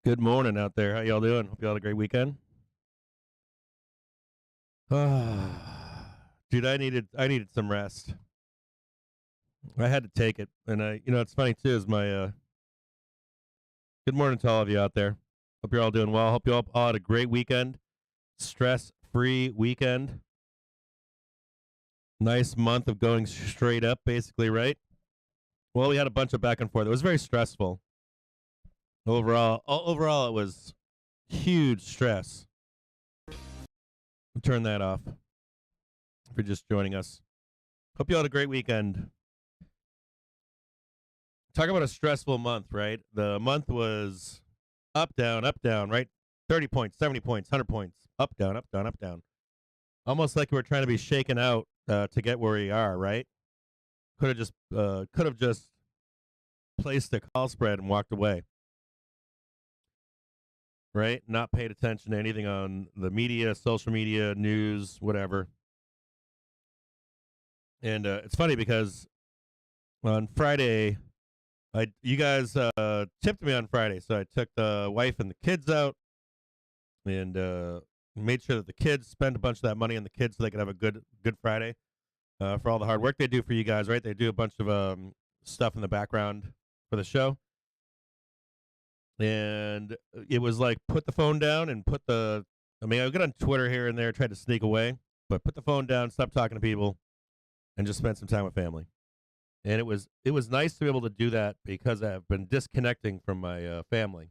Good morning out there. How y'all doing? Hope y'all had a great weekend. Dude, I needed some rest. I had to take it, and it's funny too. Is my good morning to all of you out there. Hope you're all doing well. Hope you all had a great weekend, stress-free weekend. Nice month of going straight up, basically, right? Well, we had a bunch of back and forth. It was very stressful. Overall, it was huge stress. Turn that off if you're just joining us. Hope you all had a great weekend. Talk about a stressful month, right? The month was up, down, right? 30 points, 70 points, 100 points, up, down, up, down, up, down. Almost like we were trying to be shaken out to get where we are, right? Could have just placed a call spread and walked away. Right? Not paid attention to anything on the media, social media, news, whatever. And it's funny because on Friday, you guys tipped me on Friday, so I took the wife and the kids out and made sure that the kids spent a bunch of that money on the kids so they could have a good Friday for all the hard work they do for you guys, right? They do a bunch of stuff in the background for the show. And it was like, put the phone down and I got on Twitter here and there, tried to sneak away, but put the phone down, stop talking to people, and just spend some time with family. And it was nice to be able to do that because I've been disconnecting from my family.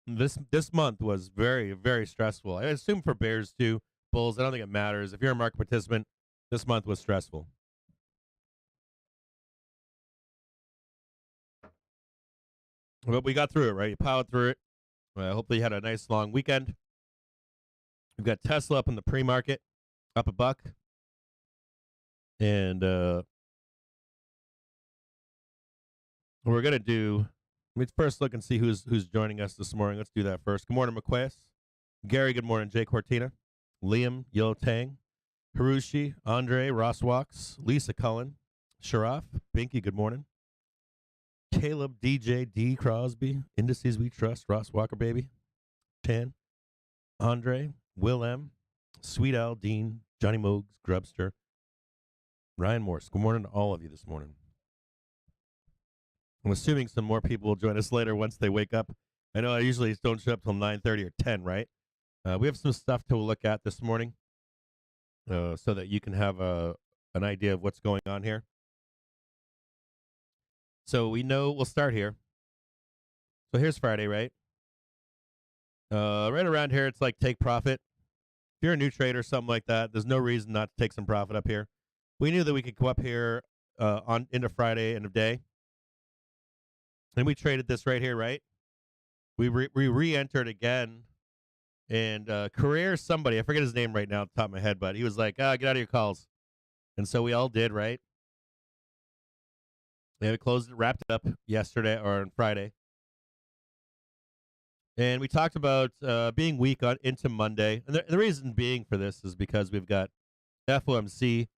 This month was very, very stressful. I assume for bears too, bulls. I don't think it matters. If you're a market participant, this month was stressful. But we got through it, right? You powered through it. Hopefully you had a nice long weekend. We've got Tesla up in the pre-market, up $1. And we're going to do, let's first look and see who's joining us this morning. Let's do that first. Good morning, McQuays. Gary, good morning. Jay Cortina. Liam, Yellow Tang. Harushi, Andre, Ross Walks. Lisa Cullen. Sharaf, Binky, good morning. Caleb, DJ, D. Crosby, Indices We Trust, Ross Walker, baby, Chan, Andre, Will M, Sweet Al, Dean, Johnny Mogs, Grubster, Ryan Morse. Good morning to all of you this morning. I'm assuming some more people will join us later once they wake up. I know I usually don't show up till 9:30 or 10, right? We have some stuff to look at this morning so that you can have an idea of what's going on here. So we'll start here. So here's Friday, right? Right around here, it's like take profit. If you're a new trader or something like that, there's no reason not to take some profit up here. We knew that we could go up here on into Friday, end of day. And we traded this right here, right? We re-entered again. And Career somebody, I forget his name right now off the top of my head, but he was like, get out of your calls. And so we all did, right? Yeah, we closed it, wrapped it up yesterday or on Friday. And we talked about being weak into Monday. And the reason being for this is because we've got FOMC. We've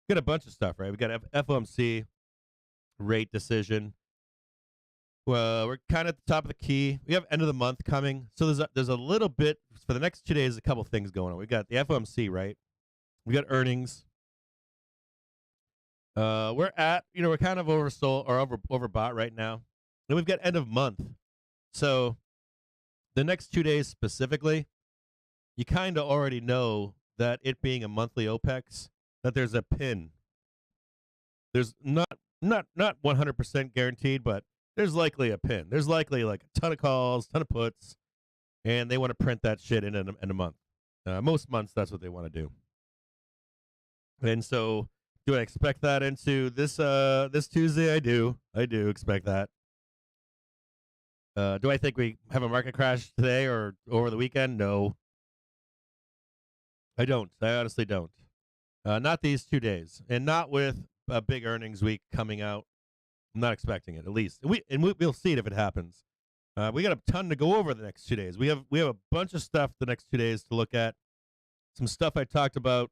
got a bunch of stuff, right? We've got FOMC rate decision. Well, we're kind of at the top of the key. We have end of the month coming. So there's a little bit, for the next 2 days, a couple things going on. We've got the FOMC, right? We got earnings. We're kind of oversold or overbought right now. And we've got end of month. So the next 2 days specifically, you kind of already know that it being a monthly OPEX, that there's a pin. There's not 100% guaranteed, but there's likely a pin. There's likely like a ton of calls, ton of puts, and they want to print that shit in a month. Most months, that's what they want to do. And so, do I expect that into this Tuesday? I do expect that. Do I think we have a market crash today or over the weekend? No. I don't. I honestly don't. Not these 2 days, and not with a big earnings week coming out. I'm not expecting it, at least. We'll see it if it happens. We got a ton to go over the next 2 days. We have a bunch of stuff the next 2 days to look at. Some stuff I talked about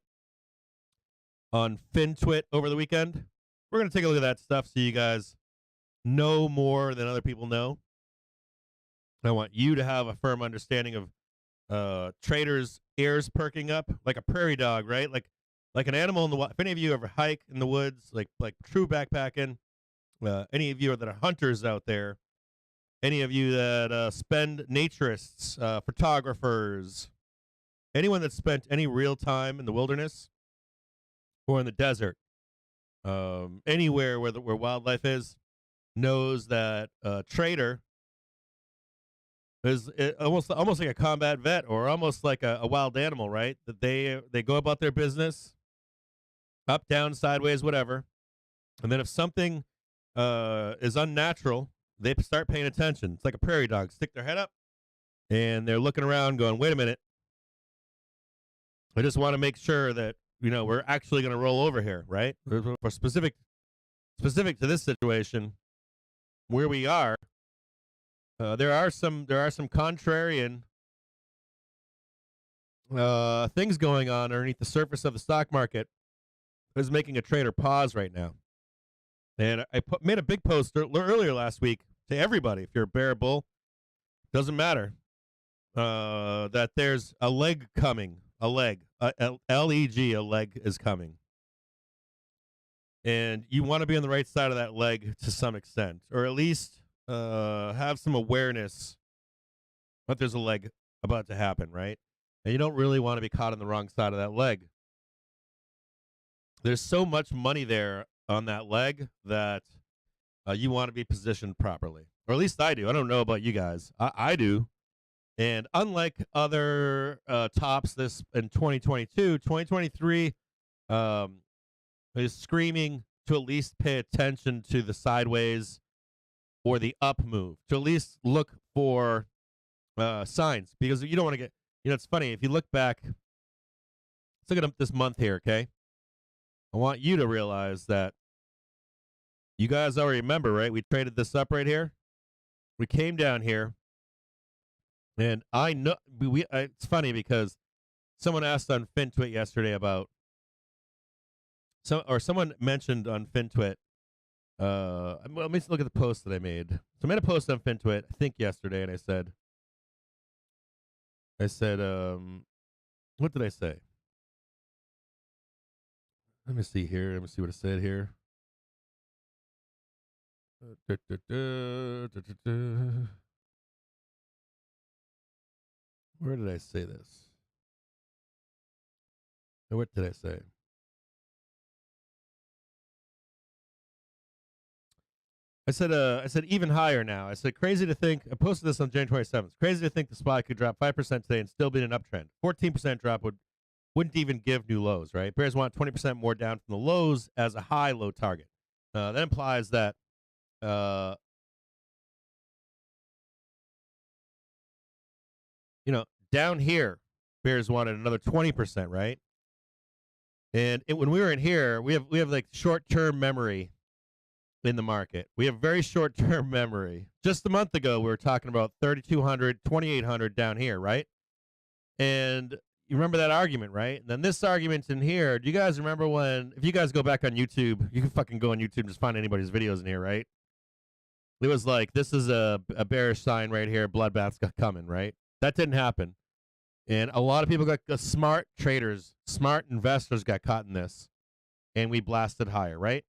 on FinTwit over the weekend. We're going to take a look at that stuff so you guys know more than other people know. I want you to have a firm understanding of traders' ears perking up like a prairie dog, right? Like an animal in the wild. If any of you ever hike in the woods, like true backpacking, any of you that are hunters out there, any of you that spend naturists, photographers, anyone that spent any real time in the wilderness or in the desert, anywhere where wildlife is, knows that a trader is almost like a combat vet or almost like a wild animal, right? That they go about their business, up, down, sideways, whatever, and then if something is unnatural, they start paying attention. It's like a prairie dog. Stick their head up, and they're looking around, going, "Wait a minute! I just want to make sure that we're actually going to roll over here, right?" For specific to this situation, where we are, there are some contrarian things going on underneath the surface of the stock market. Is making a trader pause right now. And I made a big post earlier last week to everybody. If you're a bear or bull, doesn't matter. That there's a leg coming, a leg, L-E-G, a leg is coming. And you want to be on the right side of that leg to some extent, or at least have some awareness that there's a leg about to happen, right? And you don't really want to be caught on the wrong side of that leg. There's so much money there on that leg that you want to be positioned properly. Or at least I do. I don't know about you guys. I do. And unlike other tops this in 2022, 2023 is screaming to at least pay attention to the sideways or the up move, to at least look for signs. Because you don't want to get, it's funny. If you look back, let's look at this month here, okay? I want you to realize that you guys already remember, right? We traded this up right here. We came down here, and I know it's funny because someone asked on FinTwit yesterday about someone mentioned on FinTwit. Let me look at the post that I made. So I made a post on FinTwit, I think yesterday, and I said, what did I say? Let me see here. Let me see what it said here. Where did I say this? What did I say? I said even higher now. I said crazy to think. I posted this on January 27th. Crazy to think the SPY could drop 5% today and still be in an uptrend. 14% drop wouldn't even give new lows, right? Bears want 20% more down from the lows as a high-low target. That implies that down here, bears wanted another 20%, right? And when we were in here, we have like short-term memory in the market. We have very short-term memory. Just a month ago, we were talking about 3,200, 2,800 down here, right? And you remember that argument, right? And then this argument's in here. Do you guys remember if you guys go back on YouTube, you can fucking go on YouTube and just find anybody's videos in here, right? It was like, this is a bearish sign right here. Bloodbath's coming, right? That didn't happen. And a lot of people smart traders, smart investors got caught in this. And we blasted higher, right?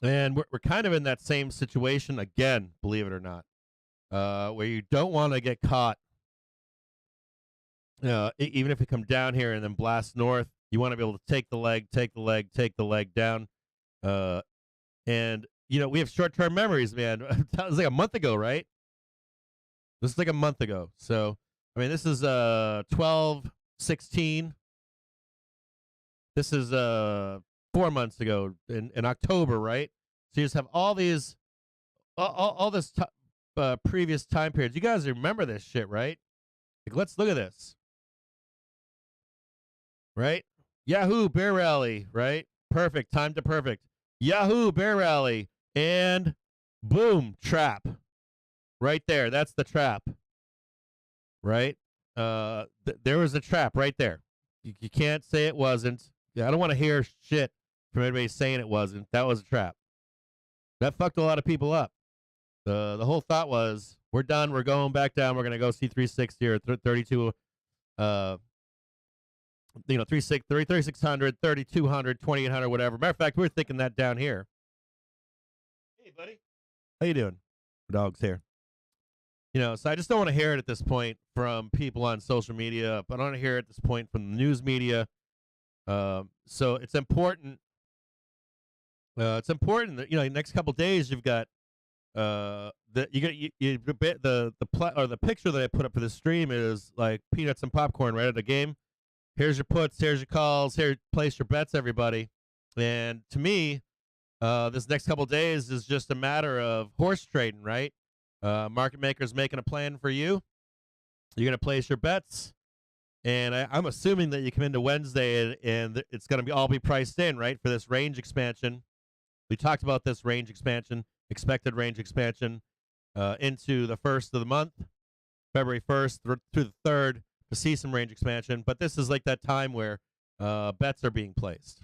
And we're kind of in that same situation again, believe it or not, where you don't want to get caught. Even if you come down here and then blast north, you want to be able to take the leg down. And, we have short-term memories, man. That was like a month ago, right? This is like a month ago. So, I mean, this is 12/16. This is 4 months ago in October, right? So you just have all these, all this previous time periods. You guys remember this shit, right? Like, let's look at this. Right? Yahoo, bear rally, right? Perfect. Time to perfect. Yahoo, bear rally. And boom, trap. Right there. That's the trap. Right? There was a trap right there. You can't say it wasn't. I don't want to hear shit from anybody saying it wasn't. That was a trap. That fucked a lot of people up. The whole thought was we're done. We're going back down. We're going to go see 360 or 32. 3600, 3200, 2800, whatever. Matter of fact, we were thinking that down here. Hey, buddy. How you doing? Dog's here. So I just don't want to hear it at this point from people on social media. I don't want to hear it at this point from the news media. So it's important. It's important that next couple days you've got the picture that I put up for the stream is like peanuts and popcorn right at the game. Here's your puts, here's your calls, here place your bets, everybody. And to me, this next couple days is just a matter of horse trading, right? Market makers making a plan for you. You're gonna place your bets, and I'm assuming that you come into Wednesday and it's gonna all be priced in, right, for this range expansion. We talked about this range expansion, expected range expansion, into the first of the month, February 1st through the 3rd, to see some range expansion. But this is like that time where bets are being placed,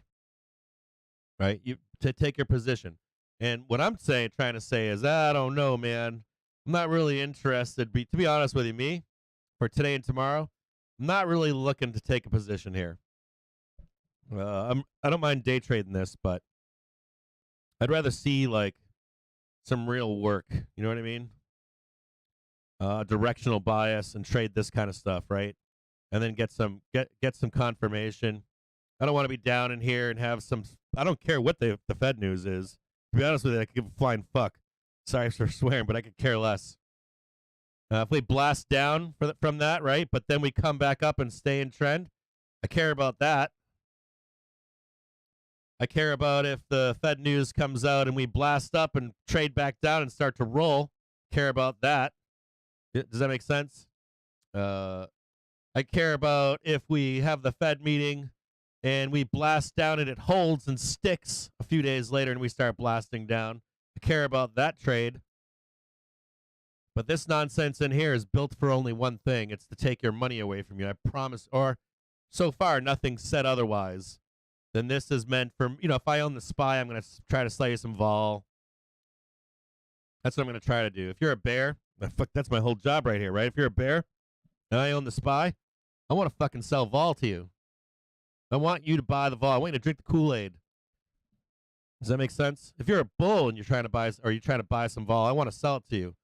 right? You to take your position. And what I'm trying to say is, I don't know, man. I'm not really interested. To be honest with you, me, for today and tomorrow, I'm not really looking to take a position here. I don't mind day trading this, but I'd rather see like some real work. You know what I mean? Directional bias and trade this kind of stuff, right? And then get some confirmation. I don't want to be down in here and have some. I don't care what the Fed news is. To be honest with you, I could give a flying fuck. Sorry for swearing, but I could care less. If we blast down from that, right? But then we come back up and stay in trend. I care about that. I care about if the Fed news comes out and we blast up and trade back down and start to roll. Care about that. Does that make sense? I care about if we have the Fed meeting and we blast down and it holds and sticks a few days later and we start blasting down. I care about that trade. But this nonsense in here is built for only one thing. It's to take your money away from you. I promise. Or so far, nothing said otherwise. Then this is meant for, if I own the SPY, I'm going to try to sell you some vol. That's what I'm going to try to do. If you're a bear, fuck, that's my whole job right here, right? If you're a bear and I own the SPY, I want to fucking sell vol to you. I want you to buy the vol. I want you to drink the Kool-Aid. Does that make sense? If you're a bull and you're trying to buy some vol, I want to sell it to you.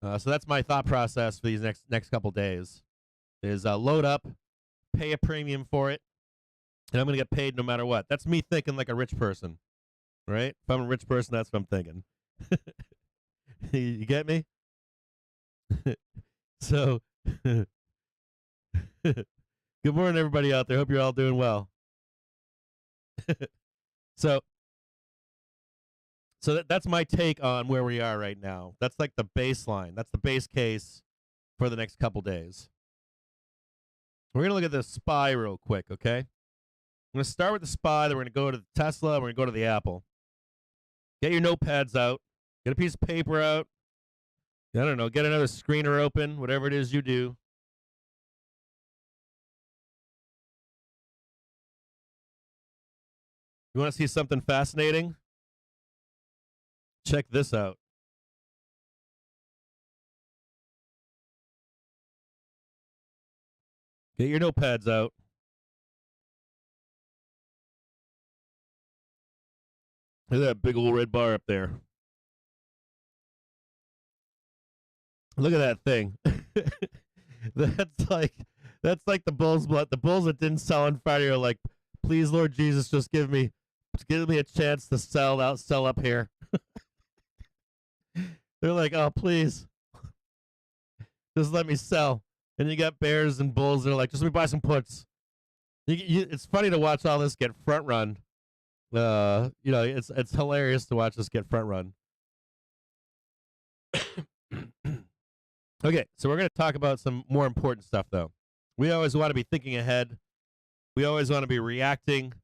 So that's my thought process for these next couple days. Is load up, pay a premium for it, and I'm going to get paid no matter what. That's me thinking like a rich person, right? If I'm a rich person, that's what I'm thinking. You get me? So, good morning, everybody out there. Hope you're all doing well. So that's my take on where we are right now. That's like the baseline. That's the base case for the next couple days. We're going to look at the SPY real quick, okay? I'm going to start with the SPY, then we're going to go to the Tesla, and we're going to go to the Apple. Get your notepads out. Get a piece of paper out. I don't know. Get another screener open, whatever it is you do. You want to see something fascinating? Check this out. Get your notepads out. Look at that big old red bar up there. Look at that thing. That's like the Bulls blood. The Bulls that didn't sell on Friday are like, please, Lord Jesus, just give me a chance to sell up here. They're like, oh, please, just let me sell. And you got Bears and Bulls that are like, just let me buy some puts. It's funny to watch all this get front run. It's hilarious to watch this get front run. Okay, so we're going to talk about some more important stuff, though. We always want to be thinking ahead. We always want to be reacting.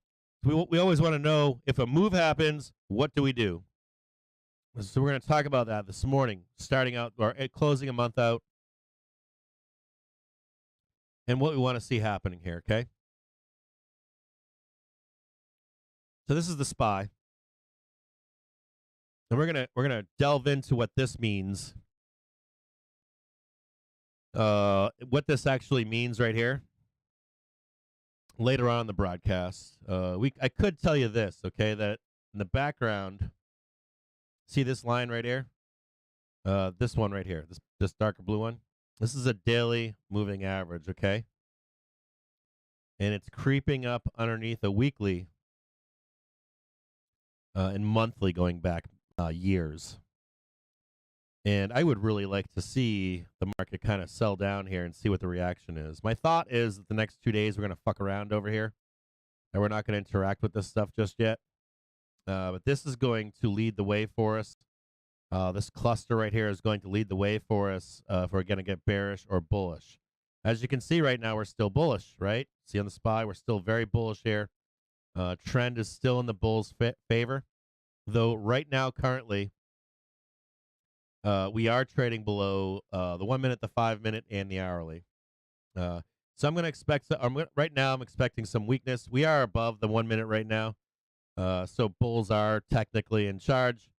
We always want to know if a move happens, what do we do? So we're going to talk about that this morning, starting out or closing a month out, and what we want to see happening here, okay? So this is the SPY. And we're gonna delve into what this means. What this actually means right here later on in the broadcast. I could tell you this, okay, that in the background, see this line right here? This one right here, this darker blue one. This is a daily moving average, okay? And it's creeping up underneath a weekly and monthly going back years. And I would really like to see the market kind of sell down here and see what the reaction is. My thought is that the next 2 days we're going to fuck around over here, and we're not going to interact with this stuff just yet. But this is going to lead the way for us. This cluster right here is going to lead the way for us if we're going to get bearish or bullish. As you can see right now, we're still bullish, right? See on the SPY, we're still very bullish here. Trend is still in the bulls' favor, though right now, currently, we are trading below the 1 minute, the 5 minute, and the hourly. So I'm going to expect, right now I'm expecting some weakness. We are above the 1 minute right now, so bulls are technically in charge.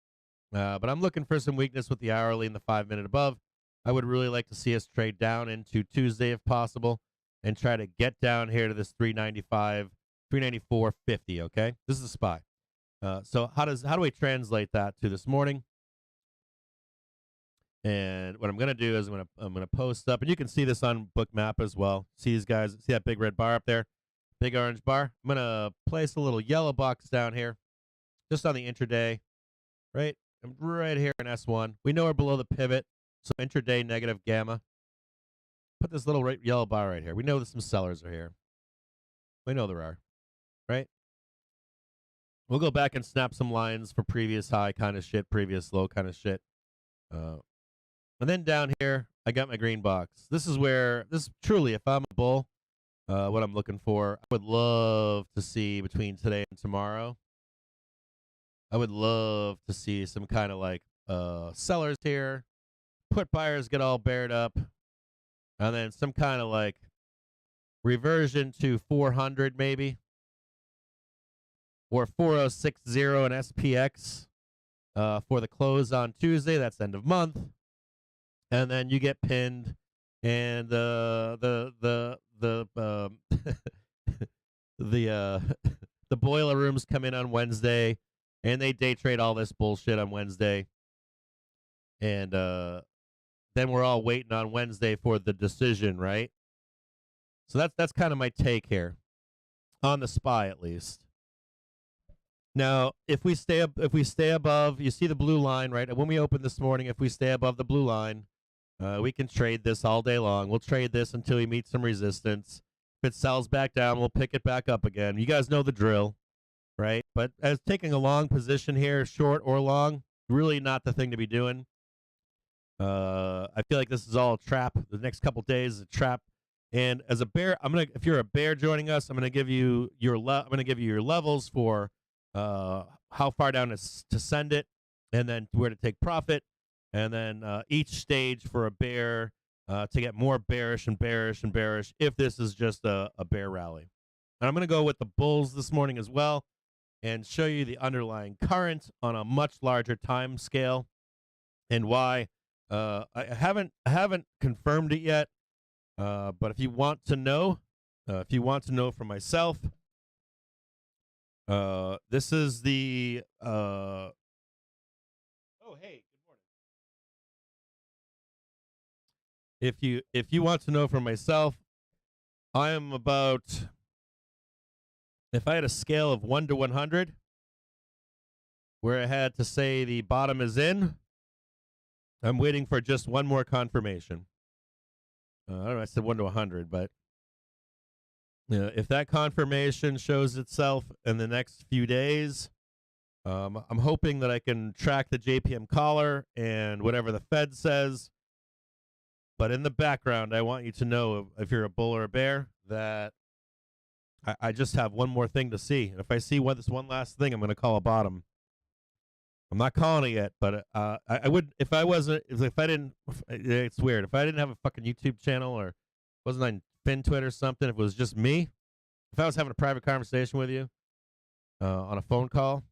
But I'm looking for some weakness with the hourly and the 5 minute above. I would really like to see us trade down into Tuesday if possible and try to get down here to this 395, 394.50, okay? This is a SPY. So how do we translate that to this morning? And what I'm going to do is I'm going to post up, and you can see this on Bookmap as well. See these guys? See that big red bar up there? Big orange bar? I'm going to place a little yellow box down here just on the intraday, right? I'm right here in S1. We know we're below the pivot, so intraday negative gamma. Put this little yellow bar right here. We know that some sellers are here. We know there are, right? We'll go back and snap some lines for previous high kind of shit, previous low kind of shit. And then down here, I got my green box. This is truly, if I'm a bull, what I'm looking for. I would love to see between today and tomorrow. I would love to see some kind of like sellers here, put buyers get all bared up, and then some kind of like reversion to 400 maybe, or 4060 in SPX for the close on Tuesday. That's end of month. And then you get pinned, and the the boiler rooms come in on Wednesday, and they day trade all this bullshit on Wednesday, and then we're all waiting on Wednesday for the decision, right? So that's kind of my take here on the SPY, at least. Now, if we stay above, you see the blue line, right? And when we open this morning, if we stay above the blue line, we can trade this all day long. We'll trade this until we meet some resistance. If it sells back down, we'll pick it back up again. You guys know the drill, right? But as taking a long position here, short or long, really not the thing to be doing. I feel like this is all a trap. The next couple days is a trap. And as a bear, if you're a bear joining us, I'm gonna give you your levels for how far down to send it, and then where to take profit. And then each stage for a bear to get more bearish and bearish and bearish if this is just a bear rally. And I'm going to go with the bulls this morning as well and show you the underlying current on a much larger time scale and why. I haven't confirmed it yet, but if you want to know from myself, this is the oh, hey. If you want to know from myself, I am about, if I had a scale of 1 to 100, where I had to say the bottom is in, I'm waiting for just one more confirmation. I don't know, I said 1 to 100, but if that confirmation shows itself in the next few days, I'm hoping that I can track the JPM collar and whatever the Fed says. But in the background, I want you to know, if you're a bull or a bear, that I just have one more thing to see. And if I see this one last thing, I'm going to call a bottom. I'm not calling it yet, but I would if I wasn't. If I didn't, it's weird. If I didn't have a fucking YouTube channel or wasn't on FinTwit or something, if it was just me, if I was having a private conversation with you on a phone call,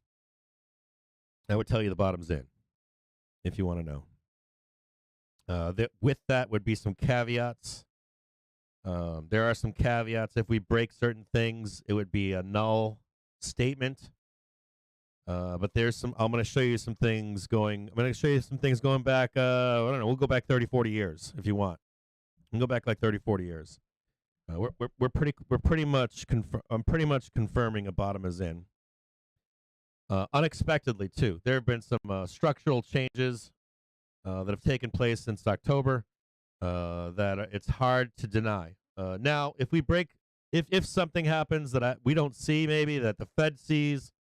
I would tell you the bottom's in if you want to know. With that would be some caveats. There are some caveats. If we break certain things, it would be a null statement. But there's some. I'm going to show you some things going. I'm going to show you some things going back. I don't know. We'll go back 30, 40 years if you want. We can go back like 30, 40 years. We're pretty much I'm pretty much confirming a bottom is in. Unexpectedly too. There have been some structural changes that have taken place since October that it's hard to deny. Now, if we break, if something happens that we don't see, maybe that the Fed sees,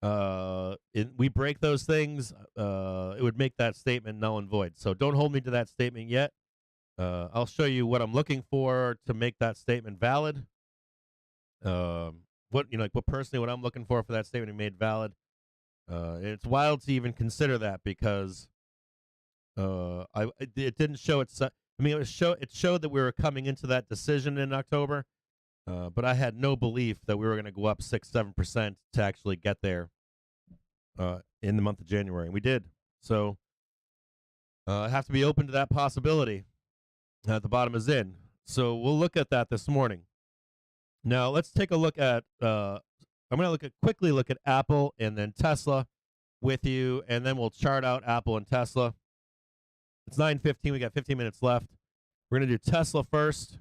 we break those things, it would make that statement null and void. So don't hold me to that statement yet. I'll show you what I'm looking for to make that statement valid. What I'm looking for that statement to be made valid. It's wild to even consider that because it didn't show it. I mean, it showed that we were coming into that decision in October, but I had no belief that we were going to go up 6-7% to actually get there in the month of January, and we did. So I have to be open to that possibility. The bottom is in. So we'll look at that this morning. Now let's take a look at. I'm going to quickly look at Apple and then Tesla with you, and then we'll chart out Apple and Tesla. It's 9:15. We got 15 minutes left. We're going to do Tesla first.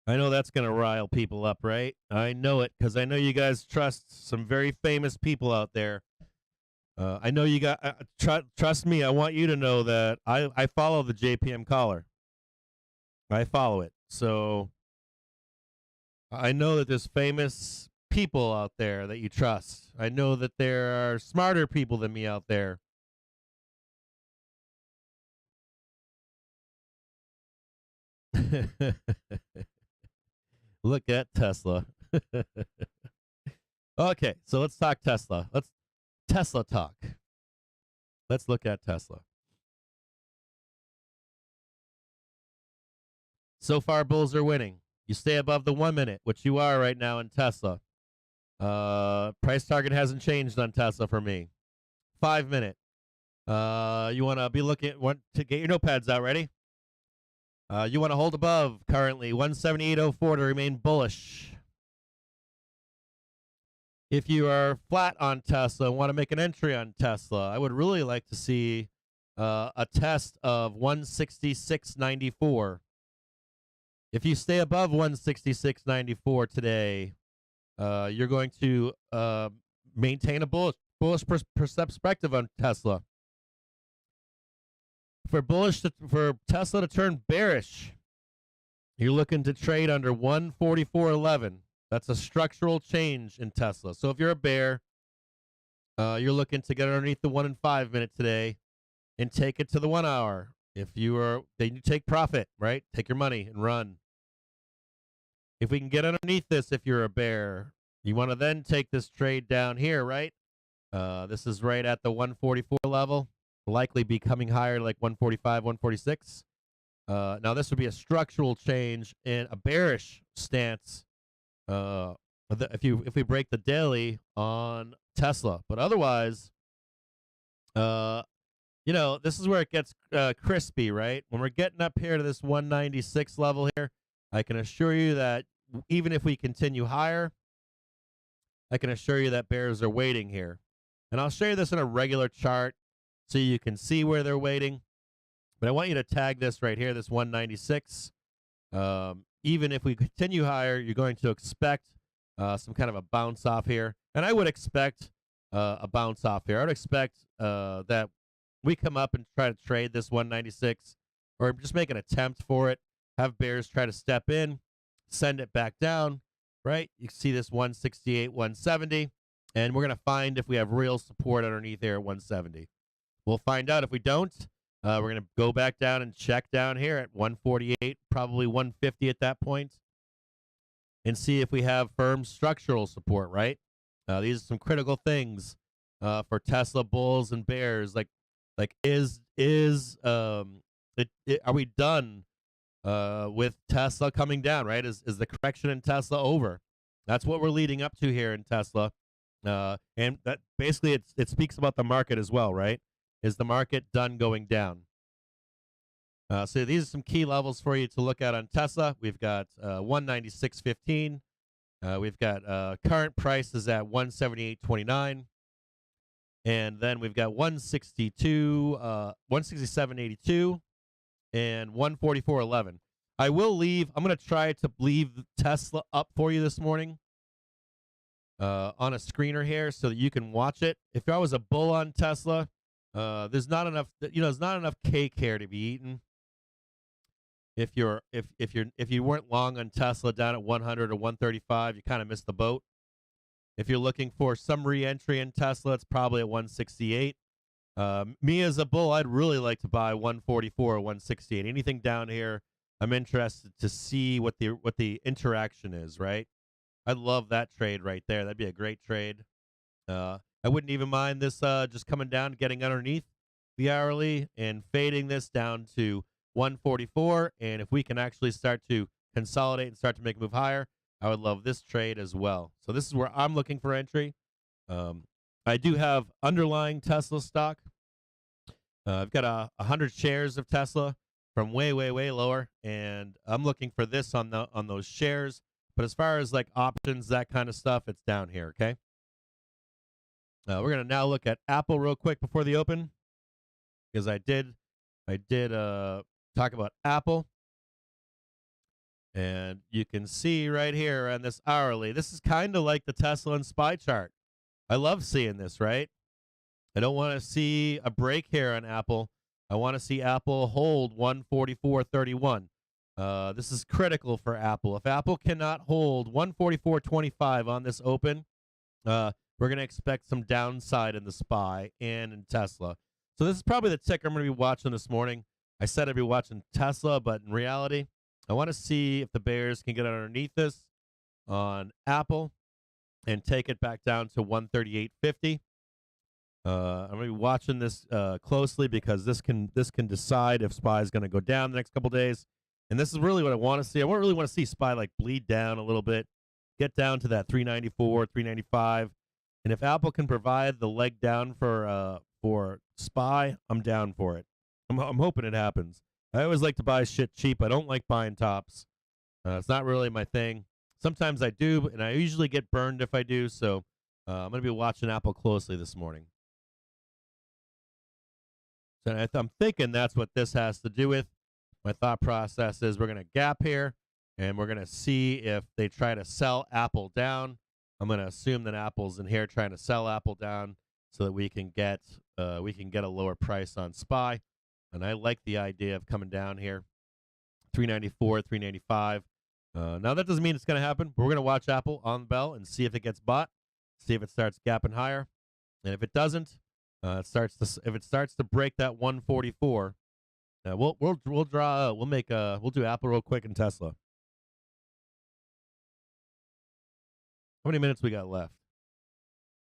I know that's going to rile people up, right? I know it because I know you guys trust some very famous people out there. I know you got trust me. I want you to know that I follow the JPM caller. I follow it. So I know that there's famous people out there that you trust. I know that there are smarter people than me out there. Look at Tesla. Okay, so let's talk Tesla. Let's Tesla talk. Let's look at Tesla. So far, bulls are winning. You stay above the 1 minute, which you are right now in Tesla. Price target hasn't changed on Tesla for me. 5 minute. You want to be looking to get your notepads out. Ready? You want to hold above currently 178.04 to remain bullish. If you are flat on Tesla and want to make an entry on Tesla, I would really like to see a test of 166.94. If you stay above 166.94 today, you're going to maintain a bullish perspective on Tesla. For Tesla to turn bearish, you're looking to trade under 144.11. That's a structural change in Tesla. So if you're a bear, you're looking to get underneath the 1 and 5 minute today and take it to the 1 hour. If you are, then you take profit, right? Take your money and run. If we can get underneath this, if you're a bear, you want to then take this trade down here, right? This is right at the 144 level. Likely be coming higher, like 145, 146. Now this would be a structural change in a bearish stance. If we break the daily on Tesla, but otherwise, this is where it gets crispy, right? When we're getting up here to this 196 level here, I can assure you that even if we continue higher, I can assure you that bears are waiting here. And I'll show you this in a regular chart so you can see where they're waiting. But I want you to tag this right here, this 196. Even if we continue higher, you're going to expect some kind of a bounce off here. And I would expect a bounce off here. I would expect that we come up and try to trade this 196 or just make an attempt for it. Have bears try to step in, send it back down, right? You see this 168, 170. And we're going to find if we have real support underneath here at 170. We'll find out. If we don't, we're going to go back down and check down here at 148, probably 150 at that point, and see if we have firm structural support, right? These are some critical things for Tesla bulls and bears. Like are we done with Tesla coming down, right? Is the correction in Tesla over? That's what we're leading up to here in Tesla. And that basically it speaks about the market as well, right? Is the market done going down? So these are some key levels for you to look at on Tesla. We've got 196.15. We've got current price is at 178.29. And then we've got 162, 167.82, and 144.11. I'm going to try to leave Tesla up for you this morning on a screener here so that you can watch it. If I was a bull on Tesla, there's not enough, there's not enough cake here to be eaten. If you weren't long on Tesla down at 100 or 135, you kind of missed the boat. If you're looking for some re-entry in Tesla, it's probably at 168. Me as a bull, I'd really like to buy 144 or 168. Anything down here, I'm interested to see what the interaction is. Right? I'd love that trade right there. That'd be a great trade. I wouldn't even mind this just coming down, getting underneath the hourly, and fading this down to 144. And if we can actually start to consolidate and start to make a move higher, I would love this trade as well. So this is where I'm looking for entry. I do have underlying Tesla stock. I've got 100 shares of Tesla from way, way, way lower, and I'm looking for this on those shares. But as far as like options, that kind of stuff, it's down here. Okay. We're gonna now look at Apple real quick before the open, because I did talk about Apple. And you can see right here on this hourly, this is kind of like the Tesla and SPY chart. I love seeing this, right? I don't want to see a break here on Apple. I want to see Apple hold 144.31. This is critical for Apple. If Apple cannot hold 144.25 on this open, we're going to expect some downside in the SPY and in Tesla. So this is probably the ticker I'm going to be watching this morning. I said I'd be watching Tesla, but in reality, I want to see if the bears can get underneath this on Apple and take it back down to 138.50. I'm going to be watching this closely because this can decide if SPY is going to go down the next couple days. And this is really what I want to see. I really want to see SPY like bleed down a little bit, get down to that 394, 395. And if Apple can provide the leg down for SPY, I'm down for it. I'm hoping it happens. I always like to buy shit cheap. I don't like buying tops. It's not really my thing. Sometimes I do, and I usually get burned if I do. So I'm going to be watching Apple closely this morning. So I'm thinking that's what this has to do with. My thought process is we're going to gap here, and we're going to see if they try to sell Apple down. I'm going to assume that Apple's in here trying to sell Apple down so that we can get a lower price on SPY. And I like the idea of coming down here, 394, 395. Now, that doesn't mean it's going to happen. But we're going to watch Apple on the bell and see if it gets bought, see if it starts gapping higher. And if it doesn't, if it starts to break that 144, we'll do Apple real quick and Tesla. How many minutes we got left?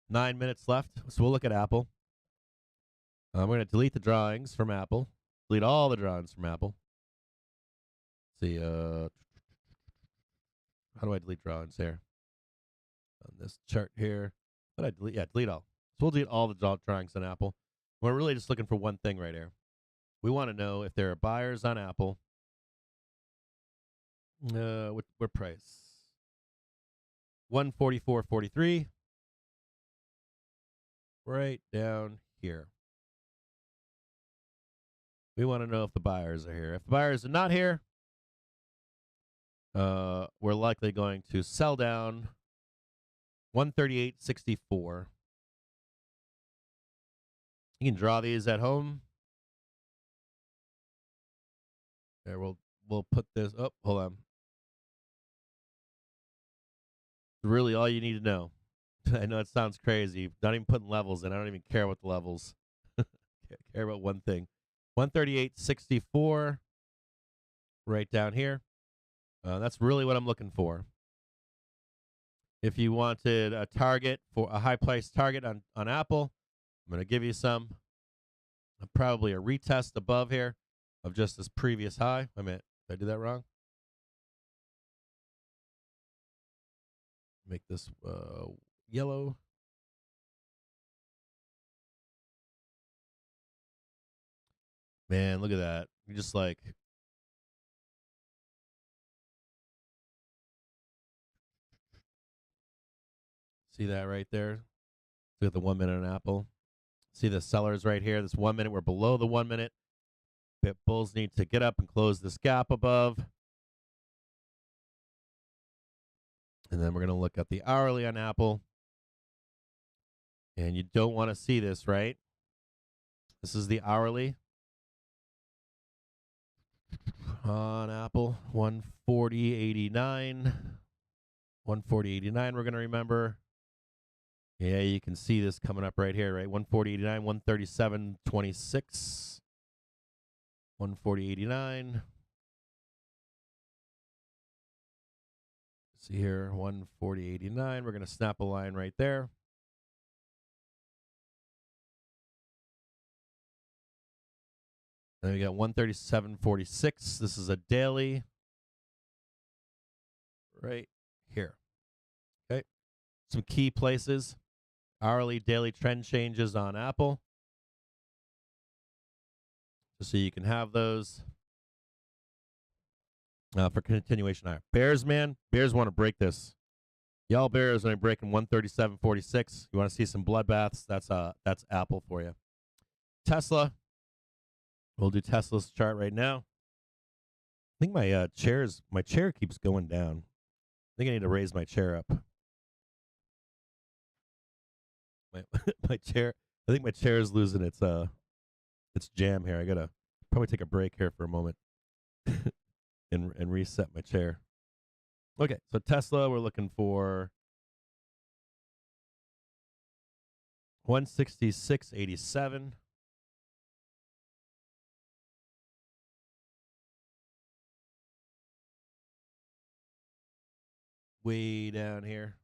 9 minutes left. So we'll look at Apple. I'm going to delete the drawings from Apple. Delete all the drawings from Apple. Let's see, how do I delete drawings here? On this chart here. What did I delete? Yeah, delete all. So we'll delete all the drawings on Apple. We're really just looking for one thing right here. We want to know if there are buyers on Apple. What price? 144.43. Right down here. We want to know if the buyers are here. If the buyers are not here, we're likely going to sell down 138.64. You can draw these at home. There, we'll put this up. Oh, hold on. Really, all you need to know. I know it sounds crazy. Not even putting levels in. I don't even care what the levels. Care about one thing. 138.64. Right down here. That's really what I'm looking for. If you wanted a target for a high price target on Apple, I'm going to give you some. Probably a retest above here of just this previous high. Wait a minute. Did I do that wrong? Make this yellow. Man, look at that. You're just like, see that right there? Look at the 1 minute on Apple. See the sellers right here. This 1 minute, we're below the 1 minute. Bulls need to get up and close this gap above. And then we're going to look at the hourly on Apple. And you don't want to see this, right? This is the hourly on Apple, 140.89. 140.89, we're going to remember. Yeah, you can see this coming up right here, right? 140.89, 137.26. 140.89. See here, 140.89. We're going to snap a line right there. Then we got 137.46. This is a daily right here. Okay. Some key places. Hourly, daily trend changes on Apple. Just so you can have those for continuation higher. Bears, man. Bears want to break this. Y'all Bears are breaking 137.46. You want to see some bloodbaths? That's Apple for you. Tesla. We'll do Tesla's chart right now. I think my chair keeps going down. I think I need to raise my chair up. My chair. I think my chair is losing its jam here. I gotta probably take a break here for a moment and reset my chair. Okay, so Tesla, we're looking for 166.87. Way down here.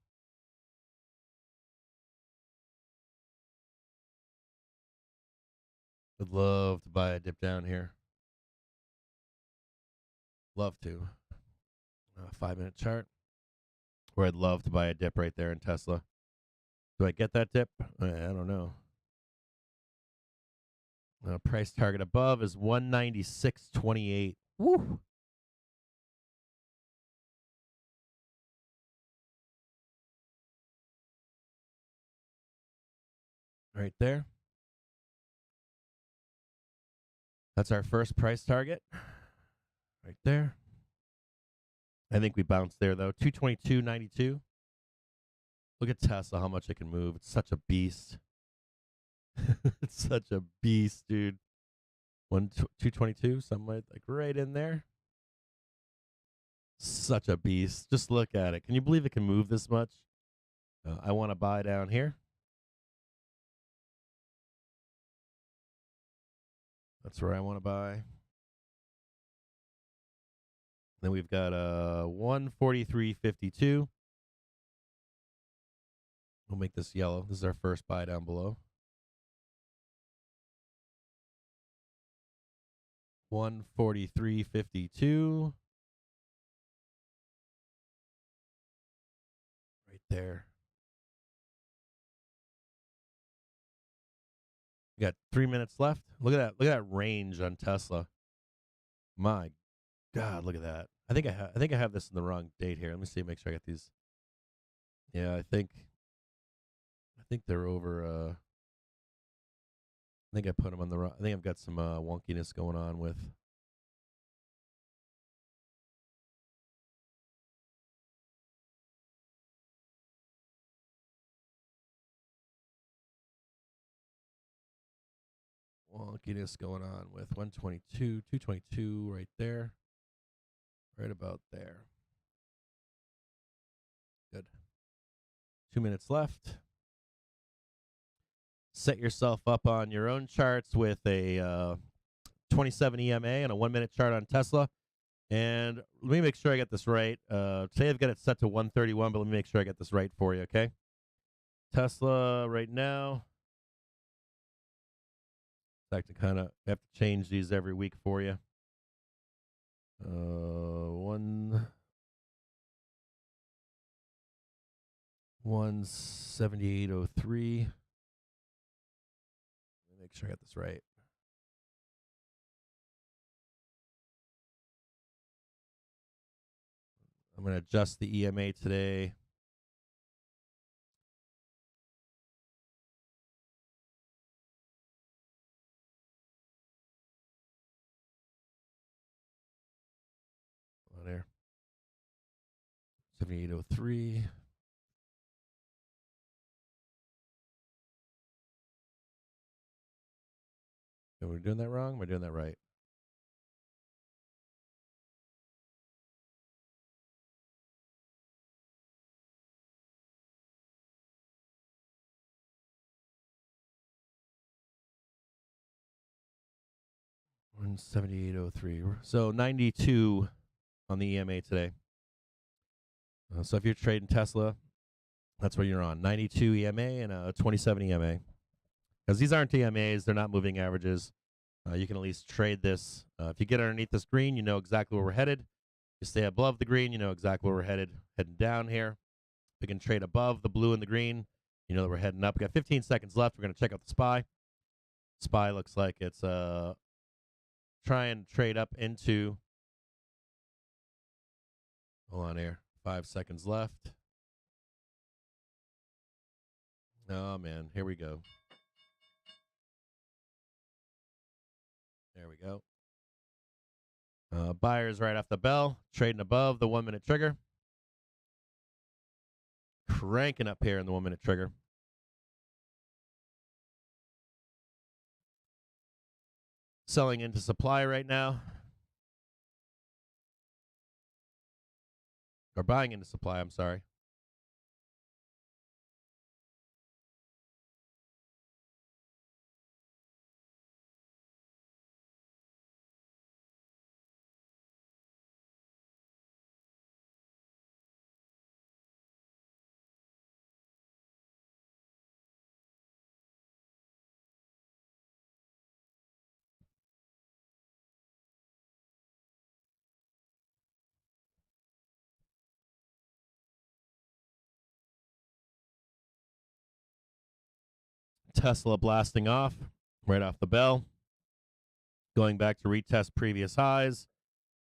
Would love to buy a dip down here. Love to. 5-minute chart. Where I'd love to buy a dip right there in Tesla. Do I get that dip? I don't know. Price target above is 196.28. Woo! Right there. That's our first price target. Right there. I think we bounced there, though. 222.92. Look at Tesla, how much it can move. It's such a beast. It's such a beast, dude. 222, something like right in there. Such a beast. Just look at it. Can you believe it can move this much? I want to buy down here. That's where I want to buy. Then we've got 143.52. We'll make this yellow. This is our first buy down below. 143.52. Right there. We got 3 minutes left. Look at that. Look at that range on Tesla. My God, look at that. I think I have this in the wrong date here. Let me see. Make sure I got these. Yeah, I think they're over. I think I put them on the wrong. I think I've got some wonkiness going on with. Wonkiness going on with 122, 222 right there. Right about there. Good. 2 minutes left. Set yourself up on your own charts with a 27 EMA and a 1 minute chart on Tesla. And let me make sure I get this right. Today I've got it set to 131, but let me make sure I get this right for you, okay? Tesla right now. In fact, I have to change these every week for you. 178.03. Make sure I got this right. I'm going to adjust the EMA today. On there. 7803. Am I doing that wrong? Am I doing that right? One 7803. So 92 on the EMA today. So if you're trading Tesla, that's what you're on. 92 EMA and a 27 EMA. Because these aren't EMAs, they're not moving averages. You can at least trade this. If you get underneath this green, you know exactly where we're headed. You stay above the green, you know exactly where we're headed. Heading down here. We can trade above the blue and the green. You know that we're heading up. We got 15 seconds left. We're going to check out the SPY. SPY looks like it's try and trade up into. Hold on here. 5 seconds left. Oh, man. Here we go. There we go. Buyers right off the bell. Trading above the 1 minute trigger. Cranking up here in the 1 minute trigger. Selling into supply right now. Or buying into supply, I'm sorry. Tesla blasting off right off the bell. Going back to retest previous highs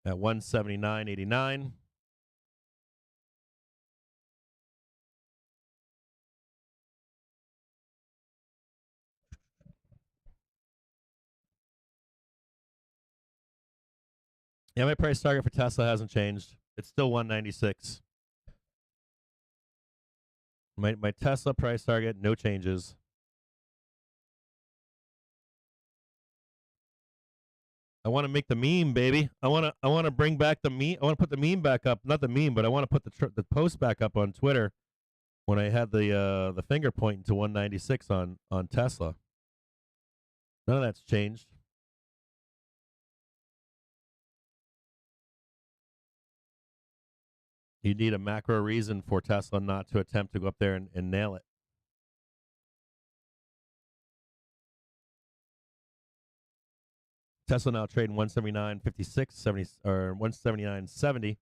at 179.89. Yeah, my price target for Tesla hasn't changed. It's still 196. My Tesla price target, no changes. I want to make the meme, baby. I want to bring back the meme. I want to put the meme back up, not the meme, but I want to put the post back up on Twitter when I had the finger pointing to 196 on Tesla. None of that's changed. You need a macro reason for Tesla not to attempt to go up there and nail it. Tesla now trading 179.56, 70 or 179.70.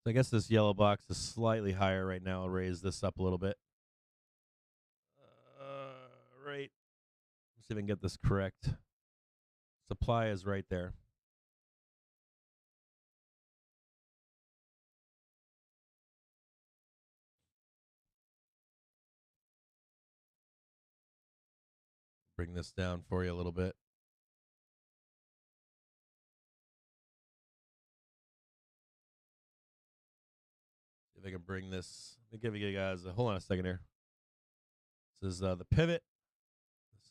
So I guess this yellow box is slightly higher right now. I'll raise this up a little bit. Right. Let's see if I can get this correct. Supply is right there. Bring this down for you a little bit. See if I can bring this. Let me give you guys hold on a second here. This is the pivot.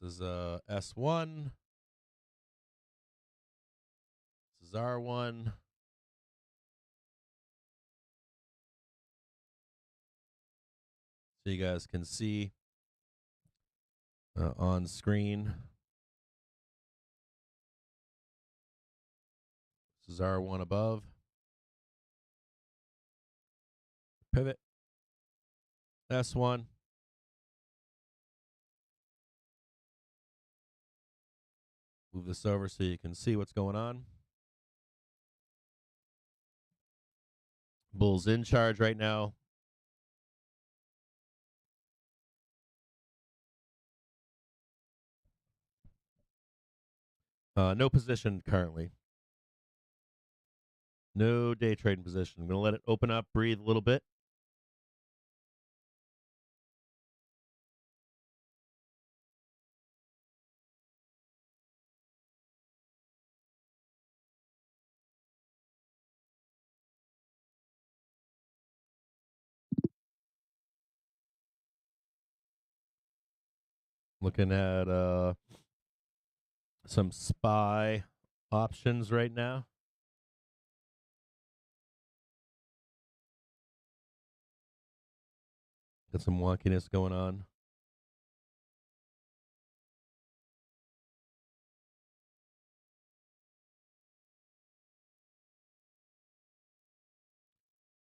This is S1. This is R1. So you guys can see on screen. This is R1 above. Pivot. S1. Move this over so you can see what's going on. Bulls in charge right now. No position currently. No day trading position. I'm going to let it open up, breathe a little bit. Looking at some SPY options right now. Got some wonkiness going on.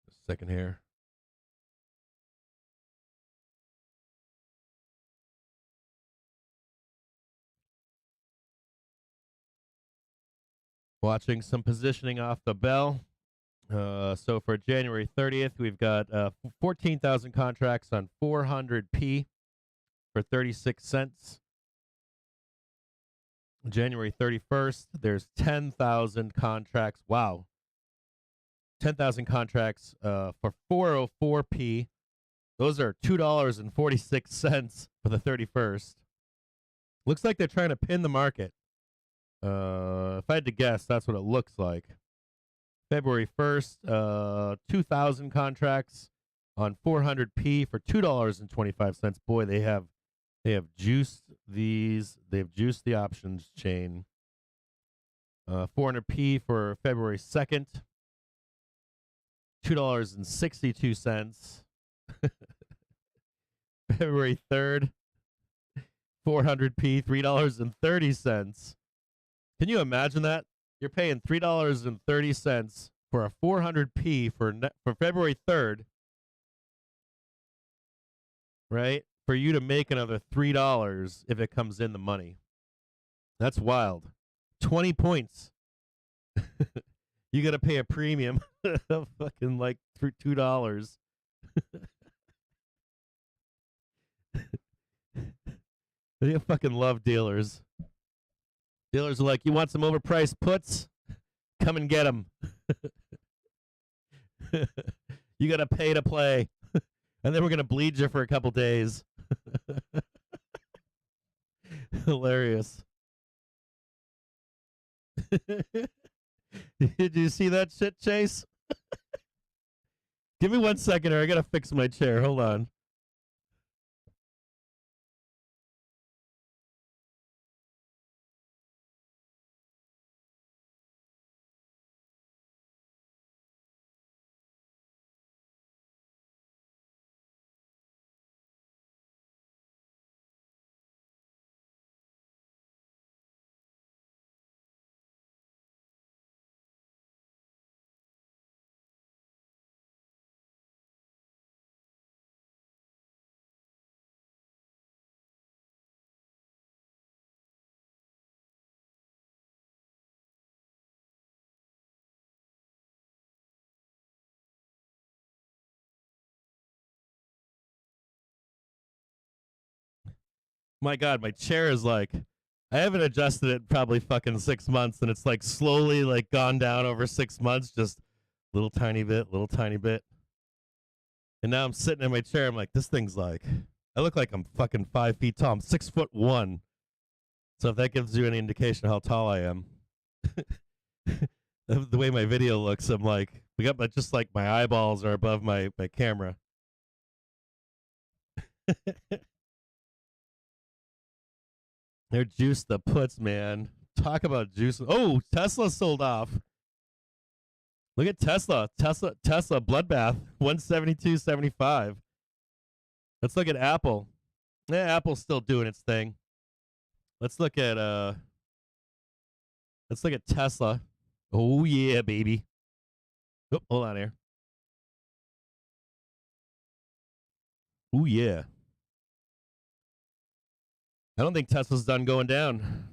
Just a second here. Watching some positioning off the bell. So for January 30th, we've got 14,000 contracts on 400p for 36 cents. January 31st, there's 10,000 contracts. Wow. 10,000 contracts for 404p. Those are $2.46 for the 31st. Looks like they're trying to pin the market. If I had to guess, that's what it looks like. February 1st, 2,000 contracts on 400p for $2.25. Boy, they have juiced these. They've juiced the options chain. 400p for February 2nd, $2.62. February 3rd, 400p, $3.30. Can you imagine that? You're paying $3.30 for a 400p for February 3rd, right? For you to make another $3 if it comes in the money. That's wild. 20 points. You got to pay a premium of fucking like $2. They fucking love dealers. Dealers are like, you want some overpriced puts? Come and get them. You got to pay to play. And then we're going to bleed you for a couple days. Hilarious. Did you see that shit, Chase? Give me 1 second here. I got to fix my chair. Hold on. My God, my chair is like, I haven't adjusted it probably fucking 6 months, and it's like slowly like gone down over 6 months, just little tiny bit. And now I'm sitting in my chair. I'm like, this thing's like, I look like I'm fucking 5 feet tall. I'm 6'1". So if that gives you any indication how tall I am, the way my video looks, I'm like, we got just like my eyeballs are above my camera. They're juiced the puts, man. Talk about juice. Oh, Tesla sold off. Look at Tesla. Tesla bloodbath. 172.75. Let's look at Apple. Yeah, Apple's still doing its thing. Let's look at Tesla. Oh yeah, baby. Oh, hold on here. Oh yeah. I don't think Tesla's done going down.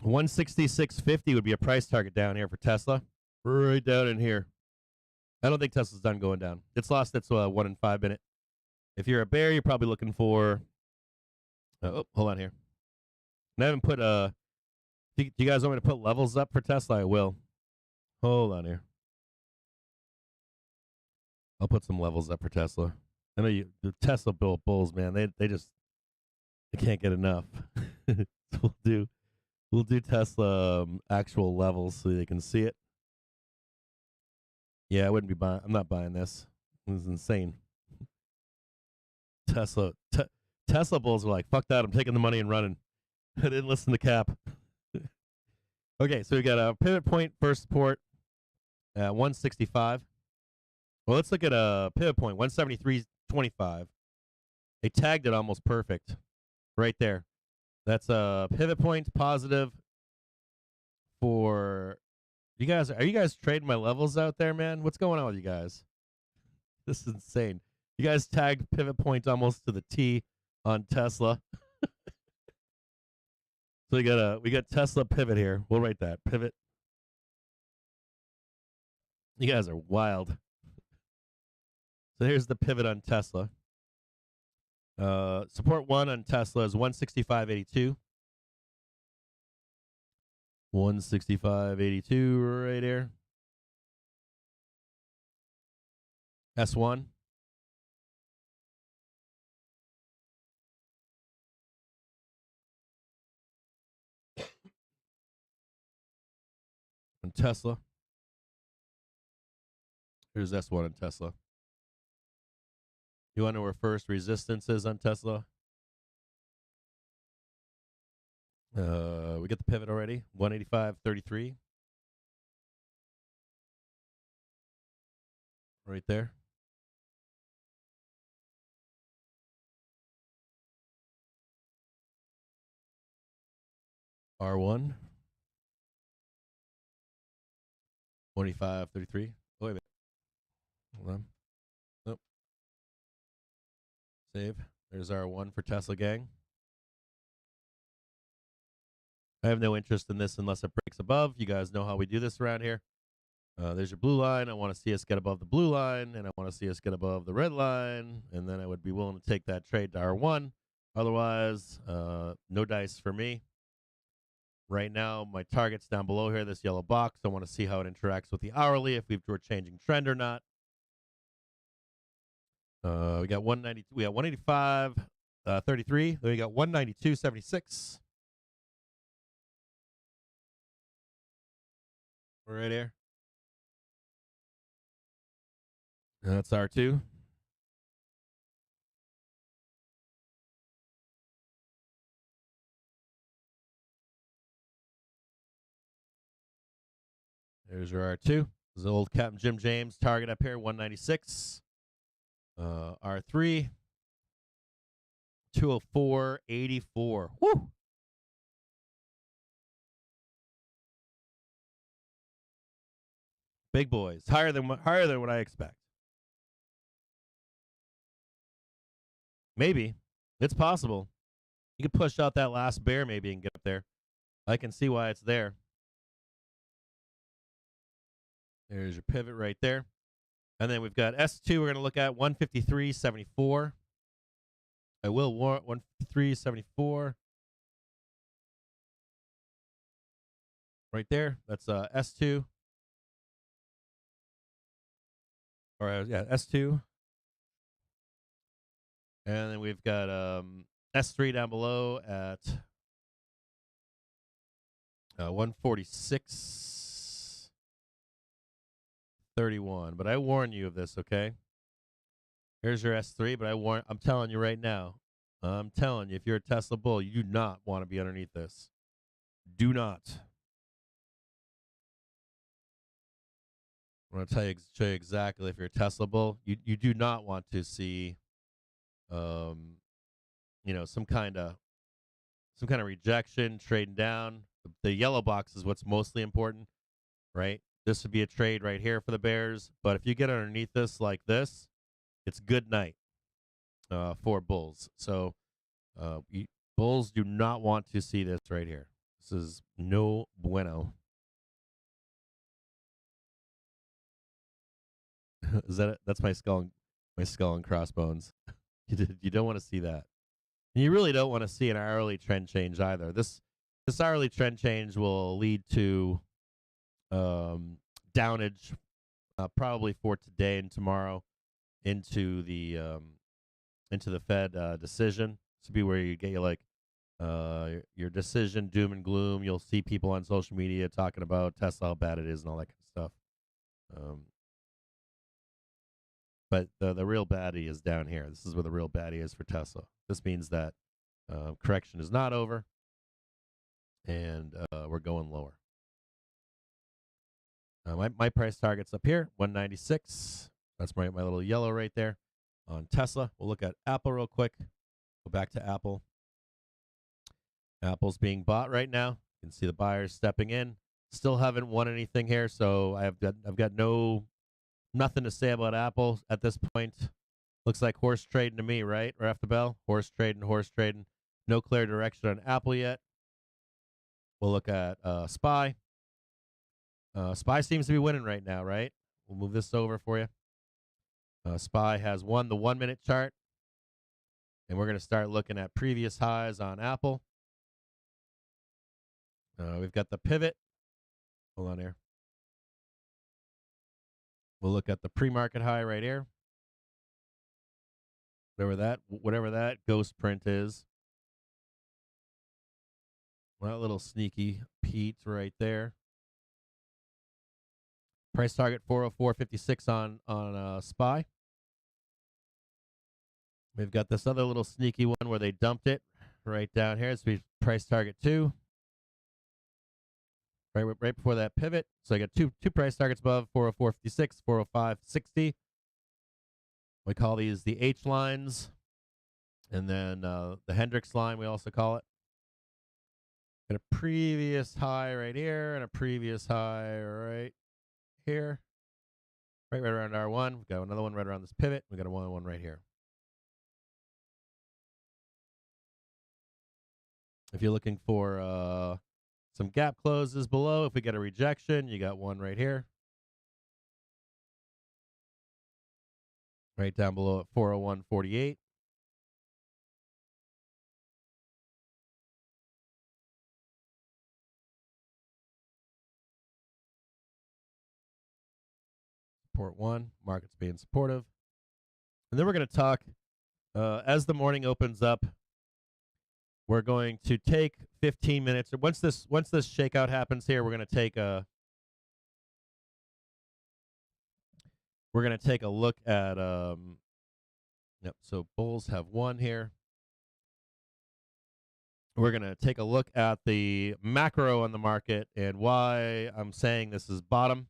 166.50 would be a price target down here for Tesla. Right down in here. I don't think Tesla's done going down. It's lost its 1 in 5 minute. If you're a bear, you're probably looking for. Oh, hold on here. And I haven't put Do you guys want me to put levels up for Tesla? I will. Hold on here. I'll put some levels up for Tesla. I know the Tesla bulls, man. They can't get enough. So we'll do Tesla actual levels so they can see it. Yeah, I wouldn't be buying. I'm not buying this. This is insane. Tesla bulls were like, fuck that. I'm taking the money and running. I didn't listen to Cap. Okay, so we got a pivot point first support at 165. Well, let's look at a pivot point 173.25. They tagged it almost perfect right there. That's a pivot point positive for you guys. Are you guys trading my levels out there, man? What's going on with you guys? This is insane. You guys tagged pivot point almost to the T on Tesla. So we got Tesla pivot here. We'll write that pivot. You guys are wild. So here's the pivot on Tesla. Support 1 on Tesla is 165.82. 165.82 right here. S1. On Tesla. Here's S1 on Tesla. You want to know where first resistance is on Tesla? We get the pivot already. 185.33. Right there. R1. 25.33. Oh, wait a minute. Hold on. Nope. Save. There's R1 for Tesla gang. I have no interest in this unless it breaks above. You guys know how we do this around here. There's your blue line. I want to see us get above the blue line, and I want to see us get above the red line, and then I would be willing to take that trade to R1. Otherwise, no dice for me. Right now, my target's down below here, this yellow box. I want to see how it interacts with the hourly, if we're changing trend or not. We got 190. We got 185.33. Then we got 192.76. Right here. That's R2. There's your R2. This is the old CaptainJimJames target up here, 196. R3, 204.84. Woo! Big boys, higher than what I expect. Maybe it's possible. You could push out that last bear maybe and get up there. I can see why it's there. There's your pivot right there. And then we've got S2 we're going to look at 153.74. I will warrant 153.74. Right there. That's S2. Or yeah, S2. And then we've got S3 down below at 146.31. But I warn you of this, okay? Here's your S3, but I'm telling you right now. I'm telling you, if you're a Tesla bull, you do not want to be underneath this. Do not. I'm going to show you exactly if you're a Tesla bull. You do not want to see some kind of rejection, trading down. The yellow box is what's mostly important, right? This would be a trade right here for the bears. But if you get underneath this like this, it's good night for bulls. So bulls do not want to see this right here. This is no bueno. Is that it? That's my skull and crossbones. You don't want to see that. And you really don't want to see an hourly trend change either. This this hourly trend change will lead to downage probably for today and tomorrow into the Fed decision. This would be where you get your decision doom and gloom. You'll see people on social media talking about Tesla, how bad it is, and all that kind of stuff. But the real baddie is down here. This is where the real baddie is for Tesla. This means that correction is not over, and we're going lower. My price target's up here, 196. That's my little yellow right there on Tesla. We'll look at Apple real quick. Go back to Apple. Apple's being bought right now. You can see the buyers stepping in. Still haven't won anything here, so I've got nothing to say about Apple at this point. Looks like horse trading to me, right? Right off the bell. Horse trading. No clear direction on Apple yet. We'll look at SPY. SPY seems to be winning right now, right? We'll move this over for you. SPY has won the 1 minute chart. And we're going to start looking at previous highs on Apple. We've got the pivot. Hold on here. We'll look at the pre-market high right here. Whatever that ghost print is. Well, a little sneaky Pete right there. Price target 404.56 on SPY. We've got this other little sneaky one where they dumped it right down here. So we price target 2. Right before that pivot. So I got two price targets above, 404.56, 405.60. We call these the H lines. And then the Hendricks line, we also call it. Got a previous high right here and a previous high right here. Right around R1. We've got another one right around this pivot. We've got one right here. If you're looking for some gap closes below, if we get a rejection, you got one right here. Right down below at 401.48. Support 1. Market's being supportive. And then we're going to talk, as the morning opens up, we're going to take 15 minutes. Once this shakeout happens here, we're going to take a look at yep, so bulls have one here. We're going to take a look at the macro on the market and why I'm saying this is bottom.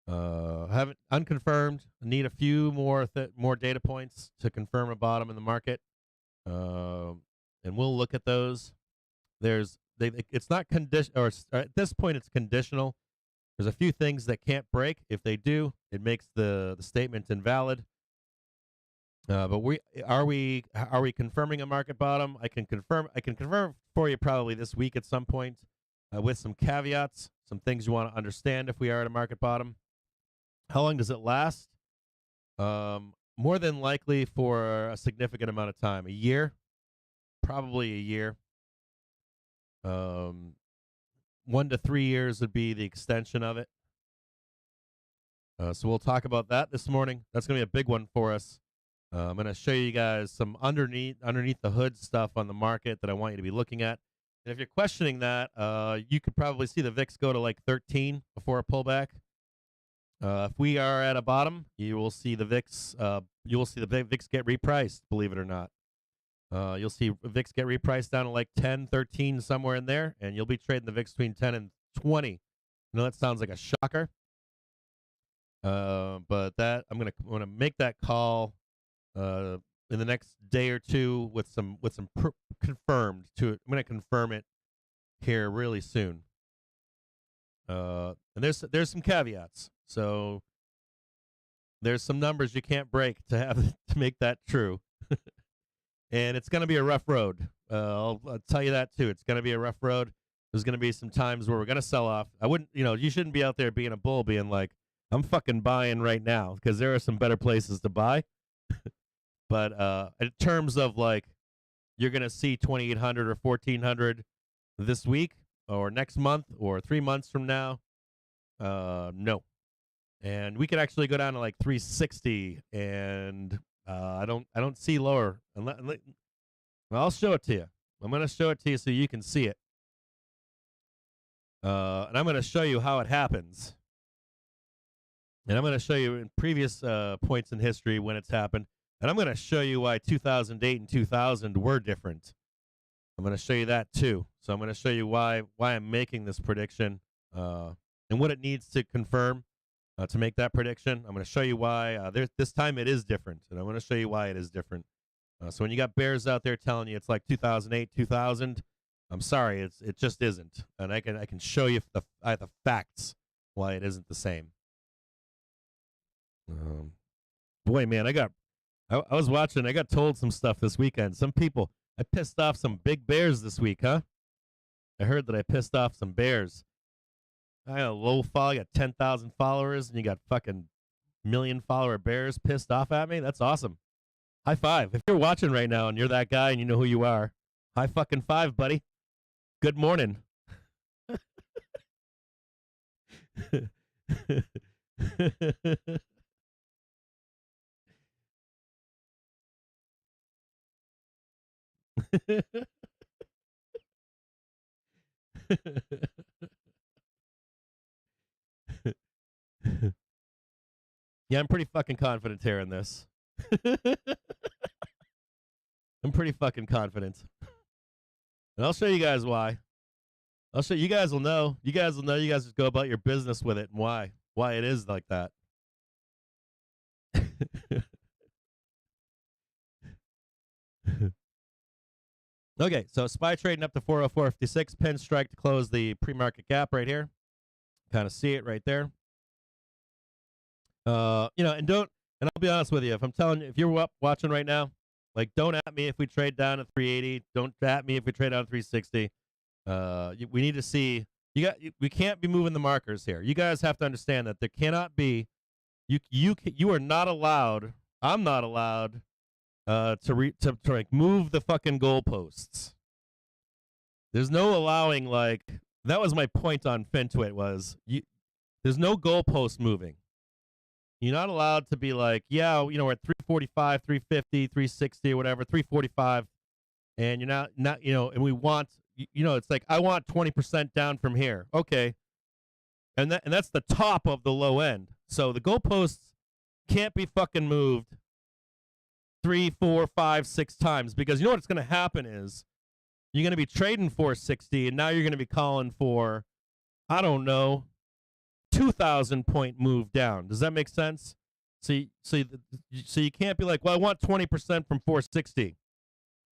Haven't unconfirmed. Need a few more data points to confirm a bottom in the market. And we'll look at those. It's not condition, or at this point it's conditional. There's a few things that can't break. If they do, it makes the statement invalid. But are we confirming a market bottom? I can confirm for you probably this week at some point, with some caveats, some things you want to understand if we are at a market bottom. How long does it last? More than likely for a significant amount of time, a year. Probably a year. 1 to 3 years would be the extension of it. So we'll talk about that this morning. That's going to be a big one for us. I'm going to show you guys some underneath the hood stuff on the market that I want you to be looking at. And if you're questioning that, you could probably see the VIX go to like 13 before a pullback. If we are at a bottom, you will see the VIX. You will see the VIX get repriced. Believe it or not. You'll see VIX get repriced down to like 10, 13, somewhere in there, and you'll be trading the VIX between 10 and 20. I know that sounds like a shocker, but that I'm gonna make that call in the next day or two with some confirmed to it. I'm gonna confirm it here really soon. And there's some caveats. So there's some numbers you can't break to make that true. And it's going to be a rough road. I'll tell you that too. It's going to be a rough road. There's going to be some times where we're going to sell off. You shouldn't be out there being a bull being like, I'm fucking buying right now, because there are some better places to buy. But in terms of like, you're going to see 2,800 or 1,400 this week or next month or 3 months from now? No. And we could actually go down to like 360, and I don't see lower. I'll show it to you. I'm going to show it to you so you can see it. And I'm going to show you how it happens. And I'm going to show you in previous points in history when it's happened. And I'm going to show you why 2008 and 2000 were different. I'm going to show you that too. So I'm going to show you why I'm making this prediction and what it needs to confirm to make that prediction. I'm going to show you why this time it is different. And I'm going to show you why it is different. So when you got bears out there telling you it's like 2008, 2000, I'm sorry, it just isn't. And I can show you the facts why it isn't the same. Boy, man, I was watching. I got told some stuff this weekend. Some people, I pissed off some big bears this week, huh? I heard that I pissed off some bears. I got a low follow. I got 10,000 followers, and you got fucking million follower bears pissed off at me. That's awesome. High five. If you're watching right now and you're that guy and you know who you are, high fucking five, buddy. Good morning. Yeah, I'm pretty fucking confident here in this. I'm pretty fucking confident. And I'll show you guys why. I'll show you guys will know. You guys will know. You guys just go about your business with it and why it is like that. Okay, so SPY trading up to 404.56, pin strike to close the pre-market gap right here. Kind of see it right there. And I'll be honest with you. If I'm telling you, if you're watching right now, like, don't at me if we trade down to 380. Don't at me if we trade down to 360. We need to see. We can't be moving the markers here. You guys have to understand that there cannot be. You are not allowed. I'm not allowed to like move the fucking goalposts. There's no allowing, like, that was my point on FinTwit was there's no goalpost moving. You're not allowed to be like, yeah, we're at 345, 350, 360 or whatever, 345, and you're not and we want it's like I want 20% down from here. Okay. And that's the top of the low end. So the goalposts can't be fucking moved 3, 4, 5, 6 times, because you know what's going to happen is you're going to be trading 460, and now you're going to be calling for, I don't know, 2,000 point move down. Does that make sense? So you can't be like, well, I want 20% from 460.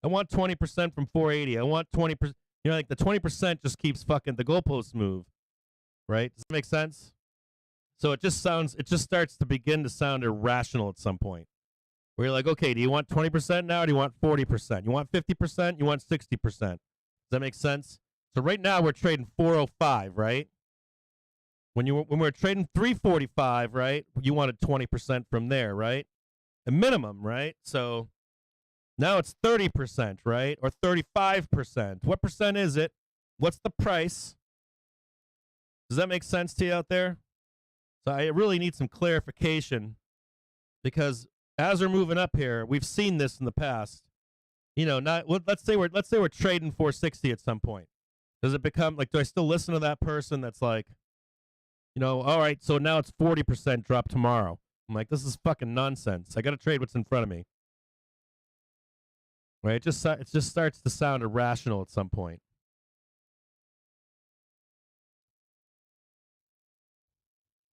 I want 20% from 480. I want 20%. Like the 20% just keeps fucking the goalposts move, right? Does that make sense? So it just starts to begin to sound irrational at some point. Where you're like, okay, do you want 20% now, or do you want 40%? You want 50%? You want 60%? Does that make sense? So right now we're trading 405, right? When we're trading 345, right? You wanted 20% from there, right? A minimum, right? So now it's 30%, right? Or 35%. What percent is it? What's the price? Does that make sense to you out there? So I really need some clarification, because as we're moving up here, we've seen this in the past. Let's say we're trading 460 at some point. Does it become like, do I still listen to that person that's like, all right, so now it's 40% drop tomorrow? I'm like, this is fucking nonsense. I got to trade what's in front of me. Right? It just starts to sound irrational at some point.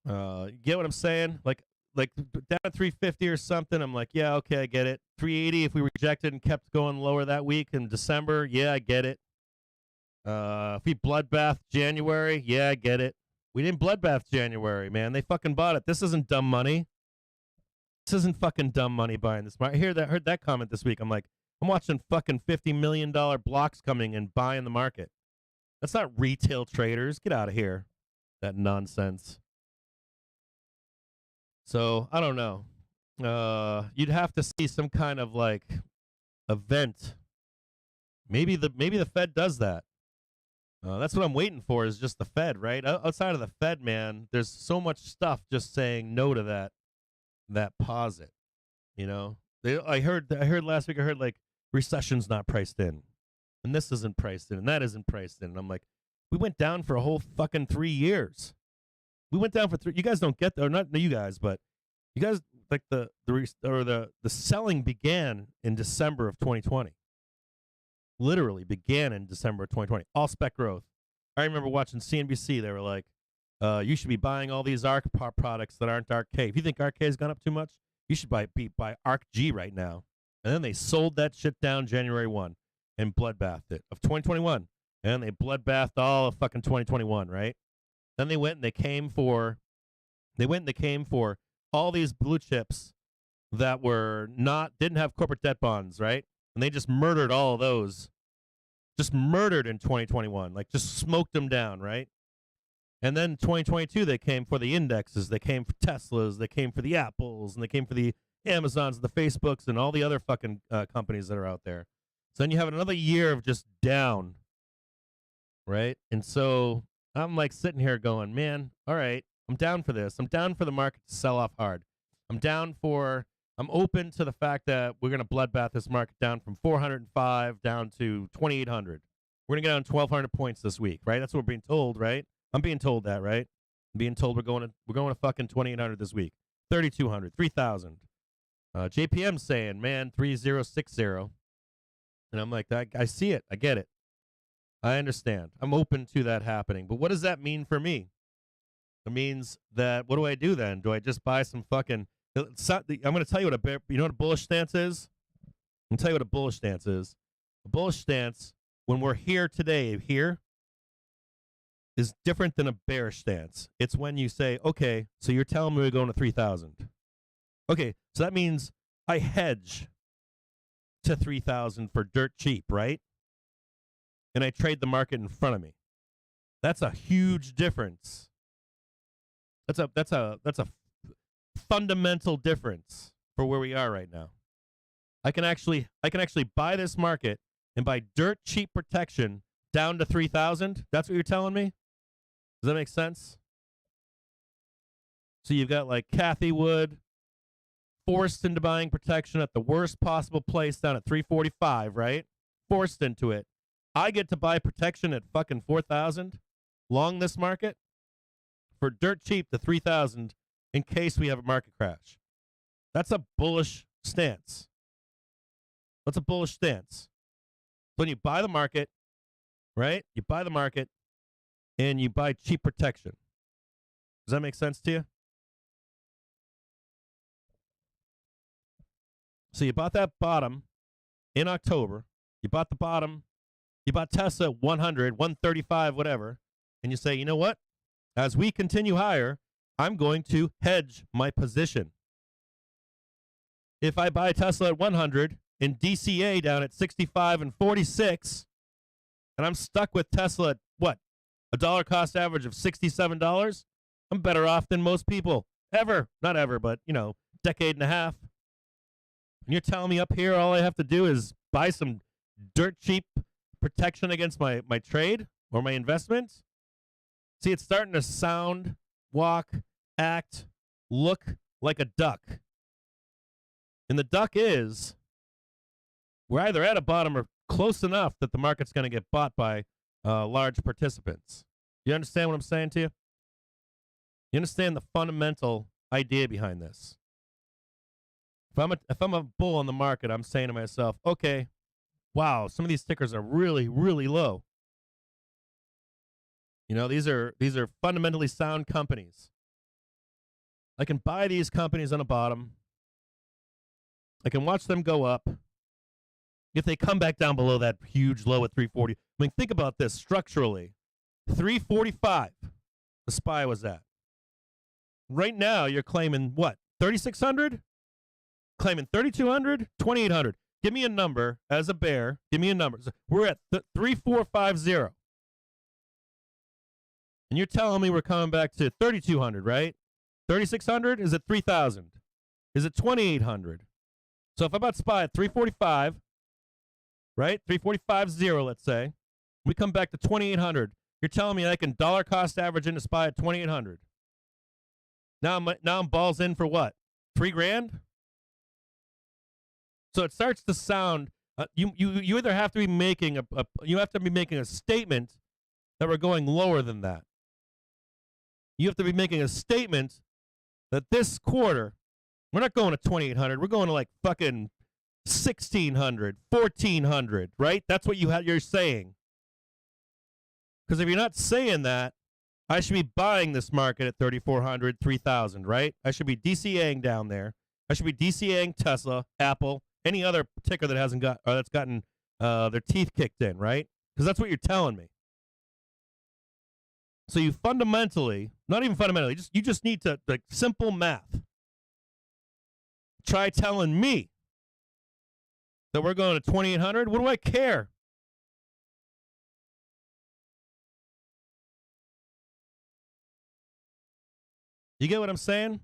You get what I'm saying? Like down at 350 or something, I'm like, yeah, okay, I get it. 380 if we rejected and kept going lower that week in December, yeah, I get it. If we bloodbath January, yeah, I get it. We didn't bloodbath January, man. They fucking bought it. This isn't dumb money. This isn't fucking dumb money buying this. I heard that comment this week. I'm like, I'm watching fucking $50 million blocks coming and buying the market. That's not retail traders. Get out of here. That nonsense. So I don't know. You'd have to see some kind of like event. Maybe the Fed does that. That's what I'm waiting for is just the Fed, right? Outside of the Fed, man, there's so much stuff just saying no to that posit. You know, I heard last week. I heard like recession's not priced in, and this isn't priced in, and that isn't priced in. And I'm like, we went down for a whole fucking 3 years. We went down for 3. You guys don't get that, or not you guys, but you guys like the selling began in December of 2020. Literally began in December of 2020. All spec growth. I remember watching CNBC. They were like, you should be buying all these ARC products that aren't ARC K. If you think ARC K has gone up too much, you should buy ARC G right now. And then they sold that shit down January 1 and bloodbathed it of 2021. And they bloodbathed all of fucking 2021, right? Then they went and they came for all these blue chips that didn't have corporate debt bonds, right? And they just murdered all of those. Just murdered in 2021. Like, just smoked them down, right? And then 2022, they came for the indexes. They came for Teslas. They came for the Apples. And they came for the Amazons, the Facebooks, and all the other fucking companies that are out there. So then you have another year of just down, right? And so I'm like sitting here going, man, all right, I'm down for this. I'm down for the market to sell off hard. I'm open to the fact that we're going to bloodbath this market down from 405 down to 2,800. We're going to get on 1,200 points this week, right? That's what we're being told, right? I'm being told that, right? I'm being told we're going to fucking 2,800 this week, 3,200, 3,000. JPM's saying, man, 3,060. And I'm like, I see it. I get it. I understand. I'm open to that happening. But what does that mean for me? It means that, what do I do then? Do I just buy some fucking... I'm going to tell you you know what a bullish stance is? I'm going to tell you what a bullish stance is. A bullish stance, when we're here today, is different than a bearish stance. It's when you say, okay, so you're telling me we're going to 3,000. Okay, so that means I hedge to 3,000 for dirt cheap, right? And I trade the market in front of me. That's a huge difference. That's a fundamental difference for where we are right now. I can actually buy this market and buy dirt cheap protection down to 3,000. That's what you're telling me? Does that make sense? So you've got like Kathy Wood forced into buying protection at the worst possible place down at 345, right? Forced into it. I get to buy protection at fucking 4,000 long this market for dirt cheap to 3,000 in case we have a market crash. That's a bullish stance. That's a bullish stance. When you buy the market, right? You buy the market and you buy cheap protection. Does that make sense to you? So you bought that bottom in October. You bought the bottom. You bought Tesla 100, 135, whatever. And you say, you know what? As we continue higher, I'm going to hedge my position. If I buy Tesla at 100 and DCA down at 65 and 46, and I'm stuck with Tesla at what? A dollar cost average of $67? I'm better off than most people. Ever. Not ever, but, decade and a half. And you're telling me up here all I have to do is buy some dirt cheap protection against my trade or my investment? See, it's starting to sound, walk, act, look like a duck. And the duck is, we're either at a bottom or close enough that the market's going to get bought by large participants. You understand what I'm saying to you? You understand the fundamental idea behind this? If I'm a bull on the market, I'm saying to myself, okay, wow, some of these tickers are really, really low. These are fundamentally sound companies. I can buy these companies on the bottom. I can watch them go up. If they come back down below that huge low at 340, I mean, think about this structurally. 345, the SPY was at. Right now, you're claiming what? 3,600? Claiming 3,200? 2,800. Give me a number as a bear. Give me a number. We're at 3,450. And you're telling me we're coming back to 3,200, right? 3,600? Is it 3,000? Is it 2,800? So if I bought SPY at 345, right? 345.0, let's say. We come back to 2,800. You're telling me I can dollar cost average into SPY at 2,800. Now I'm balls in for what? $3,000? So it starts to sound you either have to be making a statement that we're going lower than that. You have to be making a statement that this quarter we're not going to 2,800. We're going to like fucking 1,600, 1,400, right? That's what you're saying. Because if you're not saying that, I should be buying this market at 3,400, 3,000, right? I should be DCAing down there. I should be DCAing Tesla, Apple, any other ticker that hasn't got or that's gotten their teeth kicked in, right? Because that's what you're telling me. So you fundamentally, not even fundamentally, you just need to, like, simple math. Try telling me that we're going to 2,800. What do I care? You get what I'm saying?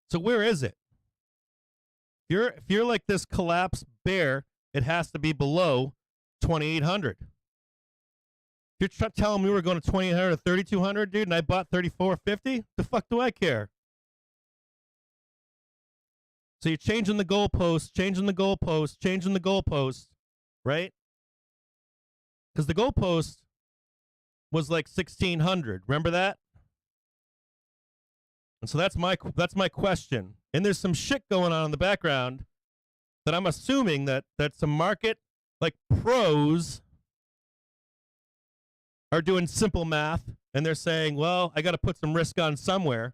So where is it? If you're like this collapse bear, it has to be below 2,800. You're telling me we're going to 2,800 or 3,200, dude, and I bought 3,450? The fuck do I care? So you're changing the goalposts, right? Because the goalpost was like 1,600. Remember that? And so that's my question. And there's some shit going on in the background that I'm assuming that some market like pros are doing simple math and they're saying, well, I got to put some risk on somewhere.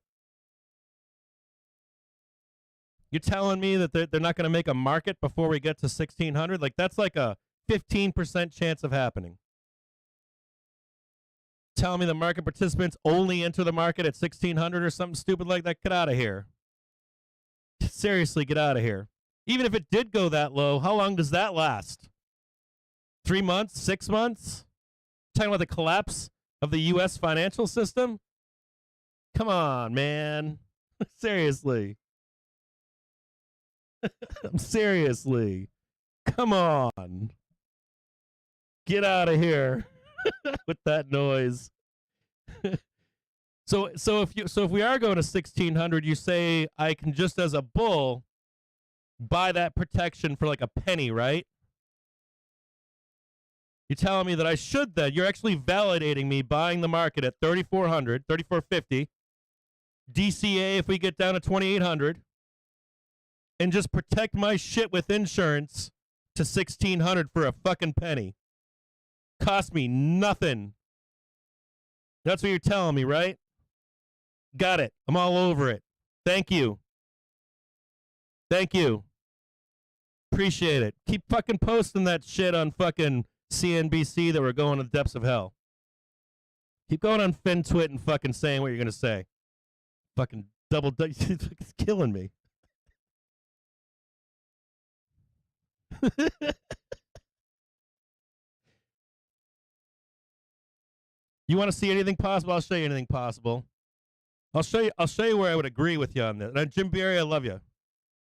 You're telling me that they're not going to make a market before we get to 1,600? Like, that's like a 15% chance of happening. Telling me the market participants only enter the market at 1,600 or something stupid like that? Get out of here. Seriously, get out of here. Even if it did go that low, how long does that last? 3 months? 6 months? Talking about the collapse of the U.S. financial system? Come on, man. Seriously. Seriously. Come on. Get out of here with that noise. So if we are going to 1,600, you say I can just as a bull buy that protection for like a penny, right? You're telling me that I should then. You're actually validating me buying the market at 3,400, 3,450, DCA if we get down to 2,800, and just protect my shit with insurance to 1,600 for a fucking penny. Cost me nothing. That's what you're telling me, right? Got it. I'm all over it. Thank you. Thank you. Appreciate it. Keep fucking posting that shit on fucking CNBC that we're going to the depths of hell. Keep going on FinTwit and fucking saying what you're going to say. Fucking it's killing me. You want to see anything possible? I'll show you anything possible. I'll show you where I would agree with you on this. And Jim Barry, I love you.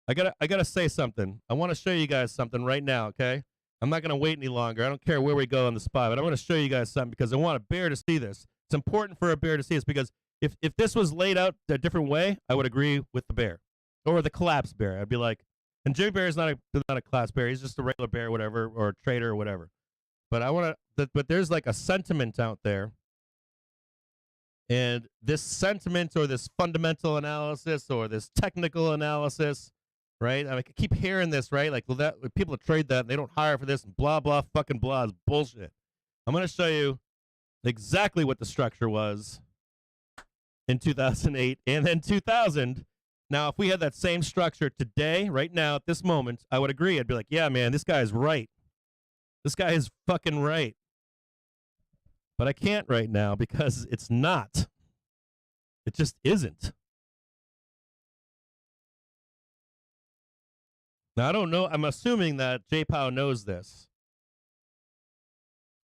I gotta say something. I want to show you guys something right now, okay? I'm not gonna wait any longer. I don't care where we go on the spot, but I'm gonna show you guys something because I want a bear to see this. It's important for a bear to see this because if this was laid out a different way, I would agree with the bear. Or the collapse bear. I'd be like, and Jim Barry is not a collapse bear, he's just a regular bear, whatever, or a trader or whatever. But but there's like a sentiment out there. And this sentiment or this fundamental analysis or this technical analysis, right? I keep hearing this, right? Like, well, that people trade that and they don't hire for this and blah, blah, fucking blah is bullshit. I'm going to show you exactly what the structure was in 2008 and then 2000. Now, if we had that same structure today, right now, at this moment, I would agree. I'd be like, yeah, man, this guy is right. This guy is fucking right. But I can't right now because it's not. It just isn't. Now, I don't know. I'm assuming that JPOW knows this.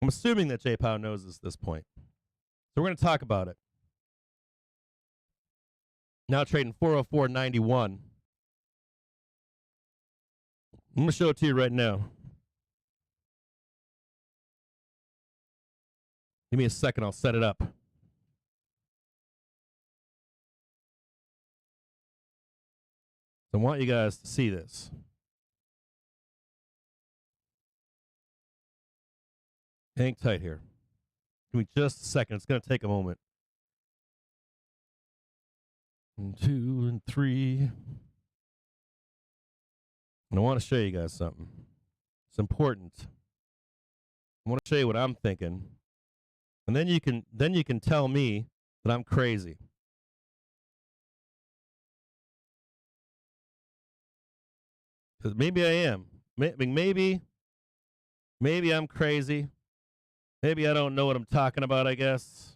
I'm assuming that JPOW knows this at this point. So we're going to talk about it. Now trading 404.91. I'm going to show it to you right now. Give me a second. I'll set it up. I want you guys to see this. Hang tight here. Give me just a second. It's going to take a moment. 1, 2, and 3. And I want to show you guys something. It's important. I want to show you what I'm thinking. And then you can tell me that I'm crazy. Because maybe I am. Maybe I'm crazy. Maybe I don't know what I'm talking about, I guess.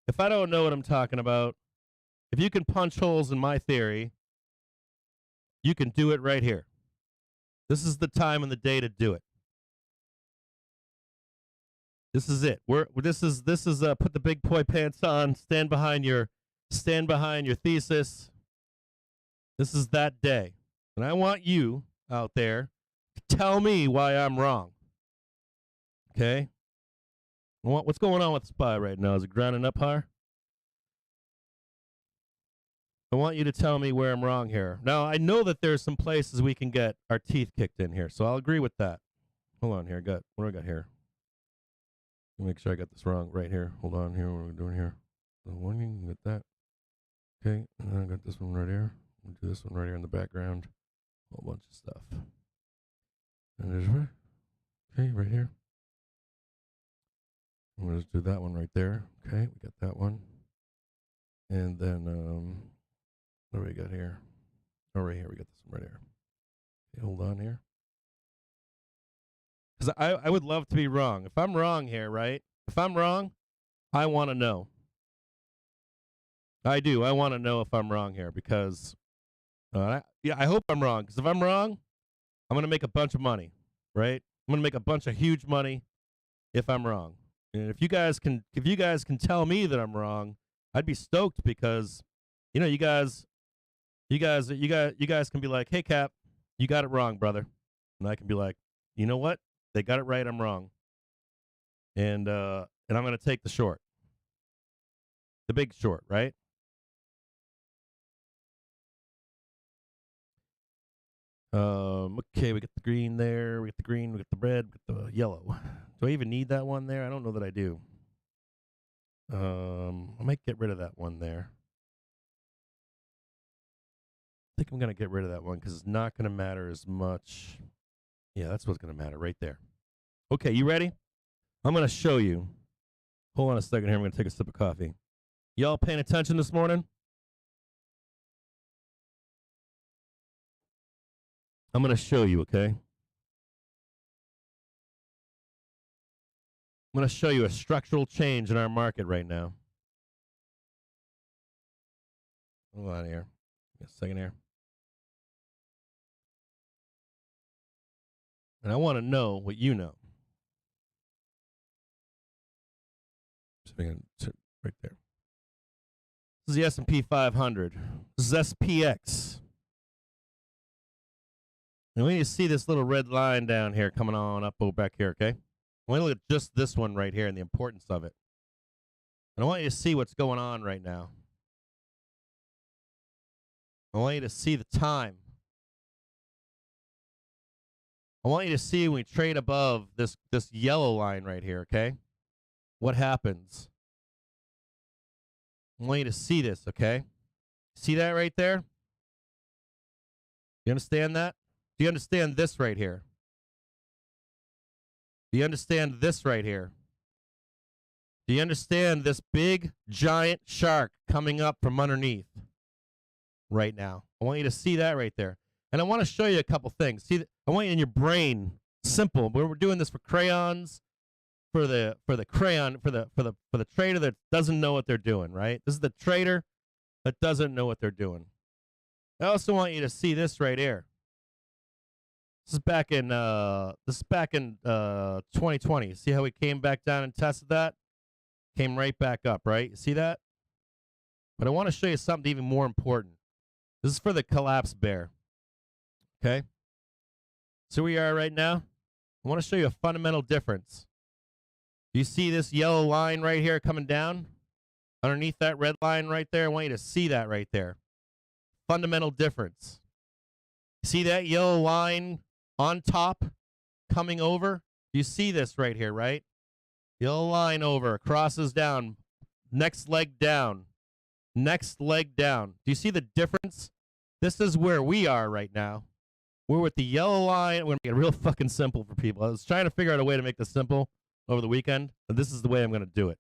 If I don't know what I'm talking about, if you can punch holes in my theory, you can do it right here. This is the time and the day to do it. This is it. This is put the big boy pants on, stand behind your thesis. This is that day. And I want you out there to tell me why I'm wrong. Okay? What's going on with SPY right now? Is it grounding up higher? I want you to tell me where I'm wrong here. Now, I know that there's some places we can get our teeth kicked in here, so I'll agree with that. Hold on here. What do I got here? Let me make sure I got this wrong right here. Hold on here. What are we doing here? The one, you can get that. Okay, and then I got this one right here. We'll do this one right here in the background. A whole bunch of stuff. And there's where? Okay, right here. I'm going to just do that one right there. Okay, we got that one. And then, what do we got here? Oh, right here. We got this one right here. Okay, hold on here. Because I would love to be wrong. If I'm wrong here, right? If I'm wrong, I want to know. I do. I want to know if I'm wrong here because, I hope I'm wrong. Because if I'm wrong, I'm going to make a bunch of money, right? I'm going to make a bunch of huge money if I'm wrong. And if you guys can tell me that I'm wrong, I'd be stoked because, you guys can be like, hey, Cap, you got it wrong, brother. And I can be like, you know what? They got it right. I'm wrong. And I'm going to take the short. The big short, right? Okay, we got the green there. We got the green. We got the red. We got the yellow. Do I even need that one there? I don't know that I do. I might get rid of that one there. I think I'm going to get rid of that one because it's not going to matter as much. Yeah, that's what's going to matter right there. Okay, you ready? I'm going to show you. Hold on a second here. I'm going to take a sip of coffee. Y'all paying attention this morning? I'm going to show you, okay? I'm going to show you a structural change in our market right now. Hold on here. Give me a second here. And I want to know what you know. Right there. This is the S&P 500. This is SPX. And we need to see this little red line down here coming on up over back here, okay? I want to look at just this one right here and the importance of it. And I want you to see what's going on right now. I want you to see the time. I want you to see when we trade above this yellow line right here, okay? What happens? I want you to see this, okay? See that right there? You understand that? Do you understand this right here? Do you understand this right here? Do you understand this big, giant shark coming up from underneath right now? I want you to see that right there. And I want to show you a couple things. See, I want you in your brain, simple. We're doing this for crayons, for the trader that doesn't know what they're doing, right? This is the trader that doesn't know what they're doing. I also want you to see this right here. This is back in 2020. See how we came back down and tested that? Came right back up, right? You see that? But I want to show you something even more important. This is for the collapse bear. Okay? So where we are right now, I want to show you a fundamental difference You see this yellow line right here coming down? Underneath that red line right there? I want you to see that right there. Fundamental difference. See that yellow line on top coming over? You see this right here, right? Yellow line over, crosses down, next leg down, next leg down. Do you see the difference? This is where we are right now. We're with the yellow line. We're going to make it real fucking simple for people. I was trying to figure out a way to make this simple over the weekend, but this is the way I'm going to do it.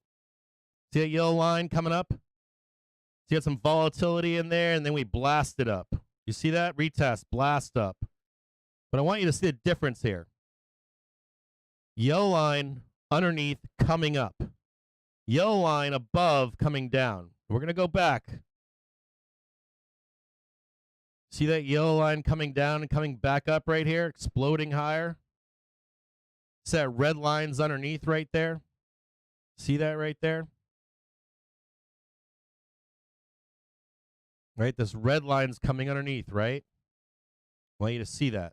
See that yellow line coming up? See, got some volatility in there, and then we blast it up. You see that? Retest, blast up. But I want you to see the difference here. Yellow line underneath coming up. Yellow line above coming down. We're going to go back. See that yellow line coming down and coming back up right here, exploding higher? See that red line's underneath right there? See that right there? Right, this red line's coming underneath, right? I want you to see that.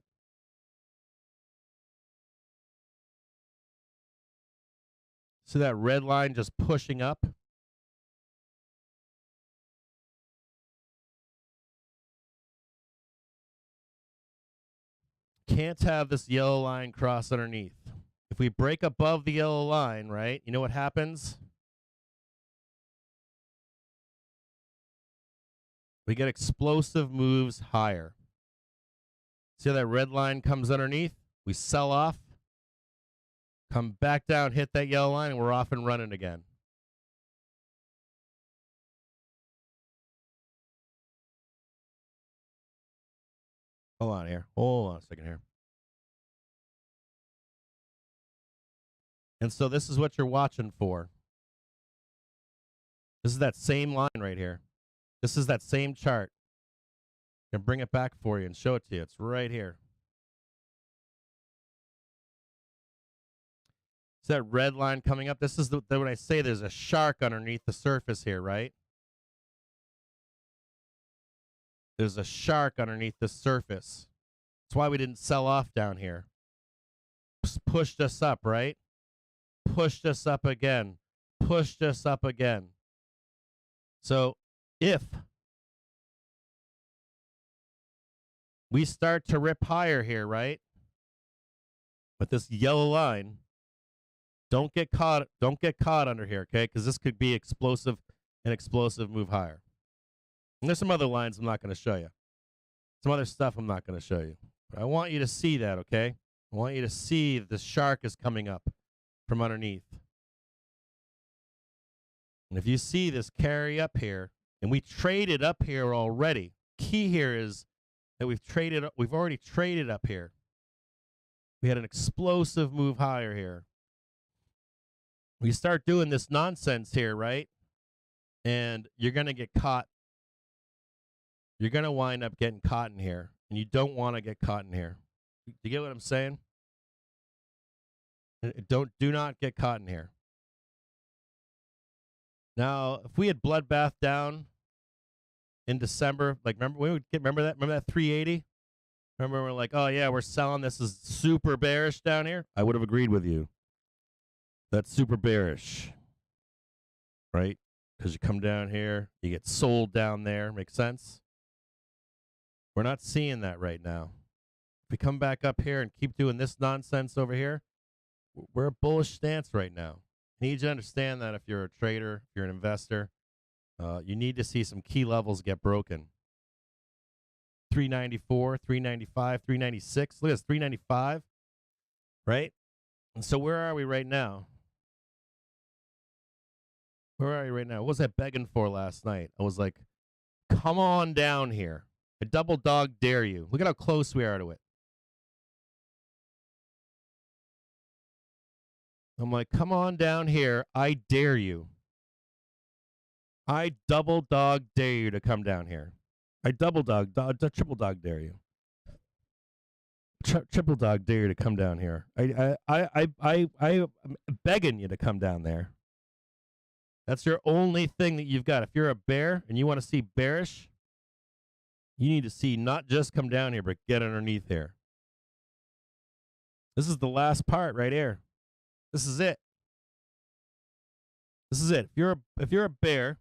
See that red line just pushing up? Can't have this yellow line cross underneath. If we break above the yellow line, right, you know what happens? We get explosive moves higher. See how that red line comes underneath? We sell off, come back down, hit that yellow line, and we're off and running again. Hold on here. Hold on a second here. And so this is what you're watching for. This is that same line right here. This is that same chart. I'm going to bring it back for you and show it to you. It's right here. See that red line coming up? This is when I say there's a shark underneath the surface here, right? There's a shark underneath the surface. That's why we didn't sell off down here. Pushed us up, right? Pushed us up again. Pushed us up again. So if we start to rip higher here, right? With this yellow line, don't get caught under here, okay? Because this could be an explosive move higher. And there's some other lines I'm not going to show you. Some other stuff I'm not going to show you. But I want you to see that, okay? I want you to see that the shark is coming up from underneath. And if you see this carry up here, and we traded up here already. Key here is that we've already traded up here. We had an explosive move higher here. We start doing this nonsense here, right? And you're going to get caught. You're going to wind up getting caught in here. And you don't want to get caught in here. You get what I'm saying? Do not get caught in here. Now, if we had bloodbath down in December, like remember that 380? Remember we're like, oh yeah, we're selling. This is super bearish down here. I would have agreed with you. That's super bearish, right? Because you come down here, you get sold down there. Makes sense? We're not seeing that right now. If we come back up here and keep doing this nonsense over here, we're a bullish stance right now. You need to understand that if you're a trader, if you're an investor, you need to see some key levels get broken. 394, 395, 396. Look at this, 395, right? And so where are we right now? Where are you right now? What was I begging for last night? I was like, come on down here. I double dog dare you. Look at how close we are to it. I'm like, come on down here. I dare you. I double dog dare you to come down here. I triple dog dare you. Triple dog dare you to come down here. I'm begging you to come down there. That's your only thing that you've got. If you're a bear and you want to see bearish, you need to see not just come down here, but get underneath here. This is the last part right here. This is it. This is it. If you're a bear,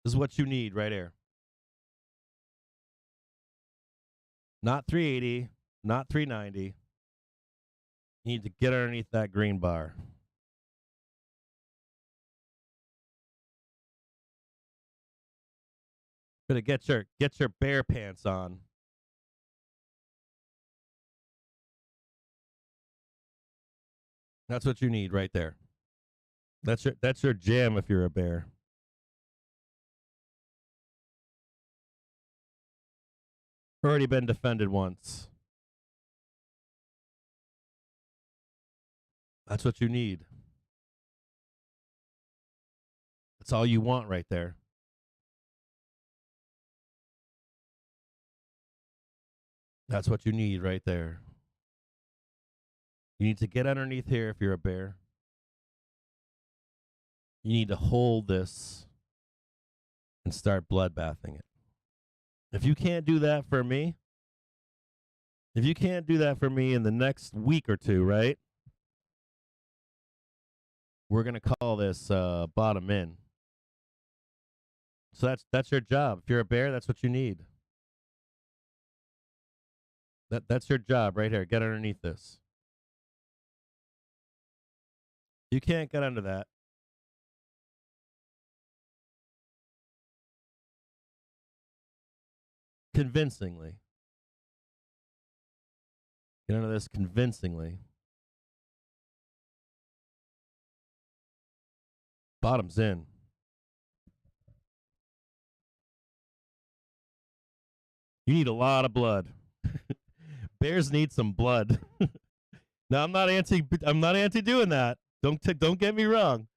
this is what you need right here. Not 380, not 390. You need to get underneath that green bar. Better get your bear pants on. That's what you need right there. That's your jam if you're a bear. Already been defended once. That's what you need. That's all you want right there. That's what you need right there. You need to get underneath here if you're a bear. You need to hold this and start bloodbathing it. If you can't do that for me, in the next week or two, right? We're going to call this bottom in. So that's your job. If you're a bear, that's what you need. That's your job right here. Get underneath this. You can't get under that. Convincingly. Get under this convincingly. Bottom's in. You need a lot of blood. Bears need some blood. Now I'm not anti doing that. Don't get me wrong.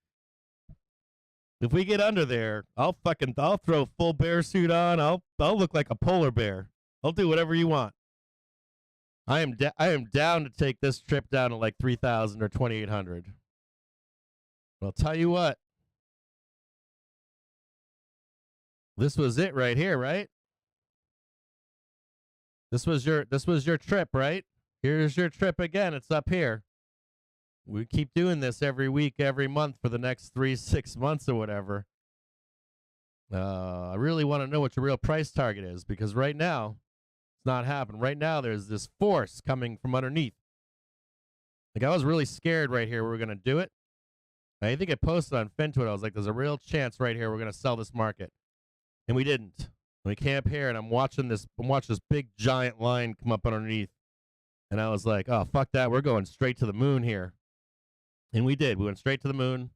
If we get under there, I'll throw full bear suit on. I'll look like a polar bear. I'll do whatever you want. I am down to take this trip down to like 3,000 or 2,800. I'll tell you what. This was it right here, right? This was your trip, right? Here's your trip again. It's up here. We keep doing this every week, every month for the next 3-6 months or whatever. I really want to know what your real price target is, because right now it's not happening. Right now there's this force coming from underneath. Like, I was really scared right here we were going to do it. I think I posted on FinTwit. I was like, there's a real chance right here we're going to sell this market. And we didn't. We camp here, and I'm watching this big giant line come up underneath. And I was like, oh, fuck that. We're going straight to the moon here. And we did. We went straight to the moon.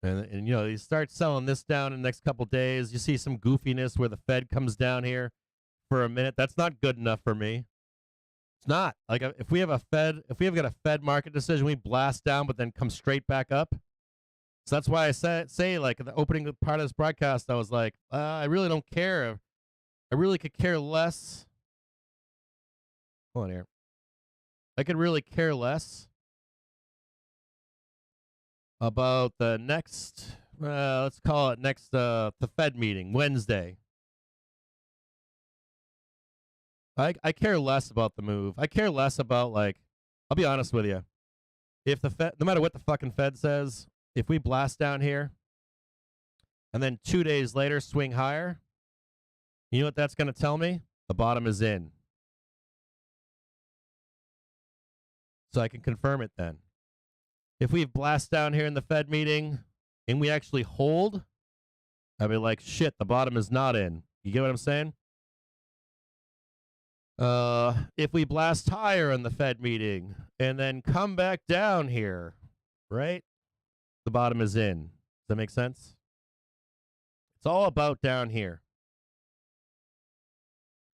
And you know, you start selling this down in the next couple days. You see some goofiness where the Fed comes down here for a minute. That's not good enough for me. It's not. Like, if we have got a Fed market decision, we blast down but then come straight back up. So that's why I say like, in the opening part of this broadcast, I was like, I really don't care. I really could care less. Hold on here. I could really care less about the next, let's call it next, the Fed meeting, Wednesday. I care less about the move. I care less about, like, I'll be honest with you. If the Fed, no matter what the fucking Fed says, if we blast down here and then 2 days later swing higher, you know what that's going to tell me? The bottom is in. So I can confirm it then. If we blast down here in the Fed meeting and we actually hold, I'd be like, shit, the bottom is not in. You get what I'm saying? If we blast higher in the Fed meeting and then come back down here, right? The bottom is in. Does that make sense? It's all about down here.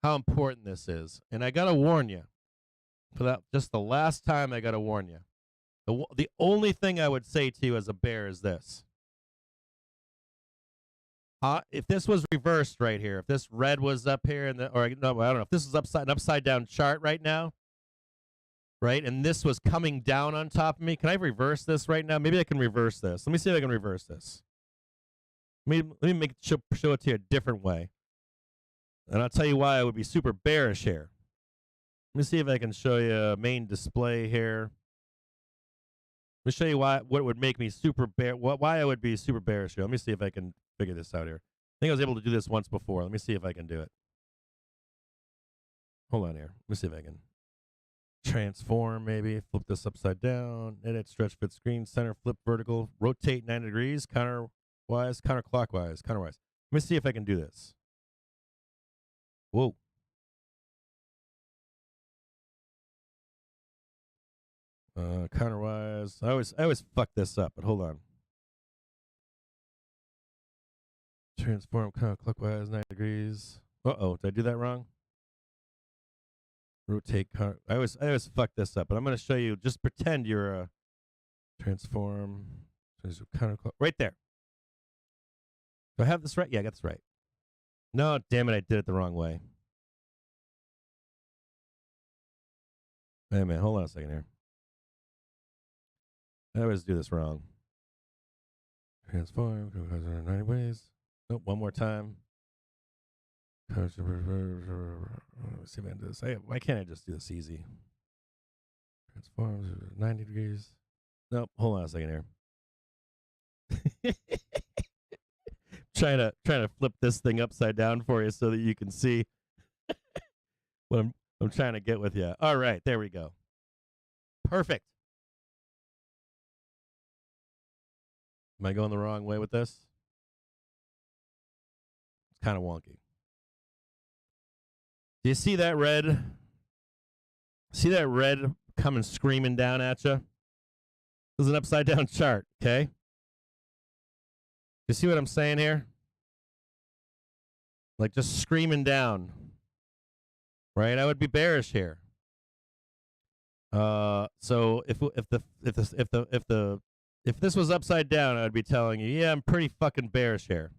How important this is. And I got to warn you. For that, just the last time, I got to warn you. The only thing I would say to you as a bear is this. If this was reversed right here, if this red was up here, or I don't know, if this was an upside down chart right now, right, and this was coming down on top of me, can I reverse this right now? Maybe I can reverse this. Let me see if I can reverse this. Let me show it to you a different way. And I'll tell you why I would be super bearish here. Let me see if I can show you a main display here. Let me show you what would make me super why I would be super bearish here. Let me see if I can figure this out here. I think I was able to do this once before. Let me see if I can do it. Hold on here. Let me see if I can transform maybe. Flip this upside down. Edit, stretch, fit screen, center, flip vertical, rotate 90 degrees, counterwise, counterclockwise, counterwise. Let me see if I can do this. Whoa. Counterwise. I always fuck this up, but hold on. Transform counterclockwise 90 degrees. Uh-oh, did I do that wrong? Rotate. I always fuck this up, but I'm going to show you. Just pretend you're a transform. Counterclockwise. Right there. Do I have this right? Yeah, I got this right. No, damn it, I did it the wrong way. Wait a minute, hold on a second here. I always do this wrong. Transform, 90 ways. Nope, one more time. Let me see if I can do this. Why can't I just do this easy? Transform, 90 degrees. Nope, hold on a second here. trying to flip this thing upside down for you so that you can see what I'm trying to get with you. All right, there we go. Perfect. Am I going the wrong way with this? It's kind of wonky. Do you see that red? See that red coming screaming down at you? This is an upside down chart, okay? You see what I'm saying here? Like just screaming down. Right? I would be bearish here. So if this was upside down, I'd be telling you, yeah, I'm pretty fucking bearish here.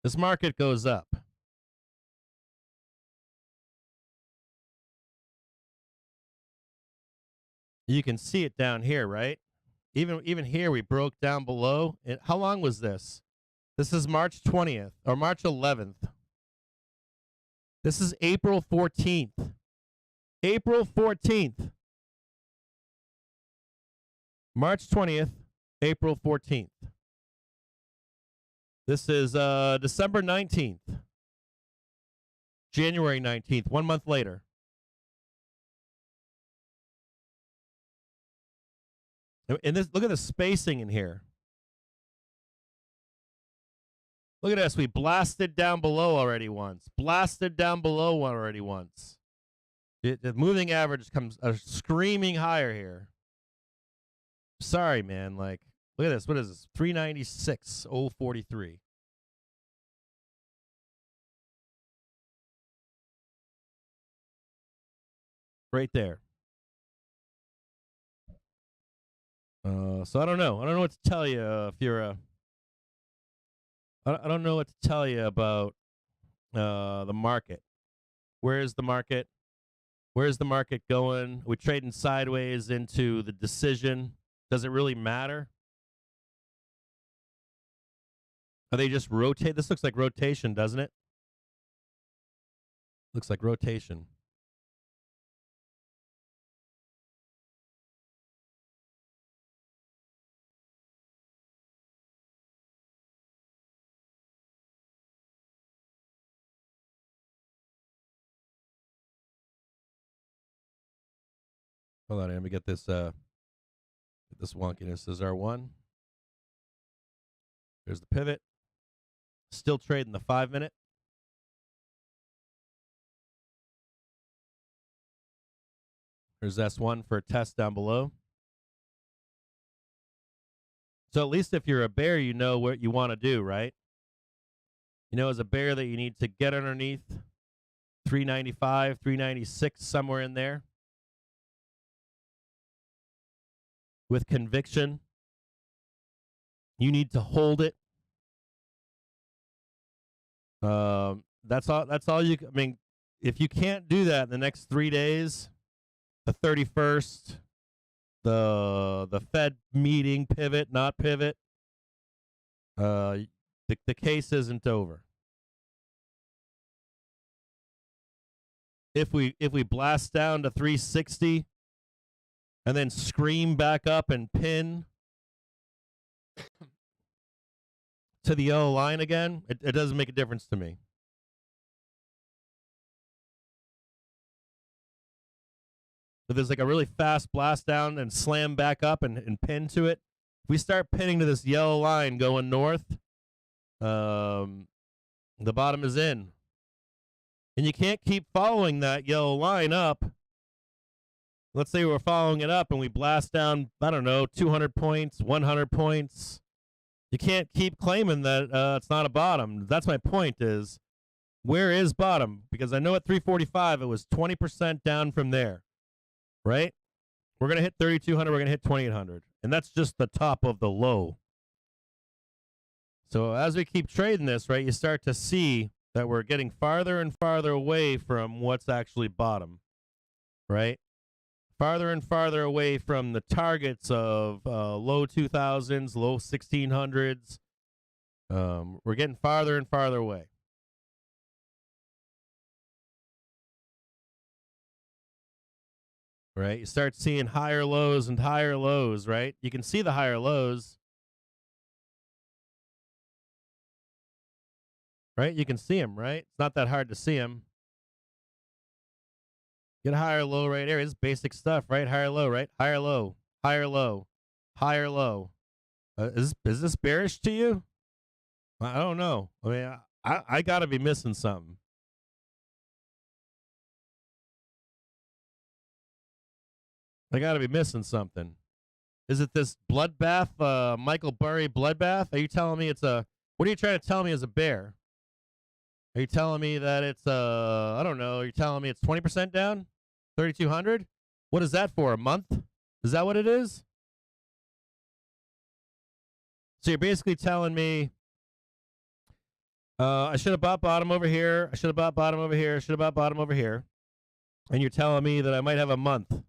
This market goes up. You can see it down here, right? Even here, we broke down below. How long was this? This is March 20th or March 11th. This is April 14th. April 14th. March 20th, April 14th. This is December 19th. January 19th, 1 month later. And this, look at the spacing in here. Look at this. We blasted down below already once. Blasted down below already once. The moving average comes screaming higher here. Sorry, man. Like, look at this. What is this? 396.043. Right there. So I don't know. I don't know what to tell you if you're a. I don't know what to tell you about the market. Where is the market? Where's the market going? We're trading sideways into the decision. Does it really matter? Are they just rotate? This looks like rotation, doesn't it? Looks like rotation. Hold on, let me get this wonkiness. This is R1. There's the pivot. Still trading the 5-minute. There's S1 for a test down below. So at least if you're a bear, you know what you want to do, right? You know, as a bear that you need to get underneath 395, 396, somewhere in there. With conviction. You need to hold it. That's all you. I mean, if you can't do that in the next 3 days, the 31st, the Fed meeting, pivot, not pivot. The case isn't over. If we blast down to 360 and then scream back up and pin to the yellow line again, it doesn't make a difference to me. If there's like a really fast blast down and slam back up and pin to it, if we start pinning to this yellow line going north, the bottom is in. And you can't keep following that yellow line up. Let's say we're following it up and we blast down, I don't know, 200 points, 100 points. You can't keep claiming that it's not a bottom. That's my point is, where is bottom? Because I know at 345 it was 20% down from there, right? We're going to hit 3,200, we're going to hit 2,800. And that's just the top of the low. So as we keep trading this, right, you start to see that we're getting farther and farther away from what's actually bottom, right? Farther and farther away from the targets of low 2000s, low 1600s. We're getting farther and farther away. Right? You start seeing higher lows and higher lows, right? You can see the higher lows. Right? You can see them, right? It's not that hard to see them. Get a higher low right here. It's basic stuff, right? Higher low, right? Higher low, higher low, higher low. Is this bearish to you? I don't know. I mean, I got to be missing something. I got to be missing something. Is it this bloodbath, Michael Burry bloodbath? Are you telling me it's a... What are you trying to tell me as a bear? Are you telling me that it's, I don't know, are you telling me it's 20% down? 3,200? What is that for, a month? Is that what it is? So you're basically telling me I should have bought bottom over here, I should have bought bottom over here, I should have bought bottom over here, and you're telling me that I might have a month.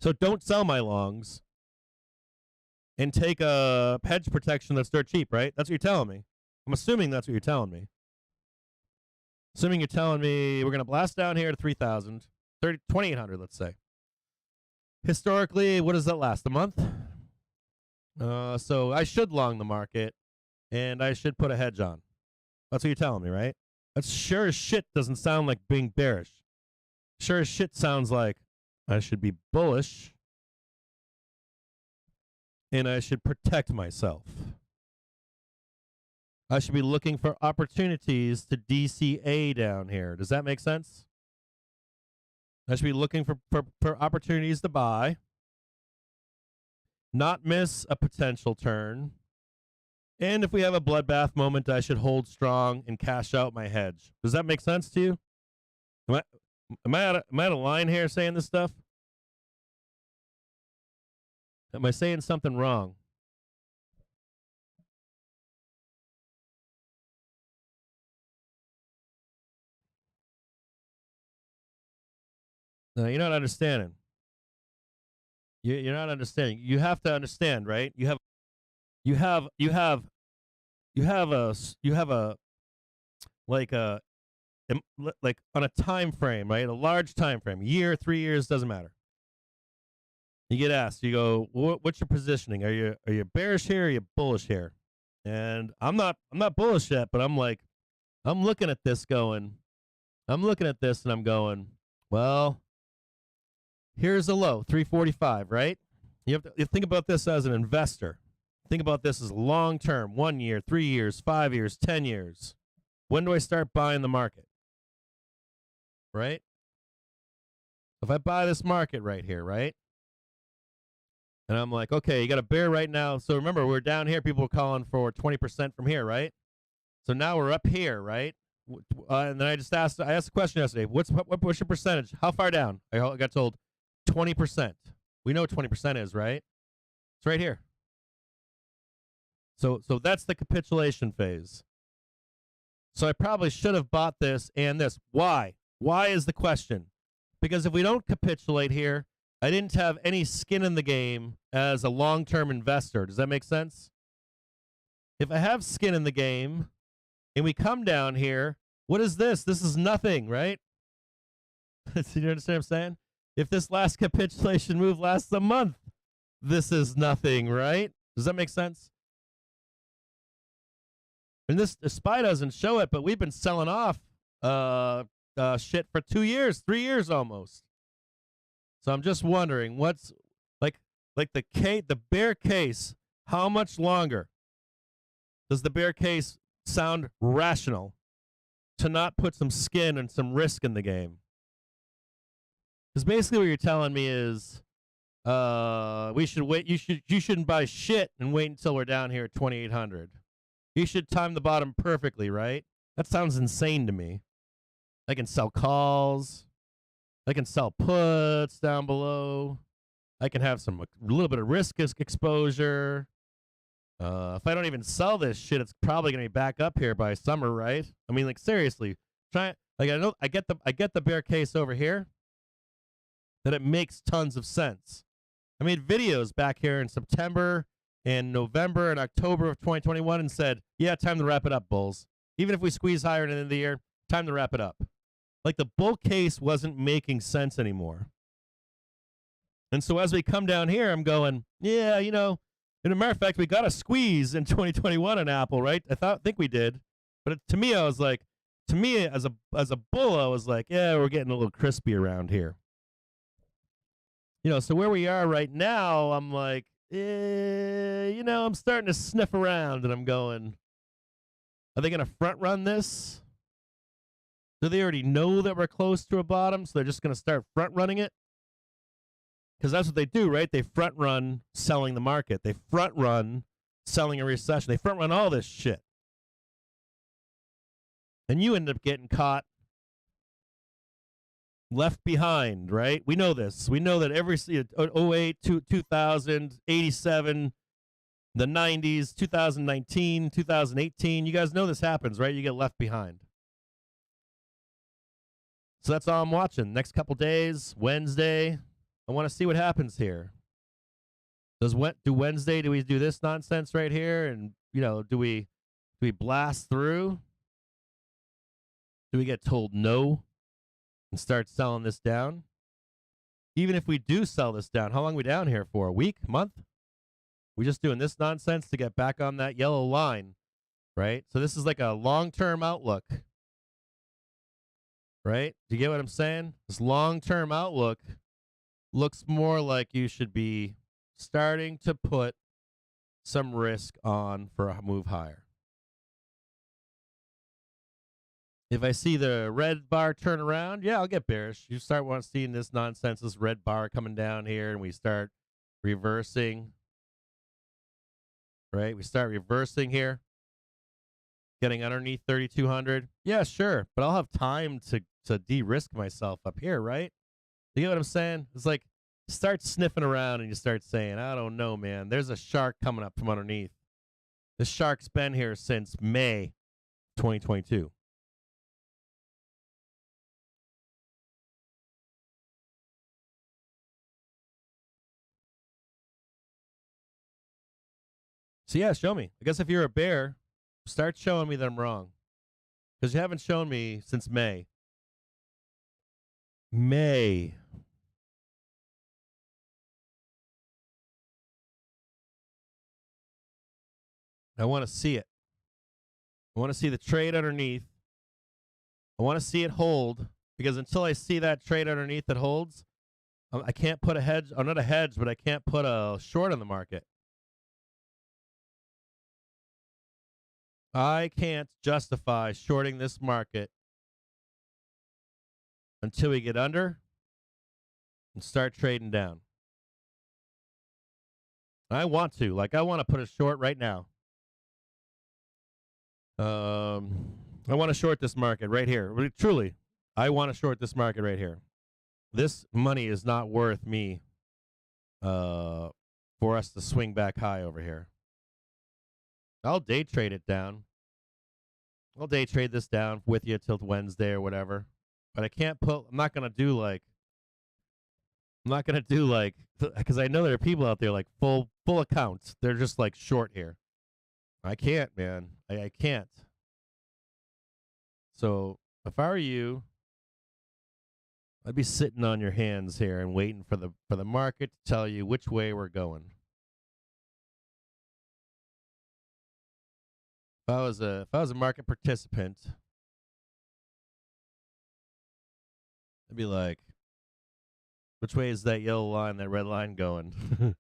So don't sell my longs and take a hedge protection that's dirt cheap, right? That's what you're telling me. I'm assuming that's what you're telling me. Assuming you're telling me we're going to blast down here to 3,000, 2,800, let's say. Historically, what does that last? A month? So I should long the market, and I should put a hedge on. That's what you're telling me, right? That sure as shit doesn't sound like being bearish. Sure as shit sounds like I should be bullish, and I should protect myself. I should be looking for opportunities to DCA down here. Does that make sense? I should be looking for opportunities to buy, not miss a potential turn. And if we have a bloodbath moment, I should hold strong and cash out my hedge. Does that make sense to you? Am I out of line here saying this stuff? Am I saying something wrong? No, you're not understanding. You're not understanding. You have to understand, right? You have a like on a time frame, right? A large time frame, year, 3 years, doesn't matter. You get asked, you go, what's your positioning? Are you bearish here? Or are you bullish here? And I'm not bullish yet, but I'm looking at this and I'm going, well, here's a low, 345, right? You think about this as an investor. Think about this as long term, 1 year, 3 years, 5 years, 10 years. When do I start buying the market? Right? If I buy this market right here, right? And I'm like, okay, you got a bear right now. So remember, we're down here. People were calling for 20% from here, right? So now we're up here, right? And then I asked the question yesterday. What's your percentage? How far down? I got told 20%. We know what 20% is, right? It's right here. So that's the capitulation phase. So I probably should have bought this and this. Why? Why is the question? Because if we don't capitulate here, I didn't have any skin in the game as a long-term investor. Does that make sense? If I have skin in the game and we come down here, what is this? This is nothing, right? You understand what I'm saying? If this last capitulation move lasts a month, this is nothing, right? Does that make sense? And this SPY doesn't show it, but we've been selling off shit for 2 years, 3 years almost. So I'm just wondering what's like the bear case, how much longer does the bear case sound rational to not put some skin and some risk in the game? Because basically what you're telling me is we should wait. You shouldn't buy shit and wait until we're down here at 2,800. You should time the bottom perfectly, right? That sounds insane to me. I can sell calls. I can sell puts down below. I can have a little bit of risk exposure. If I don't even sell this shit, it's probably gonna be back up here by summer, right? I mean, like seriously, I get the bear case over here. That it makes tons of sense. I made videos back here in September and November and October of 2021 and said, yeah, time to wrap it up, bulls. Even if we squeeze higher at the end of the year, time to wrap it up. Like the bull case wasn't making sense anymore. And so as we come down here, I'm going, yeah, you know, and as a matter of fact, we got a squeeze in 2021 on Apple, right? Think we did. But to me, I was like, as a bull, I was like, yeah, we're getting a little crispy around here. You know, so where we are right now, I'm like, you know, I'm starting to sniff around and I'm going, are they going to front run this? Do they already know that we're close to a bottom, so they're just going to start front running it? Because that's what they do, right? They front run selling the market. They front run selling a recession. They front run all this shit. And you end up getting caught left behind, right? We know this. We know that every 08, 2000, 87, the 90s, 2019, 2018, you guys know this happens, right? You get left behind. So that's all I'm watching. Next couple days, Wednesday, I want to see what happens here. Do Wednesday, do we do this nonsense right here? And, you know, do we blast through? Do we get told no? And start selling this down? Even if we do sell this down, how long are we down here for? A week? Month? We just doing this nonsense to get back on that yellow line, right? So this is like a long-term outlook, right? Do you get what I'm saying? This long-term outlook looks more like you should be starting to put some risk on for a move higher. If I see the red bar turn around, yeah, I'll get bearish. You start seeing this nonsense, this red bar coming down here, and we start reversing, right? We start reversing here, getting underneath 3,200. Yeah, sure, but I'll have time to de-risk myself up here, right? You get what I'm saying? It's like start sniffing around and you start saying, I don't know, man. There's a shark coming up from underneath. The shark's been here since May 2022. So yeah, show me. I guess if you're a bear, start showing me that I'm wrong. Because you haven't shown me since May. May. I want to see it. I want to see the trade underneath. I want to see it hold. Because until I see that trade underneath that holds, I can't put a hedge. Or not a hedge, but I can't put a short on the market. I can't justify shorting this market until we get under and start trading down. I want to. I want to put a short right now. I want to short this market right here. Truly, I want to short this market right here. This money is not worth me for us to swing back high over here. I'll day trade it down. I'll day trade this down with you till Wednesday or whatever. But I can't I'm not going to do because I know there are people out there full accounts. They're just short here. I can't, man. I can't. So if I were you, I'd be sitting on your hands here and waiting for the market to tell you which way we're going. If I was a market participant, I'd be like, which way is that yellow line, that red line going?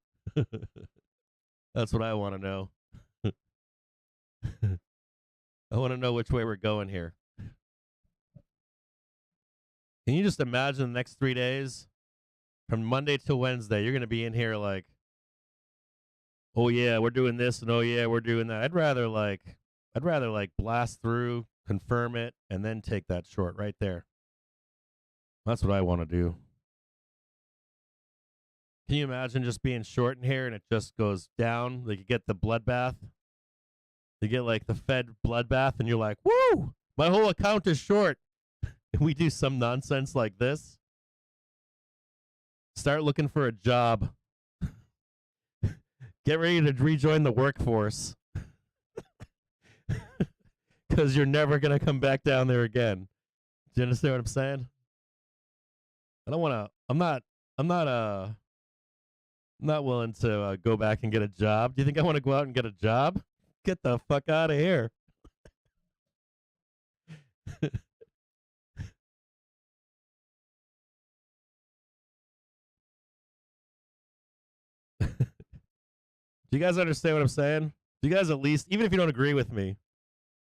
That's what I want to know. I want to know which way we're going here. Can you just imagine the next 3 days? From Monday to Wednesday, you're going to be in here like, oh yeah, we're doing this, and oh yeah, we're doing that. I'd rather blast through, confirm it, and then take that short right there. That's what I want to do. Can you imagine just being short in here and it just goes down? Like you get the bloodbath. You get like the Fed bloodbath, and you're like, woo, my whole account is short. And we do some nonsense like this. Start looking for a job. Get ready to rejoin the workforce. Because you're never going to come back down there again. Do you understand what I'm saying? I'm not willing to go back and get a job. Do you think I want to go out and get a job? Get the fuck out of here. Do you guys understand what I'm saying? Do you guys at least, even if you don't agree with me,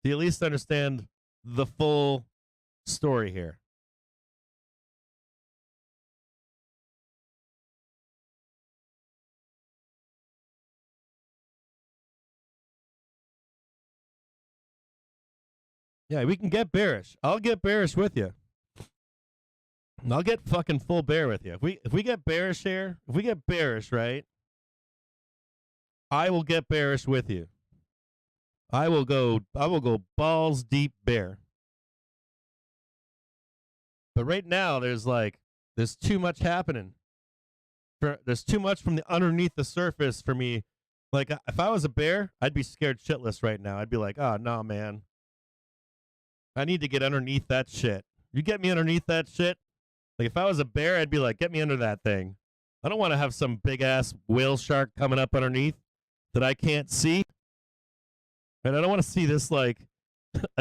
do you at least understand the full story here? Yeah, we can get bearish. I'll get bearish with you. I'll get fucking full bear with you. If we get bearish here, if we get bearish, right? I will get bearish with you. I will go balls deep bear. But right now there's too much happening. There's too much from the underneath the surface for me. Like if I was a bear, I'd be scared shitless right now. I'd be like, "Oh, no, man. I need to get underneath that shit. You get me underneath that shit?" Like if I was a bear, I'd be like, "Get me under that thing." I don't want to have some big ass whale shark coming up underneath that I can't see. And I don't want to see this I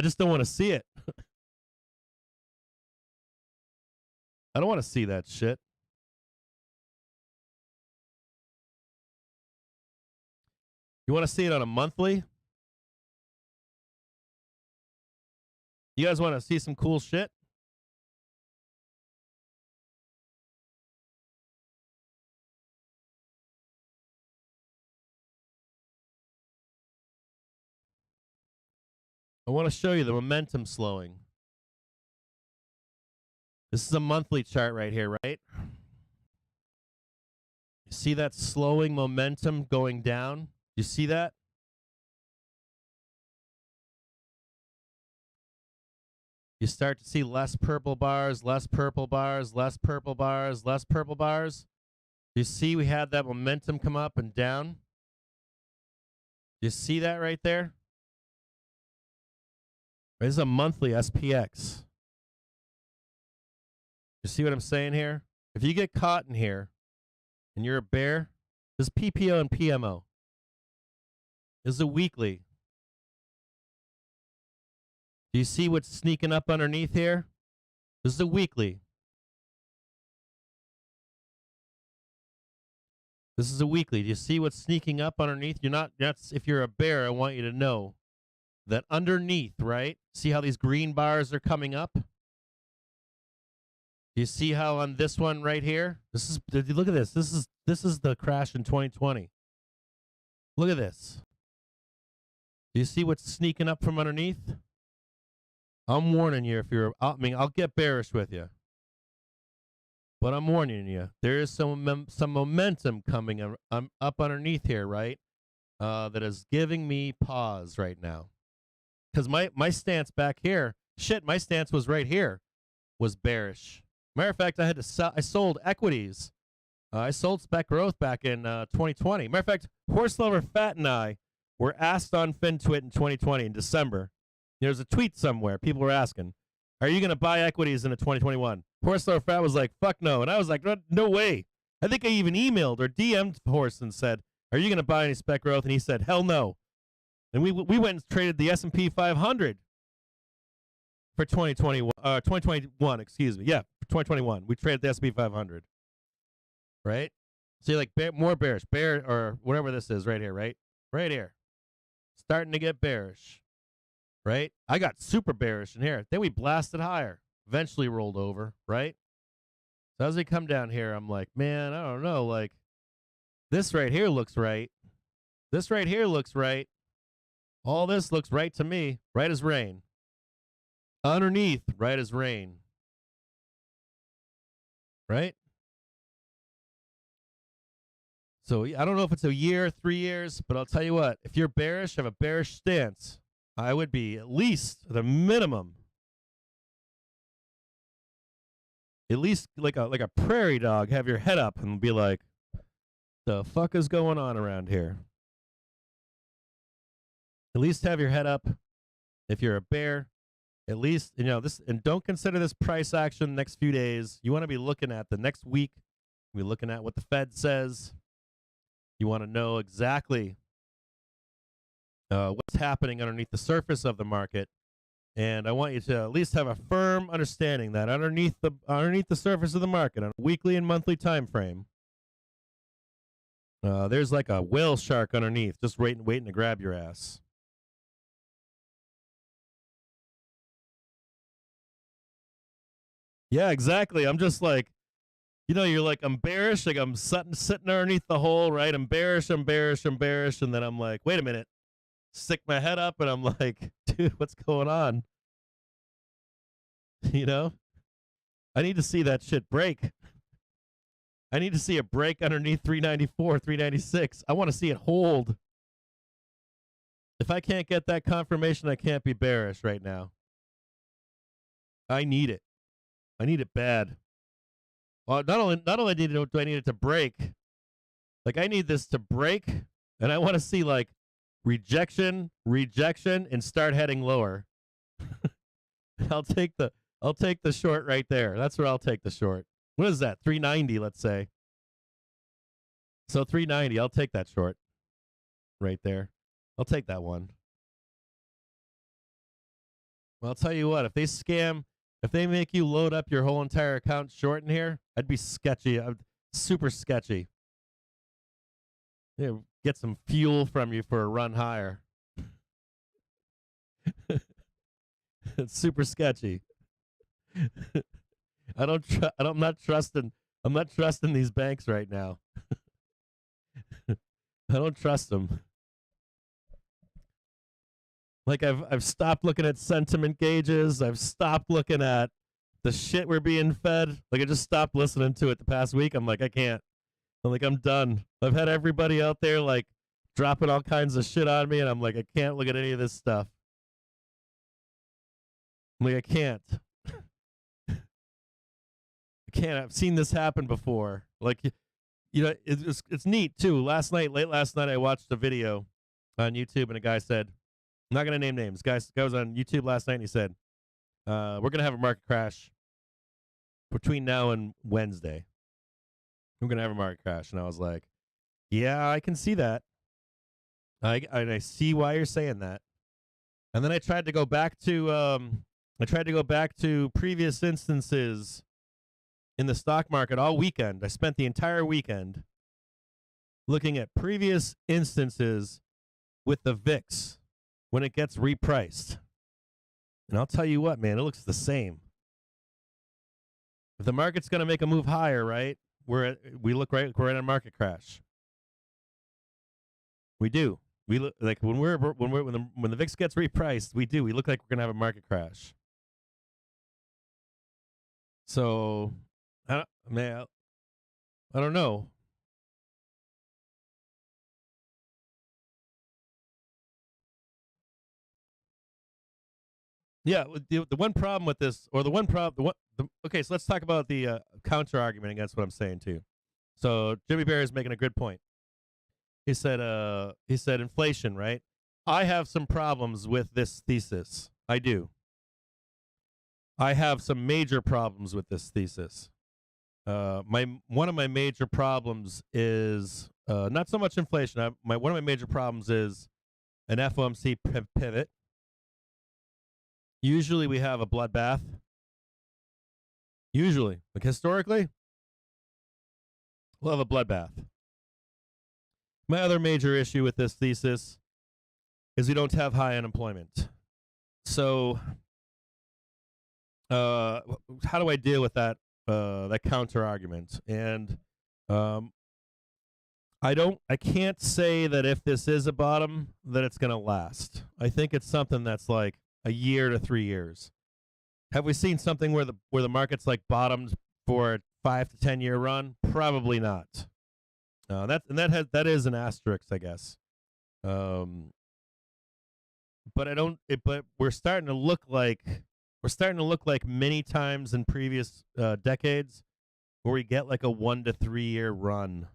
just don't want to see it. I don't want to see that shit. You want to see it on a monthly? You guys want to see some cool shit? I want to show you the momentum slowing. This is a monthly chart right here, right? You see that slowing momentum going down? You see that? You start to see less purple bars, less purple bars, less purple bars, less purple bars. You see we had that momentum come up and down? You see that right there? This is a monthly SPX. You see what I'm saying here? If you get caught in here and you're a bear, this is PPO and PMO. This is a weekly. Do you see what's sneaking up underneath here? This is a weekly. This is a weekly. Do you see what's sneaking up underneath? If you're a bear, I want you to know that underneath, right? See how these green bars are coming up? Do you see how on this one right here? Look at this. This is the crash in 2020. Look at this. Do you see what's sneaking up from underneath? I'm warning you I'll get bearish with you. But I'm warning you, there is some momentum coming up underneath here, right? That is giving me pause right now. Because my stance back here, my stance was right here, was bearish. Matter of fact, I sold equities. I sold spec growth back in 2020. Matter of fact, Horse Lover Fat and I were asked on FinTwit in 2020 in December. There's a tweet somewhere. People were asking, are you going to buy equities into 2021? Horst or Fat was like, fuck no. And I was like, no way. I think I even emailed or DM'd Horst and said, are you going to buy any spec growth? And he said, hell no. And we went and traded the S&P 500 for 2021, excuse me. Yeah, for 2021. We traded the S&P 500. Right? So you're like, more bearish. Bear, or whatever this is right here, right? Right here. Starting to get bearish. Right? I got super bearish in here. Then we blasted higher. Eventually rolled over, right? So as we come down here, I'm like, man, I don't know. Like, this right here looks right. This right here looks right. All this looks right to me. Right as rain. Underneath, right as rain. Right? So I don't know if it's a year, 3 years, but I'll tell you what. If you're bearish, have a bearish stance, I would be at least the minimum. At least like a prairie dog, have your head up and be like, the fuck is going on around here? At least have your head up. If you're a bear, at least, this, and don't consider this price action next few days. You want to be looking at the next week. Be looking at what the Fed says. You want to know exactly what's happening underneath the surface of the market. And I want you to at least have a firm understanding that underneath the surface of the market on a weekly and monthly time frame, there's like a whale shark underneath, just waiting to grab your ass. Yeah, exactly. I'm just like, you're like, I'm bearish, like I'm sitting underneath the hole, right? I'm bearish, and then I'm like, wait a minute. Stick my head up, and I'm like, dude, what's going on? I need to see that shit break. I need to see a break underneath 394, 396. I want to see it hold. If I can't get that confirmation, I can't be bearish right now. I need it. I need it bad. Well, not only do I need it to break, like I need this to break, and I want to see like rejection, and start heading lower. I'll take the short right there. That's where I'll take the short. What is that? 390, let's say. So 390, I'll take that short right there. I'll take that one. Well, I'll tell you what, if they make you load up your whole entire account short in here, I'd be sketchy. Super sketchy. Yeah, get some fuel from you for a run higher. It's super sketchy. I'm not trusting these banks right now. I don't trust them. Like I've stopped looking at sentiment gauges. I've stopped looking at the shit we're being fed. Like I just stopped listening to it the past week. I'm like, I can't. I'm like, I'm done. I've had everybody out there like dropping all kinds of shit on me, and I'm like, I can't look at any of this stuff. I'm like, I can't. I can't. I've seen this happen before. Like, it's neat too. Late last night, I watched a video on YouTube, and a guy said, I'm not going to name names. Guy was on YouTube last night, and he said, we're going to have a market crash between now and Wednesday. We're going to have a market crash. And I was like, yeah, I can see that. I see why you're saying that. And then I tried to go back to previous instances in the stock market all weekend. I spent the entire weekend looking at previous instances with the VIX when it gets repriced. And I'll tell you what, man, it looks the same. If the market's going to make a move higher, right, we're in a market crash. We do. We look like when the VIX gets repriced, we look like we're going to have a market crash. So, I don't know. Yeah, the one problem with this, or okay, so let's talk about the counter argument against what I'm saying too. So Jimmy Bear is making a good point. He said inflation, right? I have some problems with this thesis. I do. I have some major problems with this thesis. One of my major problems is not so much inflation. One of my major problems is an FOMC pivot. Usually we have a bloodbath. Usually, like historically, we'll have a bloodbath. My other major issue with this thesis is we don't have high unemployment. So, how do I deal with that counter argument? And I can't say that if this is a bottom that it's going to last. I think it's something that's like a year to 3 years. Have we seen something where the market's like bottomed for a 5 to 10 year run? Probably not. That is an asterisk, I guess. But but we're starting to look like many times in previous decades where we get like a 1 to 3 year run.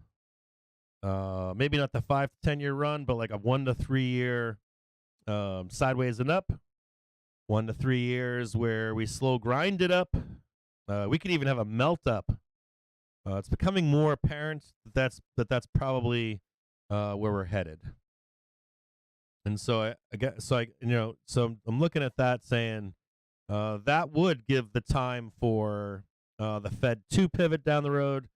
Maybe not the 5 to 10 year run, but like a 1 to 3 year sideways and up. 1 to 3 years where we slow grind it up. We could even have a melt up. It's becoming more apparent that's probably where we're headed. And so I'm looking at that saying that would give the time for the Fed to pivot down the road.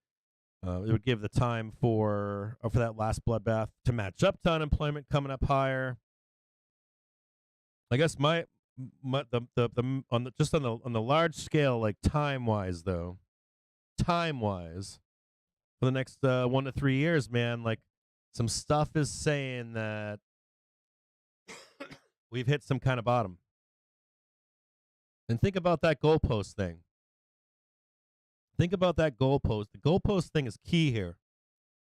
It would give the time for that last bloodbath to match up to unemployment coming up higher. I guess on the large scale, like time wise, for the next 1 to 3 years, man, like some stuff is saying that we've hit some kind of bottom. And think about that goalpost thing. Think about that goalpost. The goalpost thing is key here.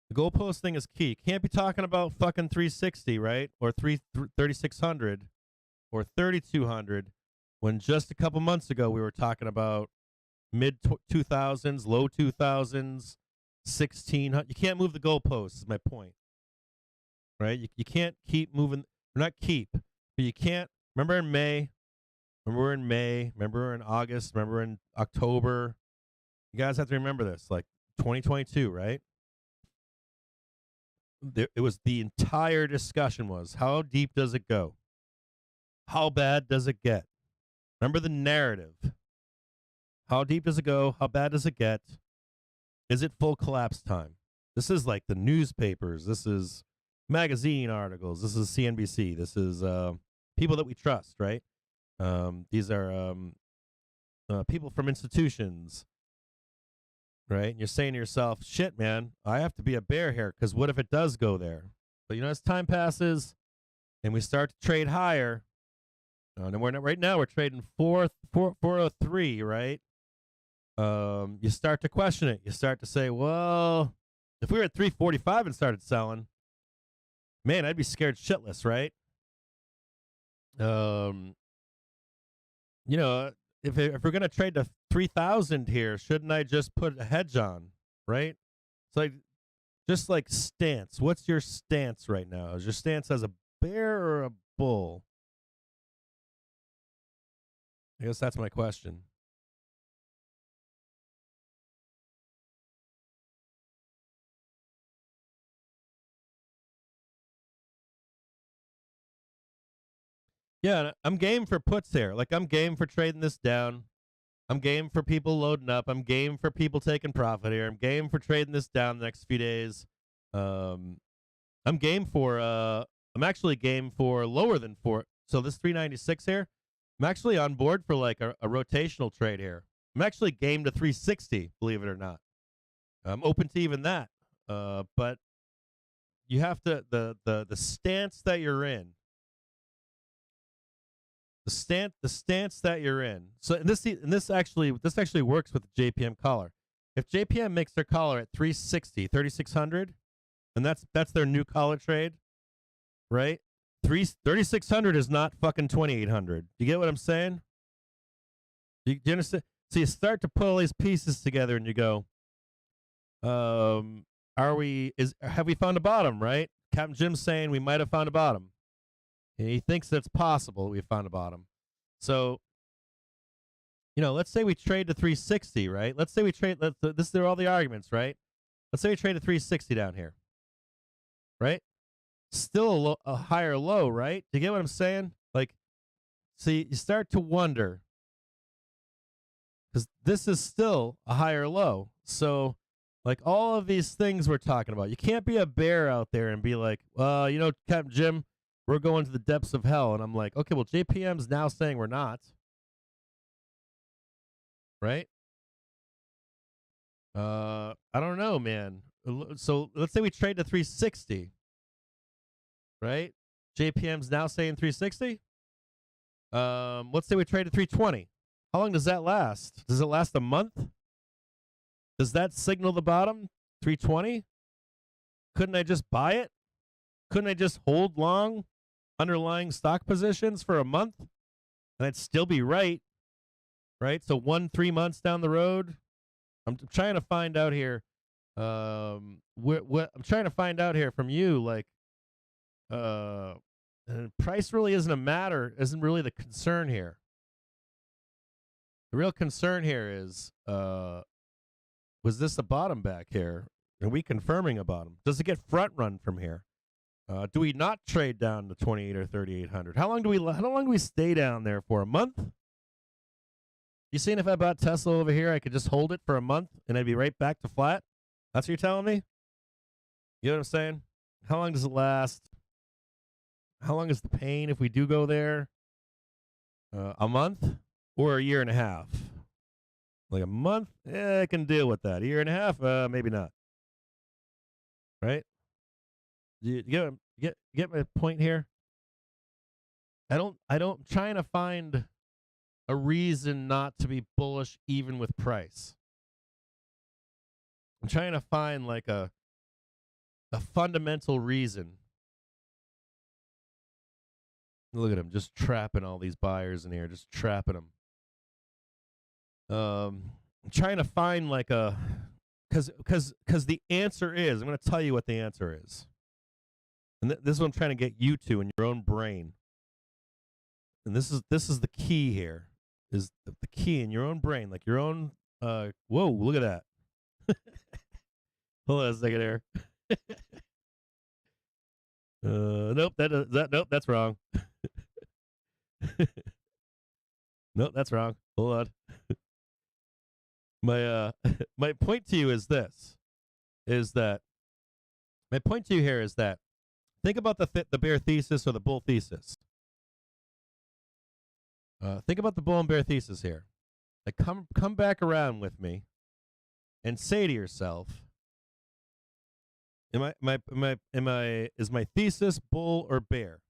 The goalpost thing is key. Can't be talking about fucking 360, right? Or 3600 or 3200 when just a couple months ago we were talking about mid 2000s, low 2000s, 1600. You can't move the goalposts is my point. Right? You can't keep moving, or not keep, but you can't. Remember in May, remember in August, remember in October. You guys have to remember this, like 2022, right? It was the entire discussion was, how deep does it go? How bad does it get? Remember the narrative. How deep does it go? How bad does it get? Is it full collapse time? This is like the newspapers. This is magazine articles. This is CNBC. This is people that we trust, right? These are people from institutions, right? And you're saying to yourself, shit, man, I have to be a bear here because what if it does go there? But, as time passes and we start to trade higher, and right now we're trading 403, right? You start to question it. You start to say, well, if we were at 345 and started selling, man, I'd be scared shitless, right? If we're going to trade to 3,000 here, shouldn't I just put a hedge on, right? It's like, just like stance. What's your stance right now? Is your stance as a bear or a bull? I guess that's my question. Yeah, I'm game for puts here. Like, I'm game for trading this down. I'm game for people loading up. I'm game for people taking profit here. I'm game for trading this down the next few days. I'm actually game for lower than 4. So this 396 here, I'm actually on board for like a rotational trade here. I'm actually game to 360, believe it or not. I'm open to even that. But you have to the stance that you're in. The stance that you're in. So this actually works with the JPM collar. If JPM makes their collar at 360, 3600, and that's their new collar trade, right? 3600 is not fucking 2800. You get what I'm saying? Do you understand? So you start to pull these pieces together and you go, have we found a bottom, right? Captain Jim's saying we might have found a bottom. He thinks that's possible. We found a bottom. So, let's say we trade to 360, right? Let's say we trade. This are all the arguments, right? Let's say we trade to 360 down here, right? Still a higher low, right? Do you get what I'm saying? Like, see, you start to wonder because this is still a higher low. So, like all of these things we're talking about, you can't be a bear out there and be like, Captain Jim, we're going to the depths of hell. And I'm like, okay, well, JPM's now saying we're not. Right? I don't know, man. So let's say we trade to 360. Right? JPM's now saying 360. Let's say we trade to 320. How long does that last? Does it last a month? Does that signal the bottom? 320? Couldn't I just buy it? Couldn't I just hold long underlying stock positions for a month? And I'd still be right. Right? So 3 months down the road. I'm trying to find out here. I'm trying to find out here from you, like, price really isn't really the concern here. The real concern here is, was this a bottom back here? Are we confirming a bottom? Does it get front run from here? Do we not trade down to 28 or 3,800? How long do we stay down there for? A month? You seen if I bought Tesla over here, I could just hold it for a month and I'd be right back to flat? That's what you're telling me? You know what I'm saying? How long does it last? How long is the pain if we do go there? A month or a year and a half? Like a month? I can deal with that. A year and a half? Maybe not. Right? You get my point here? I'm trying to find a reason not to be bullish even with price. I'm trying to find like a fundamental reason. Look at him, just trapping all these buyers in here, just trapping them. I'm trying to find like because the answer is, I'm going to tell you what the answer is. And this is what I'm trying to get you to in your own brain. And this is the key here, is the key in your own brain, like your own, whoa, look at that. Hold on a second here. Nope, nope, that's wrong. Nope, that's wrong. Hold on. My point to you is this, my point to you here is that think about the bear thesis or the bull thesis. Think about the bull and bear thesis here. Like come back around with me and say to yourself, is my thesis bull or bear?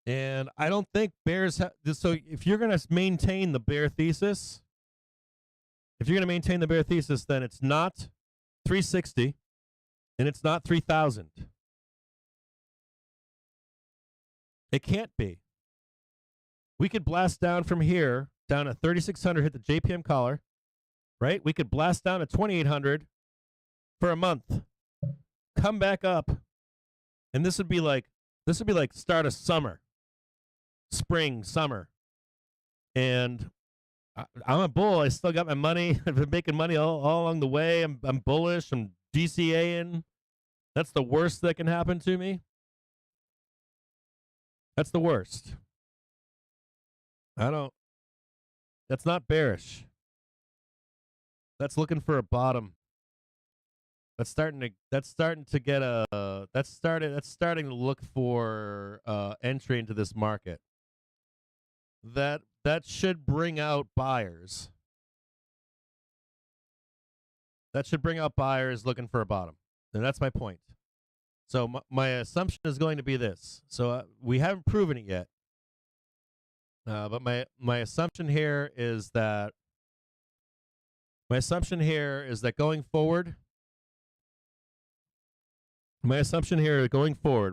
And I don't think bears so if you're going to maintain the bear thesis, then it's not 360 and it's not 3,000. It can't be. We could blast down from here, down to 3,600, hit the JPM collar, right? We could blast down to 2,800 for a month, come back up, and this would be like start of summer, spring, summer, and I'm a bull. I still got my money. I've been making money all along the way. I'm bullish. I'm DCAing. That's the worst that can happen to me. That's the worst. That's not bearish. That's looking for a bottom. That's starting to look for entry into this market. That should bring out buyers. That should bring out buyers looking for a bottom. And that's my point. So my assumption is going to be this. So we haven't proven it yet. But my assumption here is that going forward,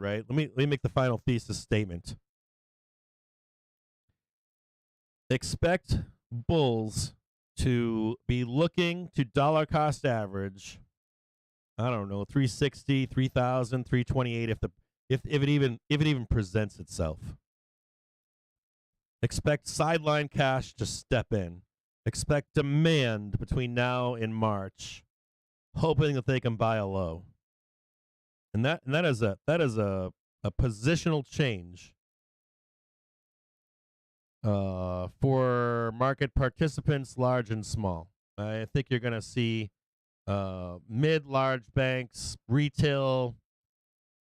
right? Let me make the final thesis statement. Expect bulls to be looking to dollar cost average, I don't know, 360, 3,000, 328 if it even presents itself. Expect sideline cash to step in. Expect demand between now and March, hoping that they can buy a low. And that is a positional change for market participants, large and small. I think you're going to see mid-large banks, retail,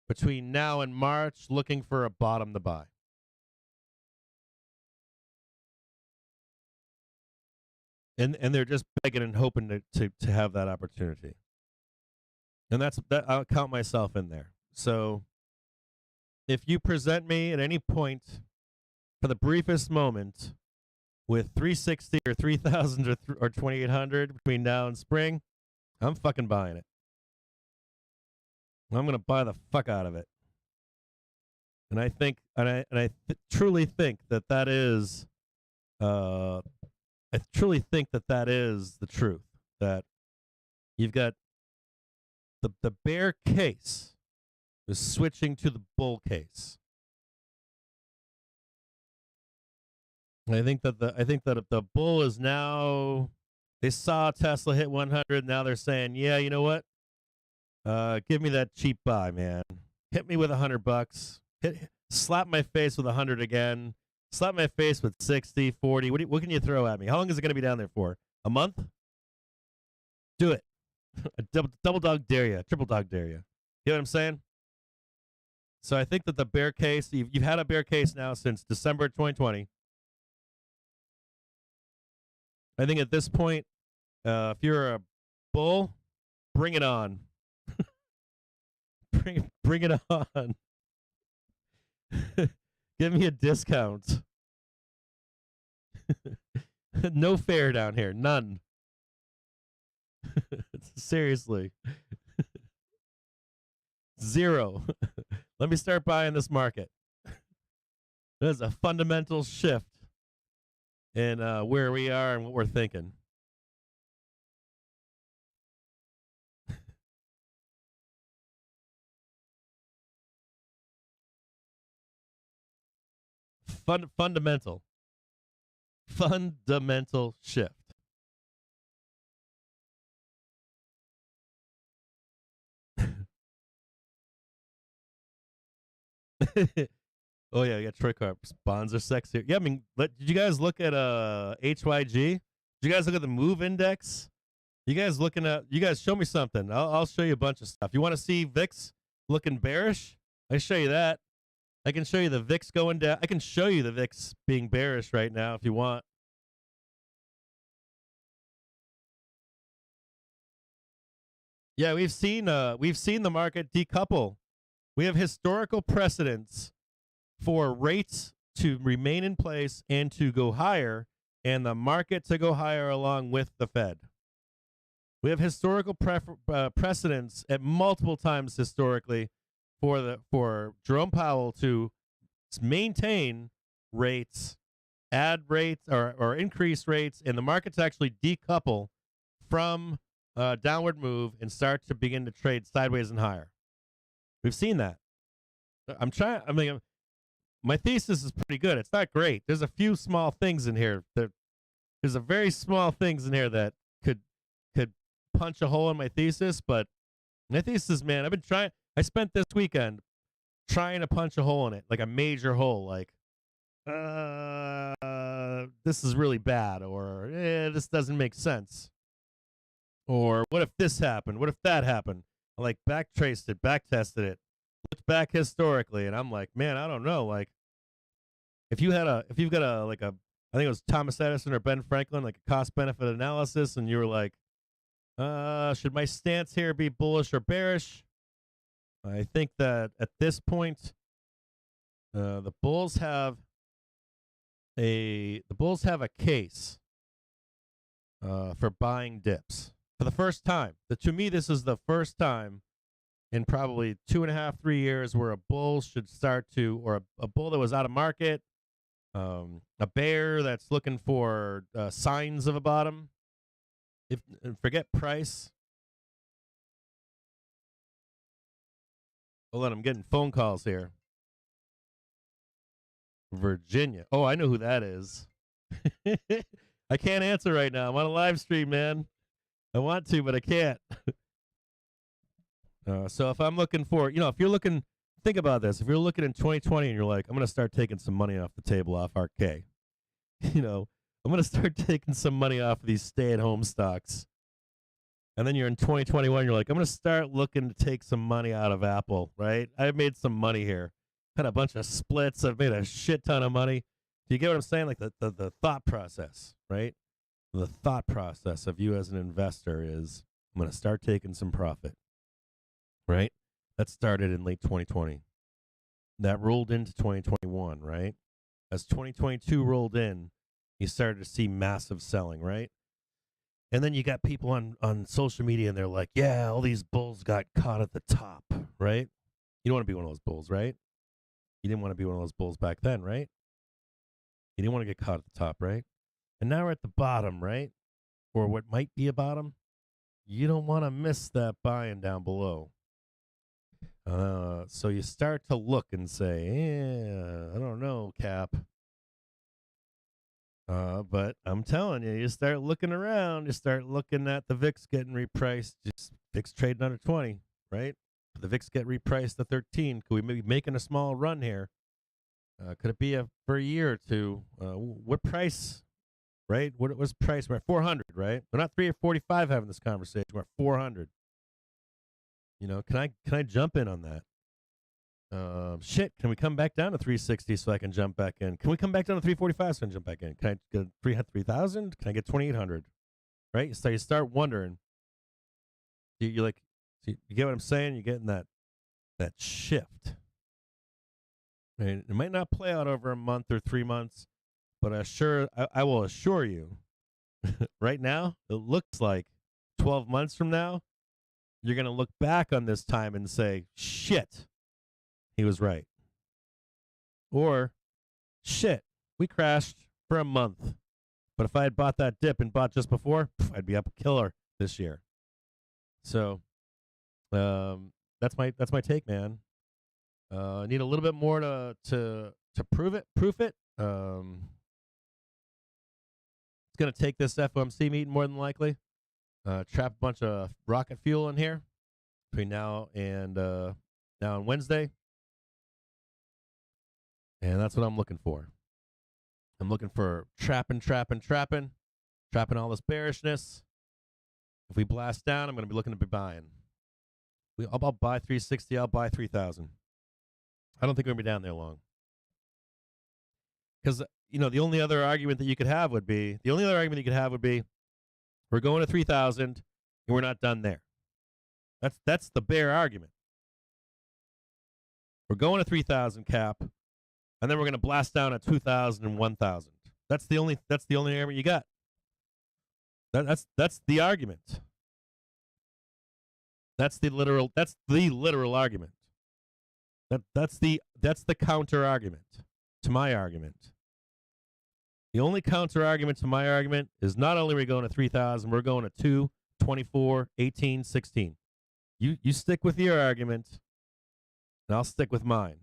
between now and March, looking for a bottom to buy. And they're just begging and hoping to have that opportunity. And that I'll count myself in there. So if you present me at any point for the briefest moment with 360 or 3,000 or 2,800 between now and spring, I'm fucking buying it. I'm going to buy the fuck out of it. And I think, truly think that is, I truly think that is the truth. That you've got the bear case is switching to the bull case. I think that if the bull is now, they saw Tesla hit 100. Now they're saying, yeah, you know what? Give me that cheap buy, man. Hit me with $100. Slap my face with 100 again. Slap my face with 60, 40. What can you throw at me? How long is it going to be down there for? A month? Do it. Double dog dare you. Triple dog dare you. You know what I'm saying? So I think that the bear case, you've had a bear case now since December 2020. I think at this point, if you're a bull, bring it on. bring it on. Give me a discount. No fair down here. None. Seriously. Zero. Let me start buying this market. There's a fundamental shift in where we are and what we're thinking. Fundamental shift. Oh yeah, yeah. Troy Carp's bonds are sexy. Yeah, I mean, did you guys look at HYG? Did you guys look at the move index? You guys show me something. I'll show you a bunch of stuff. You want to see VIX looking bearish? I can show you that. I can show you the VIX going down. I can show you the VIX being bearish right now if you want. Yeah, we've seen the market decouple. We have historical precedents for rates to remain in place and to go higher, and the market to go higher along with the Fed. We have historical precedents at multiple times historically for Jerome Powell to maintain rates, add rates, or increase rates, and the market to actually decouple from downward move and start to begin to trade sideways and higher. We've seen that. My thesis is pretty good. It's not great. There's a few small things in here. There's a very small things in here that could punch a hole in my thesis, but my thesis, man, I spent this weekend trying to punch a hole in it, like a major hole, like, this is really bad, or this doesn't make sense. Or what if this happened? What if that happened? I like backtraced it, backtested it, looked back historically, and I'm like, man, I don't know. Like, if you've got I think it was Thomas Edison or Ben Franklin, like a cost benefit analysis, and you were like, should my stance here be bullish or bearish? I think that at this point, the bulls have a case for buying dips for the first time. To me, this is the first time in probably 2.5, 3 years where a bull should start to, or a bull that was out of market, a bear that's looking for signs of a bottom. Forget price. Hold on, I'm getting phone calls here. Virginia. Oh, I know who that is. I can't answer right now. I'm on a live stream, man. I want to, but I can't. So if I'm looking for, if you're looking, think about this. If you're looking in 2020 and you're like, I'm going to start taking some money off the table off RK, I'm going to start taking some money off of these stay-at-home stocks. And then you're in 2021, you're like, I'm going to start looking to take some money out of Apple, right? I've made some money here. Had a bunch of splits. I've made a shit ton of money. Do you get what I'm saying? Like the thought process, right? The thought process of you as an investor is, I'm going to start taking some profit, right? That started in late 2020. That rolled into 2021, right? As 2022 rolled in, you started to see massive selling, right? And then you got people on social media and they're like, yeah, all these bulls got caught at the top, right? You don't want to be one of those bulls, right? You didn't want to be one of those bulls back then, right? You didn't want to get caught at the top, right? And now we're at the bottom, right? Or what might be a bottom. You don't want to miss that buying down below. So you start to look and say, I don't know, Cap. But I'm telling you, you start looking around, you start looking at the VIX getting repriced. Just VIX trading under 20, right? The VIX get repriced to 13. Could we maybe making a small run here? Could it be for a year or two? What price, right? What was price? We're at 400, right? We're not 345 having this conversation. We're at 400. Can I jump in on that? Shit, can we come back down to 360 so I can jump back in? Can we come back down to 345 so I can jump back in? Can I get 3,000? Can I get 2,800? Right? So you start wondering. You like, you get what I'm saying? You're getting that shift. Right? It might not play out over a month or 3 months, but I will assure you, right now, it looks like 12 months from now, you're going to look back on this time and say, shit, he was right. Or, shit, we crashed for a month. But if I had bought that dip and bought just before, I'd be up a killer this year. So, that's my take, man. I need a little bit more to prove it. It's going to take this FOMC meeting more than likely. Trap a bunch of rocket fuel in here between now and Wednesday. And that's what I'm looking for. I'm looking for trapping all this bearishness. If we blast down, I'm going to be looking to be buying. I'll buy 360. I'll buy 3,000. I don't think we're going to be down there long. Because, the only other argument that you could have would be, we're going to 3,000 and we're not done there. That's the bear argument. We're going to 3,000 cap, and then we're going to blast down at 2,000 and 1,000. That's the only argument you got. That's the argument. That's the literal argument. That's the counter argument to my argument. The only counter argument to my argument is not only are we going to 3,000, we're going to 2, 24, 18, 16. You stick with your argument, and I'll stick with mine.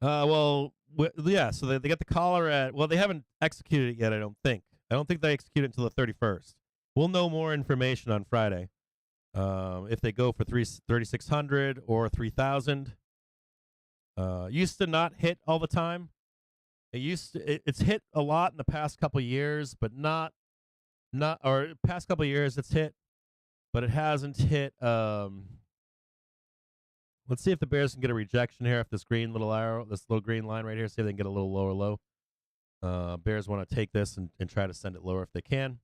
Yeah, so they got the collar at, they haven't executed it yet, I don't think. I don't think they execute it until the 31st. We'll know more information on Friday. If they go for 3,600 or 3,000. Used to not hit all the time. It's hit a lot in the past couple of years, but past couple of years it's hit, but it hasn't hit. Let's see if the Bears can get a rejection here. If this little green line right here, see if they can get a little lower low. Bears want to take this and try to send it lower if they can.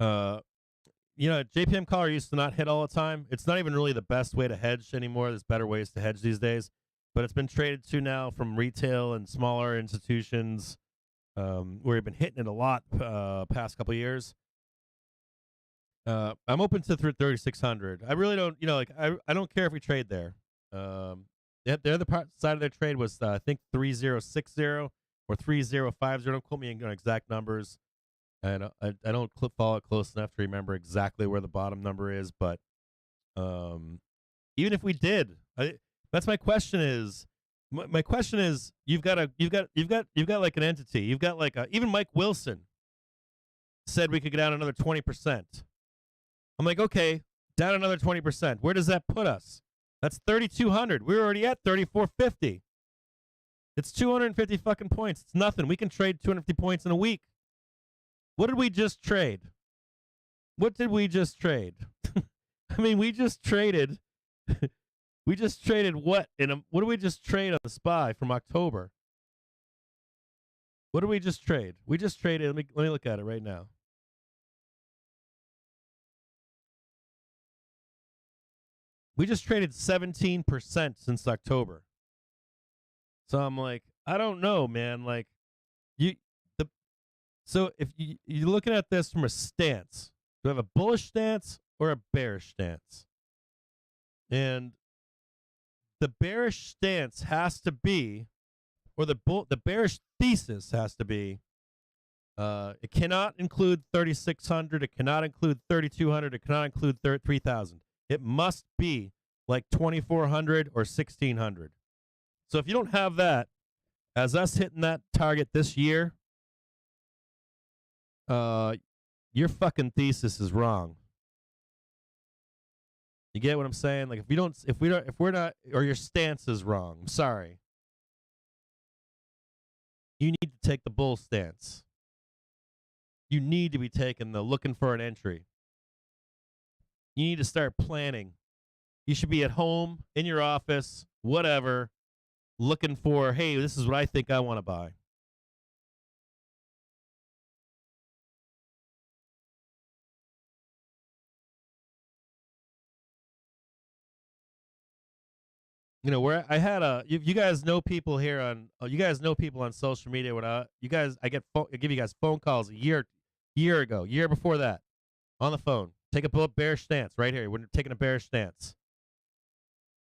JPM collar used to not hit all the time. It's not even really the best way to hedge anymore. There's better ways to hedge these days. But it's been traded to now from retail and smaller institutions where we've been hitting it a lot past couple of years. I'm open to 3,600. I really don't, I don't care if we trade there. The other side of their trade was, I think, 3,060. or 3050. Don't quote me on exact numbers. And I don't follow it close enough to remember exactly where the bottom number is, but even if we did, that's my question is. My question is, you've got like an entity. You've got like even Mike Wilson said we could get down another 20%. I'm like, okay, down another 20%. Where does that put us? That's 3,200. We're already at 3,450. It's 250 fucking points. It's nothing. We can trade 250 points in a week. What did we just trade? What did we just trade? I mean, we just traded. We just traded what? What did we just trade on the SPY from October? What did we just trade? We just traded. Let me look at it right now. We just traded 17% since October. So I'm like, I don't know, man. Like, so if you're looking at this from a stance, do I have a bullish stance or a bearish stance? And the bearish stance has to be, or the bearish thesis has to be, it cannot include 3,600, it cannot include 3,200, it cannot include 3,000. It must be like 2,400 or 1,600. So if you don't have that, as us hitting that target this year, your fucking thesis is wrong. You get what I'm saying? Like if we're not, or your stance is wrong. I'm sorry. You need to take the bull stance. You need to be taking the looking for an entry. You need to start planning. You should be at home, in your office, whatever, looking for, hey, this is what I think I want to buy. You know, where I had you guys know people here on, you guys know people on social media. When I give you guys phone calls a year ago, year before that, on the phone. Take a bearish stance right here. We're taking a bearish stance.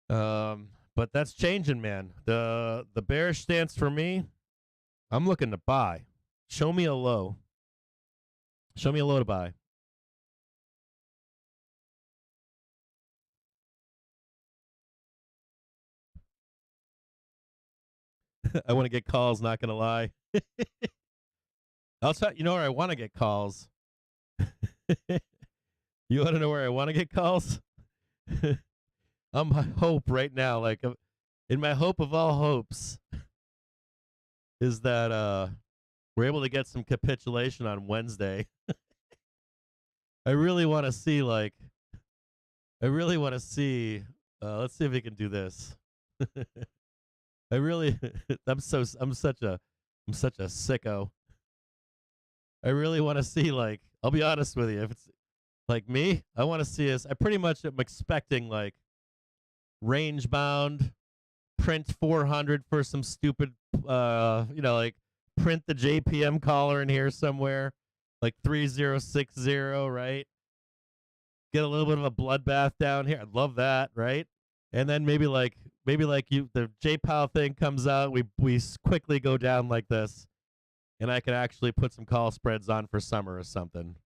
But that's changing, man. The bearish stance for me, I'm looking to buy. Show me a low. Show me a low to buy. I want to get calls, not going to lie. I'll tell you know where I want to get calls. You want to know where I want to get calls? On my hope right now, like in my hope of all hopes, is that we're able to get some capitulation on Wednesday. I really want to see let's see if we can do this. I'm such a sicko. I really want to see, like, I'll be honest with you, if it's like me, I want to see us. I pretty much am expecting like range bound, print 400 for some stupid, like print the JPM collar in here somewhere, like 3060, right? Get a little bit of a bloodbath down here. I'd love that, right? And then maybe like the JPOW thing comes out, we quickly go down like this, and I could actually put some call spreads on for summer or something.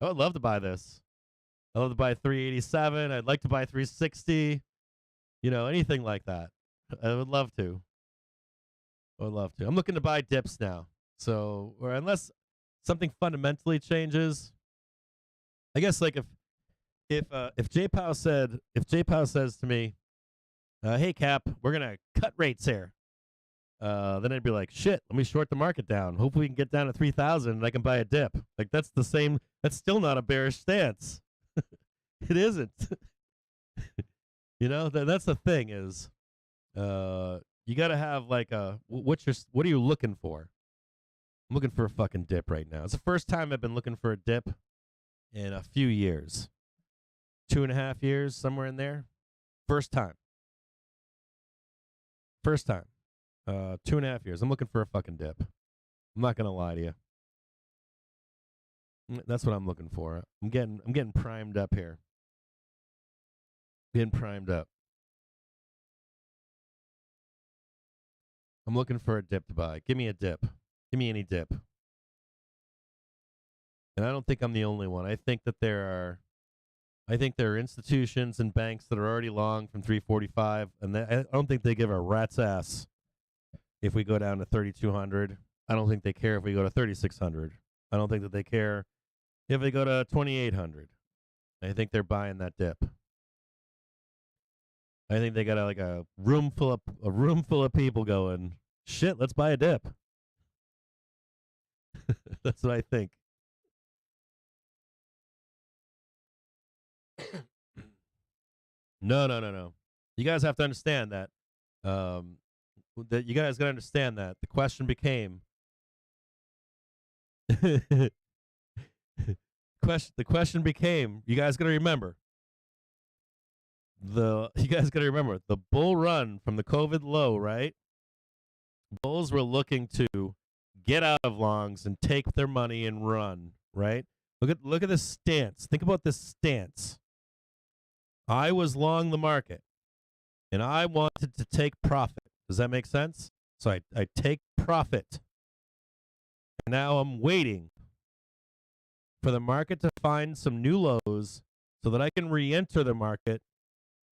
I would love to buy this. I'd love to buy 387. I'd like to buy 360. You know, anything like that. I would love to. I would love to. I'm looking to buy dips now. So, or unless something fundamentally changes, I guess like if JPOW says to me, hey Cap, we're gonna cut rates here, then I'd be like, shit, let me short the market down. Hopefully we can get down to 3,000 and I can buy a dip. Like that's still not a bearish stance. It isn't. You know, that's the thing is, you got to have like what are you looking for? I'm looking for a fucking dip right now. It's the first time I've been looking for a dip in a few years. 2.5 years, somewhere in there. First time. 2.5 years. I'm looking for a fucking dip. I'm not gonna lie to you. That's what I'm looking for. I'm getting primed up here. Getting primed up. I'm looking for a dip to buy. Give me a dip. Give me any dip. And I don't think I'm the only one. I think there are institutions and banks that are already long from 345, and I don't think they give a rat's ass if we go down to 3,200. I don't think they care if we go to 3,600. I don't think that they care if they go to 2,800. I think they're buying that dip. I think they got a room full of people going, shit, let's buy a dip. That's what I think. No. You guys have to understand that. That you guys got to understand that the question became. The question became. You guys got to remember. You guys got to remember the bull run from the COVID low, right? Bulls were looking to get out of longs and take their money and run, right? Look at this stance. Think about this stance. I was long the market, and I wanted to take profit. Does that make sense? So I take profit. And now I'm waiting for the market to find some new lows so that I can re-enter the market,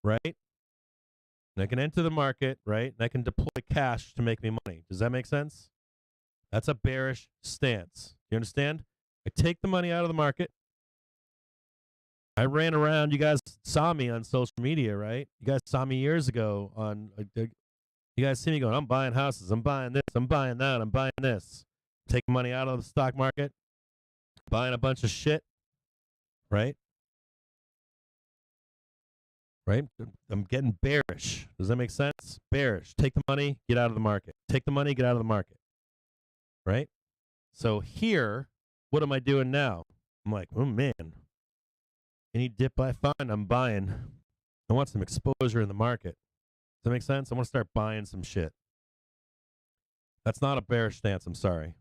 right? And I can enter the market, right? And I can deploy cash to make me money. Does that make sense? That's a bearish stance. You understand? I take the money out of the market. I ran around. You guys saw me on social media, right? You guys saw me years ago on. You guys see me going, I'm buying houses. I'm buying this. I'm buying that. I'm buying this. Taking money out of the stock market. Buying a bunch of shit. Right? Right? I'm getting bearish. Does that make sense? Bearish. Take the money, get out of the market. Take the money, get out of the market. Right? So here, what am I doing now? I'm like, oh man. Any dip I find, I'm buying. I want some exposure in the market. Does that make sense? I want to start buying some shit. That's not a bearish stance. I'm sorry.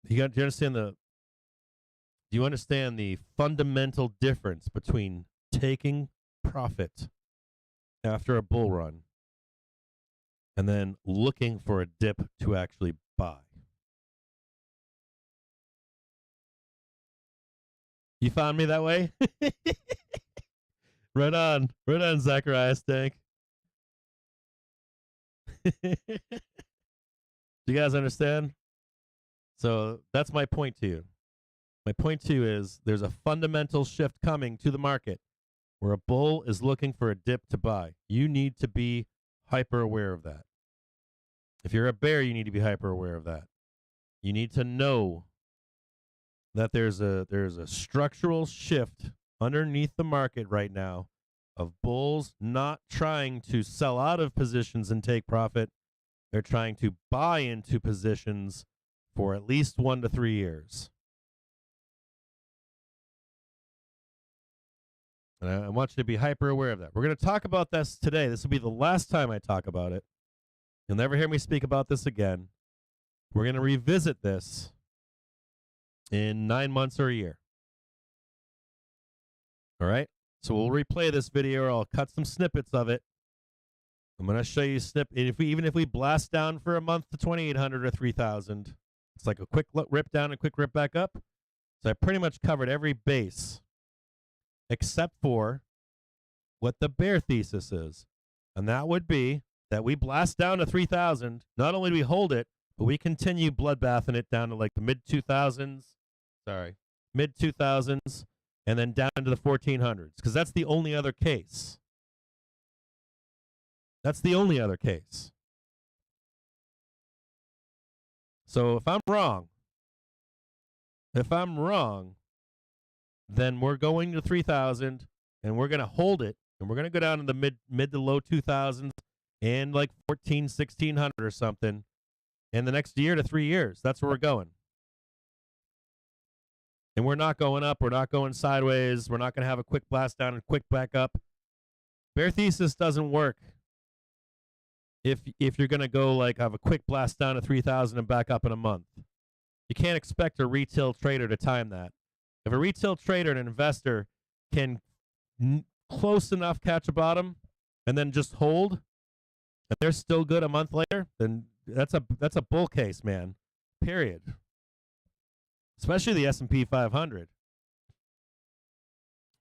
Do you understand the fundamental difference between taking profit after a bull run and then looking for a dip to actually buy? You found me that way? Right on, Zacharias Tank. Do you guys understand? So that's my point to you. My point to you is there's a fundamental shift coming to the market where a bull is looking for a dip to buy. You need to be hyper aware of that. If you're a bear, you need to be hyper aware of that. You need to know that there's a structural shift underneath the market right now of bulls not trying to sell out of positions and take profit. They're trying to buy into positions for at least 1 to 3 years. And I want you to be hyper aware of that. We're going to talk about this today. This will be the last time I talk about it. You'll never hear me speak about this again. We're going to revisit this in 9 months or a year. All right? So we'll replay this video, or I'll cut some snippets of it. I'm going to show you even if we blast down for a month to 2,800 or 3,000, it's like a quick rip down and quick rip back up. So I pretty much covered every base except for what the bear thesis is. And that would be that we blast down to 3,000. Not only do we hold it, but we continue bloodbathing it down to like the mid-2000s, and then down to the 1,400s, because that's the only other case. That's the only other case. So if I'm wrong, then we're going to 3,000, and we're going to hold it, and we're going to go down to the mid to low 2,000s and like 1,600 or something in the next year to 3 years. That's where we're going. And we're not going up. We're not going sideways. We're not going to have a quick blast down and quick back up. Bear thesis doesn't work if you're going to go like have a quick blast down to 3,000 and back up in a month. You can't expect a retail trader to time that. If a retail trader and an investor can close enough catch a bottom and then just hold, and they're still good a month later, then that's a bull case, man. Period. Especially the S&P 500.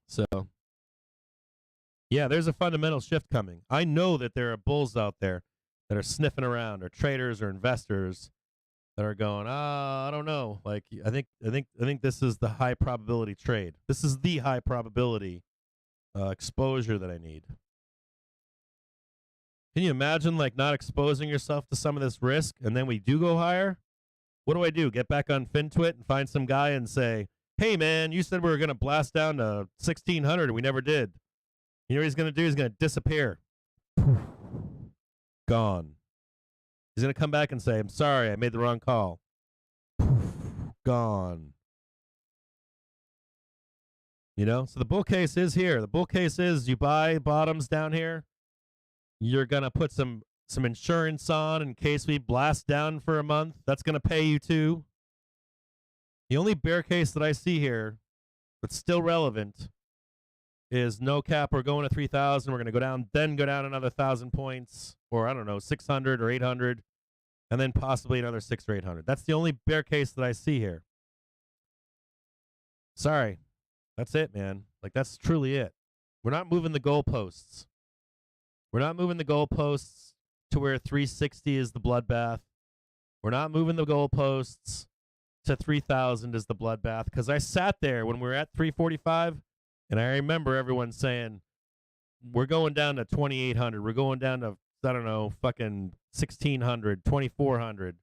So, yeah, there's a fundamental shift coming. I know that there are bulls out there that are sniffing around, or traders or investors that are going, I don't know. Like, I think this is the high probability trade. This is the high probability exposure that I need. Can you imagine, like, not exposing yourself to some of this risk, and then we do go higher? What do? Get back on FinTwit and find some guy and say, hey, man, you said we were going to blast down to 1,600, and we never did. You know what he's going to do? He's going to disappear. Gone. He's going to come back and say, I'm sorry, I made the wrong call. Gone. You know? So the bull case is here. The bull case is you buy bottoms down here. You're going to put some insurance on in case we blast down for a month. That's going to pay you too. The only bear case that I see here that's still relevant is no cap. We're going to 3,000. We're going to go down, then go down another 1,000 points, or I don't know, 600 or 800, and then possibly another 600 or 800. That's the only bear case that I see here. Sorry. That's it, man. Like, that's truly it. We're not moving the goalposts. We're not moving the goalposts to where 360 is the bloodbath. We're not moving the goalposts to 3,000 is the bloodbath, because I sat there when we were at 345, and I remember everyone saying, we're going down to 2,800. We're going down to, I don't know, fucking 1,600, 2,400.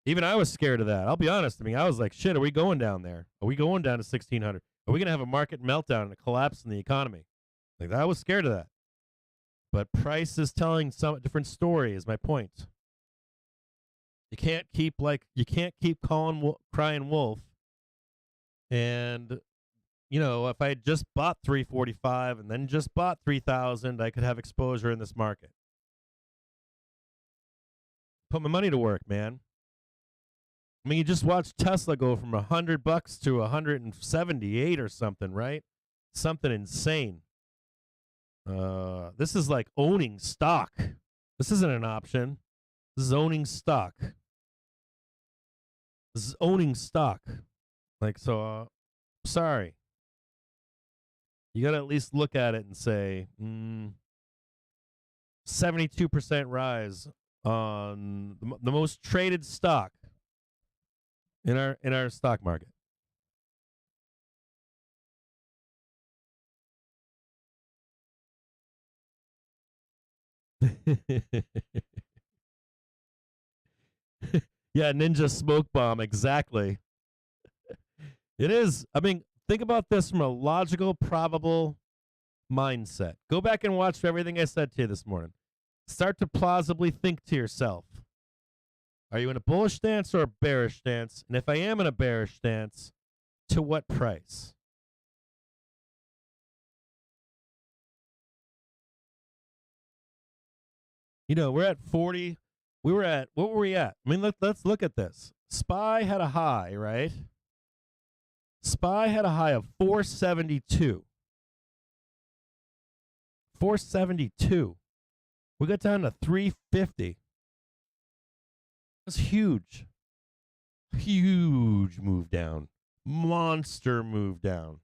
Even I was scared of that. I'll be honest. I mean, I was like, shit, are we going down there? Are we going down to 1,600? Are we going to have a market meltdown and a collapse in the economy? Like, I was scared of that. But price is telling some different story, is my point. You can't keep crying wolf. And, you know, if I had just bought 345 and then just bought 3,000, I could have exposure in this market. Put my money to work, man. I mean, you just watched Tesla go from $100 to 178 or something, right? Something insane. This is like owning stock. This isn't an option. This is owning stock. This is owning stock. Like, so, sorry. You got to at least look at it and say, 72% rise on the most traded stock in our stock market. Yeah, ninja smoke bomb, exactly. It is. I mean, think about this from a logical, probable mindset. Go back and watch everything I said to you this morning. Start to plausibly think to yourself, are you in a bullish stance or a bearish stance? And if I am in a bearish stance, to what price? You know, we're at 40. We were at, what were we at? I mean, let's look at this. SPY had a high, right? SPY had a high of 472. 472. We got down to 350. That's huge. Huge move down. Monster move down.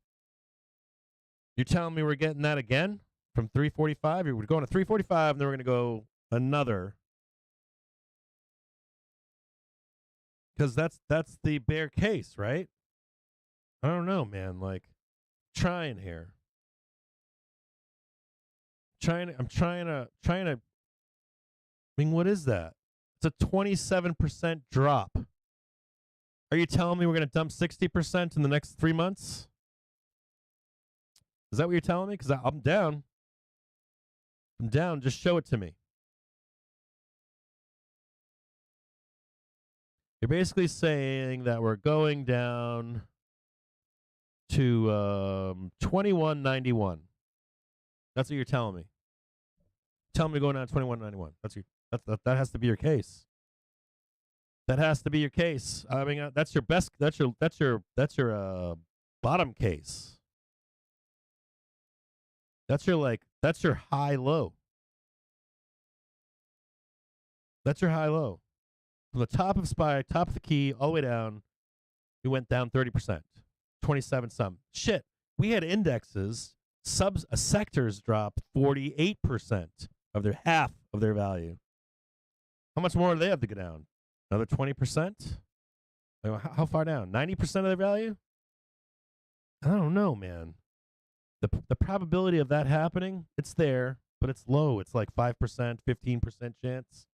You're telling me we're getting that again from 345? We're going to 345, and then we're going to go another. Because that's the bear case, right? I don't know, man. Like, trying here. I'm trying to. I mean, what is that? It's a 27% drop. Are you telling me we're going to dump 60% in the next 3 months? Is that what you're telling me? Because I'm down. I'm down. Just show it to me. You're basically saying that we're going down to 2191. That's what you're telling me. Tell me going down to 2191. That has to be your case. That has to be your case. I mean, that's your best. That's your bottom case. That's your high low. That's your high low. From the top of SPY, top of the key, all the way down, we went down 30%, 27 some. Shit, we had indexes, sectors drop 48% of their half of their value. How much more do they have to go down? Another 20%? How far down? 90% of their value? I don't know, man. The probability of that happening, it's there, but it's low. It's like 5%, 15% chance.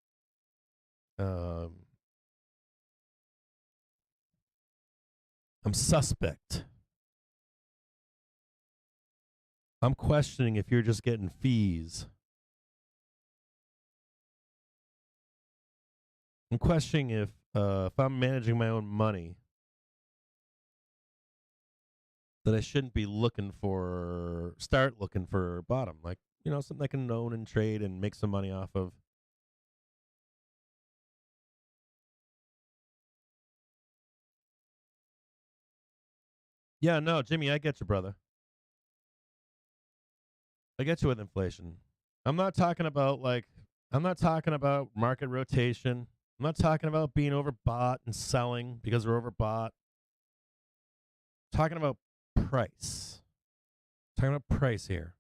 I'm suspect. I'm questioning if you're just getting fees. I'm questioning if I'm managing my own money, that I shouldn't be start looking for bottom, like, something I can own and trade and make some money off of. Yeah, no, Jimmy, I get you, brother. I get you with inflation. I'm not talking about market rotation. I'm not talking about being overbought and selling because we're overbought. I'm talking about price. I'm talking about price here.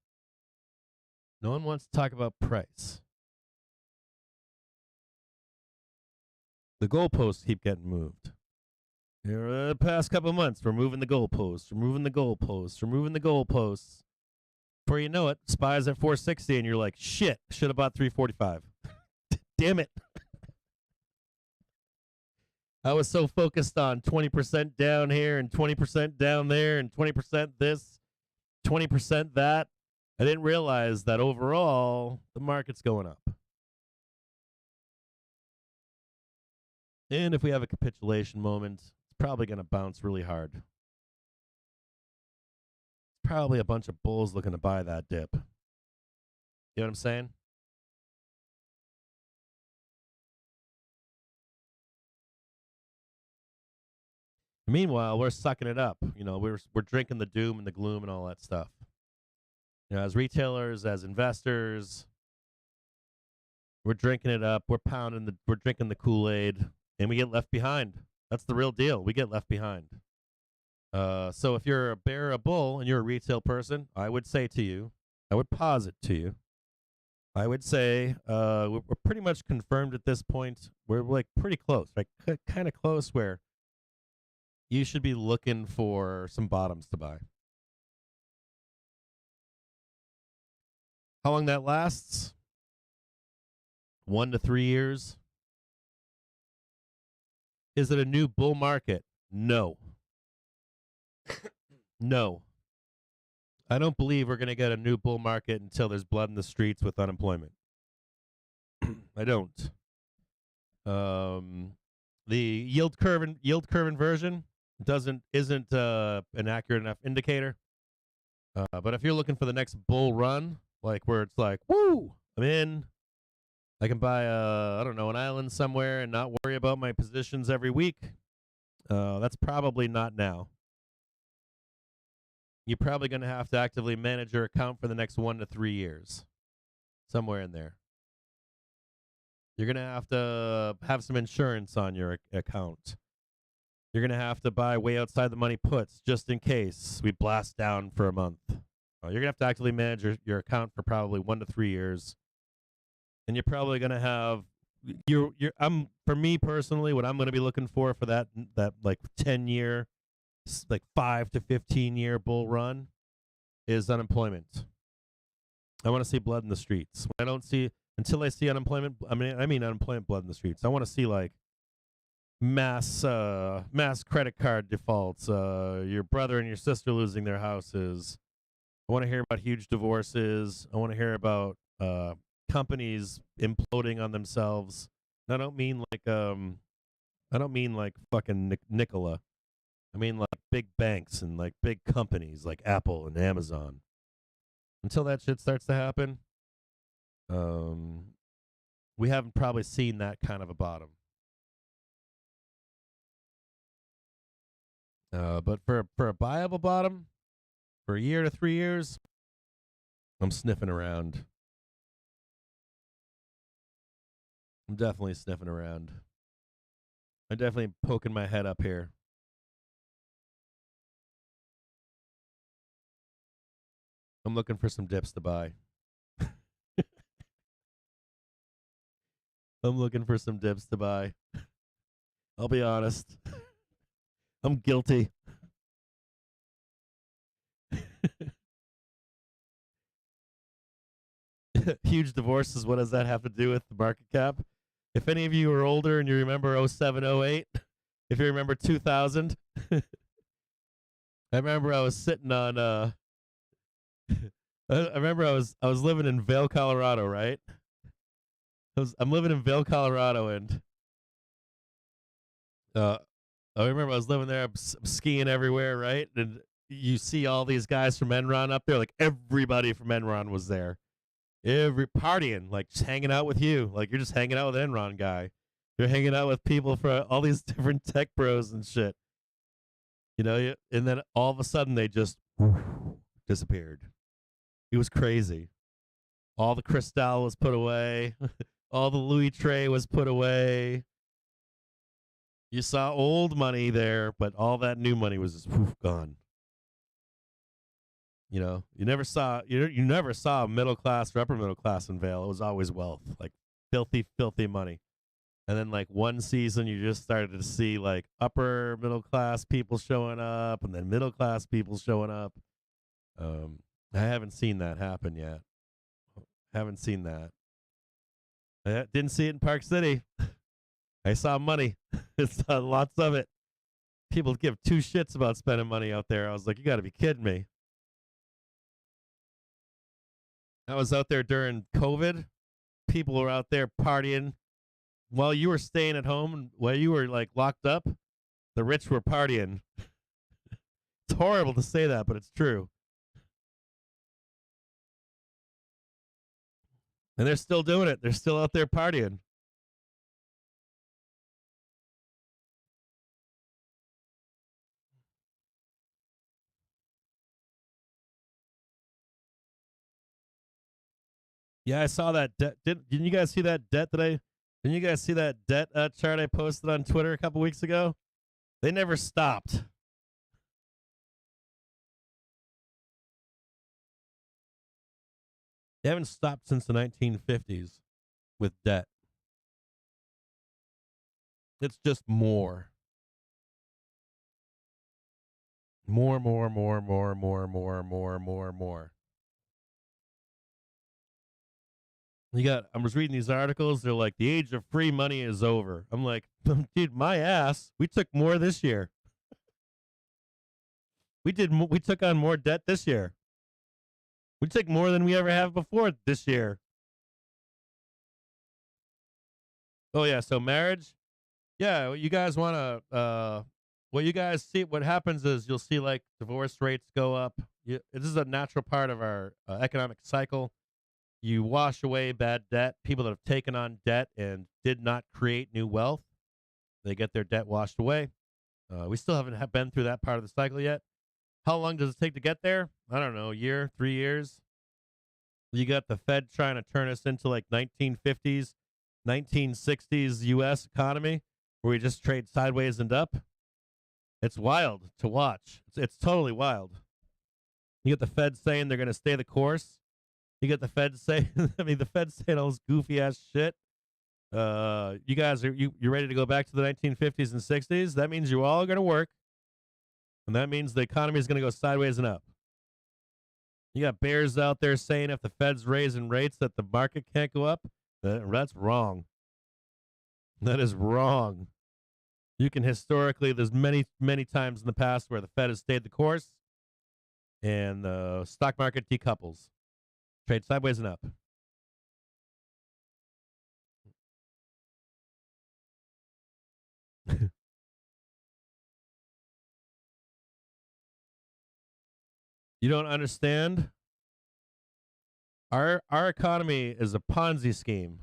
No one wants to talk about price. The goalposts keep getting moved. Here, the past couple of months, we're moving the goalposts. We're moving the goalposts. We're moving the goalposts. Before you know it, SPY's at 460, and you're like, shit, should have bought 345. Damn it. I was so focused on 20% down here and 20% down there and 20% this, 20% that. I didn't realize that overall, the market's going up. And if we have a capitulation moment, it's probably going to bounce really hard. It's probably a bunch of bulls looking to buy that dip. You know what I'm saying? Meanwhile, we're sucking it up. We're drinking the doom and the gloom and all that stuff. As retailers, as investors, we're drinking it up. We're drinking the Kool-Aid, and we get left behind. That's the real deal. We get left behind. So if you're a bear or a bull and you're a retail person, I would say to you, I would posit to you, I would say we're pretty much confirmed at this point. We're like pretty close, right? Kind of close where you should be looking for some bottoms to buy. How long that lasts? 1 to 3 years. Is it a new bull market? No. No. I don't believe we're going to get a new bull market until there's blood in the streets with unemployment. I don't. The yield curve inversion isn't an accurate enough indicator. But if you're looking for the next bull run, like where it's like, woo, I'm in. I can buy an island somewhere and not worry about my positions every week. That's probably not now. You're probably going to have to actively manage your account for the next 1 to 3 years, somewhere in there. You're going to have some insurance on your account. You're going to have to buy way outside the money puts just in case we blast down for a month. You're going to have to actively manage your account for probably 1 to 3 years. And you're probably going to have for me personally, what I'm going to be looking for that like 10-year, like 5 to 15-year bull run is unemployment. I want to see blood in the streets. Until I see unemployment, I mean unemployment blood in the streets. I want to see like mass credit card defaults, your brother and your sister losing their houses. I want to hear about huge divorces. I want to hear about companies imploding on themselves. And I don't mean like fucking Nikola. I mean like big banks and like big companies like Apple and Amazon. Until that shit starts to happen, we haven't probably seen that kind of a bottom. But for a buyable bottom, for a year to 3 years, I'm sniffing around. I'm definitely sniffing around. I'm definitely poking my head up here. I'm looking for some dips to buy. I'm looking for some dips to buy. I'll be honest. I'm guilty. Huge divorces. What does that have to do with the market cap? If any of you are older and you remember 07, 08, if you remember 2000, I remember I was sitting on I remember I was living in Vail, Colorado, right? I'm living in Vail, Colorado, and uh, I remember I was living there. I'm skiing everywhere, right? And you see all these guys from Enron up there. Like everybody from Enron was there. Every partying, like just hanging out with you. Like you're just hanging out with an Enron guy. You're hanging out with people from all these different tech bros and shit. You know, and then all of a sudden they just disappeared. It was crazy. All the Cristal was put away. All the Louis tray was put away. You saw old money there, but all that new money was just gone. You know, you never saw middle class or upper middle class in Vail. It was always wealth, like filthy, filthy money. And then like one season, you just started to see like upper middle class people showing up, and then middle class people showing up. I haven't seen that happen yet. Haven't seen that. I didn't see it in Park City. I saw money. I saw lots of it. People give two shits about spending money out there. I was like, you got to be kidding me. I was out there during COVID. People were out there partying while you were staying at home and while you were like locked up. The rich were partying. It's horrible to say that, but it's true. And they're still doing it. They're still out there partying. Yeah, I saw that debt. Didn't you guys see that debt today? Didn't you guys see that debt chart I posted on Twitter a couple weeks ago? They never stopped. They haven't stopped since the 1950s with debt. It's just more. More, more, more, more, more, more, more, more, more. I was reading these articles. They're like, the age of free money is over. I'm like, dude, my ass. We took more this year. We took on more debt this year. We took more than we ever have before this year. Oh yeah, so marriage. Yeah, you guys want to. What you guys see, what happens is you'll see like divorce rates go up. This is a natural part of our economic cycle. You wash away bad debt. People that have taken on debt and did not create new wealth, they get their debt washed away. We still haven't been through that part of the cycle yet. How long does it take to get there? I don't know, a year, 3 years. You got the Fed trying to turn us into like 1950s, 1960s U.S. economy where we just trade sideways and up. It's wild to watch. It's totally wild. You get the Fed saying they're going to stay the course. You get the Fed saying, the Fed saying all this goofy ass shit. You guys you ready to go back to the 1950s and 60s? That means you're all going to work, and that means the economy is going to go sideways and up. You got bears out there saying if the Fed's raising rates that the market can't go up. That's wrong. That is wrong. You can historically, there's many, many times in the past where the Fed has stayed the course and the stock market decouples. Trade sideways and up. You don't understand? Our economy is a Ponzi scheme.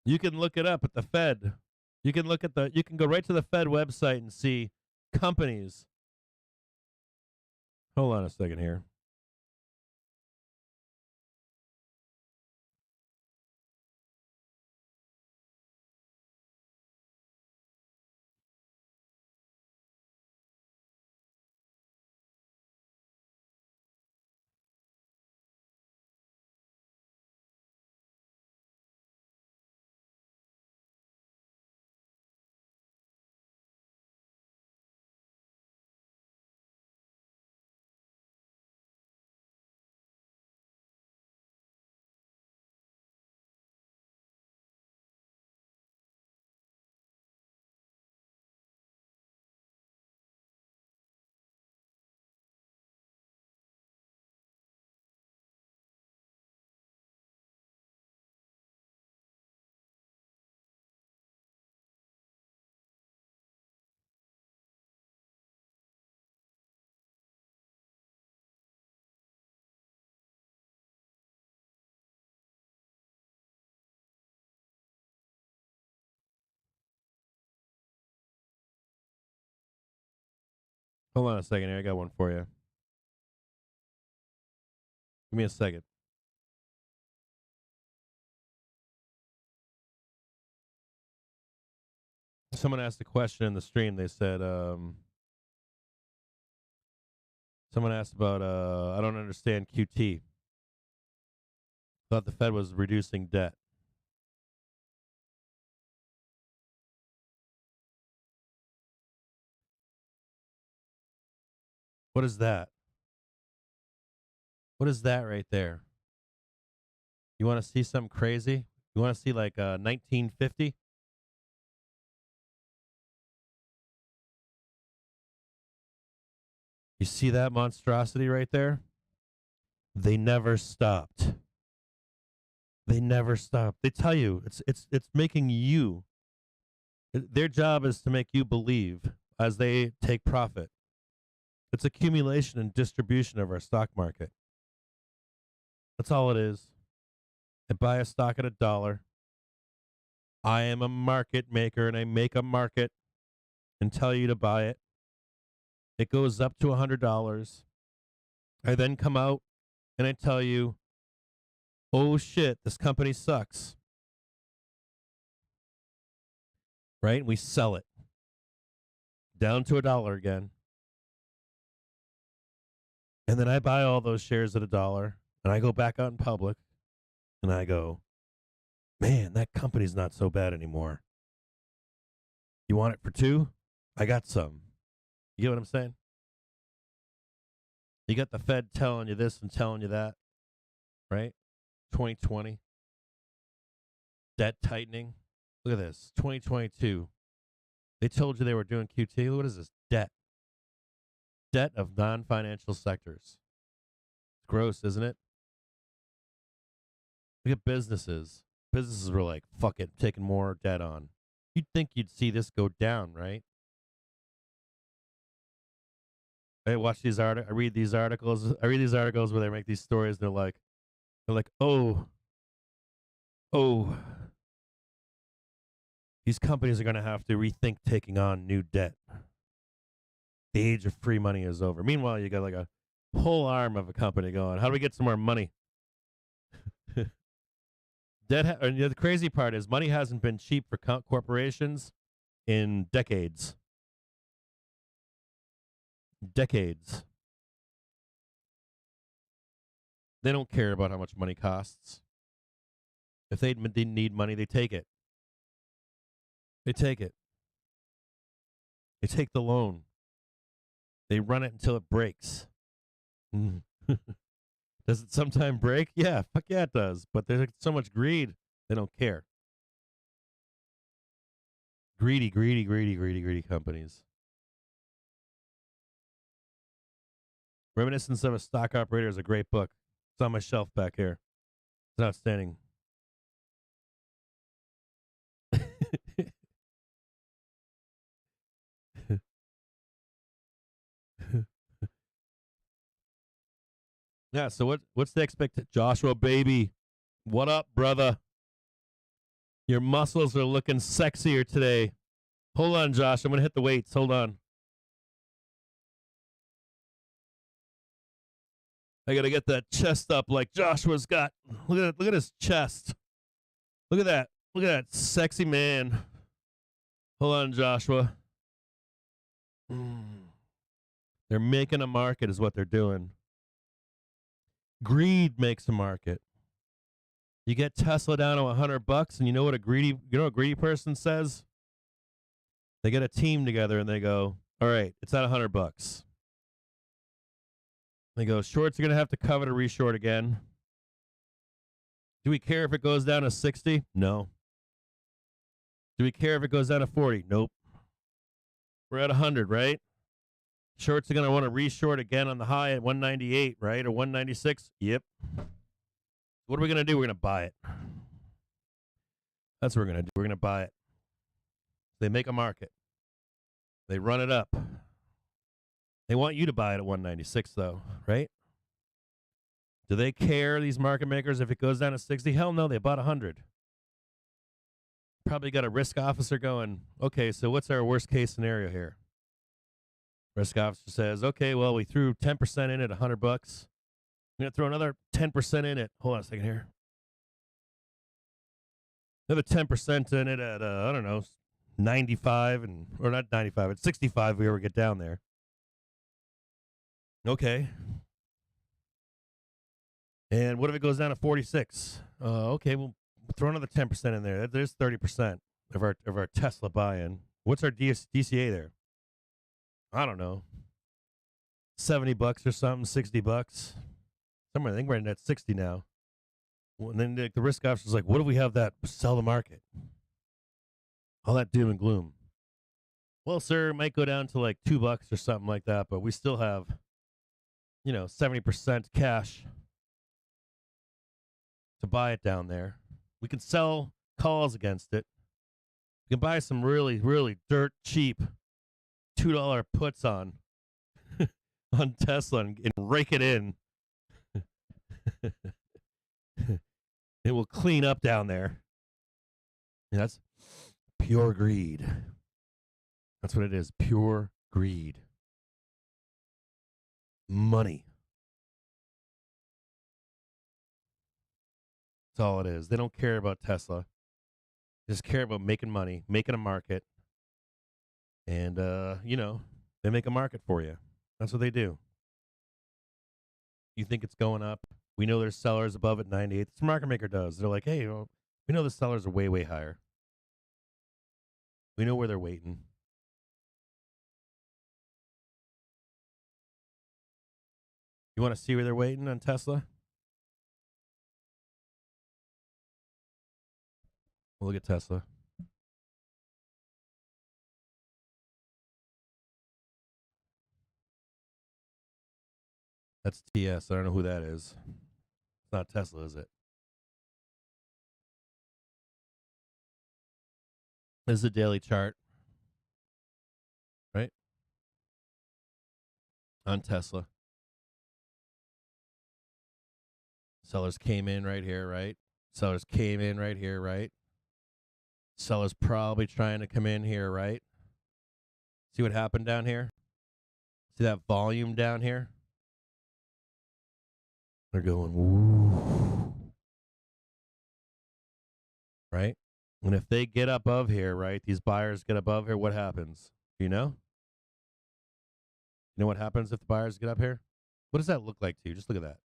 You can look it up at the Fed. You can go right to the Fed website and see companies. Hold on a second here. Hold on a second here. I got one for you. Give me a second. Someone asked a question in the stream. They said, someone asked about, I don't understand QT. Thought the Fed was reducing debt. What is that? What is that right there? You want to see something crazy? You want to see like 1950? You see that monstrosity right there? They never stopped. They never stopped. They tell you it's making you. Their job is to make you believe as they take profit. It's accumulation and distribution of our stock market. That's all it is. I buy a stock at $1. I am a market maker and I make a market and tell you to buy it. It goes up to $100. I then come out and I tell you, oh shit, this company sucks. Right? And we sell it down to $1 again. And then I buy all those shares at $1 and I go back out in public and I go, man, that company's not so bad anymore. You want it for $2? I got some. You get what I'm saying? You got the Fed telling you this and telling you that, right? 2020. Debt tightening. Look at this. 2022. They told you they were doing QT. What is this? Debt. Debt of non-financial sectors. It's gross, isn't it? Look at businesses. Businesses were like, fuck it, taking more debt on. You'd think you'd see this go down, right? I watch these I read these articles. I read these articles where they make these stories. They're like, oh, these companies are going to have to rethink taking on new debt. The age of free money is over. Meanwhile, you got like a whole arm of a company going, how do we get some more money? And the crazy part is money hasn't been cheap for corporations in decades. Decades. They don't care about how much money costs. If they need money, they take it. They take it. They take the loan. They run it until it breaks. Does it sometime break? Yeah, fuck yeah, it does. But there's so much greed, they don't care. Greedy companies. Reminiscence of a Stock Operator is a great book. It's on my shelf back here. It's outstanding. Yeah, so what's the expectation? Joshua, baby, what up, brother? Your muscles are looking sexier today. Hold on, Josh. I'm going to hit the weights. Hold on. I got to get that chest up like Joshua's got. Look at his chest. Look at that. Look at that sexy man. Hold on, Joshua. They're making a market is what they're doing. Greed makes a market. You get Tesla down to $100, and you know what a greedy person says? They get a team together and they go, all right, it's at $100. They go, shorts are going to have to cover to reshort again. Do we care if it goes down to 60? No. Do we care if it goes down to 40? Nope. We're at 100, right? Shorts are going to want to reshort again on the high at 198, right? Or 196? Yep. What are we going to do? We're going to buy it. That's what we're going to do. We're going to buy it. They make a market. They run it up. They want you to buy it at 196, though, right? Do they care, these market makers, if it goes down to 60? Hell no, they bought 100. Probably got a risk officer going, okay, so what's our worst case scenario here? Risk officer says, okay, well, we threw 10% in at $100. I'm going to throw another 10% in it. Hold on a second here. Another 10% in it at, I don't know, 95, or not 95, at 65 if we ever get down there. Okay. And what if it goes down to 46? Okay, we'll throw another 10% in there. There's 30% of our Tesla buy-in. What's our DCA there? I don't know. $70 or something, $60. Somewhere, I think we're at 60 now. And then the risk officer's like, what if we have that sell the market? All that doom and gloom. Well, sir, it might go down to like $2 or something like that, but we still have, 70% cash to buy it down there. We can sell calls against it. We can buy some really, really dirt cheap $2 puts on Tesla and rake it in. It will clean up down there. And that's pure greed. That's what it is. Pure greed. Money. That's all it is. They don't care about Tesla. They just care about making money, making a market. And, they make a market for you. That's what they do. You think it's going up. We know there's sellers above at 98. This market maker does. They're like, hey, we know the sellers are way, way higher. We know where they're waiting. You want to see where they're waiting on Tesla? We'll look at Tesla. That's TS. I don't know who that is. It's not Tesla, is it? This is a daily chart, right? On Tesla. Sellers came in right here, right? Sellers came in right here, right? Sellers probably trying to come in here, right? See what happened down here? See that volume down here? They're going, woo. Right? And if they get above here, right, these buyers get above here, what happens? Do you know? You know what happens if the buyers get up here? What does that look like to you? Just look at that.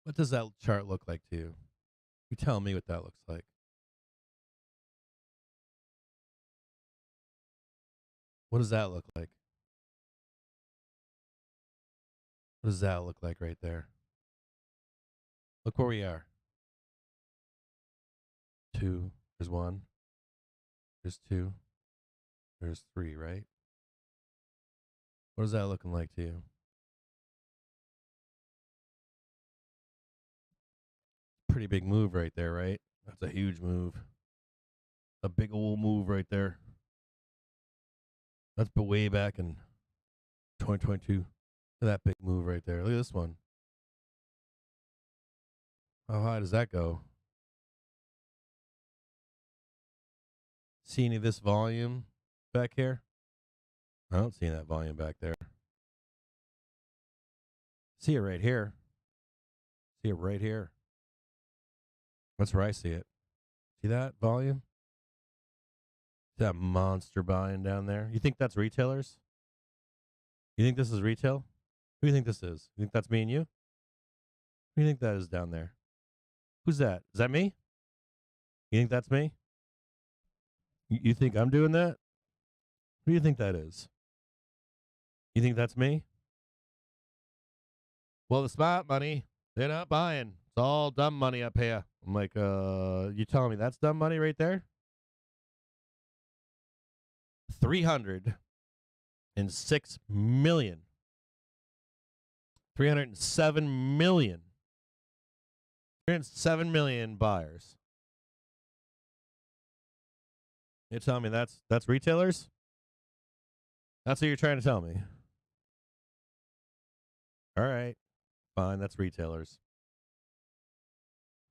What does that chart look like to you? You tell me what that looks like. What does that look like? What does that look like right there? Look where we are. 2. There's 1. There's 2. There's 3, right? What is that looking like to you? Pretty big move right there, right? That's a huge move. A big old move right there. That's way back in 2022. Look at that big move right there. Look at this one. How high does that go? See any of this volume back here? I don't see that volume back there. See it right here. See it right here. That's where I see it. See that volume? See that monster buying down there? You think that's retailers? You think this is retail? Who do you think this is? You think that's me and you? Who do you think that is down there? Who's that? Is that me? You think that's me? You think I'm doing that? Who do you think that is? You think that's me? Well, the smart money, they're not buying. It's all dumb money up here. I'm like, you telling me that's dumb money right there? 306 million. 307 million. 307 million buyers. You're telling me that's retailers? That's what you're trying to tell me. All right. Fine, that's retailers.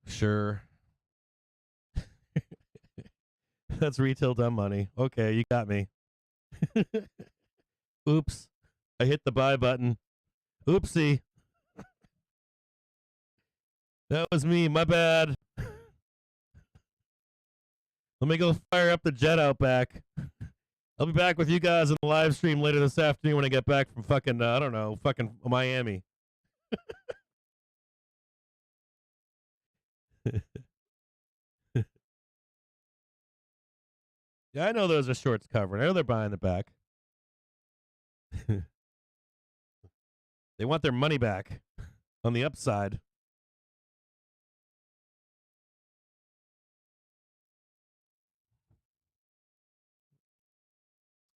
Sure. That's retail dumb money. Okay, you got me. Oops. I hit the buy button. Oopsie. That was me. My bad. Let me go fire up the jet out back. I'll be back with you guys in the live stream later this afternoon when I get back from fucking, I don't know, fucking Miami. Yeah, I know those are shorts covering. I know they're buying the back. They want their money back on the upside.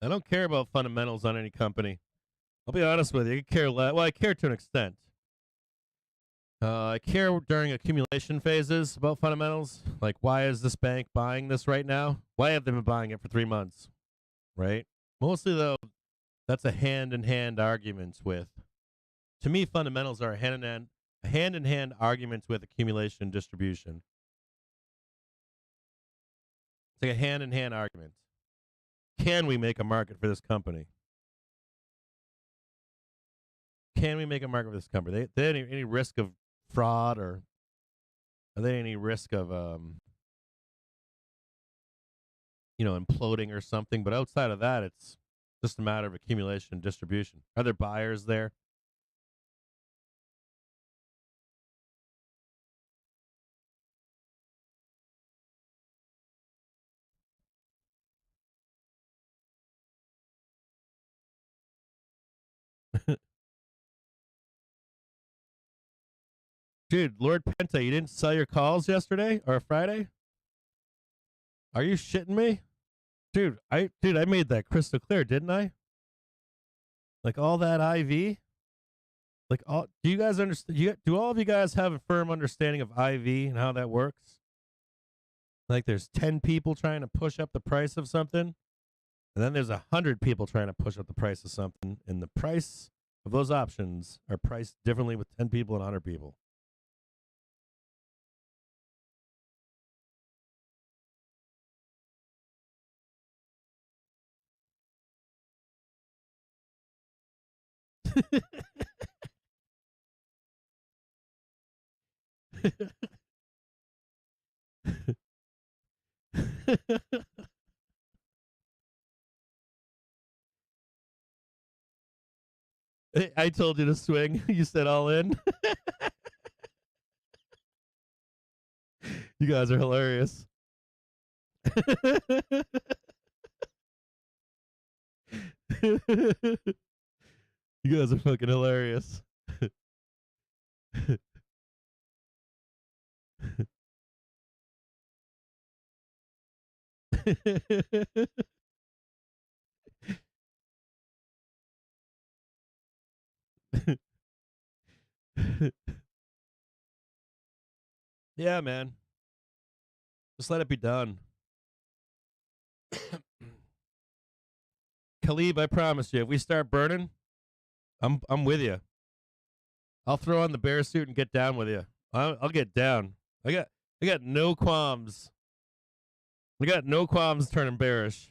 I don't care about fundamentals on any company. I'll be honest with you. I care less. Well, I care to an extent. I care during accumulation phases about fundamentals. Like, why is this bank buying this right now? Why have they been buying it for 3 months? Right? Mostly, though, that's a hand-in-hand argument with. To me, fundamentals are a hand-in-hand arguments with accumulation and distribution. It's like a hand-in-hand argument. Can we make a market for this company? Can we make a market for this company? Are there any risk of fraud, or are there any risk of imploding or something? But outside of that, it's just a matter of accumulation and distribution. Are there buyers there? Dude, Lord Penta, you didn't sell your calls yesterday or Friday? Are you shitting me? Dude, I made that crystal clear, didn't I? Like all that IV? Like do you guys understand? Do all of you guys have a firm understanding of IV and how that works? Like there's 10 people trying to push up the price of something, and then there's 100 people trying to push up the price of something, and the price of those options are priced differently with 10 people and 100 people. I told you to swing. You said all in. You guys are hilarious. You guys are fucking hilarious. Yeah, man. Just let it be done. Khalib, I promise you, if we start burning, I'm with you. I'll throw on the bear suit and get down with you. I'll get down. I got no qualms. I got no qualms turning bearish.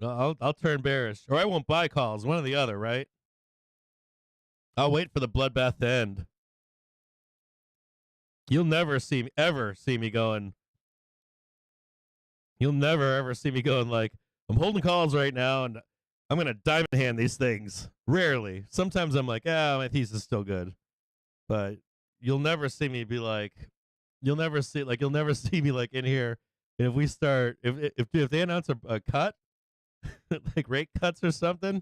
I'll turn bearish, or I won't buy calls. One or the other, right? I'll wait for the bloodbath to end. You'll never ever see me going. You'll never ever see me going like, I'm holding calls right now and I'm gonna diamond hand these things. Rarely. Sometimes I'm like, my thesis is still good. But you'll never see me be like, you'll never see me like in here. And if we start, if they announce a cut, like rate cuts or something,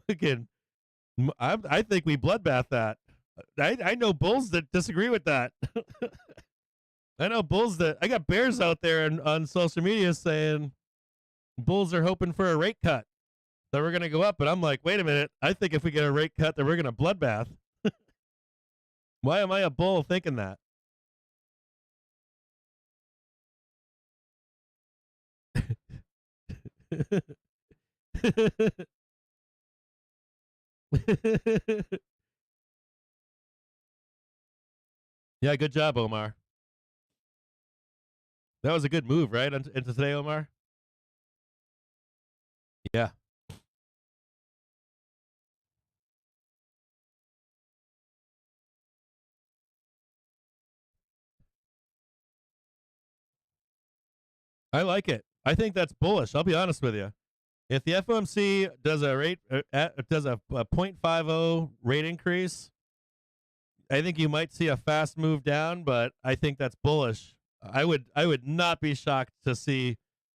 again, I think we bloodbath that. I know bulls that disagree with that. I know bulls that I got bears out there on social media saying bulls are hoping for a rate cut that we're going to go up, but I'm like, wait a minute. I think if we get a rate cut, that we're going to bloodbath. Why am I a bull thinking that? Yeah, good job, Omar. That was a good move, right? Into today, Omar? Yeah. I like it. I think that's bullish. I'll be honest with you. If the FOMC does a rate does a 0.50 rate increase, I think you might see a fast move down, but I think that's bullish. I would not be shocked to see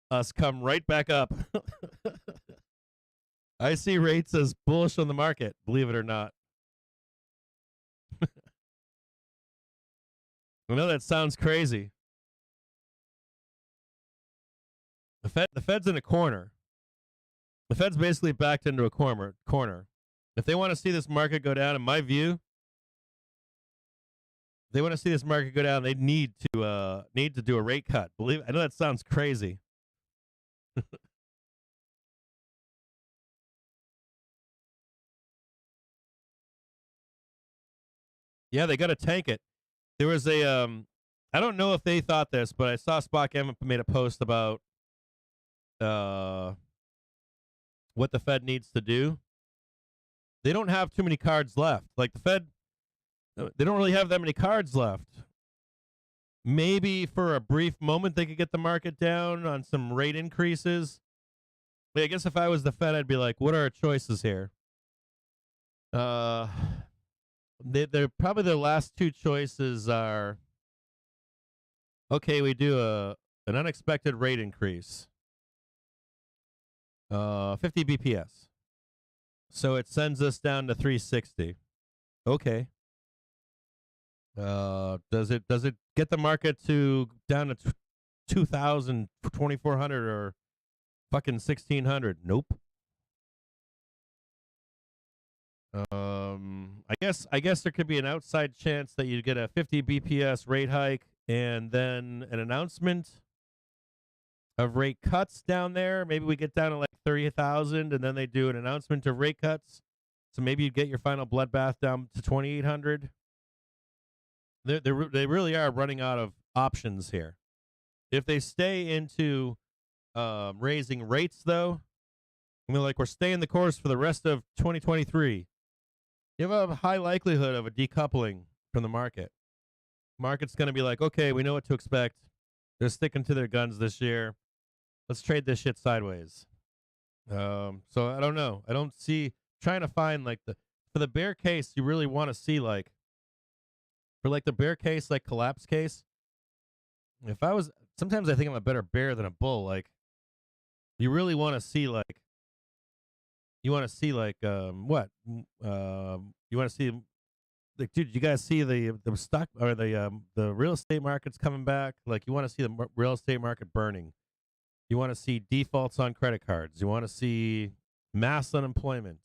us come right back up. I see rates as bullish on the market, believe it or not. I know that sounds crazy. The Fed's in a corner. The Fed's basically backed into a corner. If they want to see this market go down, in my view, they want to see this market go down, they need to do a rate cut. I know that sounds crazy. Yeah, they got to tank it. There was I don't know if they thought this, but I saw Spock M made a post about what the Fed needs to do. They don't have too many cards left. Like the Fed, they don't really have that many cards left. Maybe for a brief moment they could get the market down on some rate increases. But I guess if I was the Fed, I'd be like, what are our choices here? They're probably their last two choices are, okay, we do an unexpected rate increase. 50 BPS. So it sends us down to 360. Okay. Does it get the market to down to 2,000, 2,400, or fucking 1,600? Nope. I guess there could be an outside chance that you get a 50 BPS rate hike and then an announcement of rate cuts down there. Maybe we get down to like 30,000 and then they do an announcement of rate cuts. So maybe you get your final bloodbath down to 2,800. They really are running out of options here. If they stay into raising rates, though, I mean, like we're staying the course for the rest of 2023, you have a high likelihood of a decoupling from the market. Market's going to be like, okay, we know what to expect. They're sticking to their guns this year. Let's trade this shit sideways. So I don't know. I don't see trying to find like for the bear case, you really want to see like for like the bear case, like collapse case. Sometimes I think I'm a better bear than a bull. Like you really want to see like what? You want to see like, dude, you guys see the stock or the real estate market's coming back? Like you want to see the real estate market burning. You want to see defaults on credit cards. You want to see mass unemployment.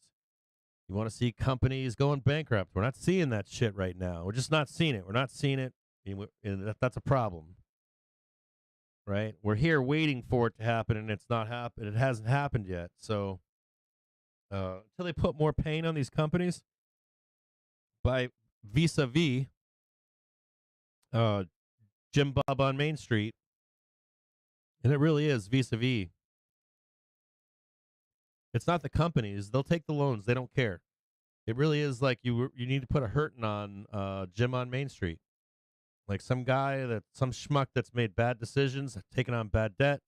You want to see companies going bankrupt. We're not seeing that shit right now. We're just not seeing it. We're not seeing it. And that's a problem, right? We're here waiting for it to happen, and it's not happened. It hasn't happened yet. So until they put more pain on these companies by vis-a-vis uh, Jim Bob on Main Street, and it really is vis-a-vis. It's not the companies; they'll take the loans; they don't care. It really is like you need to put a hurting on Jim on Main Street, like some schmuck that's made bad decisions, taken on bad debt.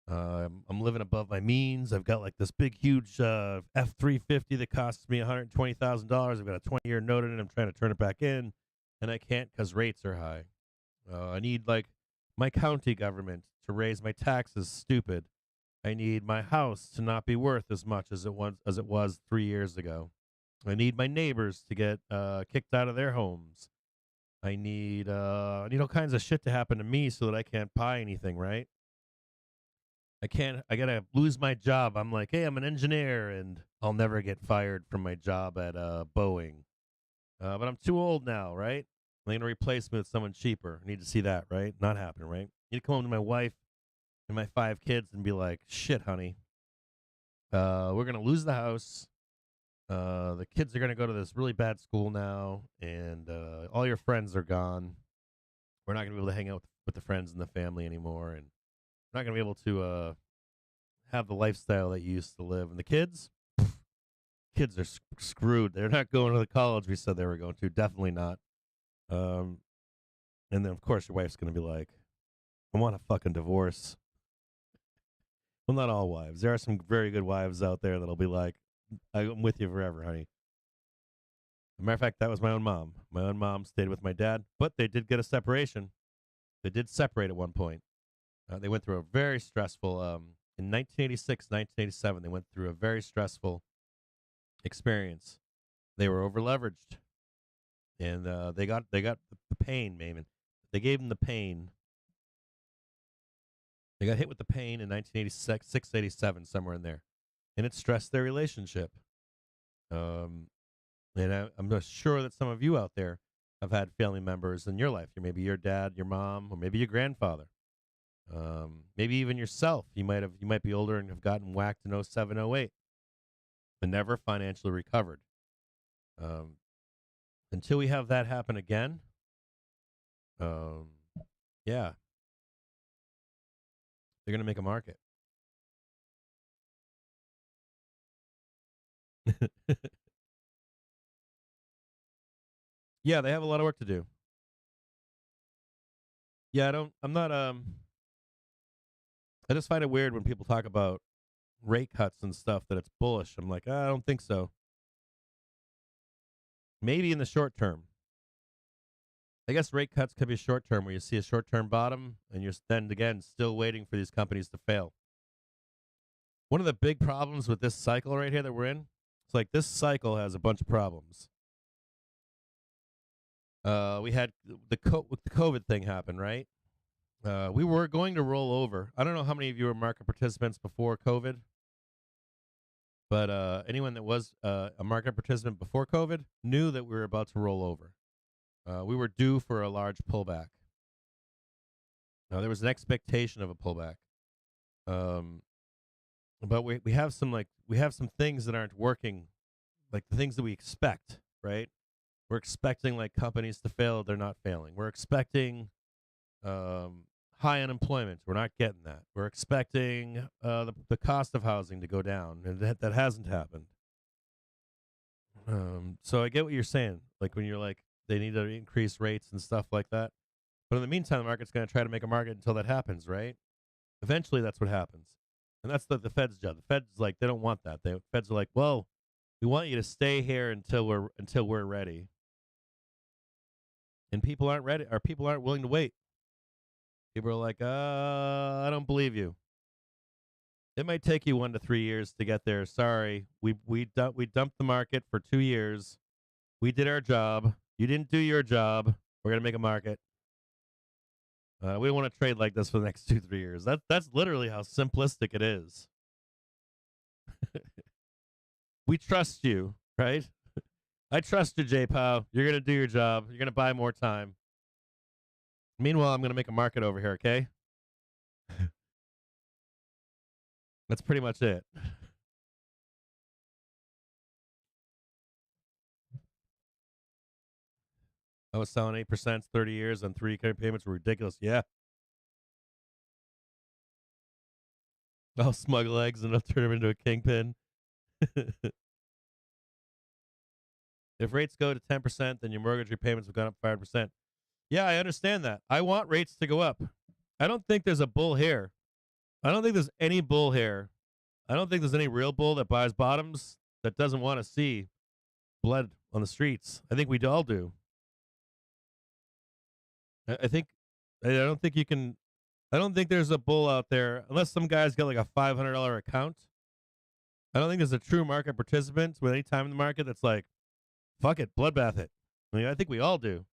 I'm living above my means. I've got like this big, huge F-350 that costs me $120,000. I've got a 20-year note in it. I'm trying to turn it back in, and I can't because rates are high. I need like my county government to raise my taxes. Stupid. I need my house to not be worth as much as it was 3 years ago. I need my neighbors to get kicked out of their homes. I need all kinds of shit to happen to me so that I can't buy anything, right? I gotta lose my job. I'm like, hey, I'm an engineer and I'll never get fired from my job at Boeing. But I'm too old now, right? They're gonna replace me with someone cheaper. I need to see that, right? Not happening, right? I need to come home to my wife and my 5 kids and be like, shit, honey. We're gonna lose the house. The kids are gonna go to this really bad school now, and all your friends are gone. We're not gonna be able to hang out with the friends and the family anymore, and we're not gonna be able to have the lifestyle that you used to live. And the kids, kids are screwed. They're not going to the college we said they were going to. Definitely not. And then of course your wife's gonna be like, I want a fucking divorce. Well, not all wives. There are some very good wives out there that'll be like, I'm with you forever, honey. As a matter of fact, that was my own mom. My own mom stayed with my dad, but they did get a separation. They did separate at one point. They went through a very stressful, in 1986, 1987, they went through a very stressful experience. They were over leveraged, and they got the pain, man. They gave them the pain. They got hit with the pain in 1986, 87, somewhere in there, and it stressed their relationship. And I'm sure that some of you out there have had family members in your life. Maybe your dad, your mom, or maybe your grandfather. Maybe even yourself. You might be older and have gotten whacked in 07, 08, but never financially recovered. Until we have that happen again, yeah, they're gonna make a market. Yeah, they have a lot of work to do. Yeah, I'm not. I just find it weird when people talk about rate cuts and stuff that it's bullish. I'm like, I don't think so. Maybe in the short term. I guess rate cuts could be short term, where you see a short term bottom and you're then again still waiting for these companies to fail. One of the big problems with this cycle right here that we're in, it's like this cycle has a bunch of problems. We had the COVID thing happen, right? We were going to roll over. I don't know how many of you were market participants before COVID, but anyone that was a market participant before COVID knew that we were about to roll over. We were due for a large pullback. Now there was an expectation of a pullback, but we have some things that aren't working, like the things that we expect, right? We're expecting like companies to fail; they're not failing. We're expecting high unemployment. We're not getting that. We're expecting the cost of housing to go down, and that hasn't happened. So I get what you're saying. Like when you're like they need to increase rates and stuff like that. But in the meantime, the market's going to try to make a market until that happens, right? Eventually, that's what happens, and that's the Fed's job. The Fed's like they don't want that. The Feds are like, well, we want you to stay here until we're ready, and people aren't ready, or people aren't willing to wait. People are like, I don't believe you. It might take you 1 to 3 years to get there. Sorry, we dumped the market for 2 years. We did our job. You didn't do your job. We're gonna make a market. We don't want to trade like this for the next 2-3 years. That's literally how simplistic it is. We trust you, right? I trust you, J-Pow. You're gonna do your job. You're gonna buy more time. Meanwhile, I'm gonna make a market over here. Okay. That's pretty much it. I was selling 8%, 30 years, and 3 payments were ridiculous. Yeah. I'll smuggle eggs and I'll turn them into a kingpin. If rates go to 10%, then your mortgage repayments have gone up 5%. Yeah, I understand that. I want rates to go up. I don't think there's a bull here. I don't think there's any bull here. I don't think there's any real bull that buys bottoms that doesn't want to see blood on the streets. I think we all do. I think I don't think you can. I don't think there's a bull out there unless some guy's got like a $500 account. I don't think there's a true market participant with any time in the market that's like, fuck it, bloodbath it. I mean, I think we all do.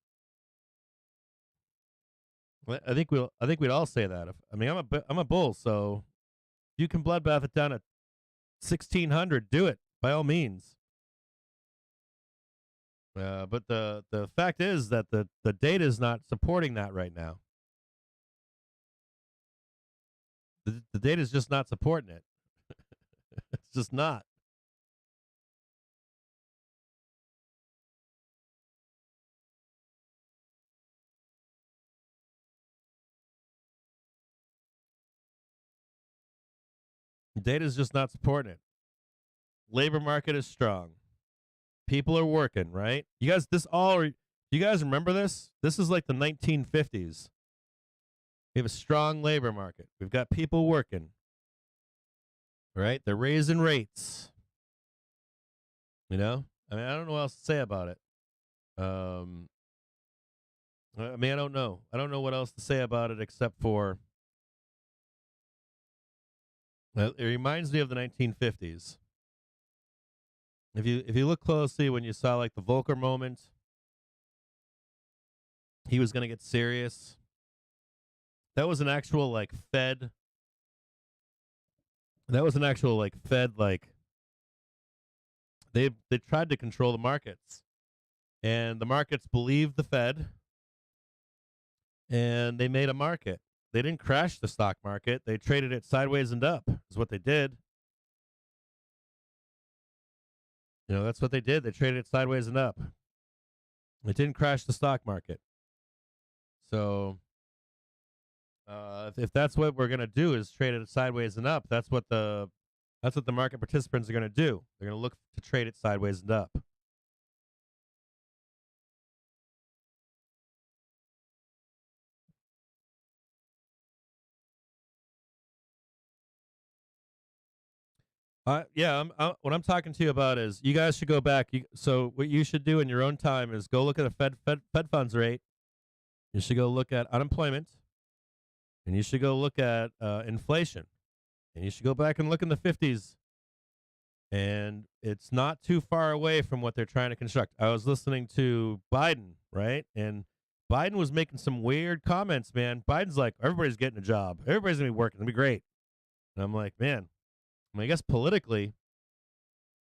I think we'd all say that. I'm a bull, so if you can bloodbath it down at 1,600, do it by all means. But the fact is that the data is not supporting that right now. The data is just not supporting it. It's just not. The data is just not supporting it. Labor market is strong. People are working, right? You guys, you guys remember this? This is like the 1950s. We have a strong labor market. We've got people working, right? They're raising rates. You know, I mean, I don't know what else to say about it. I mean, I don't know. I don't know what else to say about it except for it reminds me of the 1950s. If you look closely, when you saw like the Volcker moment, he was going to get serious. That was an actual like Fed. That was an actual like Fed like they tried to control the markets, and the markets believed the Fed, and they made a market. They didn't crash the stock market. They traded it sideways and up. Is what they did. You know, that's what they did. They traded it sideways and up. It didn't crash the stock market. So, if that's what we're gonna do is trade it sideways and up, that's what the market participants are gonna do. They're gonna look to trade it sideways and up. Yeah, what I'm talking to you about is you guys should go back. So what you should do in your own time is go look at the Fed funds rate. You should go look at unemployment, and you should go look at inflation, and you should go back and look in the 50s. And it's not too far away from what they're trying to construct. I was listening to Biden, right? And Biden was making some weird comments, man. Biden's like, everybody's getting a job. Everybody's going to be working. It'll be great. And I'm like, man, I mean, I guess politically,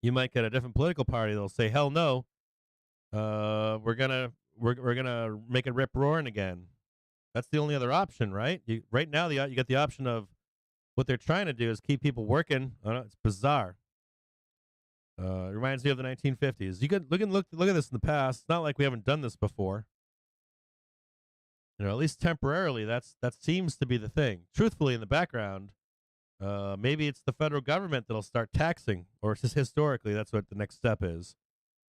you might get a different political party that'll say, hell no. We're gonna make it rip roaring again. That's the only other option, right? Right now, you got the option of what they're trying to do is keep people working. I don't know, it's bizarre. It reminds me of the 1950s. You could look at this in the past. It's not like we haven't done this before. You know, at least temporarily, that seems to be the thing. Truthfully, in the background, maybe it's the federal government that'll start taxing, or just historically, that's what the next step is.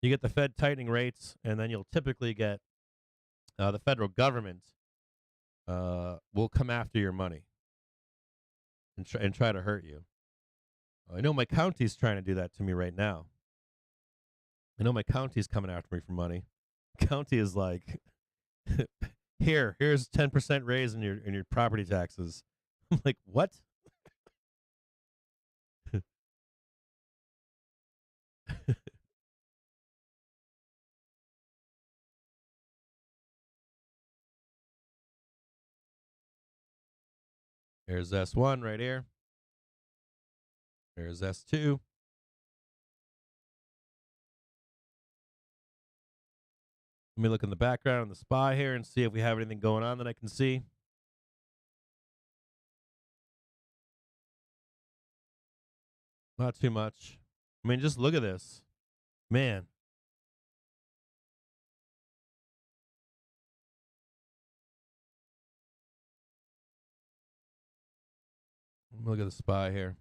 You get the Fed tightening rates, and then you'll typically get the federal government will come after your money and try to hurt you. I know my county's trying to do that to me right now. I know my county's coming after me for money. County is like, here's 10% raise in your property taxes. I'm like, what? There's S1 right here. There's S2. Let me look in the background on the SPY here and see if we have anything going on that I can see. Not too much. I mean, just look at this. Man. Look at the SPY here.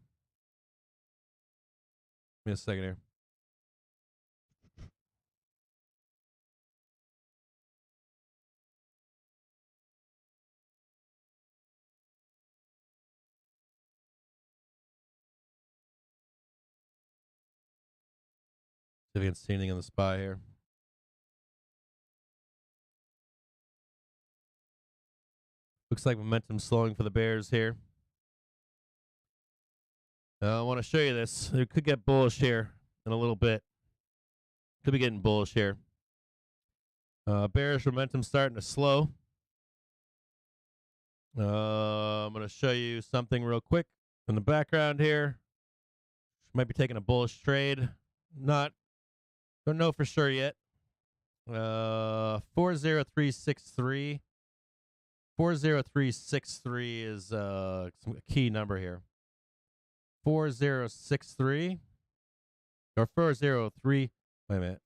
Give me a second here. See if we can see anything on the SPY here. Looks like momentum slowing for the bears here. I want to show you this. It could get bullish here in a little bit. Could be getting bullish here. Bearish momentum starting to slow. I'm going to show you something real quick in the background here. Might be taking a bullish trade. Don't know for sure yet. 40363. 40363 is a key number here. 4063 or 403. Wait a minute.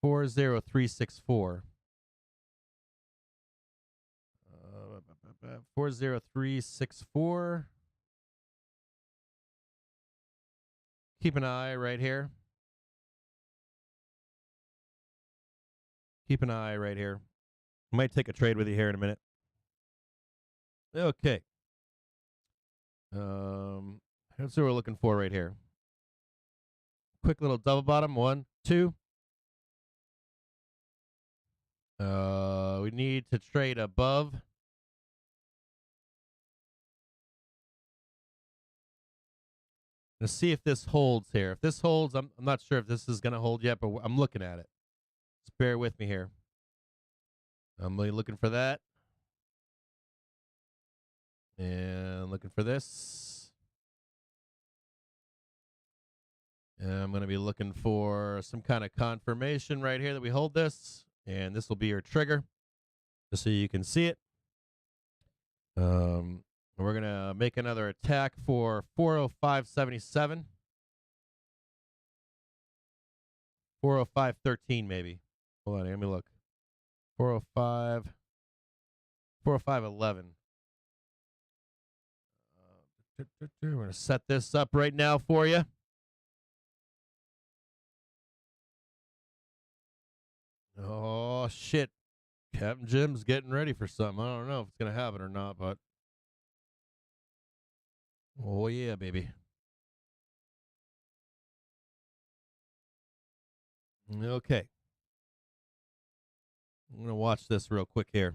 40364. 40364. Keep an eye right here. Keep an eye right here. Might take a trade with you here in a minute. Okay. That's what we're looking for right here. Quick little double bottom. 1, 2. We need to trade above. Let's see if this holds here. If this holds, I'm not sure if this is going to hold yet, but I'm looking at it. Just bear with me here. I'm really looking for that. And looking for this. And I'm going to be looking for some kind of confirmation right here that we hold this. And this will be your trigger, just so you can see it. We're going to make another attack for 405.77. 405.13 maybe. Hold on, let me look. 405. 405.11. We're going to set this up right now for you. Oh, shit. Captain Jim's getting ready for something. I don't know if it's going to happen or not, but. Oh, yeah, baby. Okay. I'm going to watch this real quick here.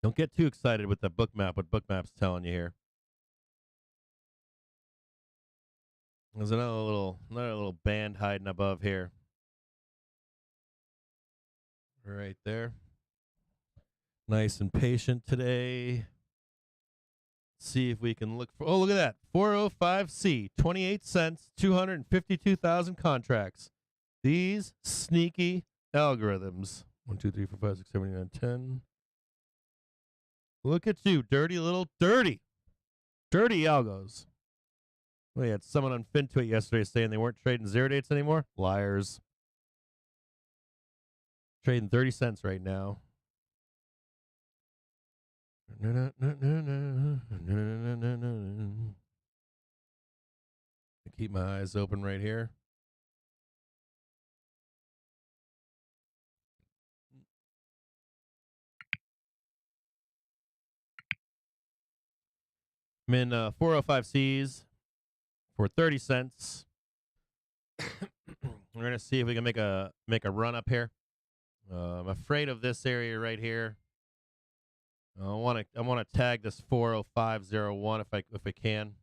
Don't get too excited with the Bookmap, what Bookmap's telling you here. There's another little band hiding above here. Right there. Nice and patient today. See if we can look for. Oh, look at that. 405C, 28 cents, 252,000 contracts. These sneaky algorithms. 1, 2, 3, 4, 5, 6, 7, 8, 9, 10. Look at you, dirty algos. We had someone on FinTwit yesterday saying they weren't trading 0 dates anymore. Liars. Trading 30 cents right now. I keep my eyes open right here. I'm in 405Cs for 30 cents. We're gonna see if we can make a run up here. I'm afraid of this area right here. I want to tag this 405.01 if I can.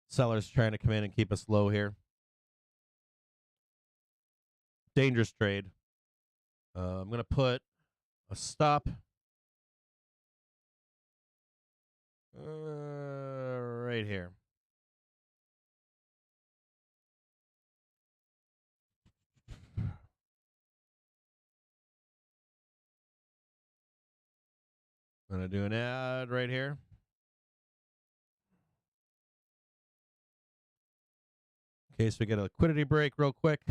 Sellers trying to come in and keep us low here. Dangerous trade. I'm going to put a stop right here. I'm going to do an ad right here. In case we get a liquidity break real quick.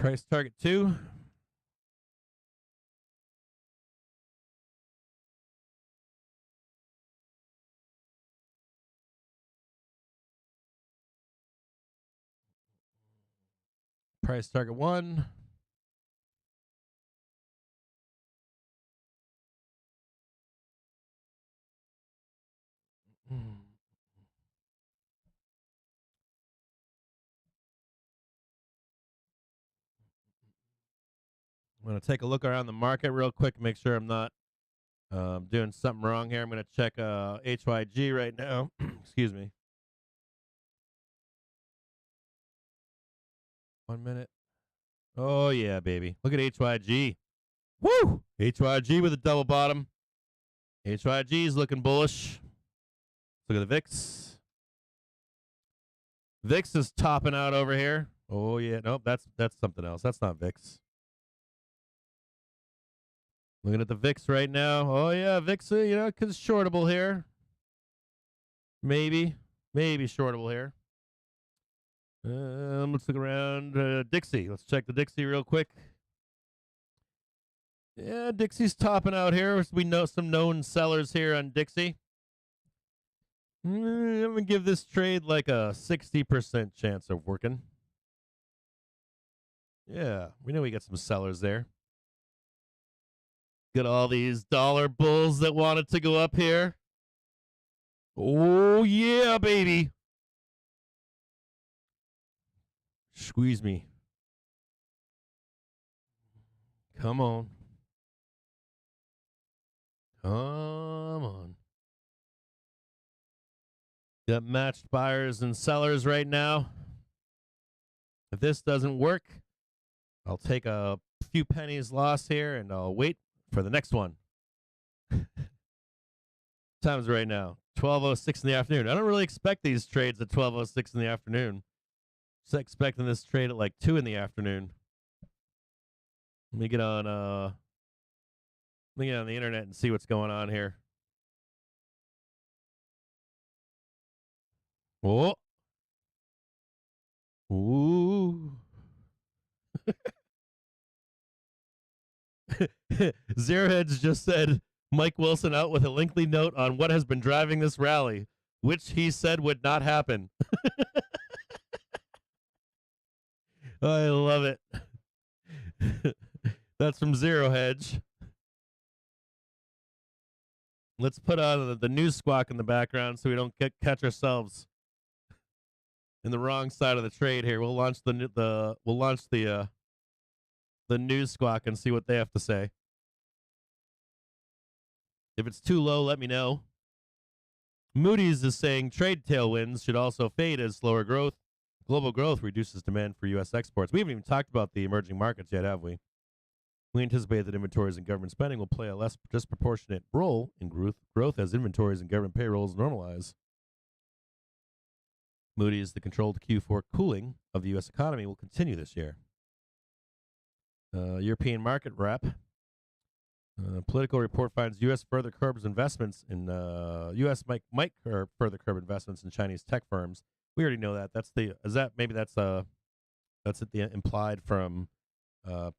Price target 2. Price target 1. I'm going to take a look around the market real quick, make sure I'm not doing something wrong here. I'm going to check HYG right now. Excuse me. 1 minute. Oh, yeah, baby. Look at HYG. Woo! HYG with a double bottom. HYG is looking bullish. Look at the VIX. VIX is topping out over here. Oh, yeah. Nope, that's something else. That's not VIX. Looking at the VIX right now. Oh, yeah, VIX, because shortable here. Maybe shortable here. Let's look around Dixie. Let's check the Dixie real quick. Yeah, Dixie's topping out here. We know some known sellers here on Dixie. I'm going to give this trade like a 60% chance of working. Yeah, we know we got some sellers there. Got all these dollar bulls that wanted to go up here. Oh, yeah, baby. Squeeze me. Come on. Come on. Got matched buyers and sellers right now. If this doesn't work, I'll take a few pennies loss here and I'll wait for the next one. Time's right now, 12:06 in the afternoon. I don't really expect these trades at 12:06 in the afternoon. Just expecting this trade at like 2 in the afternoon. Let me get on the internet and see what's going on here. Oh. Ooh. Zero Heads just said Mike Wilson out with a lengthy note on what has been driving this rally, which he said would not happen. I love it. That's from Zero Hedge. Let's put on the news squawk in the background so we don't catch ourselves in the wrong side of the trade here. We'll launch the news squawk and see what they have to say. If it's too low, let me know. Moody's is saying trade tailwinds should also fade as slower growth. Global growth reduces demand for U.S. exports. We haven't even talked about the emerging markets yet, have we? We anticipate that inventories and government spending will play a less disproportionate role in growth as inventories and government payrolls normalize. Moody's, the controlled Q4 cooling of the U.S. economy will continue this year. European market wrap. Political report finds U.S. further curbs investments in U.S. might further curb investments in Chinese tech firms. We already know that. That's the implied from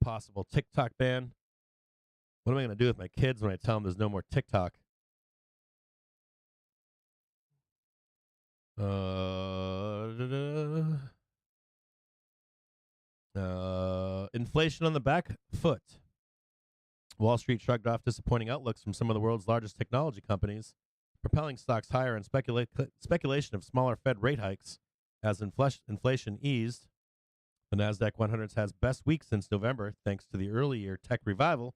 possible TikTok ban. What am I going to do with my kids when I tell them there's no more TikTok? Inflation on the back foot. Wall Street shrugged off disappointing outlooks from some of the world's largest technology companies, propelling stocks higher and speculation of smaller Fed rate hikes as inflation eased. The NASDAQ 100 has best week since November, thanks to the early year tech revival,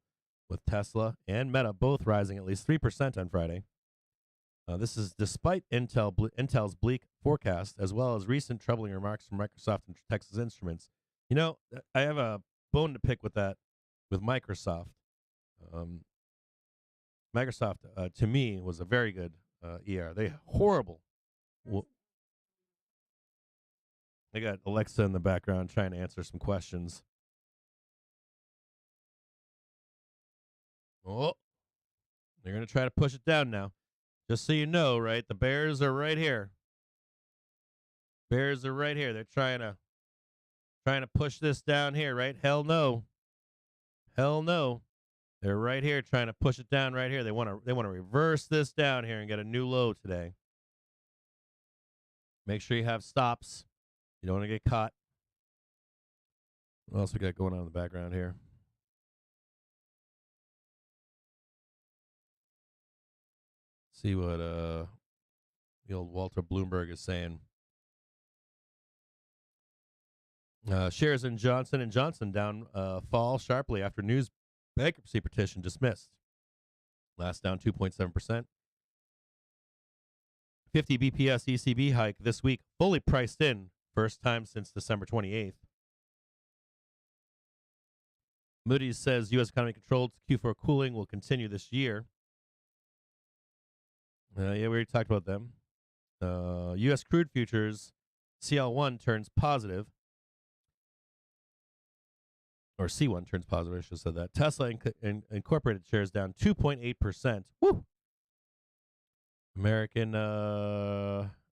with Tesla and Meta both rising at least 3% on Friday. This is despite Intel's bleak forecast, as well as recent troubling remarks from Microsoft and Texas Instruments. You know, I have a bone to pick with that, with Microsoft. Microsoft, to me, was a very good ER. They horrible. I got Alexa in the background trying to answer some questions. Oh, they're going to try to push it down now. Just so you know, right? The Bears are right here. Bears are right here. They're trying Trying to push this down here, right? Hell no. Hell no. They're right here trying to push it down right here. They want to reverse this down here and get a new low today. Make sure you have stops. You don't want to get caught. What else we got going on in the background here? See what the old Walter Bloomberg is saying. Shares in Johnson & Johnson down fall sharply after news bankruptcy petition dismissed. Last down 2.7%. 50 BPS ECB hike this week, fully priced in, first time since December 28th. Moody's says U.S. economy controlled Q4 cooling will continue this year. Yeah, we already talked about them. U.S. crude futures, CL1 turns positive. Or C1 turns positive, I should have said that. Tesla Incorporated shares down 2.8%. Woo! American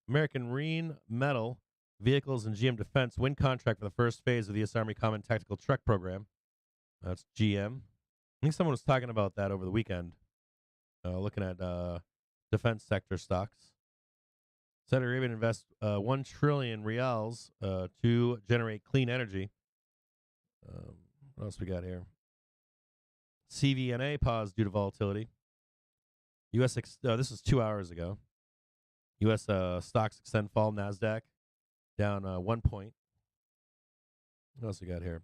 Marine Metal Vehicles and GM Defense win contract for the first phase of the U.S. Army Common Tactical Truck Program. That's GM. I think someone was talking about that over the weekend, looking at defense sector stocks. Saudi Arabia invests 1 trillion reals to generate clean energy. What else we got here? CVNA paused due to volatility. this is 2 hours ago. U.S. Stocks extend fall. NASDAQ down 1 point. What else we got here?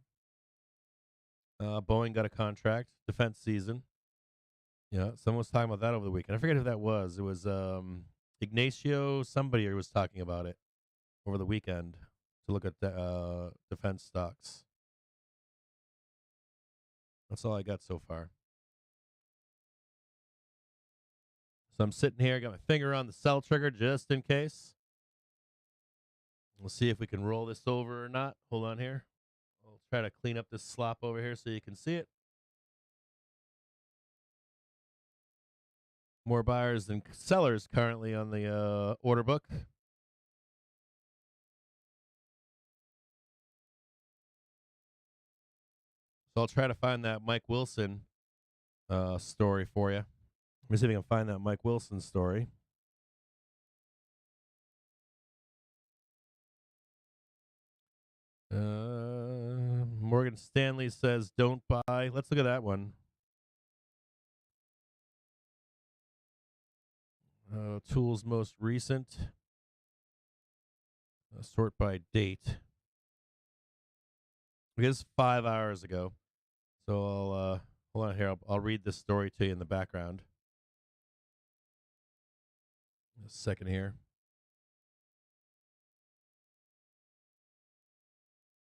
Boeing got a contract. Defense season. Yeah, someone was talking about that over the weekend. I forget who that was. It was Ignacio. Somebody was talking about it over the weekend to look at the defense stocks. That's all I got so far. So I'm sitting here, got my finger on the sell trigger just in case. We'll see if we can roll this over or not. Hold on here. I'll try to clean up this slop over here so you can see it. More buyers than sellers currently on the order book. So I'll try to find that Mike Wilson story for you. Let me see if I can find that Mike Wilson story. Morgan Stanley says don't buy. Let's look at that one. Tools most recent. Sort by date. It is 5 hours ago. So I'll hold on here. I'll read this story to you in the background. A second here.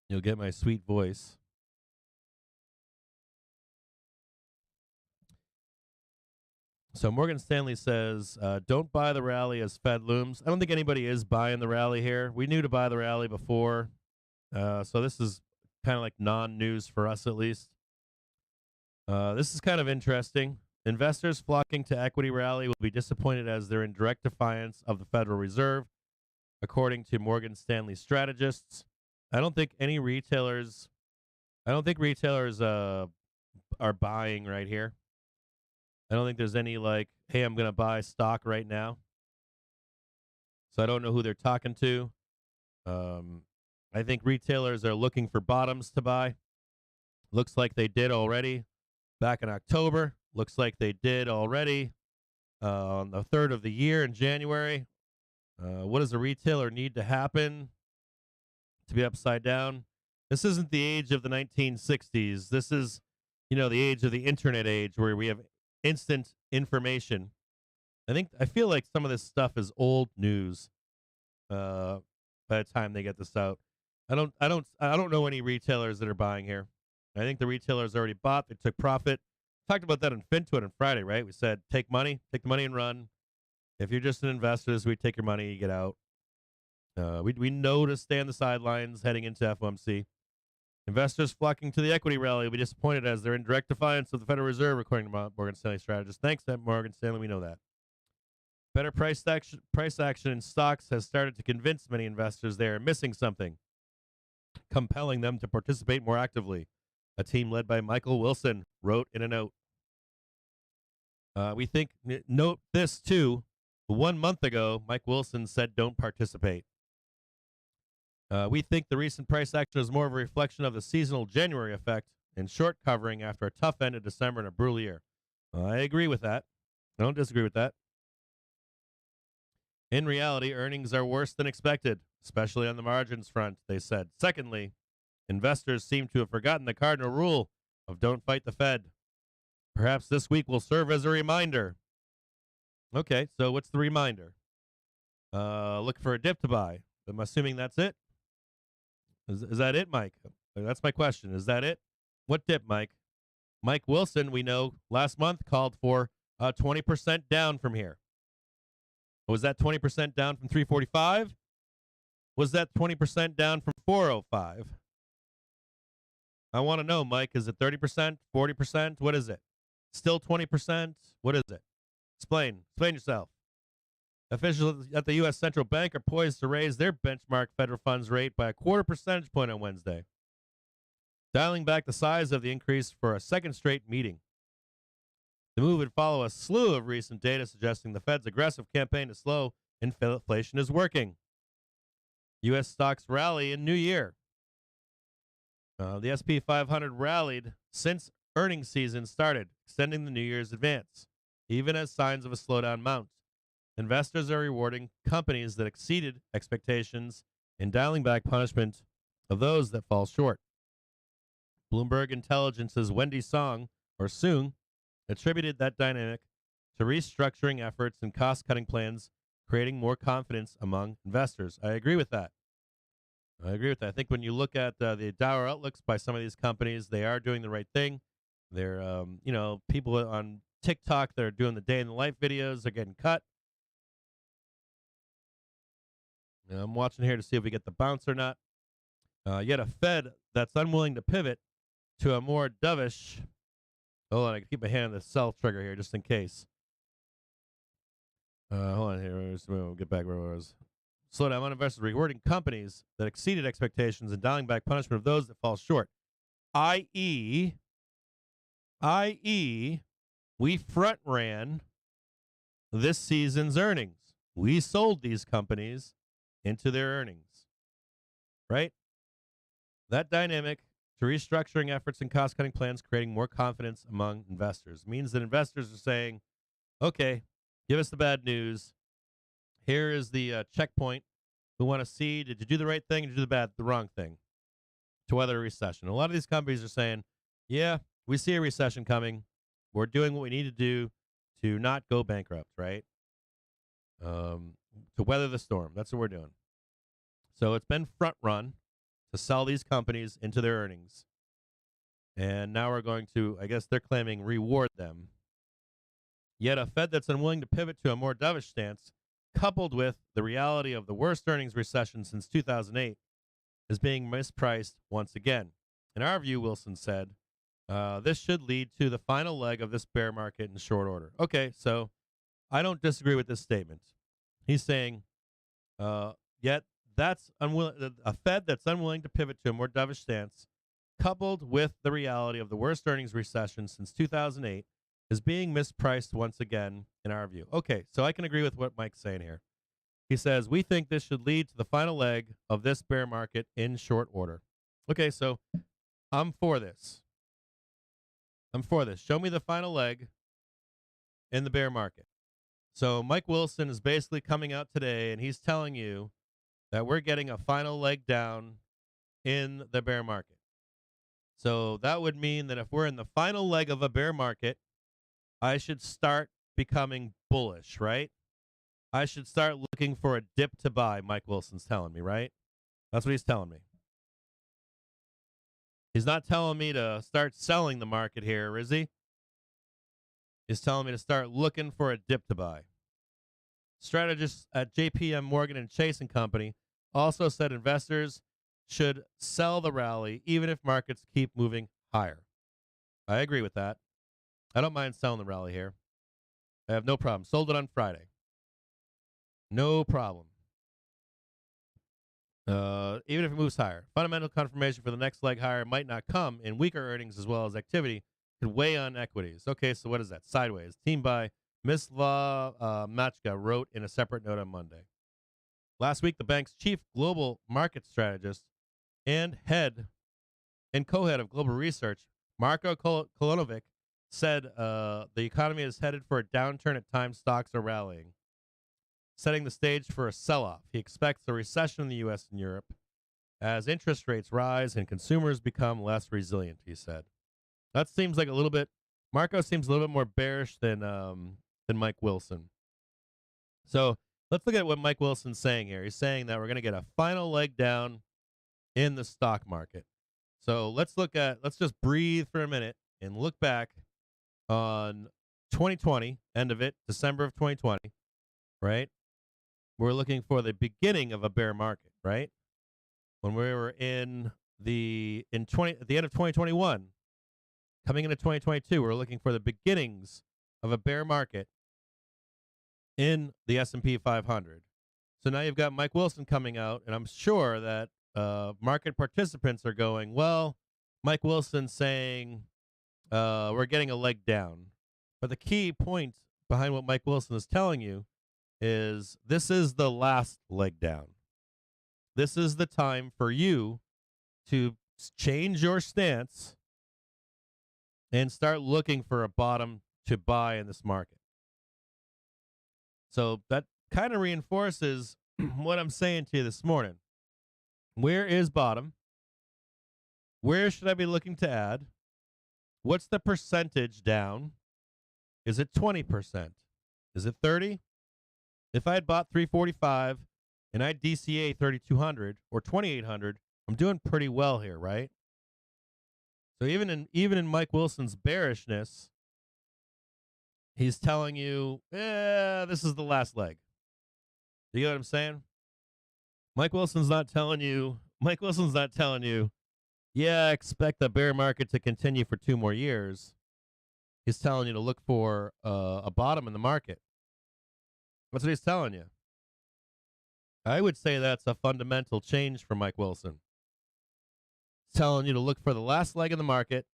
You'll get my sweet voice. So Morgan Stanley says, don't buy the rally as Fed looms. I don't think anybody is buying the rally here. We knew to buy the rally before. So this is kind of like non-news for us at least. This is kind of interesting. Investors flocking to equity rally will be disappointed as they're in direct defiance of the Federal Reserve, according to Morgan Stanley strategists. I don't think retailers are buying right here. I don't think there's any like, hey, I'm going to buy stock right now. So I don't know who they're talking to. I think retailers are looking for bottoms to buy. Looks like they did already back in October. Looks like they did already on the 3rd of the year in January. What does a retailer need to happen to be upside down? This isn't the age of the 1960s. This is, the age of the internet age where we have instant information. I feel like some of this stuff is old news by the time they get this out. I don't know any retailers that are buying here. I think the retailers already bought. They took profit. Talked about that on FinTwit on Friday, right? We said take the money and run. If you're just an investor, we take your money, you get out. We know to stay on the sidelines heading into FOMC. Investors flocking to the equity rally will be disappointed as they're in direct defiance of the Federal Reserve, according to Morgan Stanley strategists. Thanks to Morgan Stanley, we know that. Better price action in stocks has started to convince many investors they are missing something. compelling them to participate more actively. A team led by Michael Wilson wrote in a note. We think, note this too, 1 month ago, Mike Wilson said don't participate. We think the recent price action is more of a reflection of the seasonal January effect and short covering after a tough end of December and a brutal year. I agree with that. I don't disagree with that. In reality, earnings are worse than expected, especially on the margins front, they said. Secondly, investors seem to have forgotten the cardinal rule of don't fight the Fed. Perhaps this week will serve as a reminder. Okay, so what's the reminder? Look for a dip to buy. I'm assuming that's it. Is that it, Mike? That's my question. Is that it? What dip, Mike? Mike Wilson, we know, last month called for 20% down from here. Was that 20% down from 345? Was that 20% down from 405? I want to know, Mike. Is it 30%, 40%? What is it? Still 20%? What is it? Explain yourself. Officials at the U.S. Central Bank are poised to raise their benchmark federal funds rate by a 0.25 percentage point on Wednesday, dialing back the size of the increase for a second straight meeting. The move would follow a slew of recent data suggesting the Fed's aggressive campaign to slow inflation is working. U.S. stocks rally in New Year. The S&P 500 rallied since earnings season started, extending the New Year's advance, even as signs of a slowdown mount. Investors are rewarding companies that exceeded expectations and dialing back punishment of those that fall short. Bloomberg Intelligence's Wendy Soong attributed that dynamic to restructuring efforts and cost-cutting plans, creating more confidence among investors. I agree with that. I think when you look at the dour outlooks by some of these companies, they are doing the right thing. They're, people on TikTok that are doing the day in the life videos are getting cut. I'm watching here to see if we get the bounce or not. Yet a Fed that's unwilling to pivot to a more dovish. Hold on, I can keep my hand on the sell trigger here just in case. Hold on here. We'll get back where I was. Slow down on investors rewarding companies that exceeded expectations and dialing back punishment of those that fall short. I.e., we front ran this season's earnings. We sold these companies into their earnings. Right? That dynamic to restructuring efforts and cost-cutting plans, creating more confidence among investors, means that investors are saying, okay, give us the bad news. Here is the checkpoint. We want to see, did you do the right thing or did you do the wrong thing to weather a recession? A lot of these companies are saying, yeah, we see a recession coming. We're doing what we need to do to not go bankrupt, right? To weather the storm. That's what we're doing. So it's been front run to sell these companies into their earnings. And now we're going to, I guess they're claiming, reward them. Yet a Fed that's unwilling to pivot to a more dovish stance, coupled with the reality of the worst earnings recession since 2008, is being mispriced once again. In our view, Wilson said, this should lead to the final leg of this bear market in short order. Okay, so I don't disagree with this statement. He's saying, yet that's a Fed that's unwilling to pivot to a more dovish stance, coupled with the reality of the worst earnings recession since 2008, is being mispriced once again, in our view. Okay, so I can agree with what Mike's saying here. He says, we think this should lead to the final leg of this bear market in short order. Okay, so I'm for this. Show me the final leg in the bear market. So Mike Wilson is basically coming out today, and he's telling you that we're getting a final leg down in the bear market. So that would mean that if we're in the final leg of a bear market, I should start becoming bullish, right? I should start looking for a dip to buy, Mike Wilson's telling me, right? That's what he's telling me. He's not telling me to start selling the market here, is he? He's telling me to start looking for a dip to buy. Strategists at JPM, Morgan and Chase and Company also said investors should sell the rally even if markets keep moving higher. I agree with that. I don't mind selling the rally here. I have no problem. Sold it on Friday. No problem. even if it moves higher. Fundamental confirmation for the next leg higher might not come, and weaker earnings as well as activity could weigh on equities. Okay, so what is that? Sideways. Team by Mislav Machka wrote in a separate note on Monday. Last week, the bank's chief global market strategist and co-head of global research, Marko Kolonovic, said the economy is headed for a downturn at times stocks are rallying, setting the stage for a sell-off. He expects a recession in the U.S. and Europe as interest rates rise and consumers become less resilient, he said. That seems like a little bit, Marco seems a little bit more bearish than Mike Wilson. So let's look at what Mike Wilson's saying here. He's saying that we're going to get a final leg down in the stock market. So let's just breathe for a minute and look back on 2020, end of it, December of 2020, right? We're looking for the beginning of a bear market, right? When we were at the end of 2021, coming into 2022, we're looking for the beginnings of a bear market in the S&P 500. So now you've got Mike Wilson coming out, and I'm sure that market participants are going, well, Mike Wilson's saying we're getting a leg down. But the key point behind what Mike Wilson is telling you is this is the last leg down. This is the time for you to change your stance and start looking for a bottom to buy in this market. So that kind of reinforces what I'm saying to you this morning. Where is bottom? Where should I be looking to add? What's the percentage down? Is it 20%? Is it 30? If I had bought 345 and I DCA 3200 or 2800, I'm doing pretty well here, right? So even in Mike Wilson's bearishness, he's telling you, this is the last leg. You get what I'm saying? Mike Wilson's not telling you, yeah, I expect the bear market to continue for 2 more years. He's telling you to look for a bottom in the market. That's what he's telling you. I would say that's a fundamental change for Mike Wilson. He's telling you to look for the last leg in the market.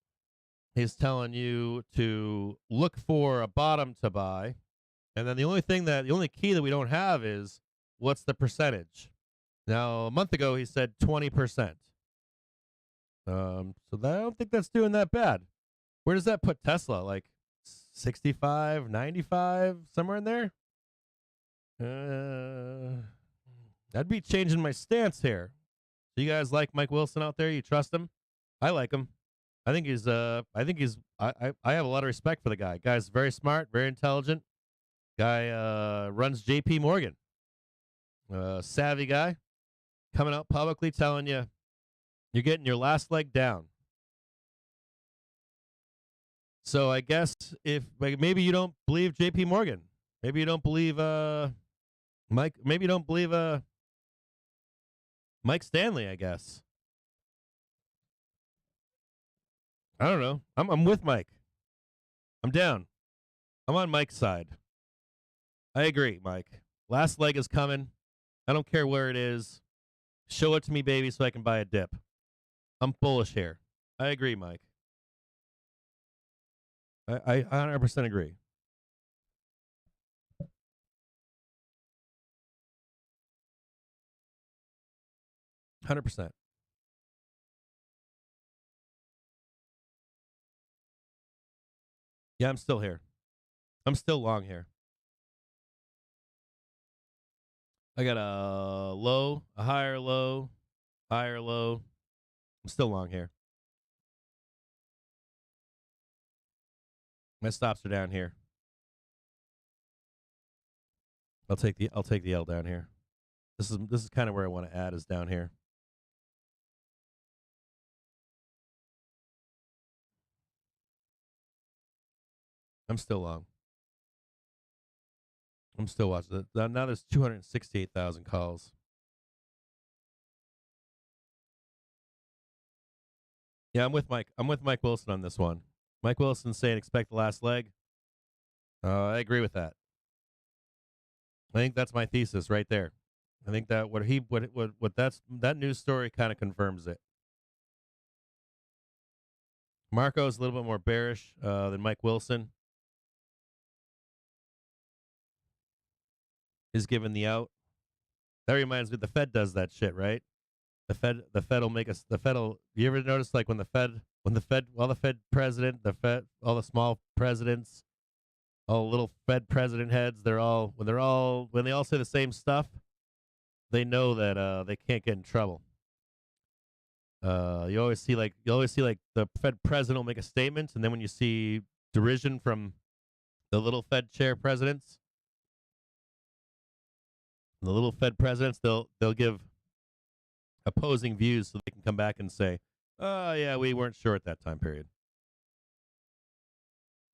He's telling you to look for a bottom to buy. And then the only key that we don't have is what's the percentage. Now, a month ago, he said 20%. So I don't think that's doing that bad. Where does that put Tesla? Like 65, 95, somewhere in there? I'd be changing my stance here. Do you guys like Mike Wilson out there? You trust him? I like him. I have a lot of respect for the guy. Guy's very smart, very intelligent. Guy runs JP Morgan. Savvy guy. Coming out publicly telling you you're getting your last leg down. So I guess if maybe you don't believe JP Morgan. Maybe you don't believe Mike. Maybe you don't believe Mike Stanley, I guess. I don't know. I'm with Mike. I'm down. I'm on Mike's side. I agree, Mike. Last leg is coming. I don't care where it is. Show it to me, baby, so I can buy a dip. I'm bullish here. I agree, Mike. I 100% agree. 100%. Yeah, I'm still here. I'm still long here. I got a low, a higher low, higher low. I'm still long here. My stops are down here. I'll take the L down here. This is kind of where I want to add is down here. I'm still long. I'm still watching. Now there's 268,000 calls. Yeah, I'm with Mike. I'm with Mike Wilson on this one. Mike Wilson's saying expect the last leg. I agree with that. I think that's my thesis right there. I think that that news story kind of confirms it. Marco's a little bit more bearish than Mike Wilson. Is given the out. That reminds me, the Fed does that shit, right? The Fed will make us. The Fed will. You ever notice like all the Fed president, all the small presidents, all the little Fed president heads, when they all say the same stuff, they know that they can't get in trouble. You always see like the Fed president will make a statement, and then when you see derision from the little Fed chair presidents, they'll give opposing views so they can come back and say, "Oh yeah, we weren't sure at that time period.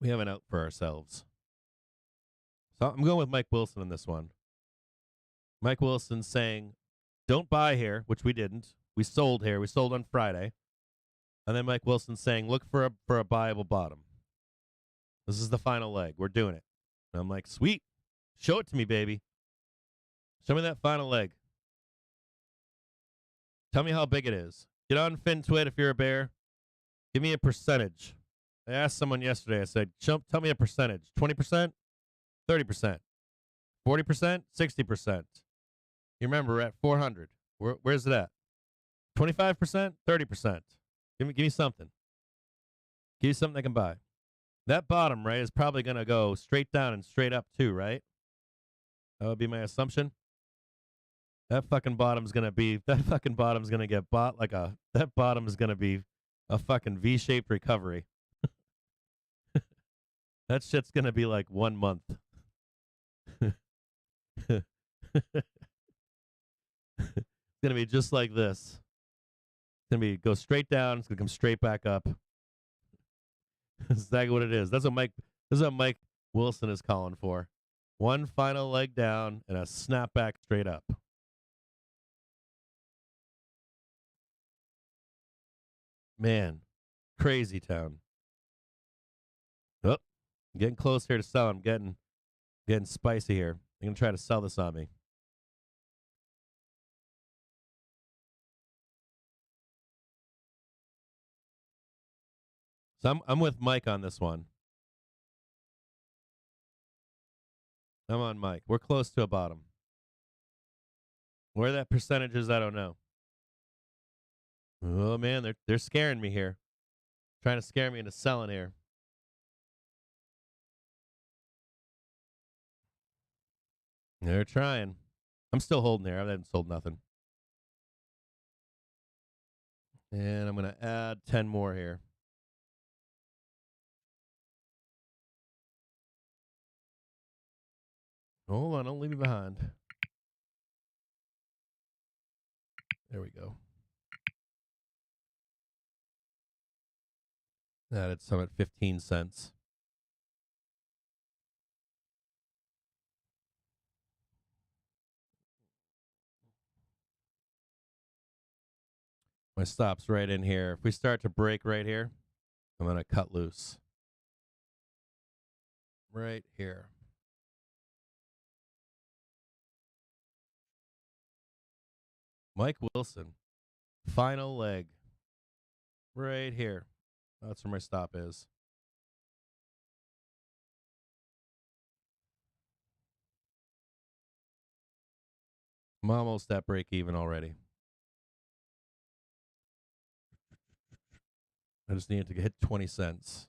We have an out for ourselves." So I'm going with Mike Wilson on this one. Mike Wilson saying, "Don't buy here," which we didn't. We sold here. We sold on Friday. And then Mike Wilson saying, "Look for a buyable bottom. This is the final leg. We're doing it." And I'm like, "Sweet. Show it to me, baby. Show me that final leg. Tell me how big it is. Get on FinTwit if you're a bear. Give me a percentage." I asked someone yesterday, I said, "Tell me a percentage. 20%? 30%? 40%? 60%? You remember we're at 400. Where's it at? 25%? 30%? Give me something. Give me something I can buy." That bottom, right, is probably going to go straight down and straight up too, right? That would be my assumption. That fucking bottom's going to get bought that bottom is going to be a fucking V-shaped recovery. That shit's going to be like 1 month. It's going to be just like this. It's going to go straight down. It's going to come straight back up. That's exactly what it is. This is what Mike Wilson is calling for. One final leg down and a snap back straight up. Man, crazy town. Oh, getting close here to sell. I'm getting spicy here. They're going to try to sell this on me. So I'm with Mike on this one. I'm on Mike. We're close to a bottom. Where that percentage is, I don't know. Oh man, they're scaring me here. Trying to scare me into selling here. They're trying. I'm still holding there. I haven't sold nothing. And I'm going to add 10 more here. Hold on, don't leave me behind. There we go. Added some at 15 cents. My stop's right in here. If we start to break right here, I'm going to cut loose. Right here. Mike Wilson. Final leg. Right here. That's where my stop is. I'm almost at break even already. I just needed to hit 20 cents.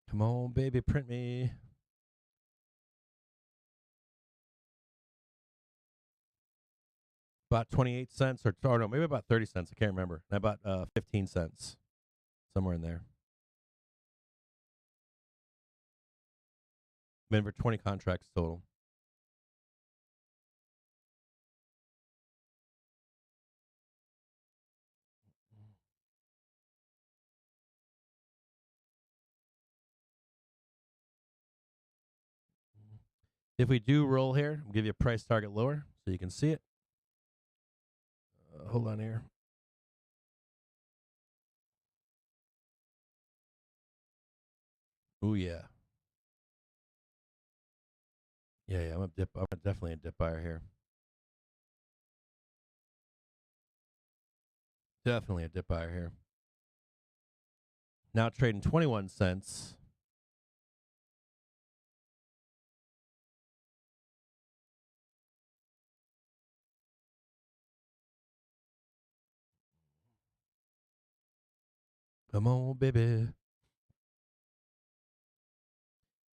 Come on, baby, print me. About 28 cents or no, maybe about 30 cents. I can't remember. I bought 15 cents. Somewhere in there. Been for 20 contracts total. If we do roll here, I'll give you a price target lower so you can see it. Hold on here. Oh yeah. Yeah, I'm definitely a dip buyer here. Definitely a dip buyer here. Now trading 21 cents. Come on, baby.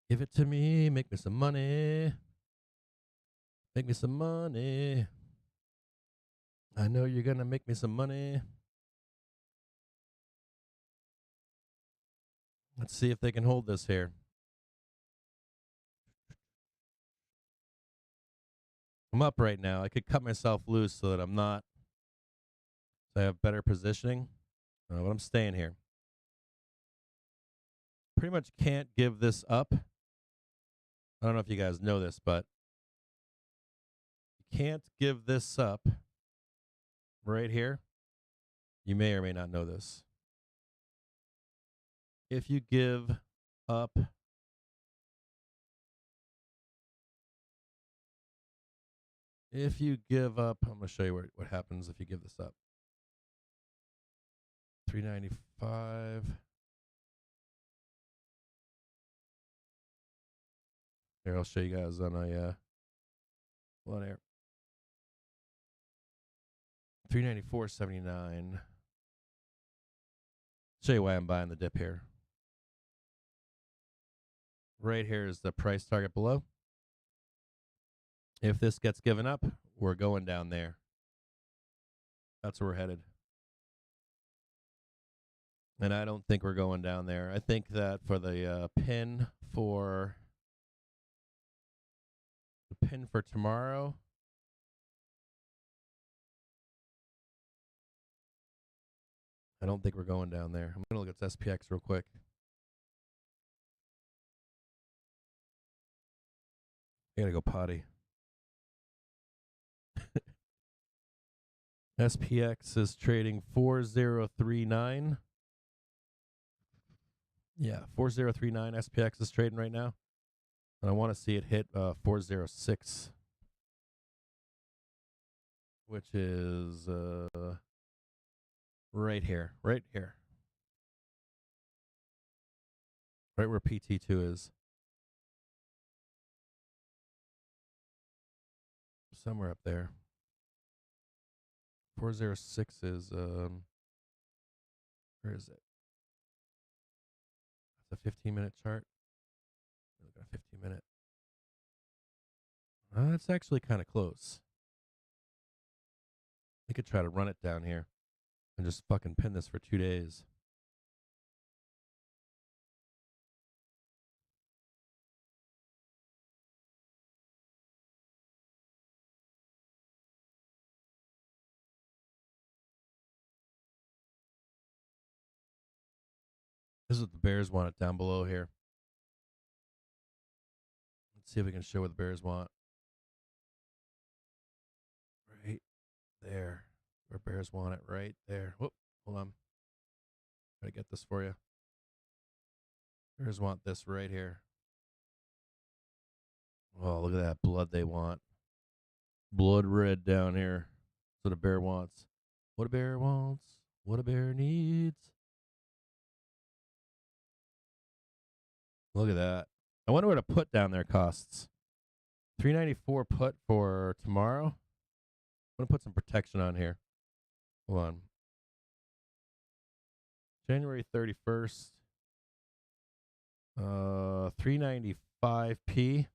Give it to me. Make me some money. Make me some money. I know you're going to make me some money. Let's see if they can hold this here. I'm up right now. I could cut myself loose so that I'm not. So I have better positioning. But I'm staying here. Pretty much can't give this up. I don't know if you guys know this, but you can't give this up right here. You may or may not know this. If you give up I'm going to show you what happens if you give this up. 395. Here, I'll show you guys on a hold on here. 394.79. Show you why I'm buying the dip here. Right here is the price target below. If this gets given up, we're going down there. That's where we're headed. And I don't think we're going down there. I think that for the pin for tomorrow, I don't think we're going down there. I'm going to look at SPX real quick. I got to go potty. SPX is trading 4039. Yeah, 4039 SPX is trading right now. And I want to see it hit 406, which is right here. Right where PT2 is. Somewhere up there. 406 is where is it? That's a 15-minute chart. Look at a 15-minute. That's actually kind of close. We could try to run it down here and just fucking pin this for 2 days. This is what the Bears want it down below here. Let's see if we can show what the Bears want. Right there. Where Bears want it, right there. Whoop, hold on. Try to get this for you. Bears want this right here. Oh, look at that blood they want. Blood red down here. That's what a bear wants. What a bear wants. What a bear needs. Look at that. I wonder what a put down there costs. $3.94 put for tomorrow. I'm going to put some protection on here. Hold on. January 31st. 395p.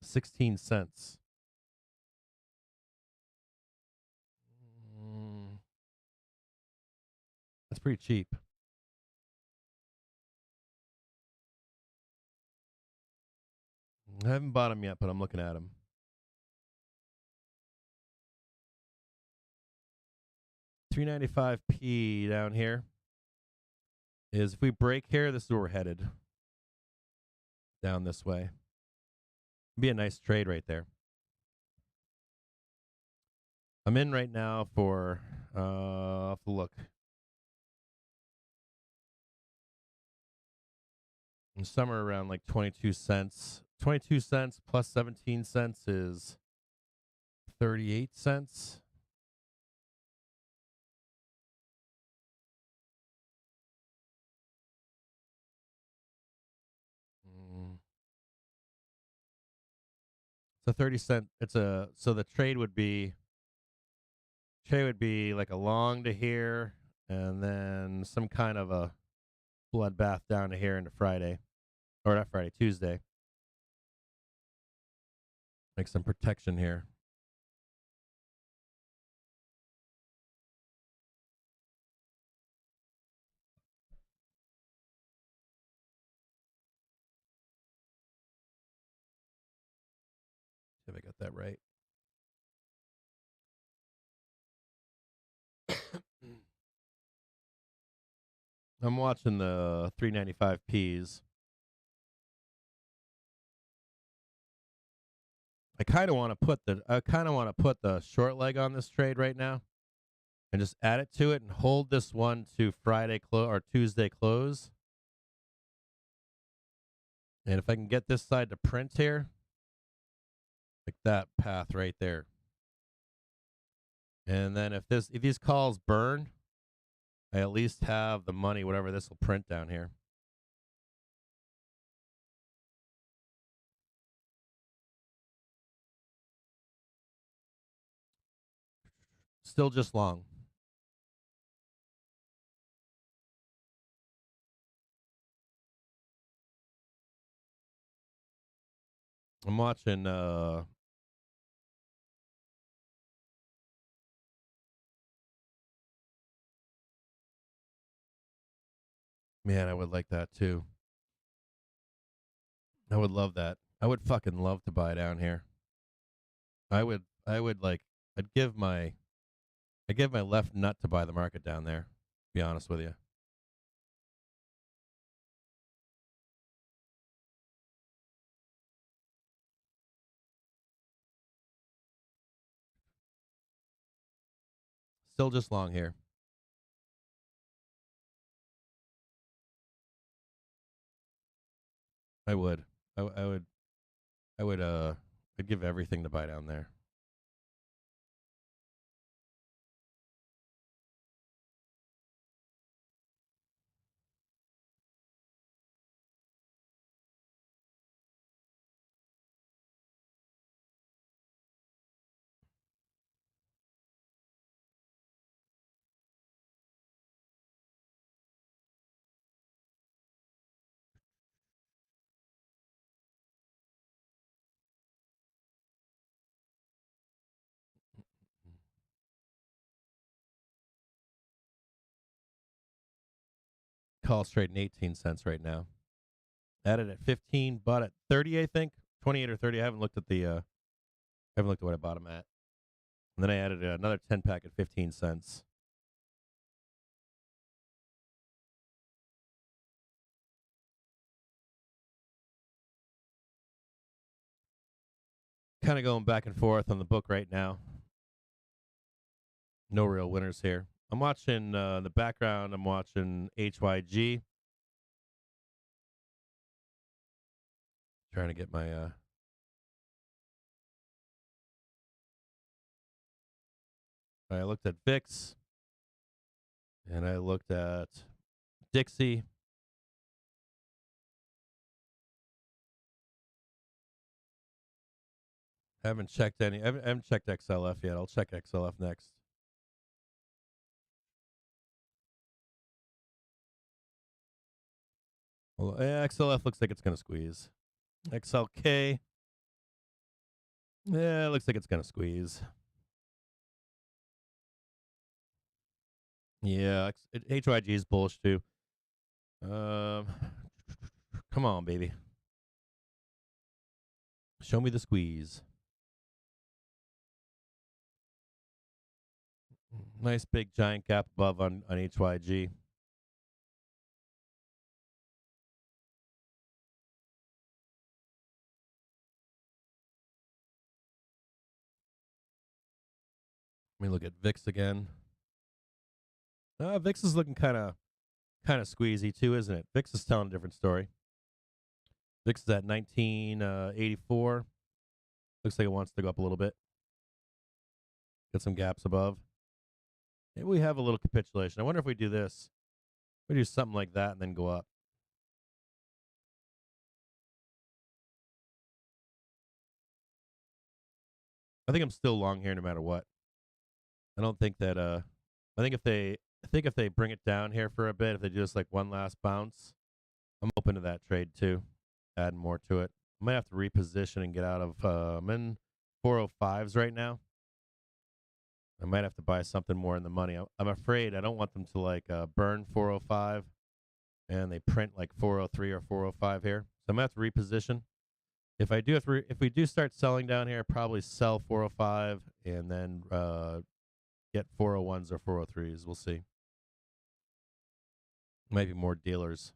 16 cents. That's pretty cheap. I haven't bought them yet, but I'm looking at them. 395p down here is if we break here, this is where we're headed. Down this way. Be a nice trade right there. I'm in right now for I'll have to look. Somewhere around like 22 cents. 22 cents plus 17 cents is 38 cents. It's a 30 cent. So the trade would be like a long to here and then some kind of a bloodbath down to here into Friday. Or not Friday, Tuesday. Like some protection here. See if I got that right. I'm watching the 395 Ps. I kind of want to put the short leg on this trade right now and just add it to it and hold this one to Friday close or Tuesday close. And if I can get this side to print here, like that path right there. And then if these calls burn, I at least have the money, whatever this will print down here. Still just long. I'm watching man, I would like that too. I would love that. I would fucking love to buy down here. I would like I'd give my left nut to buy the market down there, to be honest with you. Still just long here. I would. I'd give everything to buy down there. Call straight in 18 cents right now. Added at 15, bought at 30, I think. 28 or 30. I haven't looked at what I bought them at. And then I added another 10 pack at 15 cents. Kind of going back and forth on the book right now. No real winners here. I'm watching in the background. I'm watching HYG. Trying to get my I looked at VIX and I looked at Dixie. I haven't checked XLF yet. I'll check XLF next. Well, XLF looks like it's going to squeeze. XLK. Yeah, it looks like it's going to squeeze. Yeah, HYG is bullish too. Come on, baby. Show me the squeeze. Nice big giant gap above on HYG. Let me look at VIX again. VIX is looking kind of squeezy too, isn't it? VIX is telling a different story. VIX is at 1984. Looks like it wants to go up a little bit. Got some gaps above. Maybe we have a little capitulation. I wonder if we do this. We do something like that and then go up. I think I'm still long here no matter what. I don't think that I think if they bring it down here for a bit, if they do just like one last bounce, I'm open to that trade too. Adding more to it. I might have to reposition and get out of I'm in 405s right now. I might have to buy something more in the money. I'm afraid I don't want them to like burn 405 and they print like 403 or 405 here. So I'm gonna have to reposition. If I do if we do start selling down here, probably sell 405 and then get 401s or 403s. We'll see. Might be more dealers.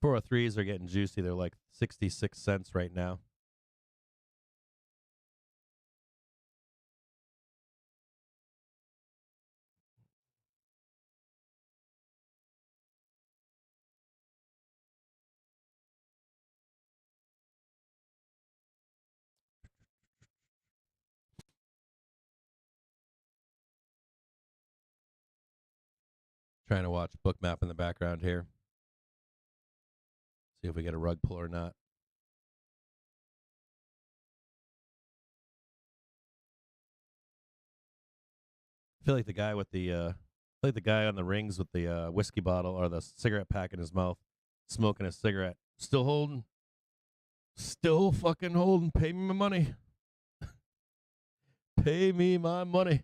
Four hundred threes are getting juicy. They're like 66 cents right now. Trying to watch Bookmap in the background here. See if we get a rug pull or not. I feel like the guy with the like the guy on the rings with the whiskey bottle or the cigarette pack in his mouth, smoking a cigarette. Still holding. Still fucking holding. Pay me my money. Pay me my money.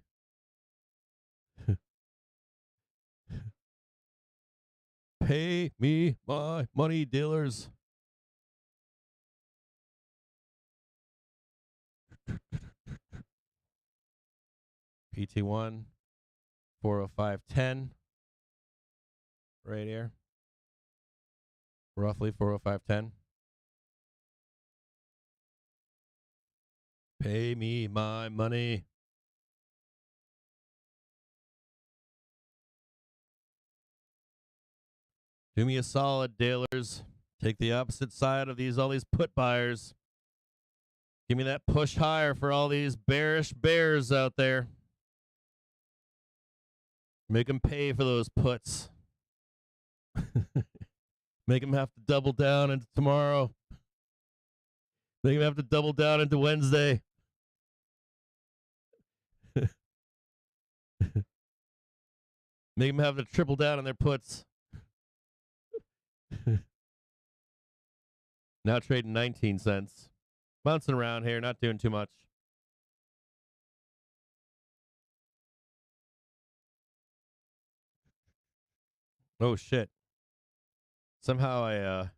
Pay me my money, dealers. PT1, 405.10. Right here. Roughly 405.10. Pay me my money. Do me a solid, dealers. Take the opposite side of all these put buyers. Give me that push higher for all these bearish bears out there. Make them pay for those puts. Make them have to double down into tomorrow. Make them have to double down into Wednesday. Make them have to triple down on their puts. Now trading 19 cents. Bouncing around here, not doing too much. Oh shit. Somehow I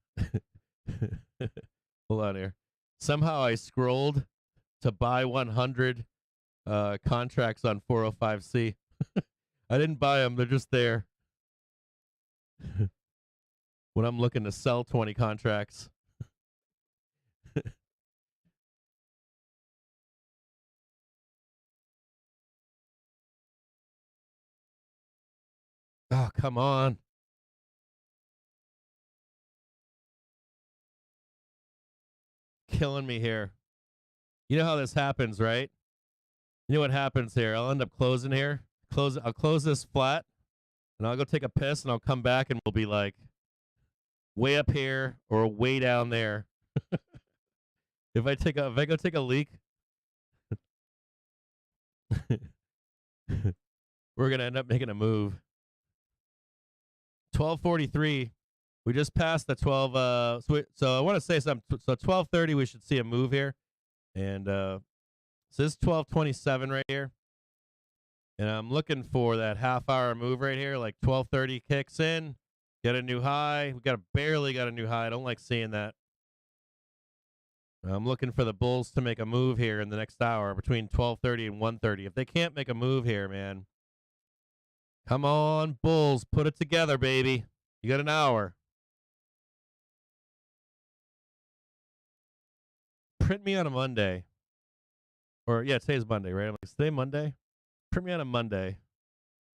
hold on here. Somehow I scrolled to buy 100 contracts on 405C. I didn't buy them, they're just there. When I'm looking to sell 20 contracts. Oh, come on. Killing me here. You know how this happens, right? You know what happens here? I'll end up closing here. I'll close this flat, and I'll go take a piss, and I'll come back, and we'll be like way up here or way down there. If I go take a leak, we're gonna end up making a move. 12:43. We just passed the 12. So I want to say something. So 12:30, we should see a move here, and so this is 12:27 right here, and I'm looking for that half-hour move right here. Like 12:30 kicks in, get a new high. We barely got a new high. I don't like seeing that. I'm looking for the bulls to make a move here in the next hour between 12:30 and 1:30. If they can't make a move here, man, come on, bulls, put it together, baby. You got an hour. print me on a Monday. Or, yeah, today's Monday, right? I'm like, is today Monday? Print me on a Monday.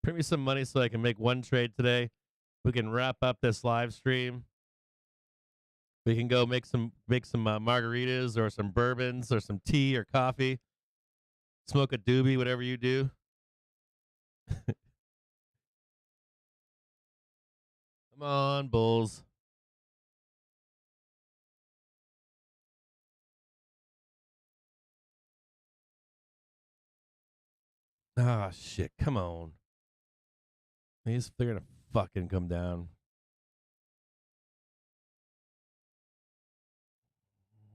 Print me some money so I can make one trade today. We can wrap up this live stream. We can go make some margaritas or some bourbons or some tea or coffee. Smoke a doobie, whatever you do. Come on, Bulls. Ah, shit. Come on. They're going to fucking come down.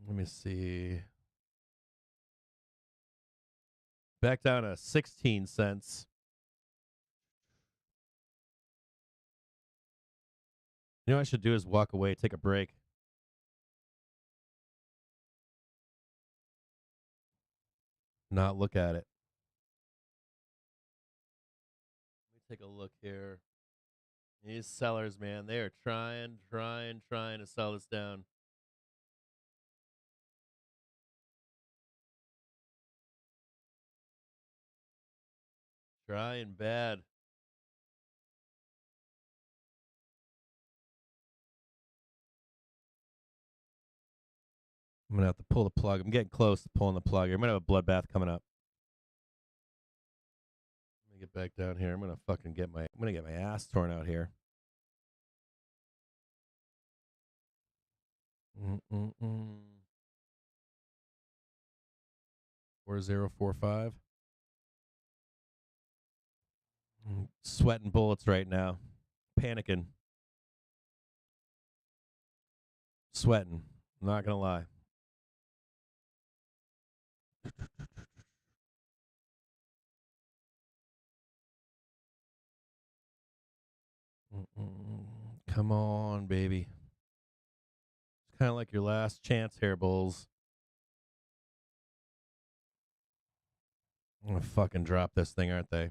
Let me see. Back down to 16 cents. You know what I should do is walk away, take a break. Not look at it. Let me take a look here. These sellers, man, they are trying to sell this down. Trying bad. I'm going to have to pull the plug. I'm getting close to pulling the plug here. I'm going to have a bloodbath coming up. Let me get back down here. I'm going to fucking get my ass torn out here. 4045. Sweating bullets right now. Panicking. Sweating. I'm not going to lie. Come on, baby. It's kind of like your last chance here, Bulls. I'm going to fucking drop this thing, aren't they?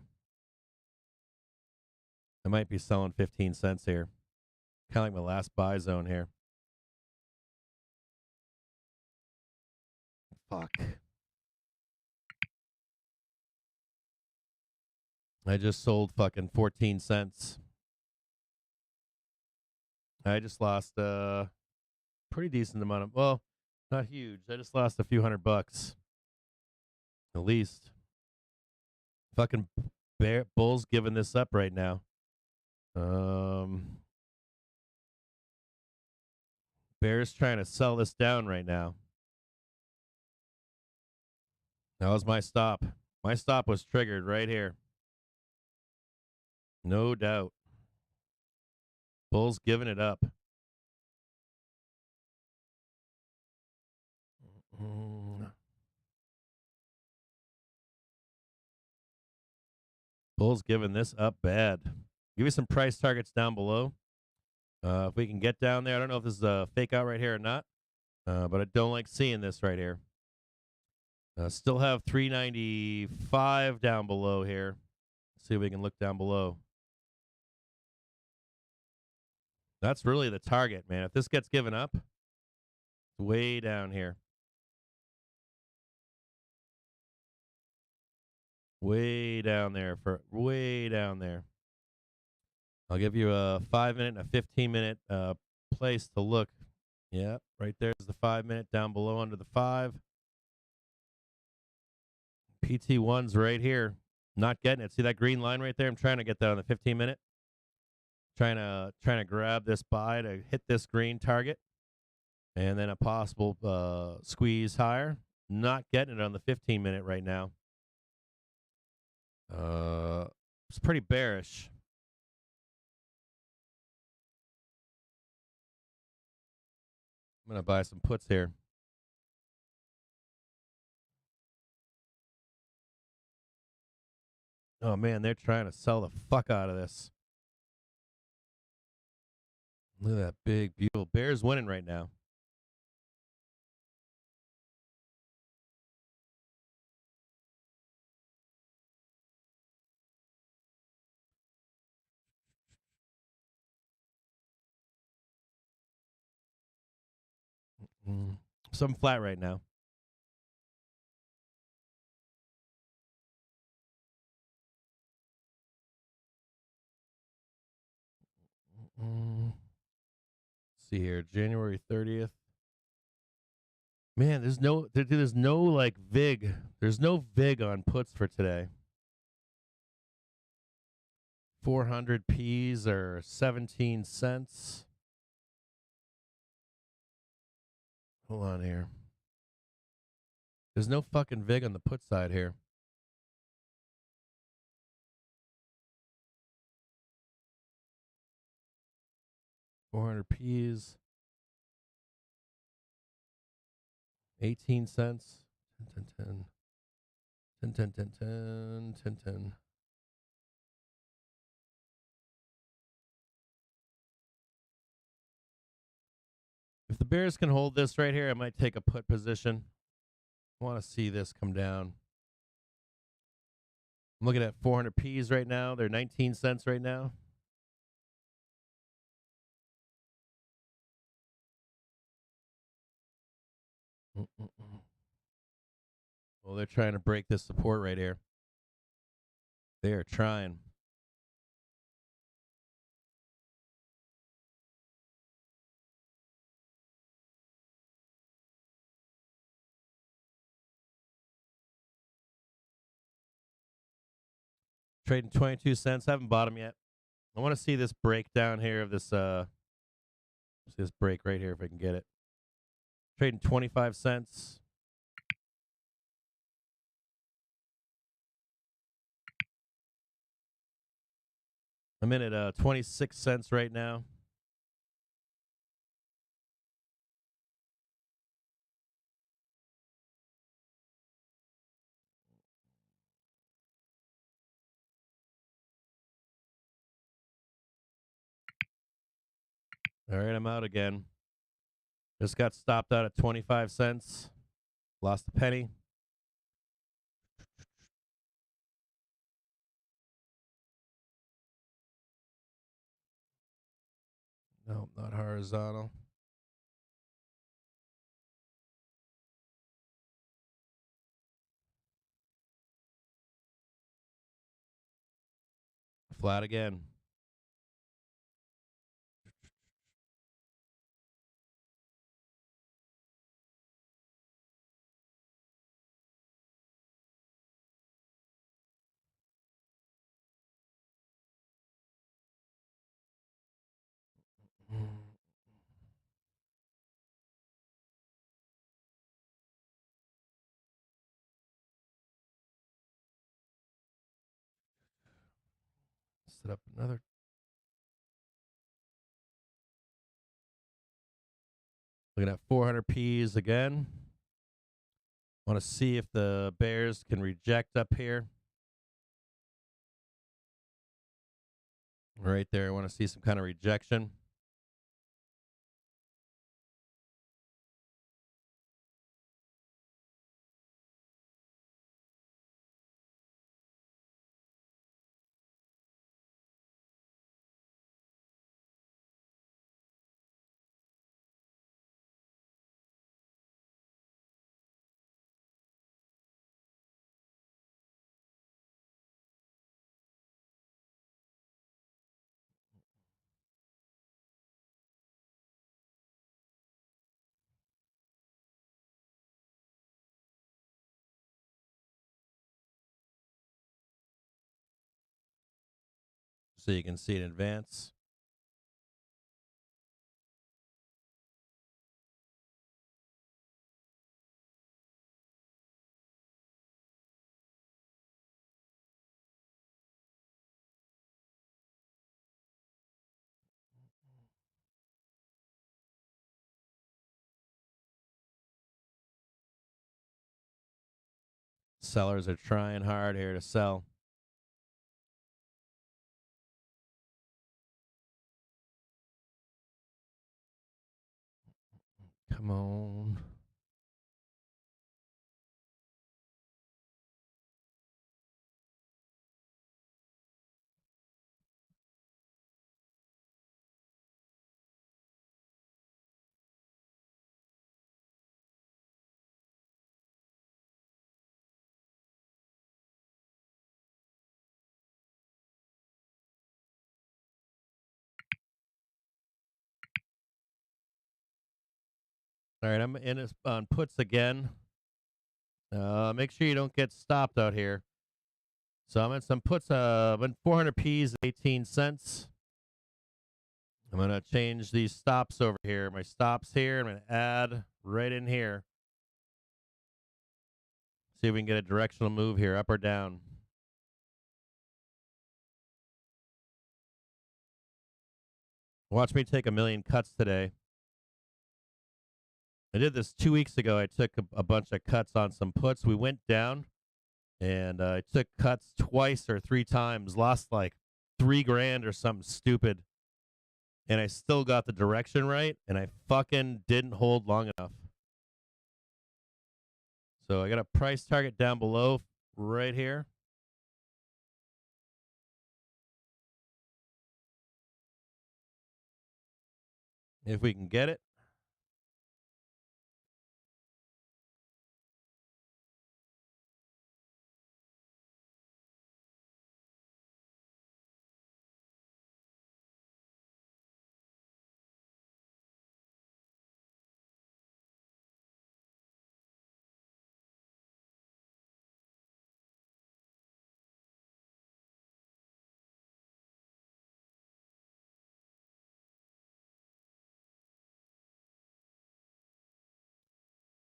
I might be selling 15 cents here. Kind of like my last buy zone here. Fuck. I just sold fucking 14 cents. I just lost a pretty decent amount of, well, not huge. I just lost a few $100. At least. Fucking Bulls giving this up right now. Bears trying to sell this down right now. That was my stop. My stop was triggered right here. No doubt. Bulls giving it up. Bulls giving this up bad. Give you some price targets down below. If we can get down there, I don't know if this is a fake out right here or not, but I don't like seeing this right here. Still have 395 down below here. See if we can look down below. That's really the target, man. If this gets given up, it's way down here. Way down there. Way down there. I'll give you a 5-minute and a 15-minute place to look. Yeah, right there's the 5-minute down below under the 5. PT1's right here. Not getting it. See that green line right there? I'm trying to get that on the 15-minute. Trying to grab this buy to hit this green target. And then a possible squeeze higher. Not getting it on the 15-minute right now. It's pretty bearish. I'm going to buy some puts here. Oh, man, they're trying to sell the fuck out of this. Look at that big, beautiful. Bears winning right now. Something flat right now. See here, January 30th. Man, there's no like VIG. There's no VIG on puts for today. 400 Ps are 17 cents. Hold on here. There's no fucking VIG on the put side here. $400 Ps. 18 cents. 10, 10, 10. 10, 10, 10, 10, 10, 10. If the bears can hold this right here, I might take a put position. I want to see this come down. I'm looking at 400 Ps right now. They're 19 cents right now. Well, they're trying to break this support right here. They are trying. Trading 22 cents. Haven't bought them yet. I want to see this breakdown here of this. See this break right here if I can get it. Trading 25 cents. I'm in at 26 cents right now. All right, I'm out again. Just got stopped out at 25 cents. Lost a penny. No, not horizontal. Flat again. Set up another. Looking at 400 Ps again. Want to see if the bears can reject up here. Right there, I want to see some kind of rejection. So you can see it in advance. Sellers are trying hard here to sell. Come on. All right, I'm in on puts again. Make sure you don't get stopped out here. So I'm in some puts. I'm in 400 P's, 18 cents. I'm gonna change these stops over here. My stops here. I'm gonna add right in here. See if we can get a directional move here, up or down. Watch me take a million cuts today. I did this 2 weeks ago. I took a bunch of cuts on some puts. We went down, and I took cuts twice or 3 times. Lost like $3,000 or something stupid, and I still got the direction right, and I fucking didn't hold long enough. So I got a price target down below right here. If we can get it.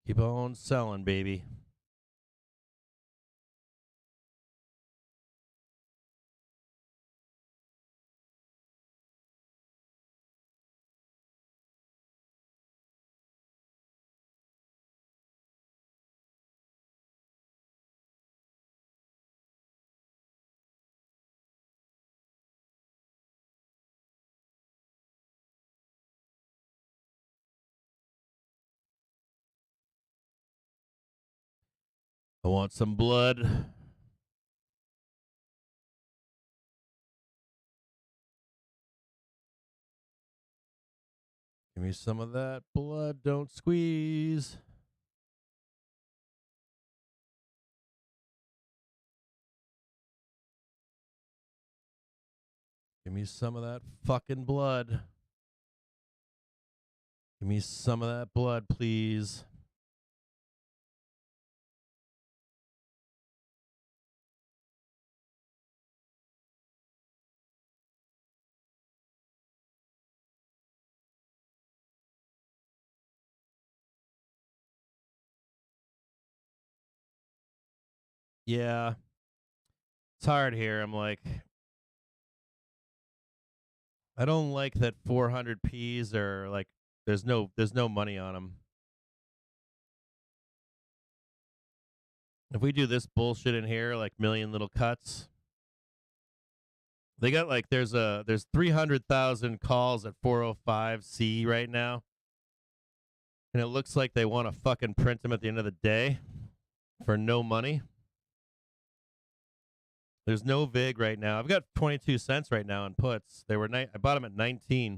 Keep on selling, baby. I want some blood. Give me some of that blood. Don't squeeze. Give me some of that fucking blood. Give me some of that blood, please. Yeah. It's hard here. I'm like, I don't like that 400 P's are like, there's no money on them. If we do this bullshit in here, like million little cuts, they got like there's 300,000 calls at 405C right now, and it looks like they want to fucking print them at the end of the day for no money. There's no vig right now. I've got 22 cents right now on puts. They were I bought them at 19.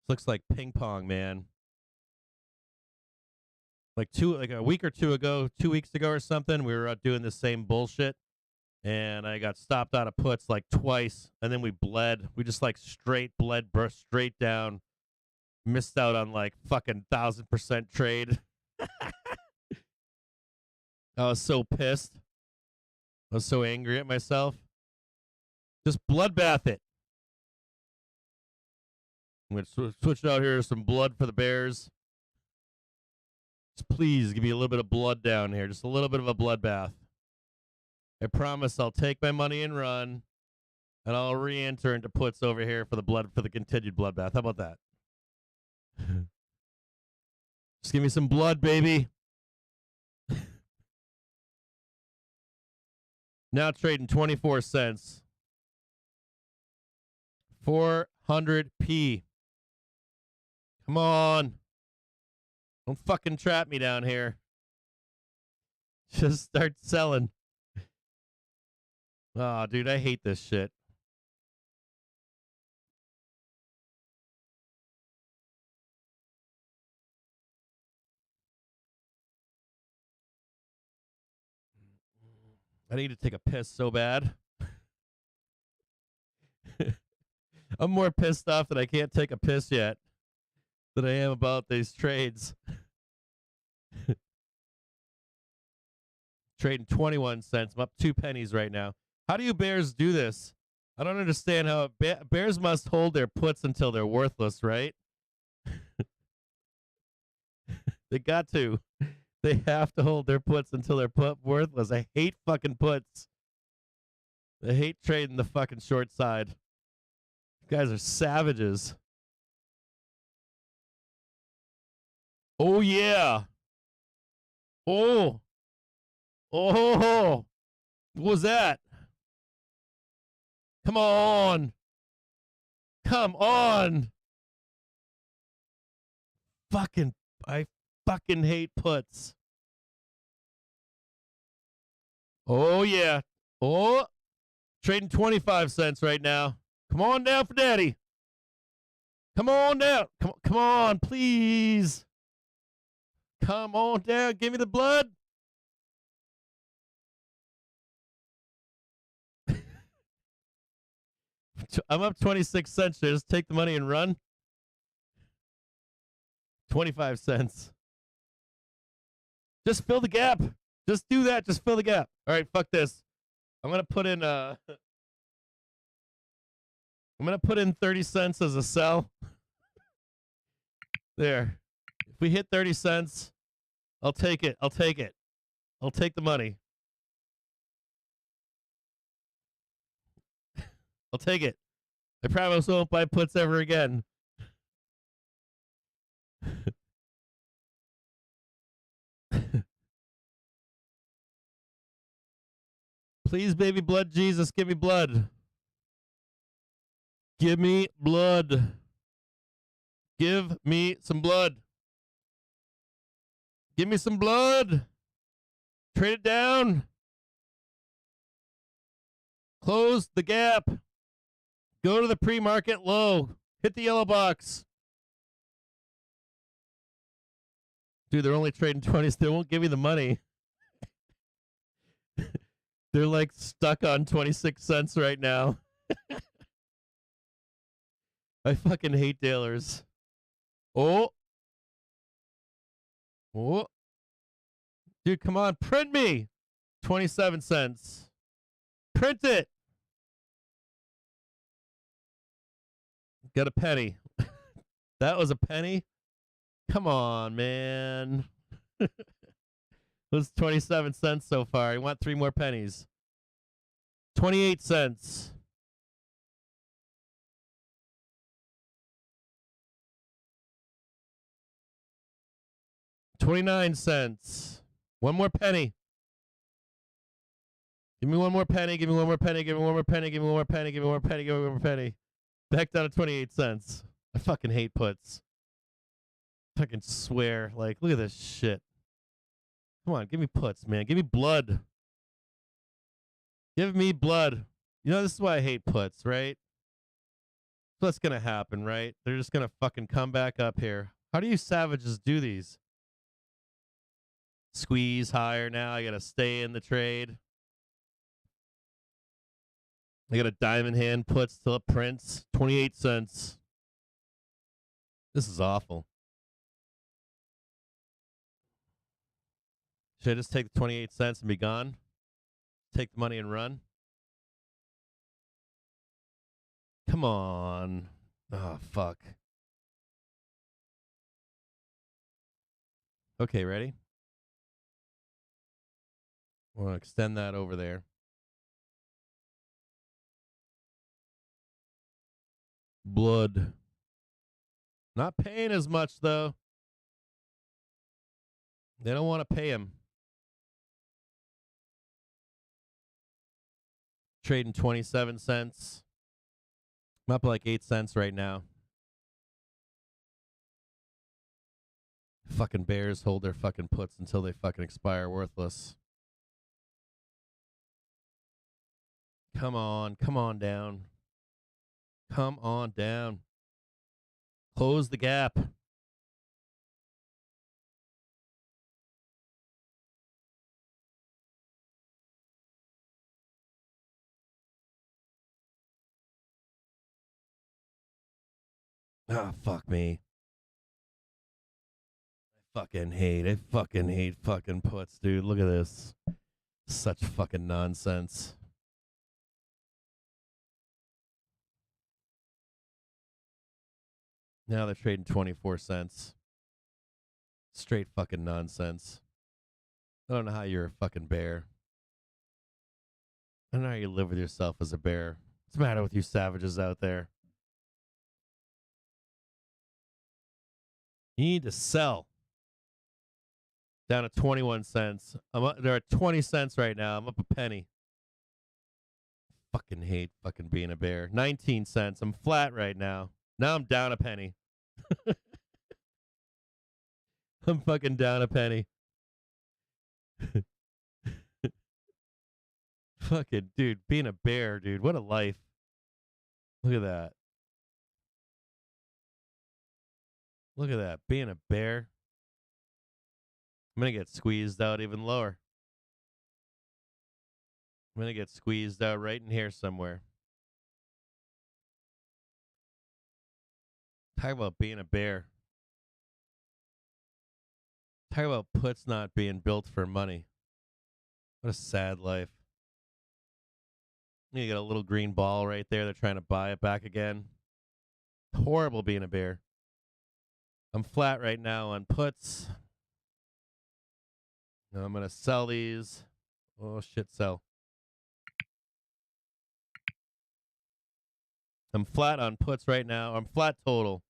This looks like ping pong, man. Like a week or two ago, 2 weeks ago or something, we were out doing the same bullshit, and I got stopped out of puts like twice, and then we bled. We just like straight bled, burst straight down. Missed out on like fucking 1,000% trade. I was so pissed. I was so angry at myself. Just bloodbath it. I'm going to switch it out here to some blood for the Bears. Just please give me a little bit of blood down here. Just a little bit of a bloodbath. I promise I'll take my money and run, and I'll re-enter into puts over here for the continued bloodbath. How about that? Just give me some blood, baby. Now trading 24 cents. 400p. Come on. Don't fucking trap me down here. Just start selling. Oh, dude, I hate this shit. I need to take a piss so bad. I'm more pissed off that I can't take a piss yet than I am about these trades. Trading 21 cents. I'm up 2 pennies right now. How do you bears do this? I don't understand how bears must hold their puts until they're worthless, right? They got to. They have to hold their puts until they're worthless. I hate fucking puts. I hate trading the fucking short side. You guys are savages. Oh, yeah. Oh. Oh. What was that? Come on. Come on. I fucking hate puts. Oh, yeah. Oh, trading 25 cents right now. Come on down for daddy. Come on down. Come on, please. Come on down. Give me the blood. I'm up 26 cents. Should I just take the money and run? 25 cents. Just fill the gap. Just do that. Just fill the gap. All right, fuck this. I'm going to put in 30 cents as a sell. There. If we hit 30 cents, I'll take it. I'll take it. I'll take the money. I'll take it. I promise I won't buy puts ever again. Please, baby blood Jesus, give me blood. Give me blood. Give me some blood. Give me some blood. Trade it down. Close the gap. Go to the pre-market low. Hit the yellow box. Dude, they're only trading 20s. They won't give you the money. They're like stuck on 26 cents right now. I fucking hate dealers. Oh. Oh. Dude, come on. Print me. 27 cents. Print it. Got a penny. That was a penny? Come on, man. It was 27 cents so far. I want 3 more pennies. 28 cents. 29 cents. 1 more penny. Give me 1 more penny. Give me 1 more penny. Give me 1 more penny. Give me 1 more penny. Give me 1 more penny. Give me 1 more penny. Back down to 28 cents. I fucking hate puts. Fucking swear. Like, look at this shit. Come on, give me puts, man. Give me blood. Give me blood. You know, this is why I hate puts, right? What's going to happen, right? They're just going to fucking come back up here. How do you savages do these? Squeeze higher now. I got to stay in the trade. I got a diamond hand puts till it prints. 28 cents. This is awful. Should I just take the 28 cents and be gone? Take the money and run? Come on. Oh, fuck. Okay, ready? I want to extend that over there. Blood. Not paying as much, though. They don't want to pay him. Trading 27 cents. I'm up like 8 cents right now. Fucking bears hold their fucking puts until they fucking expire worthless. Come on down. Come on down. Close the gap. Ah, fuck me. I fucking hate fucking puts, dude. Look at this. Such fucking nonsense. Now they're trading 24 cents. Straight fucking nonsense. I don't know how you're a fucking bear. I don't know how you live with yourself as a bear. What's the matter with you savages out there? You need to sell. Down to 21 cents. They're at 20 cents right now. I'm up a penny. Fucking hate fucking being a bear. 19 cents. I'm flat right now. Now I'm down a penny. I'm fucking down a penny. Fucking dude, being a bear, dude. What a life. Look at that. Look at that. Being a bear. I'm going to get squeezed out even lower. I'm going to get squeezed out right in here somewhere. Talk about being a bear. Talk about puts not being built for money. What a sad life. You got a little green ball right there. They're trying to buy it back again. Horrible being a bear. I'm flat right now on puts. Now I'm going to sell these. Oh, shit, sell. I'm flat on puts right now. I'm flat total.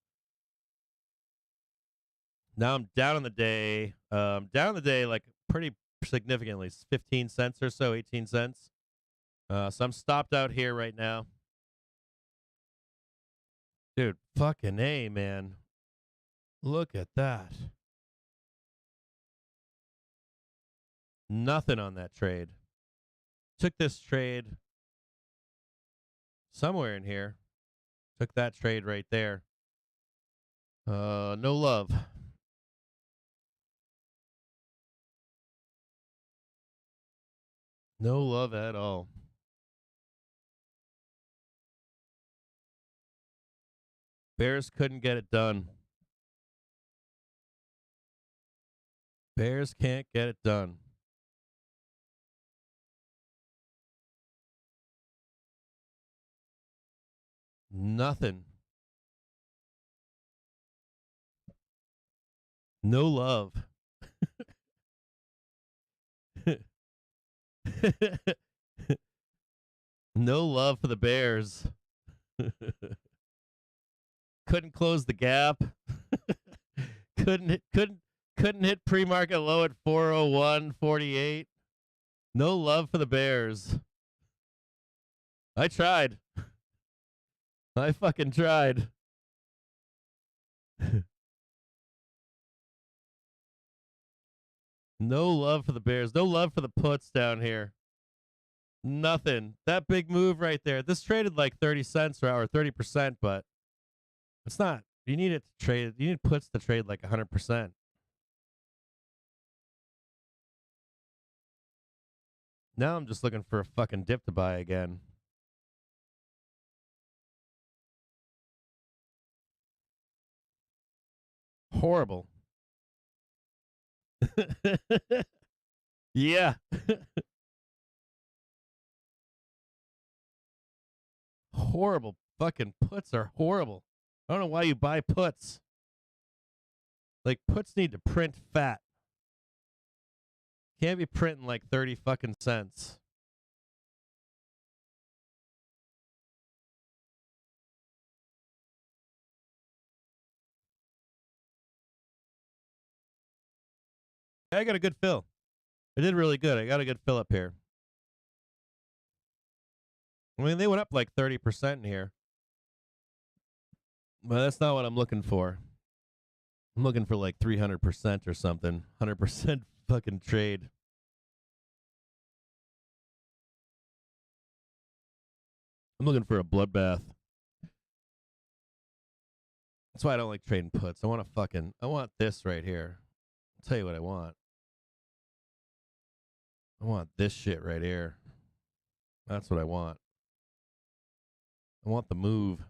Now I'm down on the day. Down on the day like pretty significantly. It's 15 cents or so, 18 cents. So I'm stopped out here right now. Dude, fucking A, man. Look at that. Nothing on that trade. Took this trade somewhere in here. Took that trade right there. No love. No love at all. Bears couldn't get it done. Bears can't get it done. Nothing. No love. No love for the Bears. Couldn't close the gap. couldn't hit pre-market low at 401.48. No love for the Bears. I tried. I fucking tried. No love for the Bears. No love for the puts down here. Nothing. That big move right there. This traded like 30 cents or 30%, but it's not. You need it to trade. You need puts to trade like 100%. Now I'm just looking for a fucking dip to buy again. Horrible. Yeah. Horrible. Fucking puts are horrible. I don't know why you buy puts. Like, puts need to print fat. Can't be printing like 30 fucking cents. I got a good fill. I did really good. I got a good fill up here. I mean, they went up like 30% in here. But that's not what I'm looking for. I'm looking for like 300% or something. 100% fucking trade. I'm looking for a bloodbath. That's why I don't like trading puts. I want this right here. I'll tell you what I want. I want this shit right here. That's what I want. I want the move.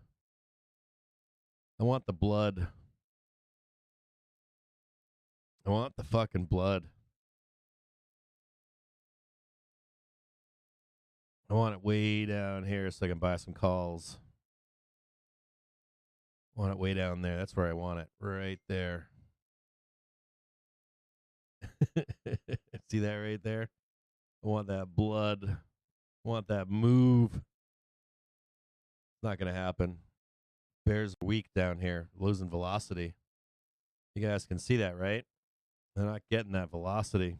I want the blood. I want the fucking blood. I want it way down here so I can buy some calls. I want it way down there. That's where I want it. Right there. See that right there? I want that blood. I want that move. It's not going to happen. Bears are weak down here, losing velocity. You guys can see that, right? They're not getting that velocity.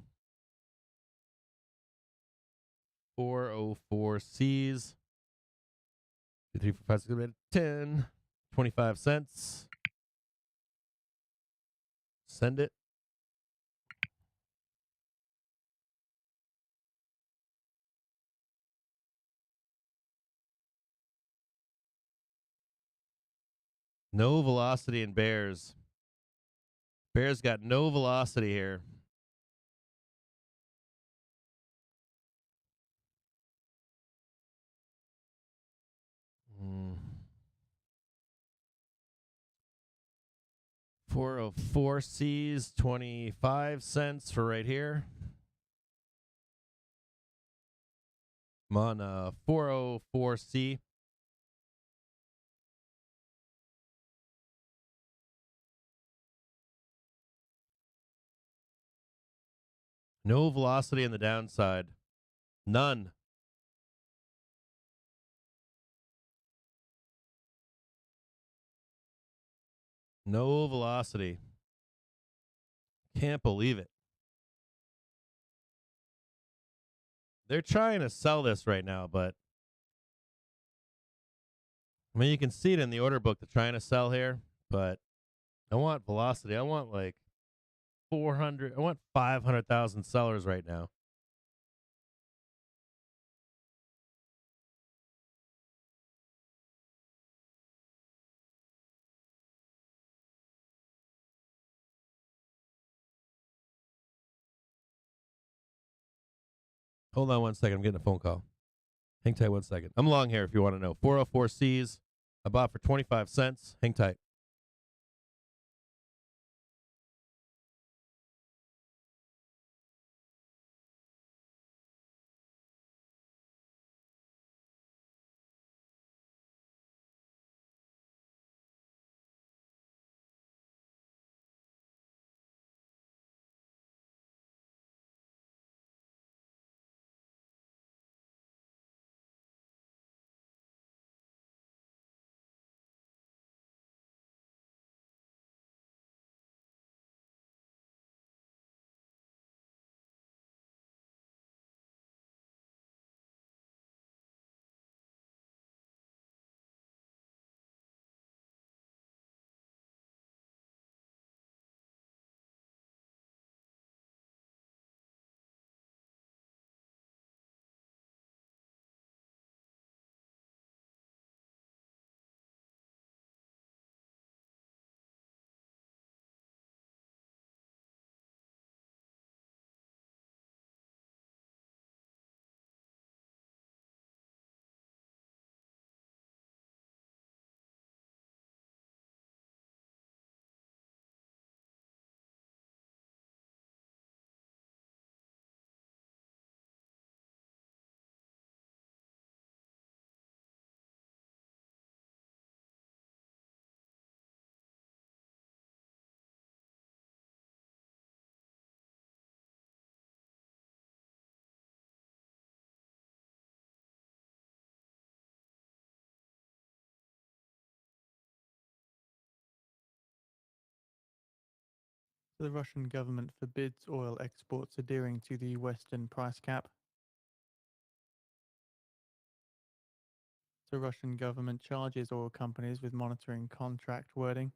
404 C's. 2, 3, 4, 5, 6, 7, 8, 10. 25 cents. Send it. No velocity in bears. Bears got no velocity here. Mm. 404 C's, 25 cents for right here. I'm on 404C. No velocity on the downside. None. No velocity. Can't believe it. They're trying to sell this right now, but I mean, you can see it in the order book. They're trying to sell here, but I want velocity. I want like 400. I want 500,000 sellers right now. Hold on one second. I'm getting a phone call. Hang tight 1 second. I'm long here if you want to know. 404 C's. I bought for 25 cents. Hang tight. The Russian government forbids oil exports adhering to the Western price cap. The Russian government charges oil companies with monitoring contract wording.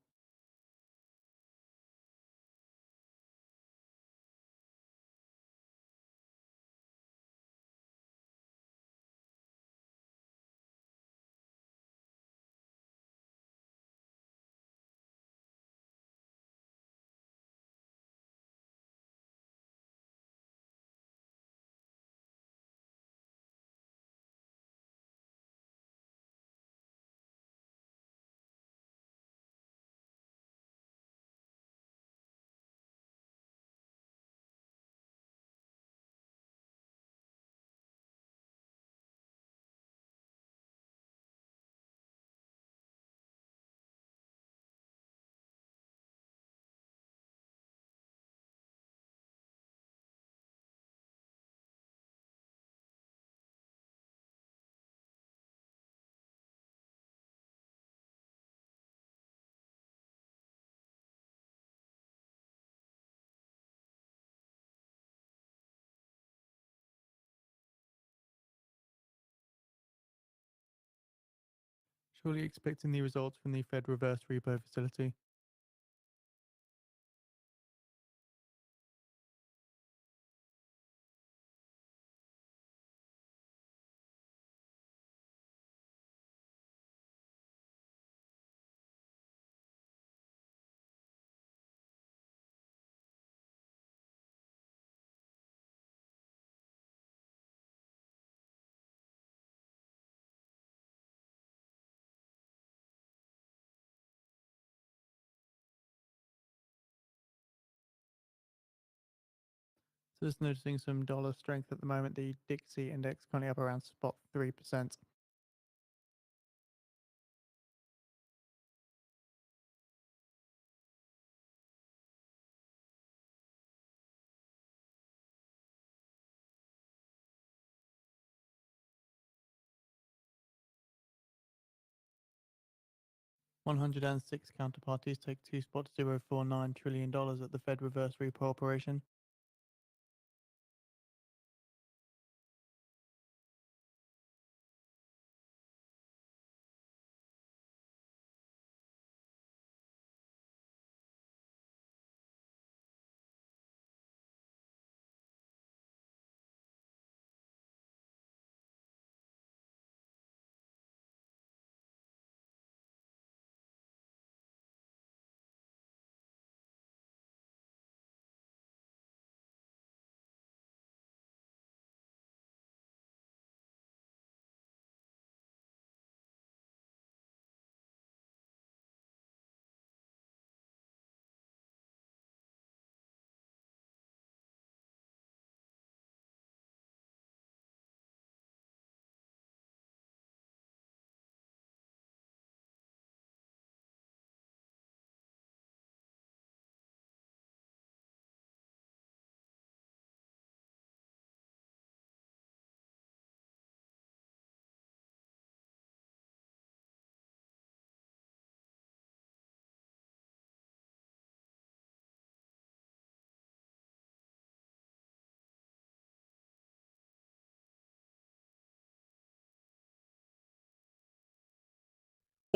Surely expecting the results from the Fed reverse repo facility. So just noticing some dollar strength at the moment. The Dixie index currently up around spot 3%. $106 counterparties take $2.049 trillion at the Fed reverse repo operation.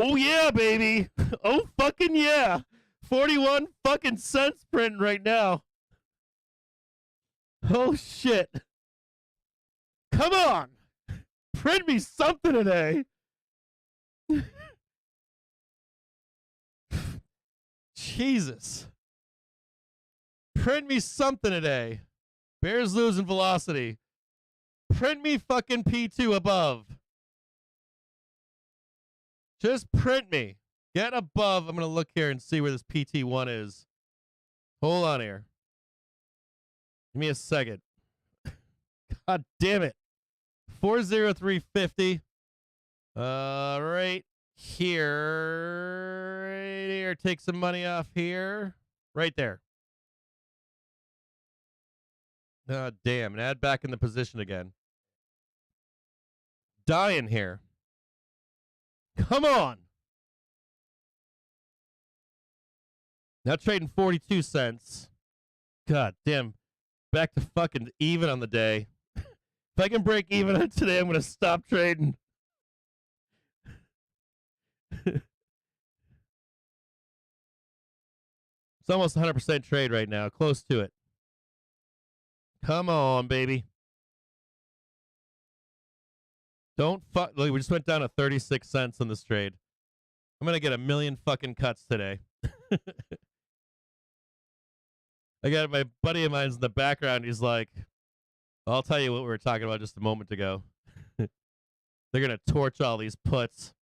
Oh yeah, baby. Oh fucking yeah. 41 fucking cents print right now. Oh shit. Come on. Print me something today. Jesus. Print me something today. Bears losing velocity. Print me fucking P2 above. Just print me. Get above. I'm going to look here and see where this PT1 is. Hold on here. Give me a second. God damn it. 40350. Right here. Right here. Take some money off here. Right there. Damn. And add back in the position again. Dying here. Come on. Now trading 42 cents. God damn. Back to fucking even on the day. If I can break even on today, I'm going to stop trading. It's almost 100% trade right now. Close to it. Come on, baby. Don't fuck. Look, we just went down to 36 cents on this trade. I'm going to get a million fucking cuts today. I got my buddy of mine's in the background. He's like, I'll tell you what we were talking about just a moment ago. They're going to torch all these puts.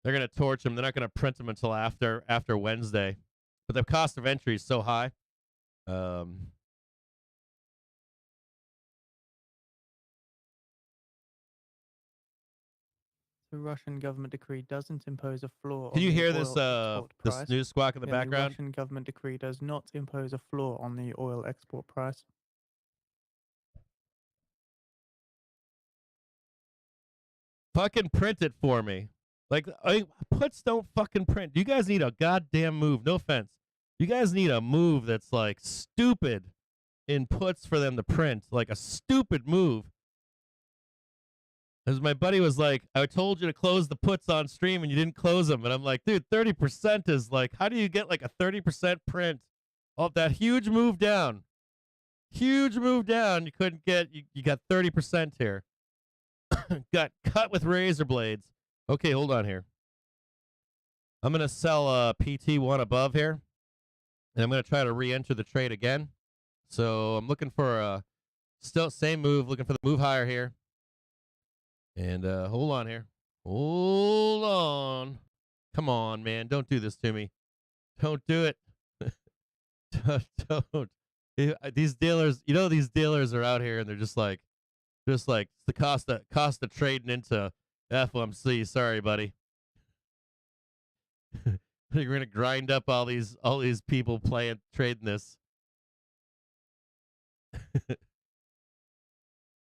They're going to torch them. They're not going to print them until after Wednesday. But the cost of entry is so high. The Russian government decree doesn't impose a floor. Can on you the hear oil this export this price. news squawk in the The background? Russian government decree does not impose a floor on the oil export price. Fucking print it for me. Like, puts don't fucking print. You guys need a goddamn move. No offense. You guys need a move that's like stupid in puts for them to print. Like a stupid move. As my buddy was like, I told you to close the puts on stream and you didn't close them. And I'm like, dude, 30% is like, how do you get like a 30% print of that huge move down? Huge move down. You couldn't get, you got 30% here. Got cut with razor blades. Okay, hold on here. I'm going to sell PT1 above here. And I'm going to try to re-enter the trade again. So I'm looking for a still same move, looking for the move higher here. And hold on here. Hold on. Come on, man. Don't do this to me. Don't do it. Don't. These dealers, you know, these dealers are out here and they're just like it's the cost of trading into FOMC. Sorry, buddy. You're gonna grind up all these people trading this.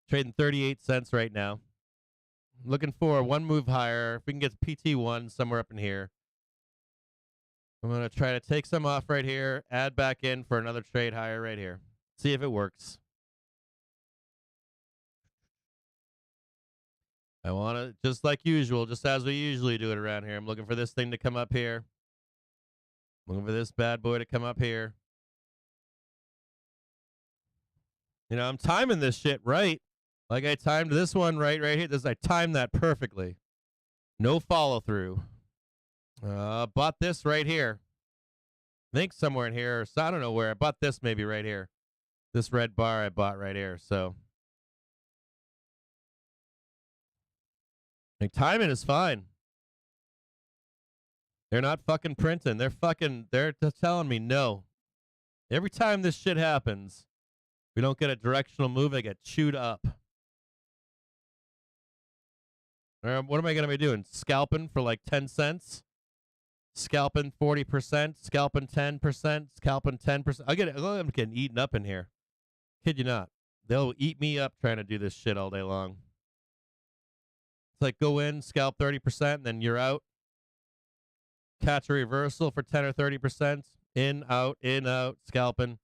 Trading 38 cents right now. Looking for one move higher. If we can get PT1 somewhere up in here. I'm going to try to take some off right here, add back in for another trade higher right here. See if it works. I want to, just like usual, just as we usually do it around here. I'm looking for this thing to come up here. I'm looking for this bad boy to come up here. You know, I'm timing this shit right. Like I timed this one right here. I timed that perfectly. No follow through. Bought this right here. I think somewhere in here. So I don't know where. I bought this maybe right here. This red bar I bought right here. So like timing is fine. They're not fucking printing. They're telling me no. Every time this shit happens, we don't get a directional move. I get chewed up. What am I going to be doing? Scalping for like 10 cents? Scalping 40%? Scalping 10%? Scalping 10%? I'm getting eaten up in here. Kid you not. They'll eat me up trying to do this shit all day long. It's like go in, scalp 30%, and then you're out. Catch a reversal for 10 or 30%. In, out, scalping.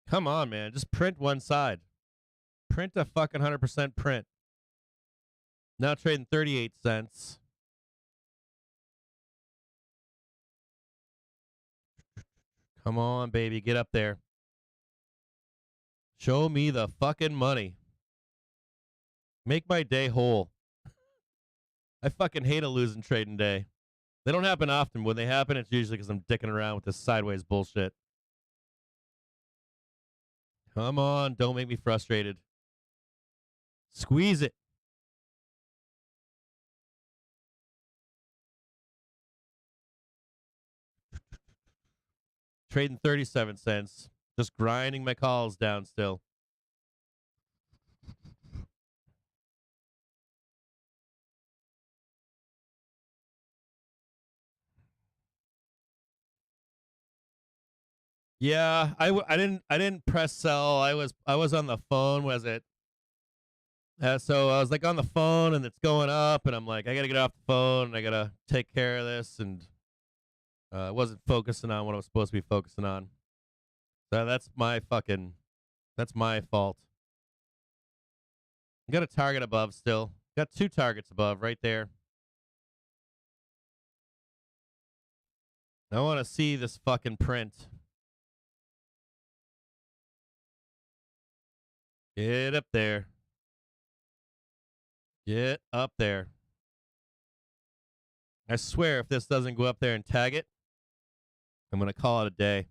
Come on, man. Just print one side. Print a fucking 100% print. Now trading 38 cents. Come on, baby. Get up there. Show me the fucking money. Make my day whole. I fucking hate a losing trading day. They don't happen often. When they happen, it's usually because I'm dicking around with this sideways bullshit. Come on, don't make me frustrated. Squeeze it. Trading 37 cents. Just grinding my calls down still. Yeah, I didn't press sell. I was on the phone. Was it? So I was like on the phone and it's going up, and I'm like, I gotta get off the phone and I gotta take care of this, and I wasn't focusing on what I was supposed to be focusing on. So that's my fault. Got a target above still. Got two targets above right there. I want to see this fucking print. Get up there. Get up there. I swear if this doesn't go up there and tag it, I'm going to call it a day.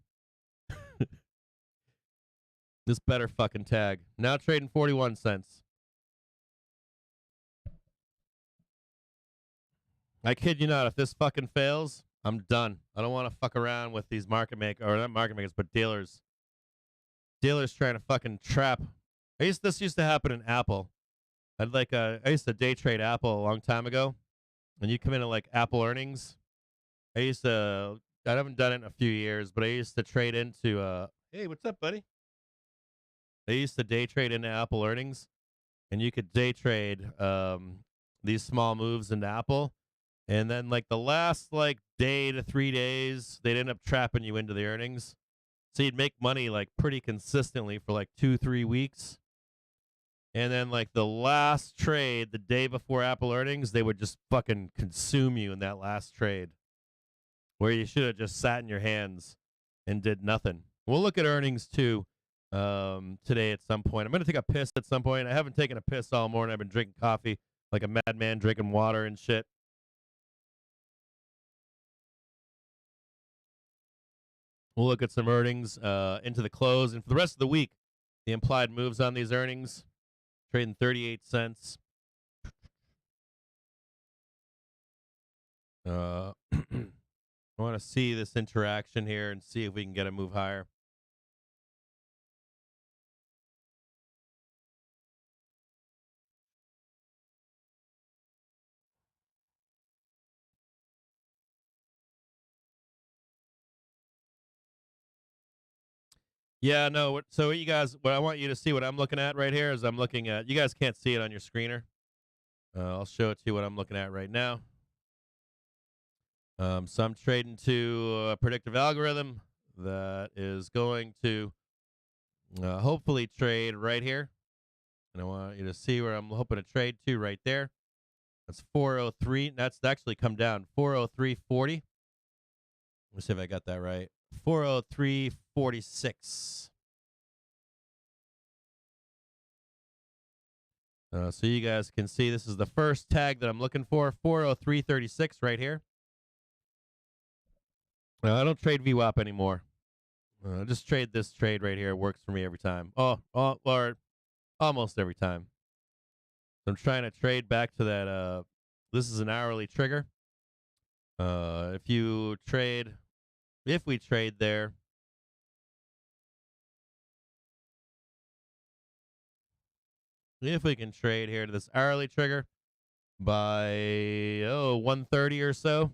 This better fucking tag. Now trading 41 cents. I kid you not, if this fucking fails, I'm done. I don't want to fuck around with these market makers, or not market makers, but dealers. Dealers trying to fucking trap. This used to happen in Apple. I used to day trade Apple a long time ago, and you come into like Apple earnings. I haven't done it in a few years, but I used to trade into, hey, what's up, buddy? I used to day trade into Apple earnings, and you could day trade these small moves into Apple. And then like the last like day to 3 days, they'd end up trapping you into the earnings. So you'd make money like pretty consistently for like 2-3 weeks. And then like the last trade, the day before Apple earnings, they would just fucking consume you in that last trade where you should have just sat in your hands and did nothing. We'll look at earnings too today at some point. I'm going to take a piss at some point. I haven't taken a piss all morning. I've been drinking coffee like a madman, drinking water and shit. We'll look at some earnings into the close. And for the rest of the week, the implied moves on these earnings, trading 38 cents. I want to see this interaction here and see if we can get a move higher. Yeah, no. So what you guys, what I want you to see, what I'm looking at right here is I'm looking at. You guys can't see it on your screener. I'll show it to you what I'm looking at right now. So I'm trading to a predictive algorithm that is going to hopefully trade right here. And I want you to see where I'm hoping to trade to right there. That's 403. That's actually come down 403.40. Let's see if I got that right. 403.46. So you guys can see this is the first tag that I'm looking for. 403.36 right here. I don't trade VWAP anymore. Just trade this trade right here. It works for me every time. Or almost every time. So I'm trying to trade back to that. This is an hourly trigger. If we trade there, if we can trade here to this hourly trigger by 1:30 or so,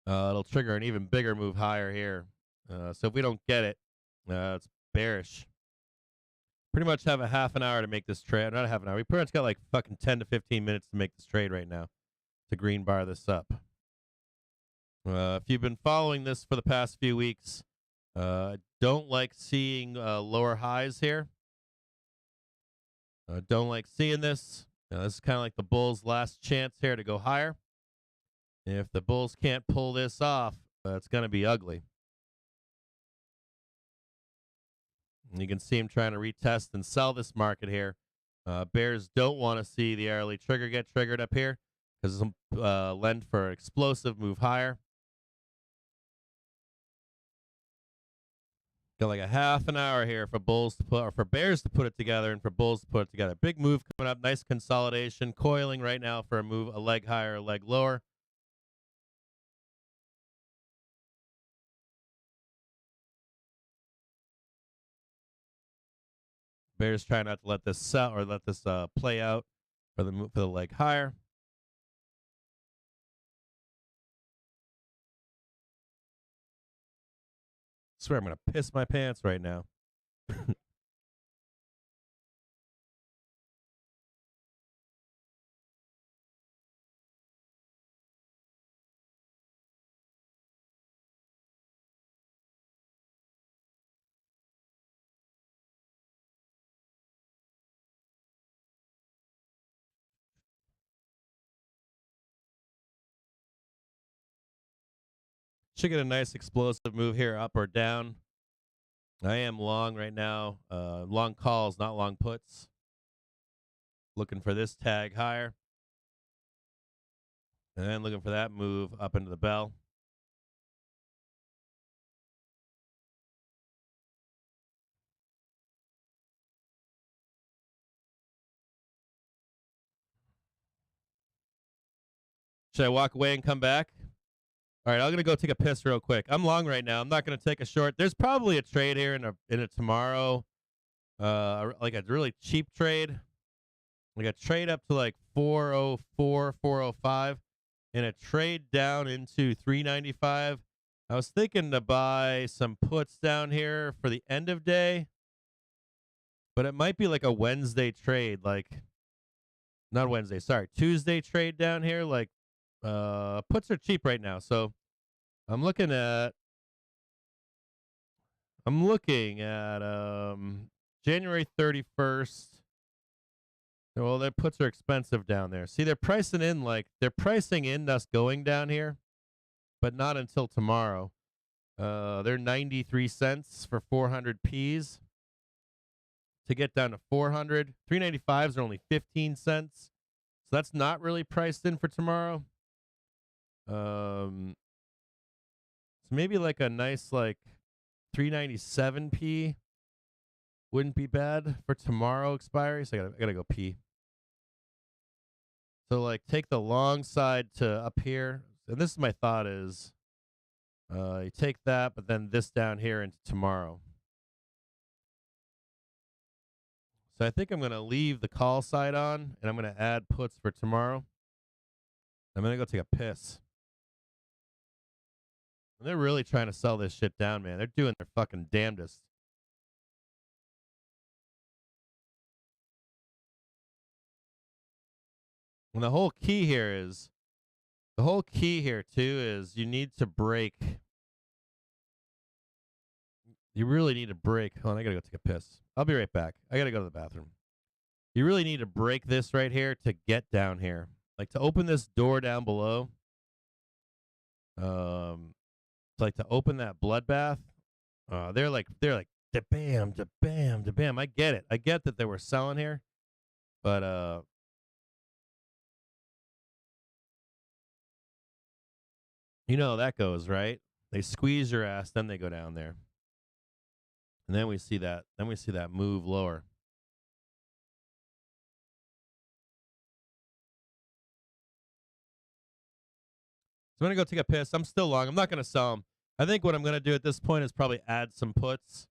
it'll trigger an even bigger move higher here. So if we don't get it, it's bearish. Pretty much have a half an hour to make this trade. Not a half an hour. We pretty much got like fucking 10 to 15 minutes to make this trade right now to green bar this up. If you've been following this for the past few weeks, don't like seeing lower highs here. Don't like seeing this. This is kind of like the Bulls' last chance here to go higher. If the Bulls can't pull this off, it's going to be ugly. And you can see him trying to retest and sell this market here. Bears don't want to see the hourly trigger get triggered up here because it's lend for an explosive move higher. Got like a half an hour here for Bulls to put, or for Bears to put it together, and for Bulls to put it together. Big move coming up, nice consolidation, coiling right now for a move, a leg higher, a leg lower. Bears trying not to let this sell or let this play out for the move for the leg higher. I swear I'm gonna piss my pants right now. Should get a nice explosive move here, up or down. I am long right now. Long calls, not long puts. Looking for this tag higher. And then looking for that move up into the bell. Should I walk away and come back? All right, I'm gonna go take a piss real quick. I'm long right now. I'm not gonna take a short. There's probably a trade here in a tomorrow, like a really cheap trade, like a trade up to like 404, 405, and a trade down into 395. I was thinking to buy some puts down here for the end of day, but it might be like a Wednesday trade, like not Wednesday, sorry, Tuesday trade down here. Like puts are cheap right now, so I'm looking at I'm looking at January 31st. Well, their puts are expensive down there. See, they're pricing in us going down here, but not until tomorrow. They're 93 cents for 400 Ps. To get down to 400, 395s are only 15 cents. So that's not really priced in for tomorrow. So maybe like a nice 397p wouldn't be bad for tomorrow expiry. So I gotta go pee. So take the long side to up here. And this is my thought is you take that, but then this down here into tomorrow. So I think I'm going to leave the call side on, and I'm going to add puts for tomorrow. I'm going to go take a piss. And they're really trying to sell this shit down, man. They're doing their fucking damnedest. And the whole key here, too, is you need to break. You really need to break. Hold on, I got to go take a piss. I'll be right back. I got to go to the bathroom. You really need to break this right here to get down here. To open this door down below. To open that bloodbath. They're like da bam, da bam, da bam. I get it. I get that they were selling here, but you know how that goes, right? They squeeze your ass, then they go down there, and then we see that. Then we see that move lower. So I'm gonna go take a piss. I'm still long. I'm not gonna sell them. I think what I'm gonna do at this point is probably add some puts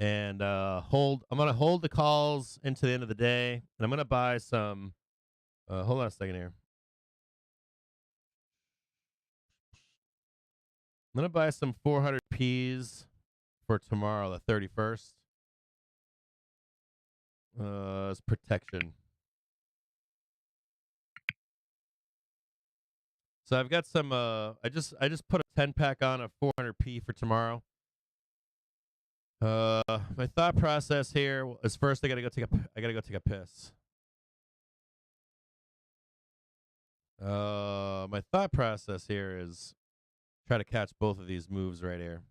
and hold. I'm gonna hold the calls into the end of the day, and I'm gonna buy some. Hold on a second here. I'm gonna buy some 400 Ps for tomorrow, the 31st. As protection. So I've got some. I just put a 10-pack on of 400p for tomorrow. My thought process here is first I gotta go take a piss. My thought process here is try to catch both of these moves right here.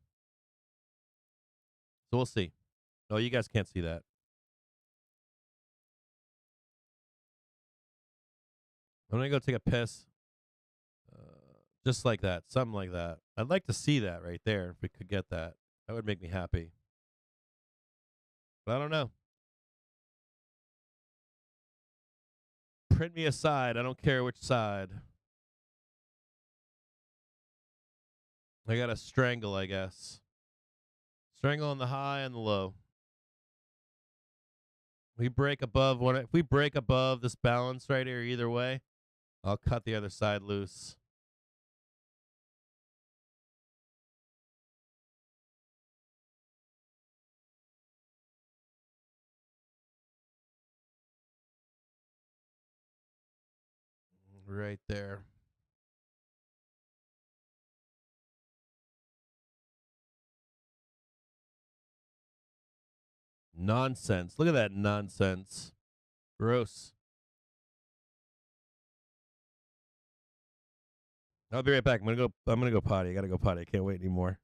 So we'll see. Oh, you guys can't see that. I'm gonna go take a piss. Just like that, something like that. I'd like to see that right there. If we could get that, that would make me happy. But I don't know. Print me a side. I don't care which side. I got to strangle, I guess. Strangle on the high and the low. We break above one. If we break above this balance right here, either way, I'll cut the other side loose. Right there. Nonsense. Look at that nonsense. Gross. I'll be right back. I'm gonna go potty. I gotta go potty. I can't wait anymore.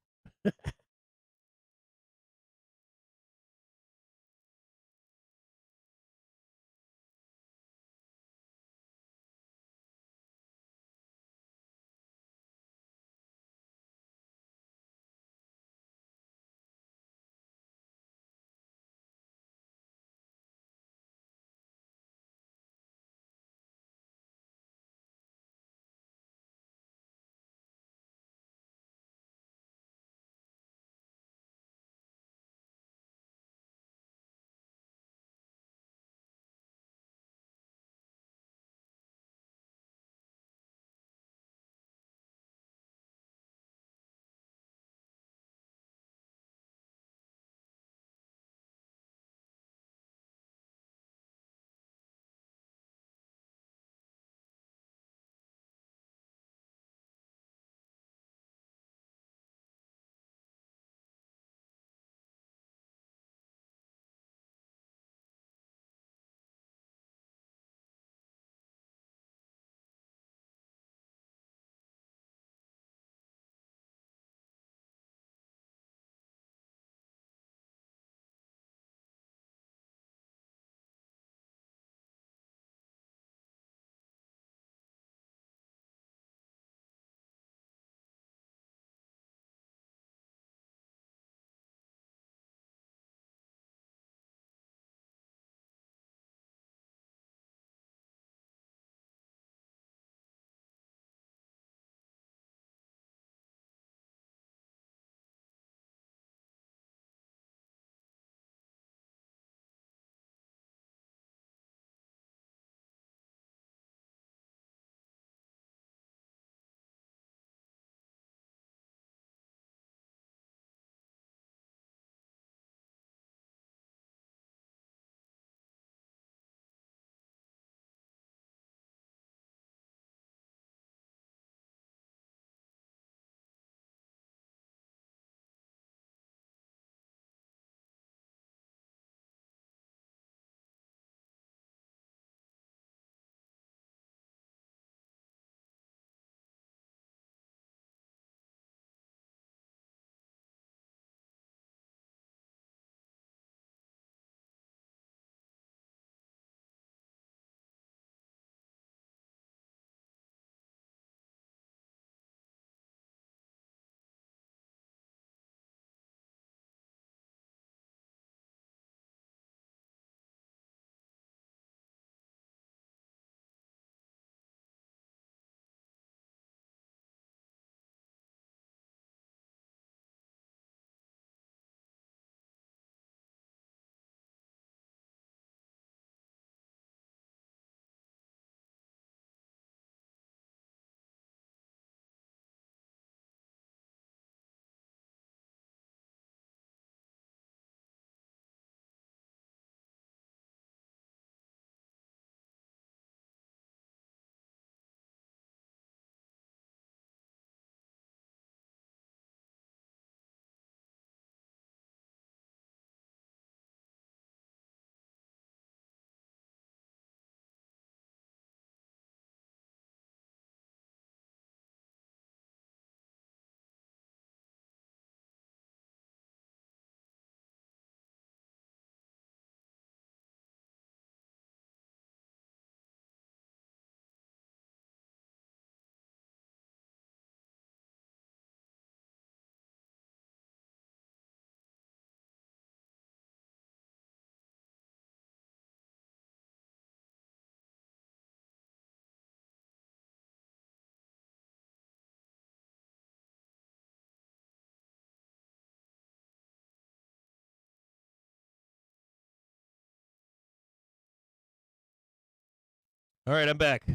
All right, I'm back.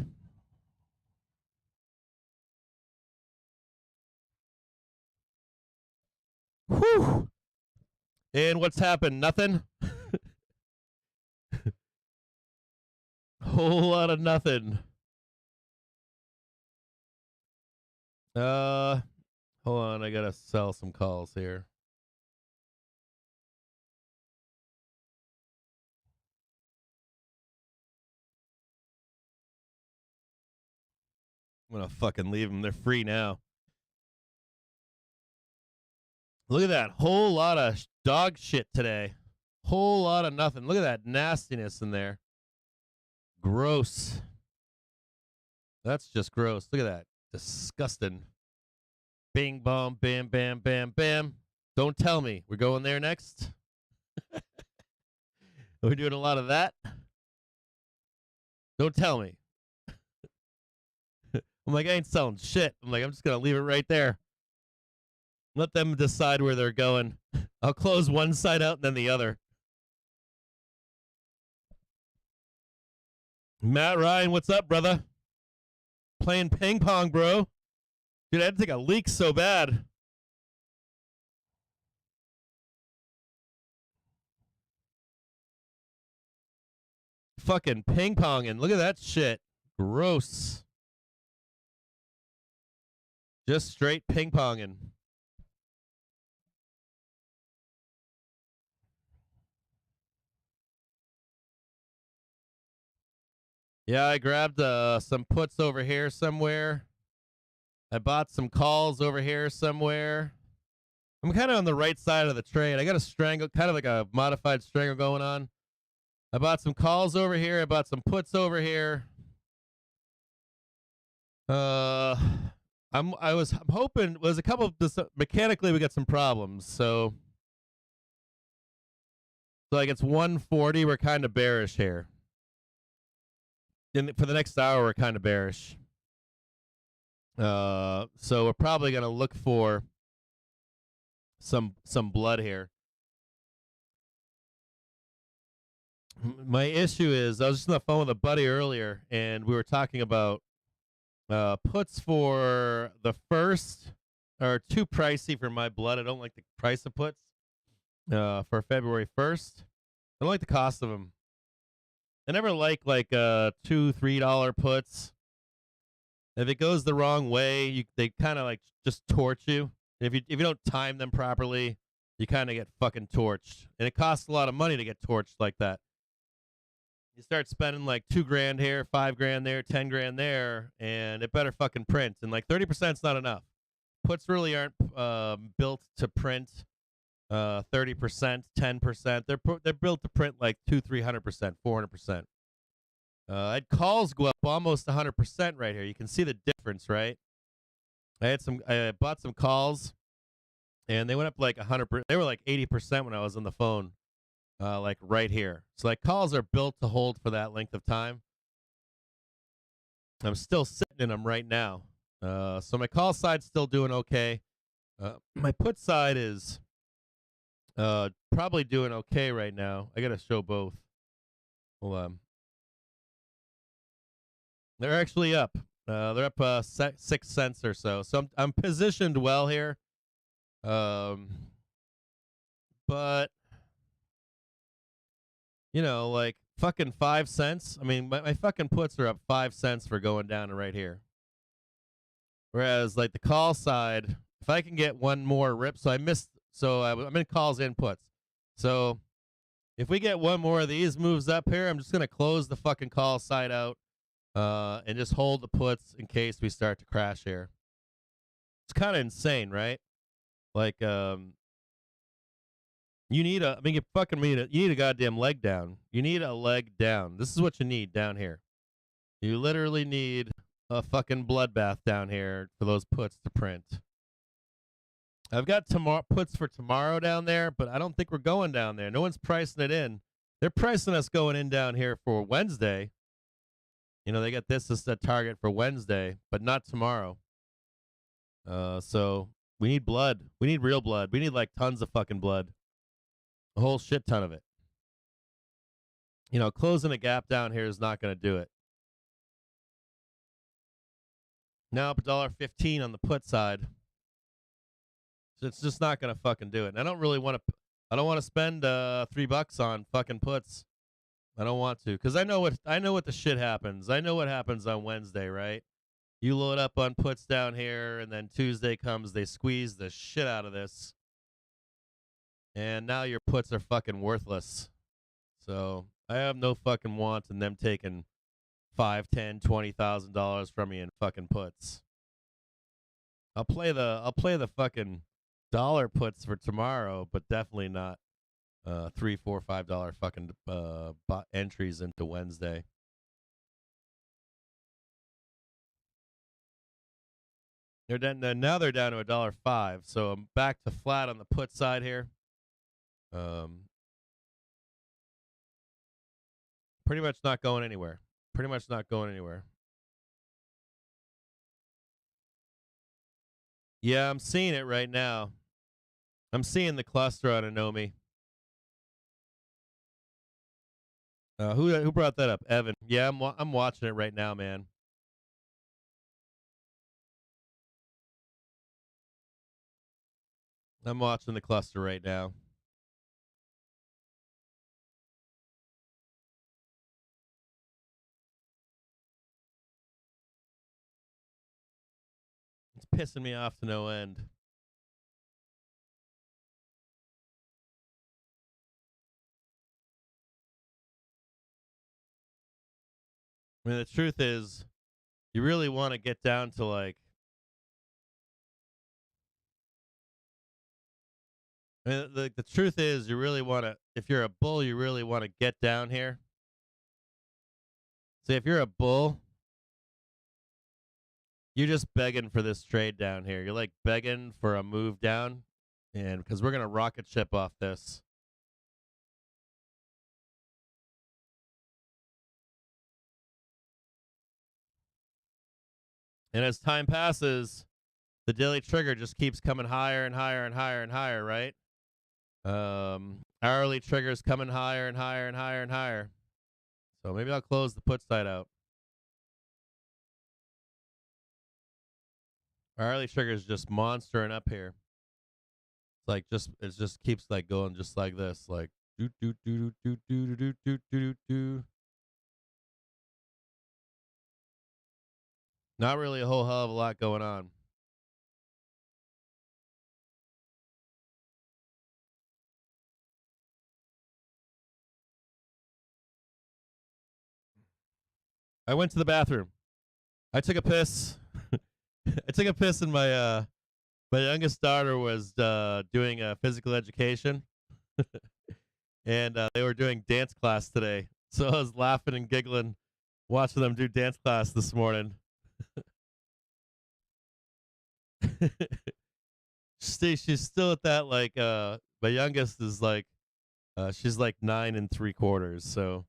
Whew. And what's happened? Nothing? Whole lot of nothing. Hold on, I gotta sell some calls here. I'm gonna fucking leave them. They're free now. Look at that. Whole lot of dog shit today. Whole lot of nothing. Look at that nastiness in there. Gross. That's just gross. Look at that. Disgusting. Bing, bom, bam, bam, bam, bam. Don't tell me. We're going there next. We're doing a lot of that. Don't tell me. I'm like, I ain't selling shit. I'm like, I'm just going to leave it right there. Let them decide where they're going. I'll close one side out and then the other. Matt Ryan, what's up, brother? Playing ping pong, bro. Dude, I had to take a leak so bad. Fucking ping ponging. Look at that shit. Gross. Just straight ping ponging. Yeah, I grabbed some puts over here somewhere. I bought some calls over here somewhere. I'm kind of on the right side of the trade. I got a strangle, kind of like a modified strangle going on. I bought some calls over here. I bought some puts over here. I'm hoping was a couple of this, mechanically we got some problems. So like it's 140. We're kind of bearish here. For the next hour, we're kind of bearish. So we're probably gonna look for some blood here. My issue is I was just on the phone with a buddy earlier, and we were talking about puts for the first are too pricey for my blood. I don't like the price of puts for February 1st. I don't like the cost of them. I never like $2-3 puts. If it goes the wrong way, they kind of like just torch you. If you don't time them properly, you kind of get fucking torched, and it costs a lot of money to get torched like that. You start spending like $2,000 here, $5,000 there, $10,000 there, and it better fucking print. And like 30% is not enough. Puts really aren't built to print 30%, 10%. They're built to print like 200-300%, 400%. I had calls go up almost 100% right here. You can see the difference, right? I bought some calls, and they went up like 100%. They were like 80% when I was on the phone, like right here. So like calls are built to hold for that length of time. I'm still sitting in them right now. So my call side's still doing okay. My put side is probably doing okay right now. I gotta show both. Hold on. They're actually up. They're up 6 cents or so. So I'm positioned well here. But you know, like fucking 5 cents. I mean, my fucking puts are up 5 cents for going down to right here. Whereas like the call side, if I can get one more rip, I'm in calls and puts. So if we get one more of these moves up here, I'm just gonna close the fucking call side out. And just hold the puts in case we start to crash here. It's kind of insane, right? Like, you need you need a goddamn leg down. You need a leg down. This is what you need down here. You literally need a fucking bloodbath down here for those puts to print. I've got puts for tomorrow down there, but I don't think we're going down there. No one's pricing it in. They're pricing us going in down here for Wednesday. You know, they got this as the target for Wednesday, but not tomorrow. So we need blood. We need real blood. We need like tons of fucking blood. A whole shit ton of it. You know, closing a gap down here is not going to do it. Now up $1.15 on the put side. So it's just not gonna fucking do it. And I don't really want to. I don't want to spend $3 on fucking puts. I don't want to, because I know what the shit happens. I know what happens on Wednesday, right? You load up on puts down here, and then Tuesday comes, they squeeze the shit out of this, and now your puts are fucking worthless. So I have no fucking want in them taking $5, $10, $20,000 from me in fucking puts. I'll play the fucking dollar puts for tomorrow, but definitely not $3, $4, $5 fucking entries into Wednesday. They're down now. They're down to $1.05, so I'm back to flat on the put side here. Pretty much not going anywhere. Pretty much not going anywhere. Yeah, I'm seeing it right now. I'm seeing the cluster on Anomi. Who brought that up? Evan. Yeah, I'm watching it right now, man. I'm watching the cluster right now. It's pissing me off to no end. I mean, the truth is, you really want to get down to like. I mean, the truth is, you really want to. If you're a bull, you really want to get down here. See, if you're a bull, you're just begging for this trade down here. You're like begging for a move down, and because we're gonna rocket ship off this. And as time passes, the daily trigger just keeps coming higher and higher and higher and higher, right? Hourly triggers coming higher and higher and higher and higher. So maybe I'll close the put side out. Hourly triggers just monstering up here. It's like it just keeps like going just like this, like do do do do do do do do do. Not really a whole hell of a lot going on. I went to the bathroom. I took a piss. I took a piss, and my youngest daughter was doing physical education, and they were doing dance class today. So I was laughing and giggling watching them do dance class this morning. She's still at that like my youngest is like she's like 9 3/4, so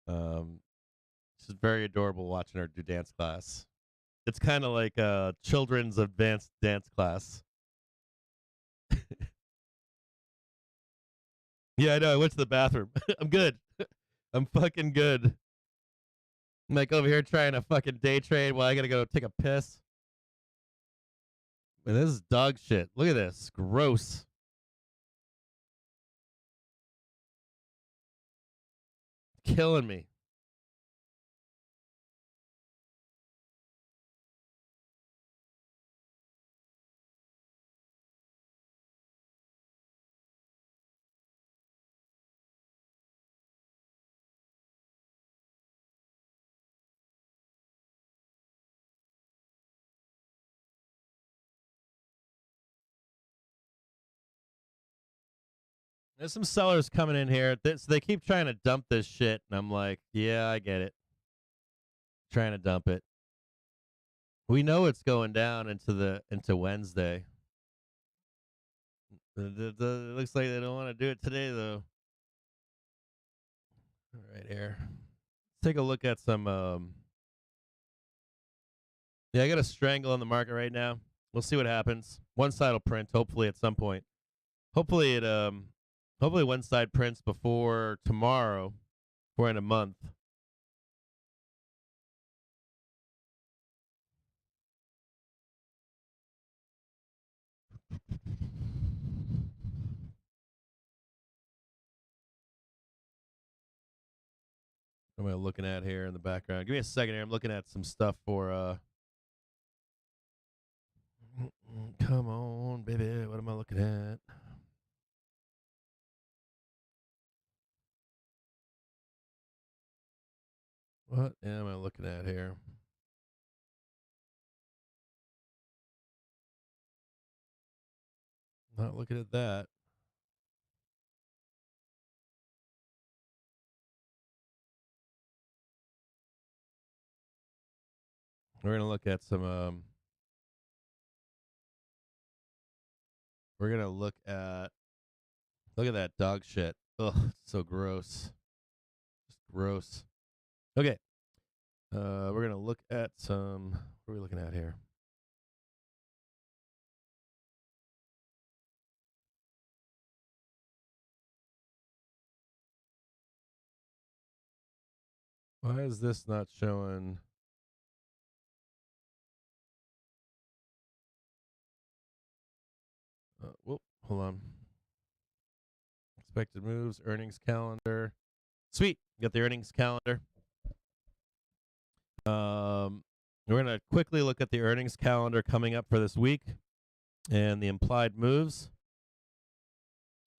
um she's very adorable watching her do dance class. It's kind of like children's advanced dance class. Yeah, I know. I went to the bathroom. I'm good. I'm fucking good. I'm like over here trying to fucking day trade while I gotta go take a piss. Man, this is dog shit. Look at this. Gross. Killing me. There's some sellers coming in here. They keep trying to dump this shit, and I'm like, yeah, I get it. Trying to dump it. We know it's going down into Wednesday. It looks like they don't want to do it today, though. All right, here. Let's take a look at some. Yeah, I got a strangle on the market right now. We'll see what happens. One side will print, hopefully at some point. Hopefully hopefully one side prints before tomorrow, or in a month. What am I looking at here in the background? Give me a second here. I'm looking at some stuff for come on, baby. What am I looking at? What am I looking at here? Not looking at that. We're going to look at some we're going to look at that dog shit. Ugh, it's so gross. Just gross. Okay. We're going to look at some, what are we looking at here? Why is this not showing? Whoop, hold on. Expected moves, earnings calendar. Sweet. Got the earnings calendar. We're going to quickly look at the earnings calendar coming up for this week and the implied moves.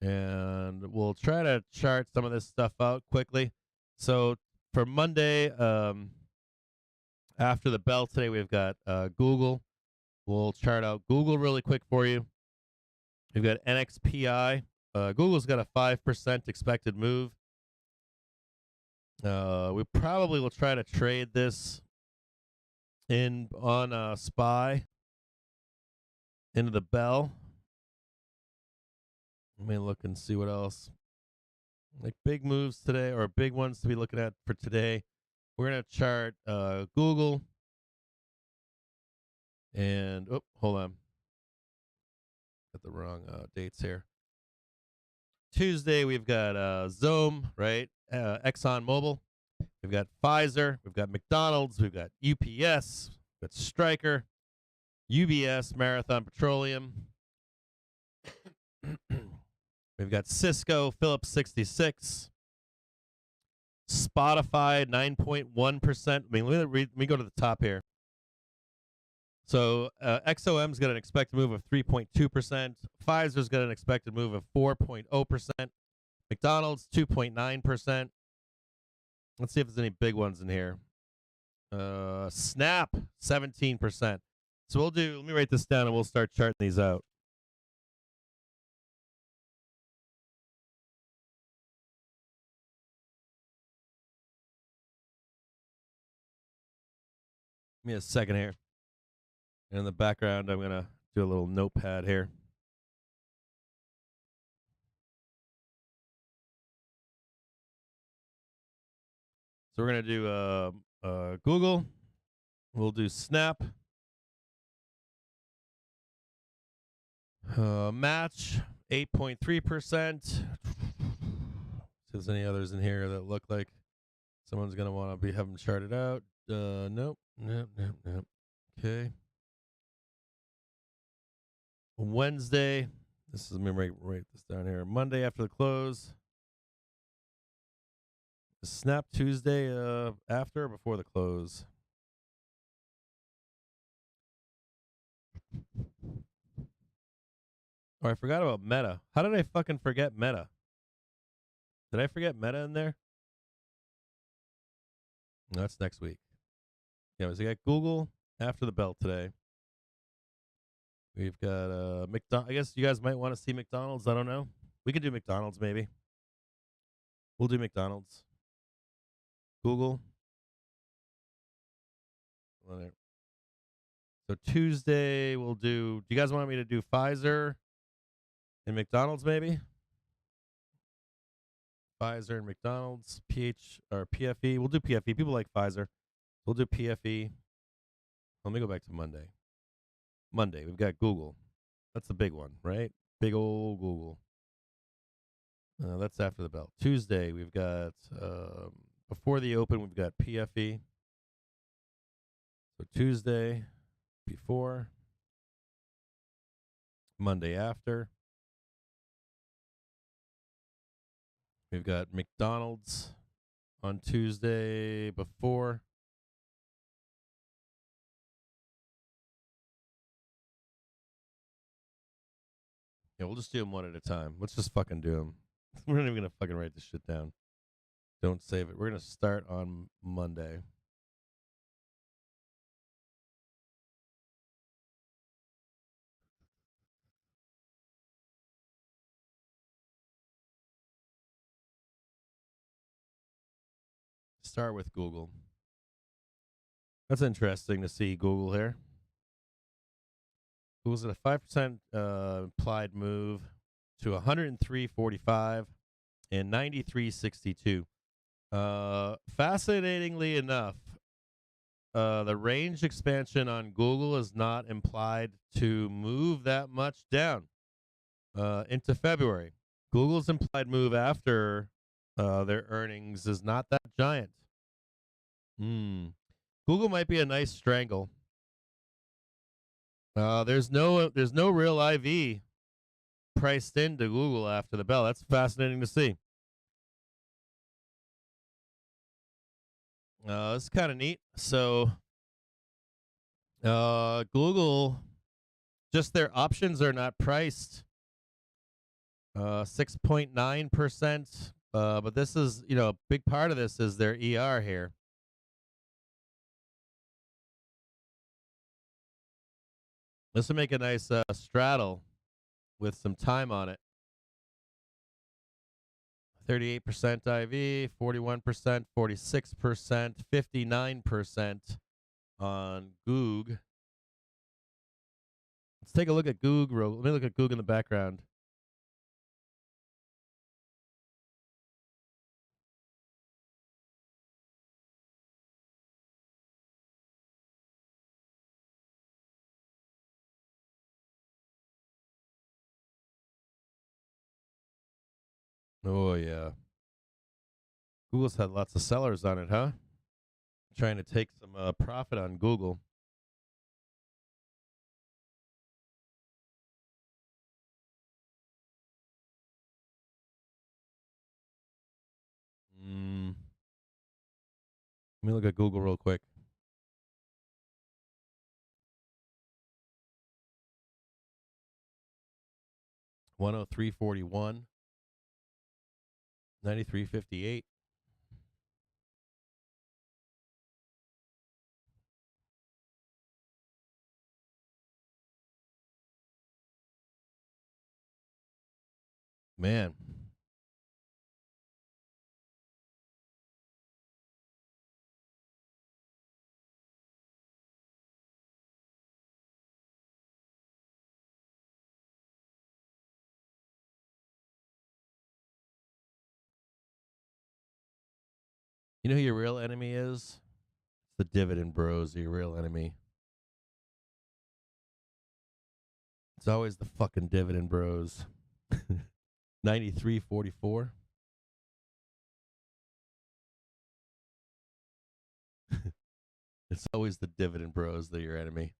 And we'll try to chart some of this stuff out quickly. So for Monday, after the bell today, we've got Google. We'll chart out Google really quick for you. We've got NXPI. Google's got a 5% expected move. We probably will try to trade this in on SPY into the bell. Let me look and see what else. Like big moves today, or big ones to be looking at for today. We're going to chart Google. And, oh, hold on. Got the wrong dates here. Tuesday, we've got Zoom, right? ExxonMobil. We've got Pfizer. We've got McDonald's. We've got UPS. We've got Stryker. UBS, Marathon Petroleum. We've got Cisco, Phillips 66. Spotify, 9.1%. I mean, let me go to the top here. So XOM's got an expected move of 3.2%. Pfizer's got an expected move of 4.0%. McDonald's, 2.9%. Let's see if there's any big ones in here. Snap, 17%. So let me write this down and we'll start charting these out. Give me a second here. And in the background, I'm going to do a little notepad here. So we're going to do Google. We'll do Snap. Match, 8.3%. See if there's any others in here that look like someone's going to want to have them charted out. Nope. Okay. Wednesday. Let me write this down here. Monday after the close. Snap Tuesday after or before the close? Oh, I forgot about Meta. How did I fucking forget Meta? Did I forget Meta in there? No, that's next week. Yeah, so we got Google after the bell today. We've got McDonald's. I guess you guys might want to see McDonald's. I don't know. We could do McDonald's maybe. We'll do McDonald's. Google. So Tuesday we'll do. Do you guys want me to do Pfizer and McDonald's maybe? Pfizer and McDonald's. PFE. We'll do PFE. People like Pfizer. We'll do PFE. Let me go back to Monday. Monday, we've got Google. That's the big one, right? Big old Google. That's after the bell. Tuesday, we've got, before the open, we've got PFE. So Tuesday, before. Monday after. We've got McDonald's on Tuesday before. Yeah, we'll just do them one at a time. Let's just fucking do them. We're not even going to fucking write this shit down. Don't save it. We're going to start on Monday. Start with Google. That's interesting to see Google here. Google's at a 5% implied move to 103.45 and 93.62. Fascinatingly enough, the range expansion on Google is not implied to move that much down into February. Google's implied move after their earnings is not that giant. Google might be a nice strangle. There's no real IV priced into Google after the bell. That's fascinating to see. It's kind of neat. So, Google, just their options are not priced. 6.9%. But this is, a big part of this is their ER here. This will make a nice straddle with some time on it. 38% IV, 41%, 46%, 59% on Goog. Let's take a look at Goog. Let me look at Goog in the background. Oh, yeah. Google's had lots of sellers on it, huh? Trying to take some profit on Google. Let me look at Google real quick. $103.41, 93.58. Man. You know who your real enemy is? It's the dividend bros, your real enemy. It's always the fucking dividend bros. 93.44. It's always the dividend bros that are your enemy.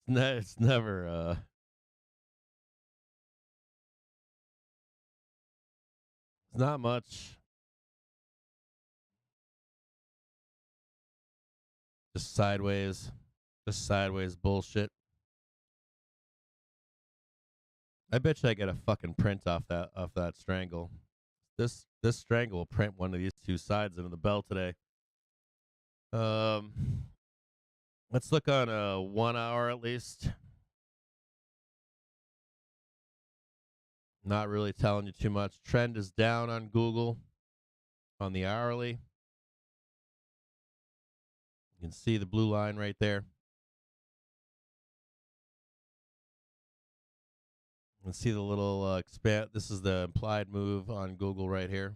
It's never it's not much. Just sideways bullshit. I bet you I get a fucking print off that strangle. This strangle will print one of these two sides into the bell today. Let's look on a 1 hour at least. Not really telling you too much. Trend is down on Google on the hourly. You can see the blue line right there. You can see the little expand. This is the implied move on Google right here.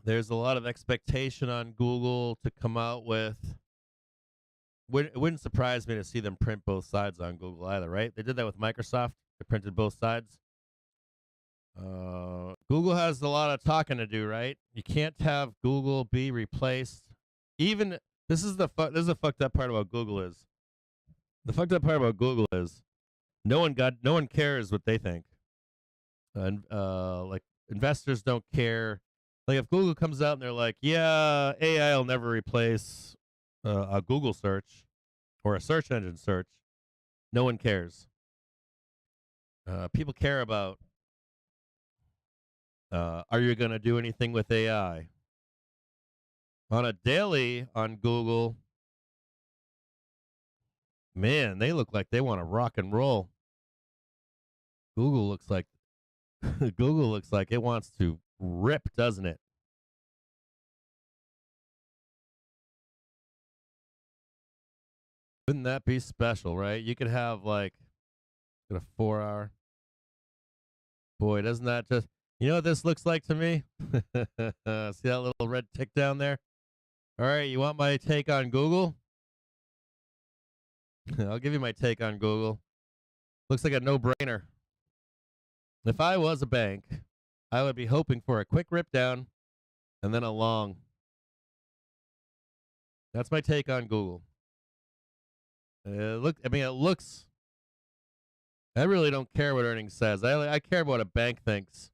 There's a lot of expectation on Google to come out with. It wouldn't surprise me to see them print both sides on Google either, right? They did that with Microsoft. They printed both sides. Google has a lot of talking to do, right? You can't have Google be replaced. Even this is the fucked up part about Google is The fucked up part about Google is no one cares what they think. And like investors don't care. Like if Google comes out and they're like, yeah, AI will never replace a Google search or a search engine search, no one cares. People care about are you going to do anything with AI? On a daily on Google, man, they look like they want to rock and roll. Google looks like Google looks like it wants to rip, doesn't it? Wouldn't that be special, right? You could have like a 4 hour. Boy, doesn't that just, you know what this looks like to me? See that little red tick down there? All right, you want my take on Google? I'll give you my take on Google. Looks like a no-brainer. If I was a bank, I would be hoping for a quick rip down and then a long. That's my take on Google. It looks. I really don't care what earnings says. I care about what a bank thinks.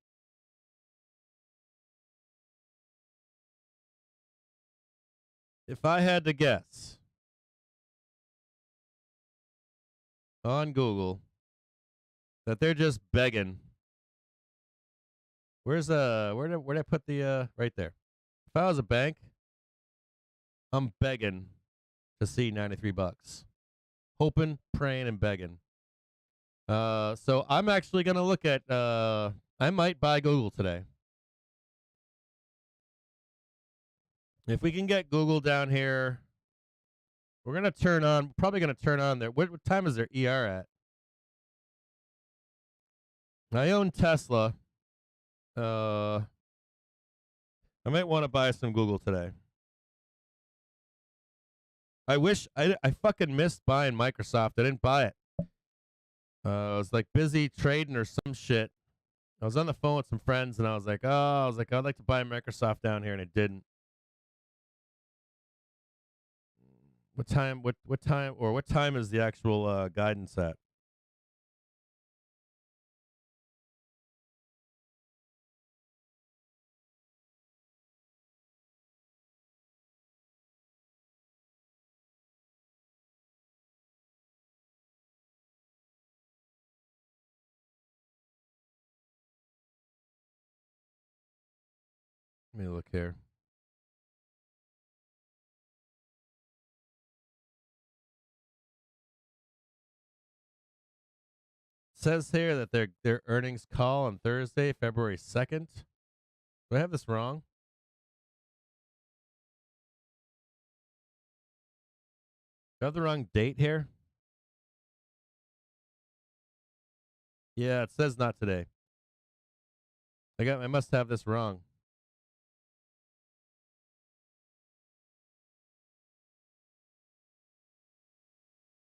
If I had to guess on Google that they're just begging. Where'd I put the right there? If I was a bank, I'm begging to see $93. Hoping, praying, and begging. So I'm actually gonna look at I might buy Google today. If we can get Google down here, we're probably gonna turn on their what time is their ER at? I own Tesla. I might want to buy some Google today. I wish I fucking missed buying Microsoft. I didn't buy it. I was like busy trading or some shit. I was on the phone with some friends and I was like, I'd like to buy Microsoft down here, and it didn't. What time is the actual guidance at? Let me look here. It says here that their earnings call on Thursday, February 2nd. Do I have this wrong? Do I have the wrong date here? Yeah, it says not today. I must have this wrong.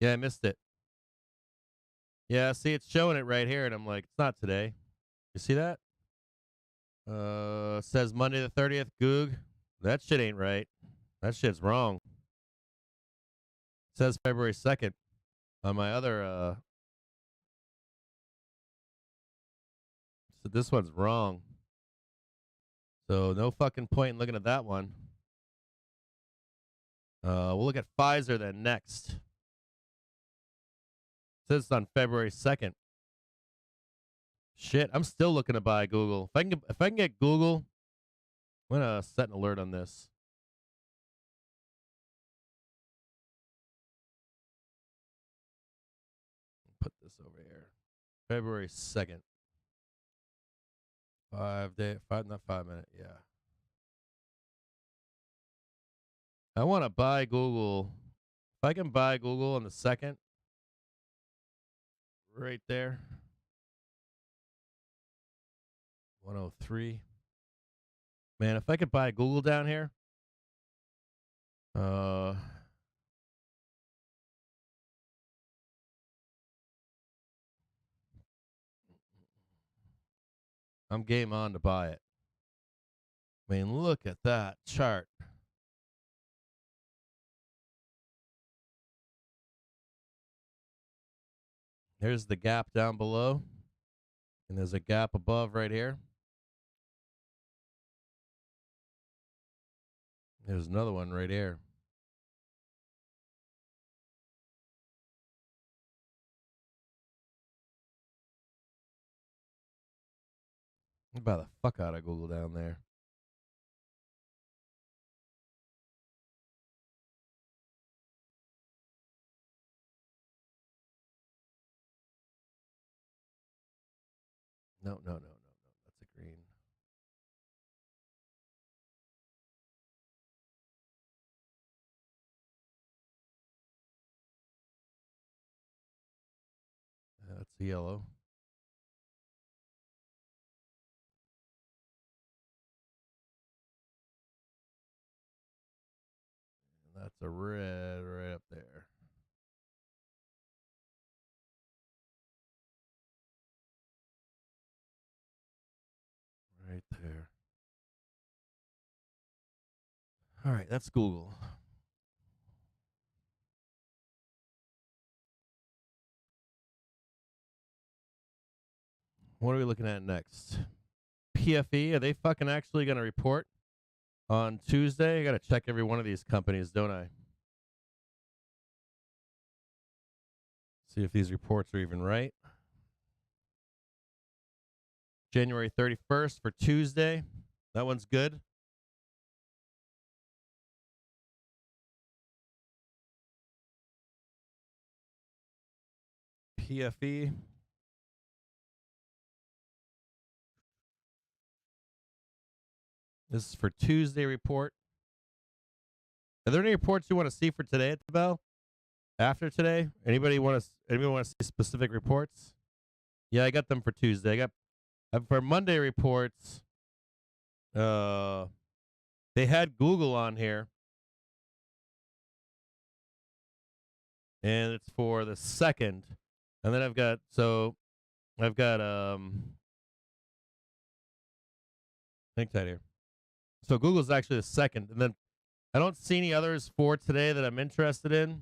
Yeah, I missed it. Yeah, see, it's showing it right here, and I'm like, it's not today. You see that? Says Monday the 30th, Goog. That shit ain't right. That shit's wrong. It says February 2nd on my other, so this one's wrong. So no fucking point in looking at that one. We'll look at Pfizer then next. It says it's on February 2nd. Shit, I'm still looking to buy Google. If I can get Google, I'm gonna set an alert on this. Put this over here. February 2nd. not 5 minute, yeah. I want to buy Google. If I can buy Google on the 2nd, right there. 103. Man, if I could buy Google down here, I'm game on to buy it. I mean, look at that chart. Here's the gap down below. And there's a gap above right here. There's another one right here. Buy the fuck out of Google down there. No. That's a green. That's a yellow. And that's a red right up there. Right there. All right, that's Google. What are we looking at next? PFE, are they fucking actually going to report on Tuesday? I got to check every one of these companies, don't I? See if these reports are even right. January 31st for Tuesday. That one's good. PFE. This is for Tuesday report. Are there any reports you want to see for today at the bell? After today? Anybody want to see specific reports? Yeah, I got them for Tuesday. I got for Monday reports. They had Google on here, and it's for the 2nd. And then I've got think tight here. So Google's actually the 2nd, and then I don't see any others for today that I'm interested in.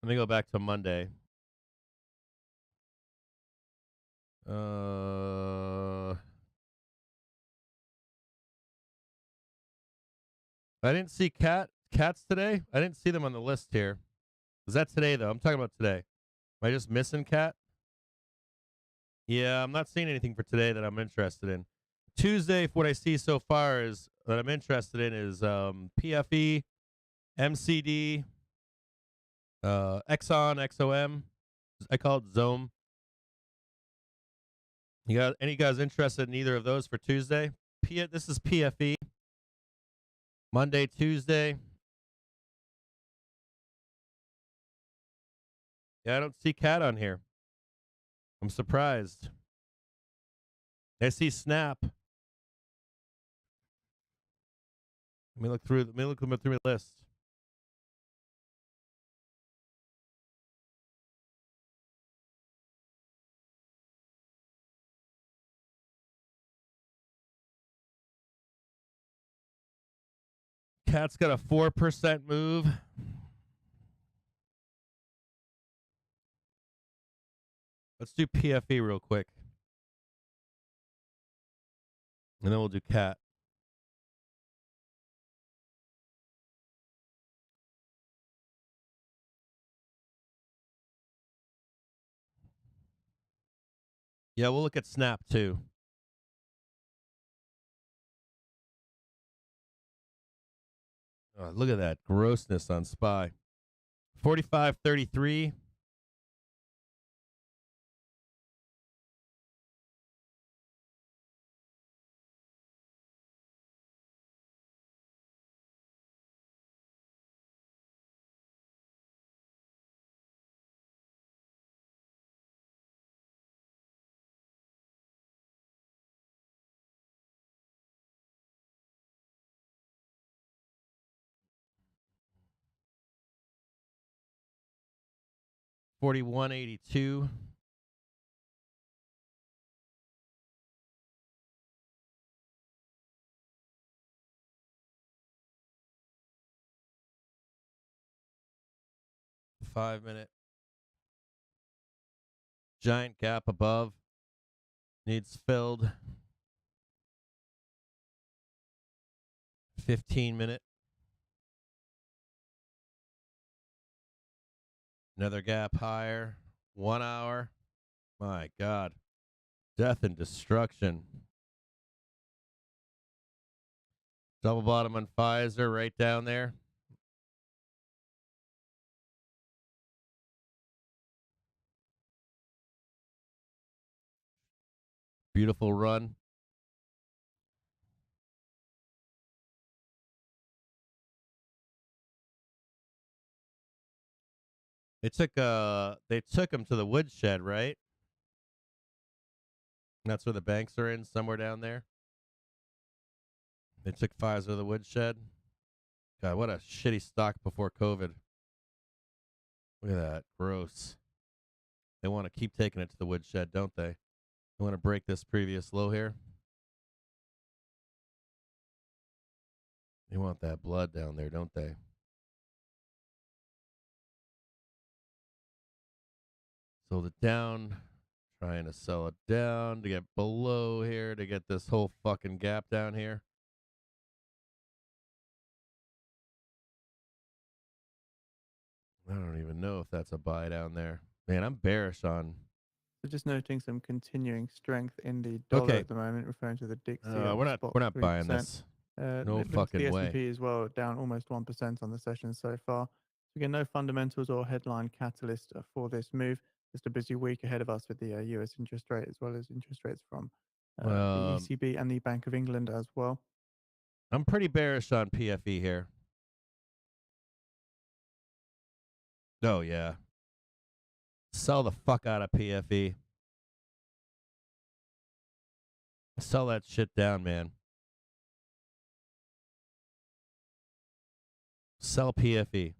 Let me go back to Monday. I didn't see cats today. I didn't see them on the list here. Is that today though? I'm talking about today. Am I just missing cat? Yeah, I'm not seeing anything for today that I'm interested in. Tuesday, what I see so far is that I'm interested in is PFE, MCD, Exxon, XOM. I call it Zome. You got any guys interested in either of those for Tuesday? This is PFE. Monday, Tuesday. Yeah, I don't see cat on here. I'm surprised. I see Snap. Let me look through my list. Cat's got a 4% move. Let's do PFE real quick. And then we'll do cat. Yeah, we'll look at Snap too. Oh, look at that grossness on SPY. 45.33. $41.82. Five minute. giant gap above needs filled. 15-minute. Another gap higher. 1 hour. My God. Death and destruction. Double bottom on Pfizer right down there. Beautiful run. They took him to the woodshed, right? That's where the banks are in, somewhere down there. They took Pfizer to the woodshed. God, what a shitty stock before COVID. Look at that. Gross. They want to keep taking it to the woodshed, don't they? They want to break this previous low here. They want that blood down there, don't they? Sold it down. Trying to sell it down to get below here to get this whole fucking gap down here. I don't even know if that's a buy down there. Man, I'm bearish on. So just noting some continuing strength in the dollar at the moment, referring to the Dixie. We're not buying this. No fucking the way. S&P as well, down almost 1% on the session so far. So again, no fundamentals or headline catalyst for this move. Just a busy week ahead of us with the US interest rate as well as interest rates from the ECB and the Bank of England as well. I'm pretty bearish on PFE here. Oh, yeah. Sell the fuck out of PFE. Sell that shit down, man. Sell PFE.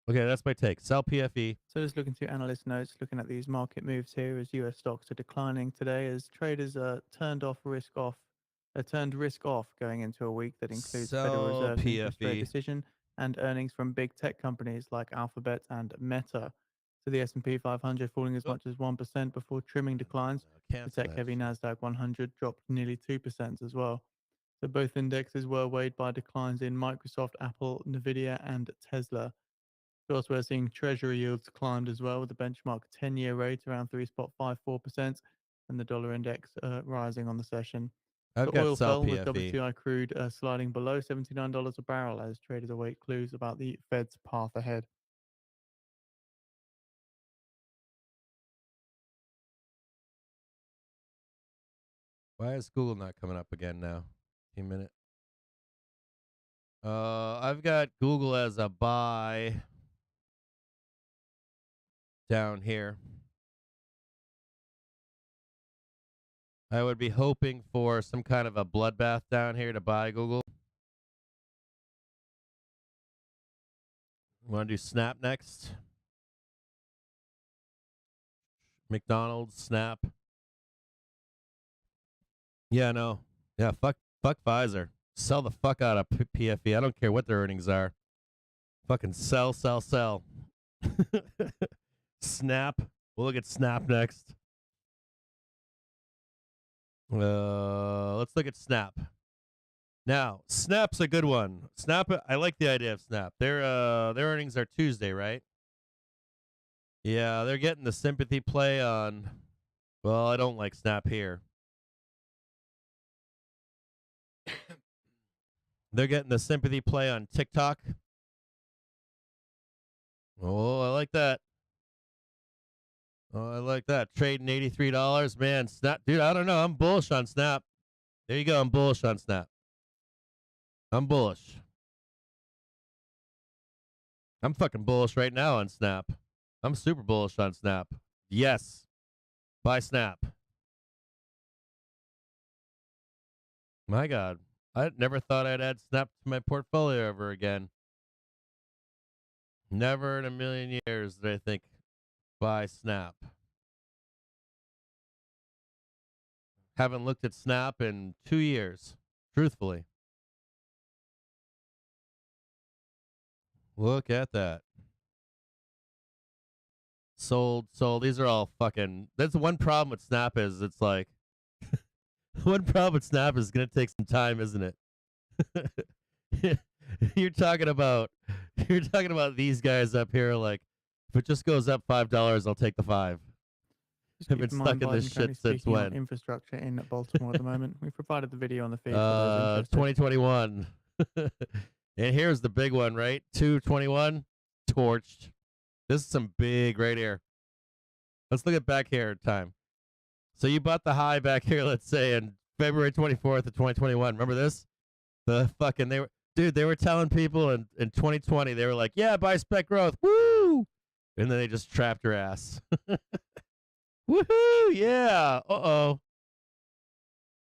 Okay, that's my take. Sell PFE. So just looking through analyst notes, looking at these market moves here as US stocks are declining today as traders turned risk off going into a week that includes Federal Reserve's interest rate decision and earnings from big tech companies like Alphabet and Meta. So the S&P 500 falling as much as 1% before trimming declines. The tech-heavy Nasdaq 100 dropped nearly 2% as well. So both indexes were weighed by declines in Microsoft, Apple, Nvidia, and Tesla. Of course, we're seeing treasury yields climbed as well, with the benchmark 10-year rate around 3.54% and the dollar index rising on the session. I've The got oil sell fell with PFE. WTI crude sliding below $79 a barrel as traders await clues about the Fed's path ahead. Why is Google not coming up again now? A minute. I've got Google as a buy down here. I would be hoping for some kind of a bloodbath down here to buy Google. Want to do Snap next? McDonald's, Snap. Yeah, no. Yeah, fuck Pfizer. Sell the fuck out of PFE. I don't care what their earnings are. Fucking sell. Snap. We'll look at Snap next. Let's look at Snap. Now, Snap's a good one. Snap, I like the idea of Snap. Their earnings are Tuesday, right? Yeah, they're getting the sympathy play on. Well, I don't like Snap here. They're getting the sympathy play on TikTok. Oh, I like that. Oh, I like that. Trading $83. Man, Snap. Dude, I don't know. I'm bullish on Snap. There you go. I'm bullish on Snap. I'm bullish. I'm fucking bullish right now on Snap. I'm super bullish on Snap. Yes. Buy Snap. My God. I never thought I'd add Snap to my portfolio ever again. Never in a million years did I think buy Snap. Haven't looked at Snap in 2 years, truthfully. Look at that. Sold. These are all fucking. That's one problem with Snap is it's like one problem with Snap is gonna take some time, isn't it? you're talking about these guys up here like if it just goes up $5, I'll take the 5. Just I've keep been in mind, stuck in this Biden shit currently since speaking on when? infrastructure in Baltimore at the moment. We provided the video on the feed for those interested. 2021. And here's the big one, right? 221 torched. This is some big right here. Let's look at back here time. So you bought the high back here, let's say, in February 24th of 2021. Remember this? The fucking they were telling people in 2020, they were like, yeah, buy spec growth. Woo! And then they just trapped your ass. Woohoo! Yeah. Uh-oh.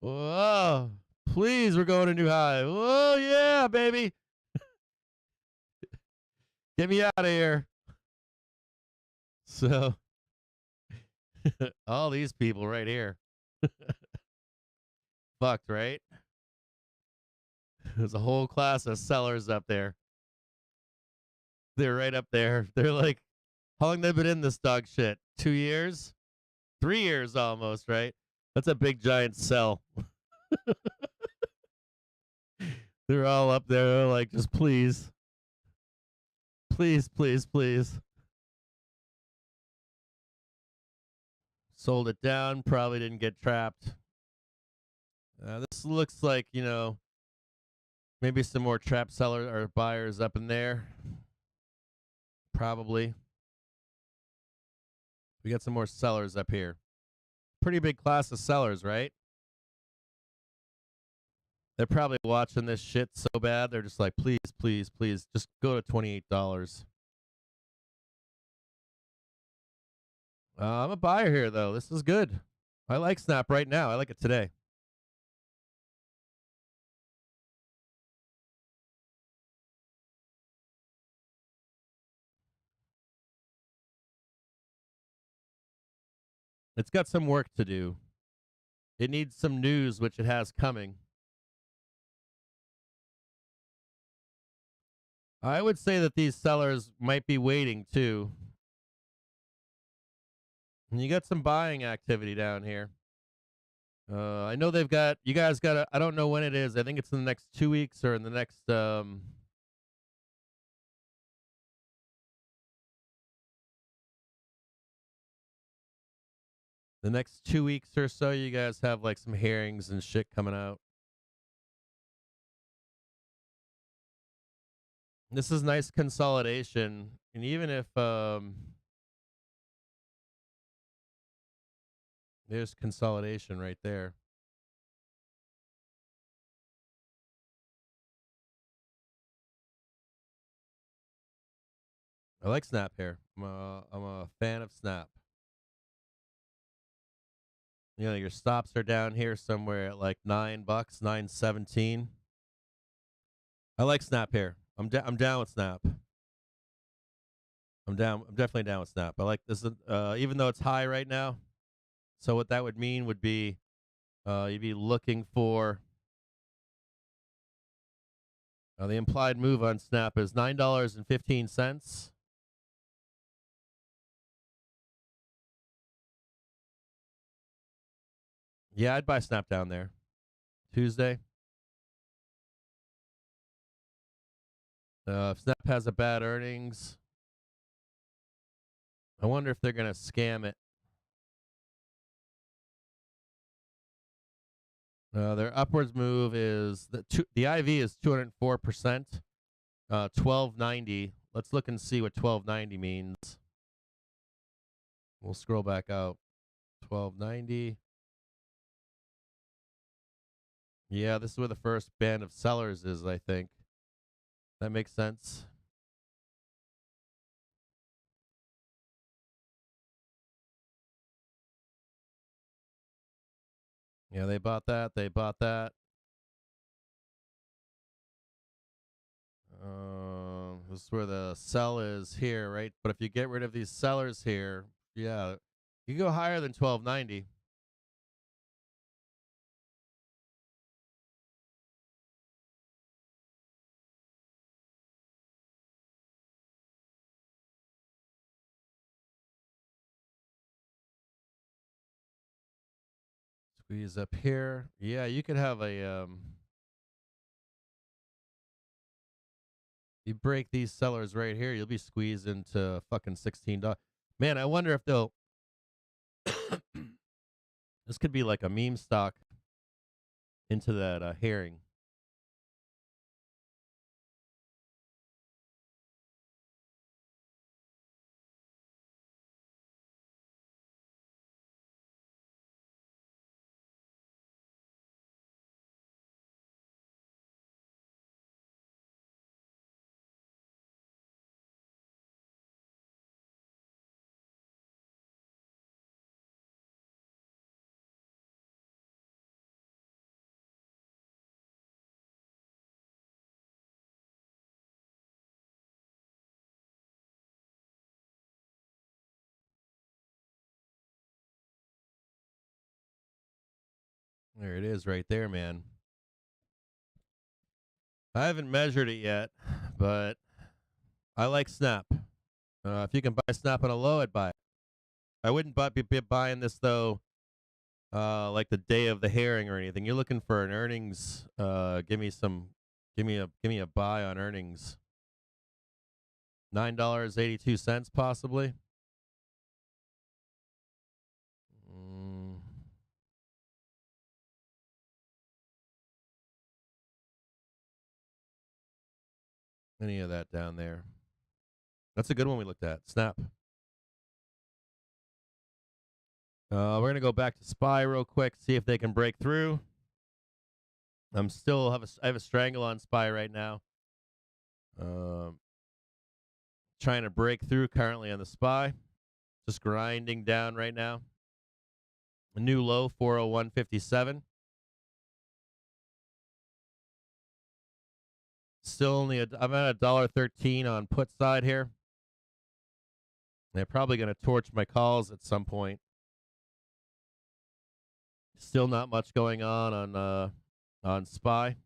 Whoa. Please, we're going to new high. Oh yeah, baby. Get me out of here. So all these people right here. Fucked, right? There's a whole class of sellers up there. They're right up there. They're like, how long they been in this dog shit? 2 years? 3 years almost, right? That's a big giant sell. They're all up there. They're like, just please. Please, please, please. Sold it down. Probably didn't get trapped. This looks like, maybe some more trap sellers or buyers up in there. Probably. We got some more sellers up here. Pretty big class of sellers, right? They're probably watching this shit so bad. They're just like, please, please, please, just go to $28. I'm a buyer here, though. This is good. I like Snap right now. I like it today. It's got some work to do. It needs some news, which it has coming. I would say that these sellers might be waiting, too. And you got some buying activity down here. I know they've got, you guys got, I don't know when it is. I think it's in the next 2 weeks or in the next, the next 2 weeks or so. You guys have like some hearings and shit coming out. This is nice consolidation. And even if, there's consolidation right there. I like Snap here. I'm a fan of Snap. Your stops are down here somewhere at like $9, 9.17. I like Snap here. I'm down with Snap. I'm definitely down with Snap. I like this, even though it's high right now. So what that would mean would be, you'd be looking for the implied move on Snap is $9.15. Yeah, I'd buy Snap down there. Tuesday. If Snap has a bad earnings, I wonder if they're going to scam it. Their upwards move is the IV is 204%, 1290. Let's look and see what 1290 means. We'll scroll back out. 1290. Yeah, this is where the first band of sellers is, I think. That makes sense. Yeah, they bought that. They bought that. This is where the sell is here, right? But if you get rid of these sellers here, yeah, you go higher than 1290. Squeeze up here. Yeah, you could have a you break these sellers right here, you'll be squeezed into fucking $16. Man, I wonder if they'll this could be like a meme stock into that herring. There it is right there, man. I haven't measured it yet, but I like Snap. If you can buy Snap on a low, I'd buy it. I wouldn't be buying this though, like the day of the herring or anything. You're looking for an earnings. Give me a buy on earnings. $9.82 possibly. Any of that down there. That's a good one we looked at. Snap. We're going to go back to SPY real quick, see if they can break through. I have a strangle on SPY right now. Trying to break through currently on the SPY. Just grinding down right now. A new low, 401.57. Still I'm at $1.13 on put side here. They're probably going to torch my calls at some point. Still not much going on SPY.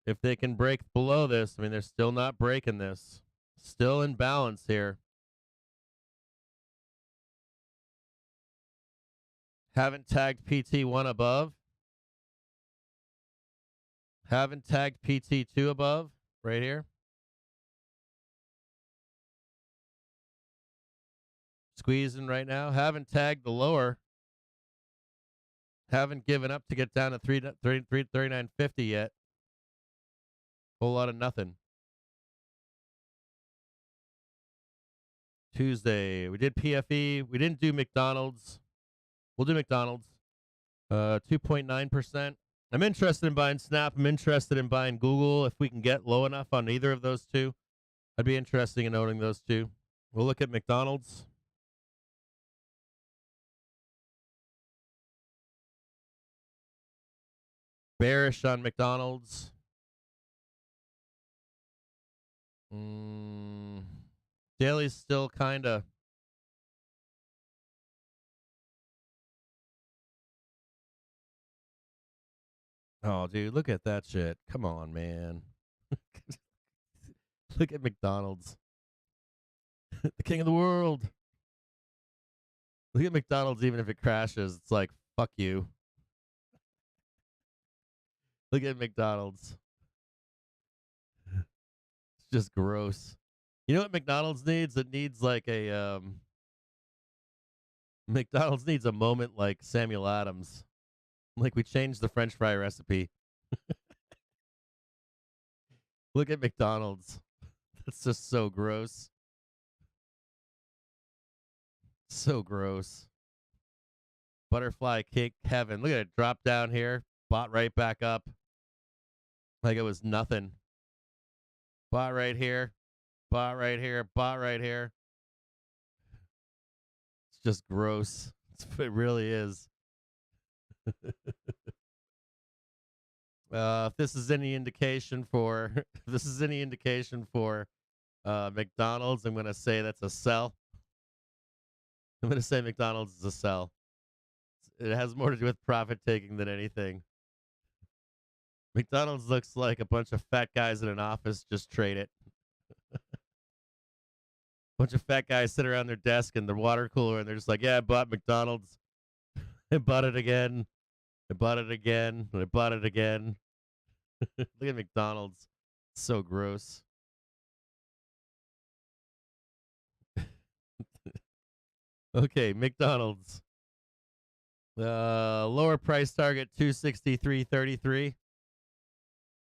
If they can break below this, I mean, they're still not breaking this. Still in balance here. Haven't tagged PT1 above. Haven't tagged PT2 above right here. Squeezing right now. Haven't tagged the lower. Haven't given up to get down to 39.50 yet. Whole lot of nothing. Tuesday, we did PFE. We didn't do McDonald's. We'll do McDonald's. 2.9%. I'm interested in buying Snap. I'm interested in buying Google. If we can get low enough on either of those two, I'd be interested in owning those two. We'll look at McDonald's. Bearish on McDonald's. Daly's still kind of. Oh, dude, look at that shit. Come on, man. Look at McDonald's. The king of the world. Look at McDonald's, even if it crashes. It's like, fuck you. Look at McDonald's. It's just gross. You know what McDonald's needs? It needs like a McDonald's needs a moment like Samuel Adams. Like we changed the French fry recipe. Look at McDonald's. That's just so gross. So gross. Butterfly cake heaven. Look at it drop down here. Bought right back up. Like it was nothing. Bought right here. Bought right here. Bought right here. It's just gross. It really is. If this is any indication for McDonald's, I'm gonna say that's a sell. I'm gonna say McDonald's is a sell. It has more to do with profit taking than anything. McDonald's looks like a bunch of fat guys in an office just trade it. Bunch of fat guys sit around their desk and their water cooler, and they're just like, "Yeah, I bought McDonald's. I bought it again. I bought it again. And I bought it again." Look at McDonald's. So gross. Okay, McDonald's. Lower price target 263.33.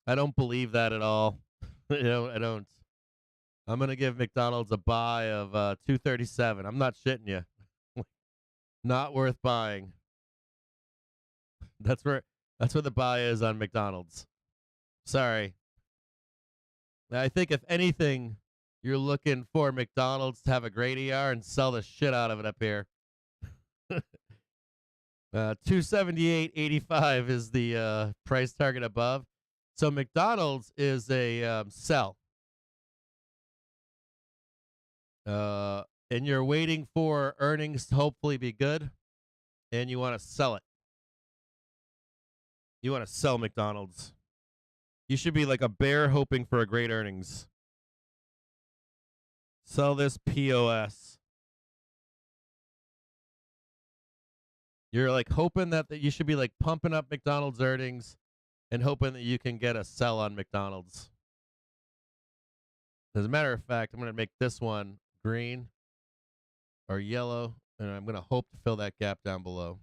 I don't believe that at all. I don't. I'm gonna give McDonald's a buy of 237. I'm not shitting you. Not worth buying. That's where the buy is on McDonald's. Sorry. I think if anything, you're looking for McDonald's to have a great ER and sell the shit out of it up here. 278.85 is the price target above. So McDonald's is a sell. And you're waiting for earnings to hopefully be good, and you want to sell it. You want to sell McDonald's. You should be like a bear hoping for a great earnings. Sell this POS. You're like hoping that you should be like pumping up McDonald's earnings and hoping that you can get a sell on McDonald's. As a matter of fact, I'm going to make this one green or yellow, and I'm going to hope to fill that gap down below.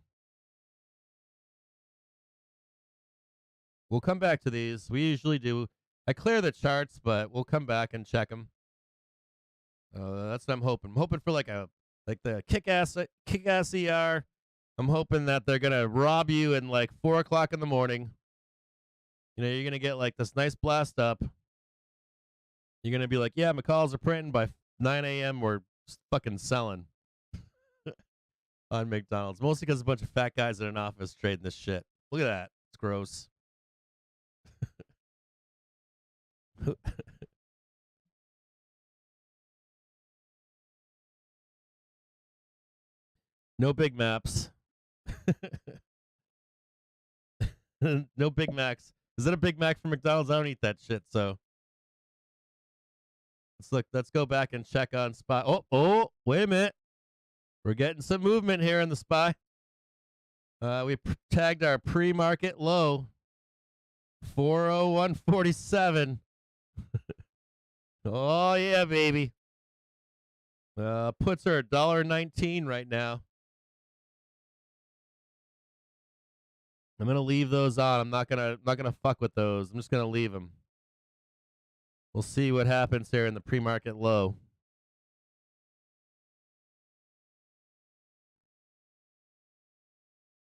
We'll come back to these. We usually do. I clear the charts, but we'll come back and check them. That's what I'm hoping. I'm hoping for like the kick-ass ER. I'm hoping that they're going to rob you in like 4 o'clock in the morning. You know, you're going to get like this nice blast up. You're going to be like, yeah, my calls are printing by 9 a.m. We're fucking selling on McDonald's. Mostly because a bunch of fat guys in an office trading this shit. Look at that. It's gross. No Big Maps. No Big Macs. Is that a Big Mac from McDonald's? I don't eat that shit, so. Let's go back and check on SPY. Oh, wait a minute. We're getting some movement here in the SPY. We tagged our pre-market low. 401.47. Oh, yeah, baby. Puts her at $1.19 right now. I'm gonna leave those on. I'm not gonna fuck with those. I'm just gonna leave them. We'll see what happens here in the pre-market low.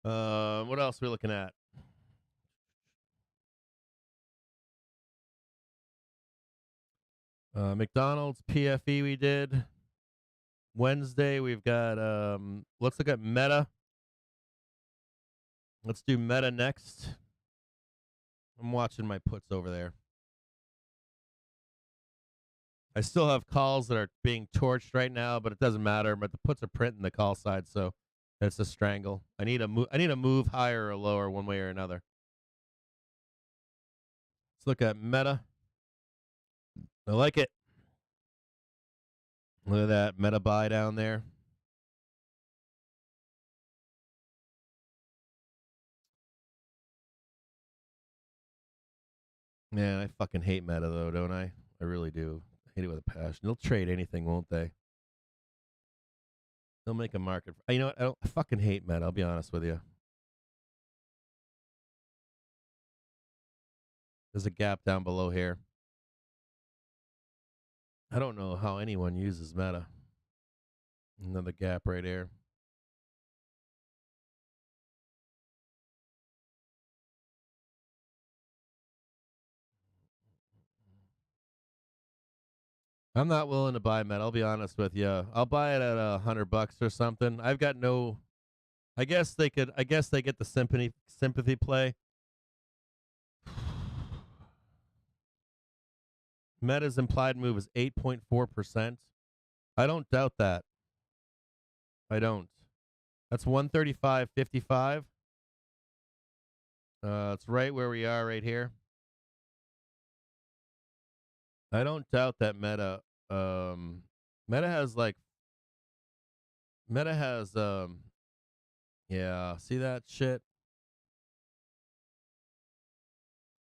What else are we looking at? McDonald's PFE we did. Wednesday we've got let's look at Meta. Let's do Meta next. I'm watching my puts over there. I still have calls that are being torched right now, but it doesn't matter. But the puts are printing the call side, so it's a strangle. I need a move higher or lower one way or another. Let's look at Meta. I like it. Look at that Meta buy down there. Man, I fucking hate Meta though, don't I? I really do. I hate it with a passion. They'll trade anything, won't they? They'll make a market. You know what? I fucking hate Meta. I'll be honest with you. There's a gap down below here. I don't know how anyone uses Meta. Another gap right here. I'm not willing to buy Meta. I'll be honest with you. I'll buy it at $100 or something. I've got no. I guess they get the sympathy play. Meta's implied move is 8.4%. I don't doubt that. I don't. That's 135.55. It's right where we are right here. I don't doubt that Meta Meta has yeah, see that shit?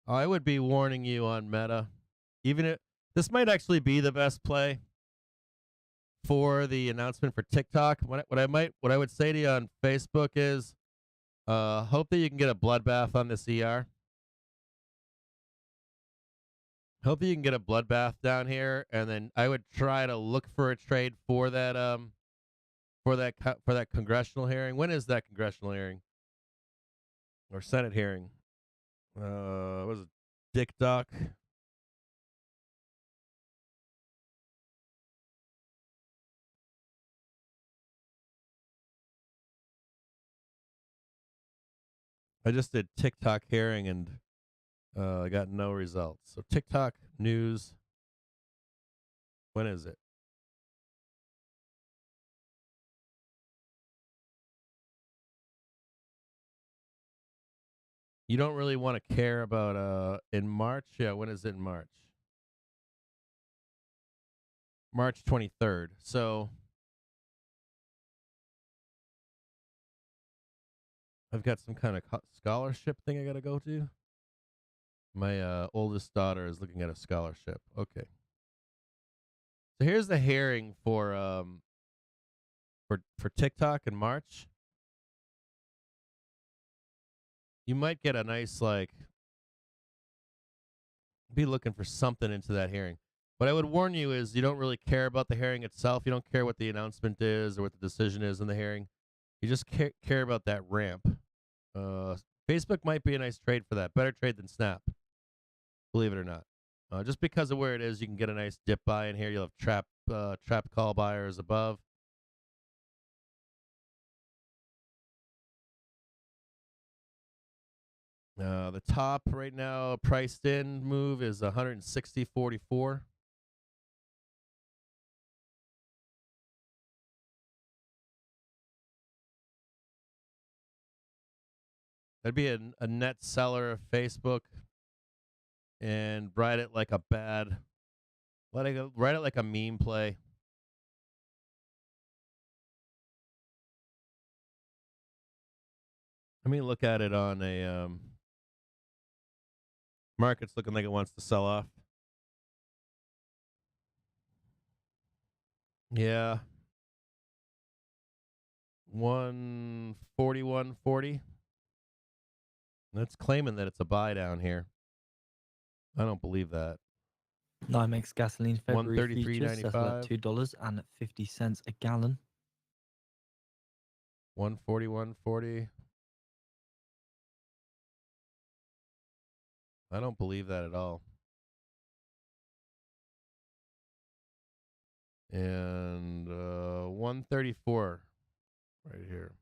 I would be warning you on Meta. Even if this might actually be the best play for the announcement for TikTok. What I would say to you on Facebook is hope that you can get a bloodbath on this ER. Hope that you can get a bloodbath down here, and then I would try to look for a trade for that for that congressional hearing. When is that congressional hearing or Senate hearing? Was it Dick Duck? I just did TikTok hearing and I got no results. So TikTok news. When is it? You don't really want to care about in March? Yeah, when is it in March? March 23rd. So I've got some kind of scholarship thing I got to go to. My oldest daughter is looking at a scholarship. Okay. So here's the hearing for TikTok in March. You might get a nice be looking for something into that hearing. What I would warn you is you don't really care about the hearing itself. You don't care what the announcement is or what the decision is in the hearing. You just care about that ramp. Facebook might be a nice trade for that. Better trade than Snap, believe it or not. Just because of where it is, you can get a nice dip buy in here. You'll have trap call buyers above. The top right now priced in move is 160.44. That'd be a net seller of Facebook and ride it like a ride it like a meme play. Let me look at it on a market's looking like it wants to sell off. Yeah. 141.40. That's claiming that it's a buy down here. I don't believe that. NYMEX gasoline February futures settled at $2.50 a gallon. 141.40. I don't believe that at all. And 134 right here.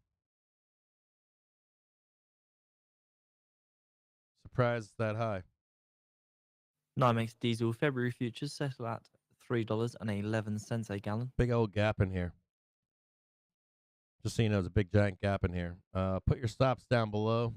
Surprised it's that high. NYMEX diesel February futures settled at $3.11 a gallon. Big old gap in here. Just so you know, there's a big giant gap in here. Put your stops down below.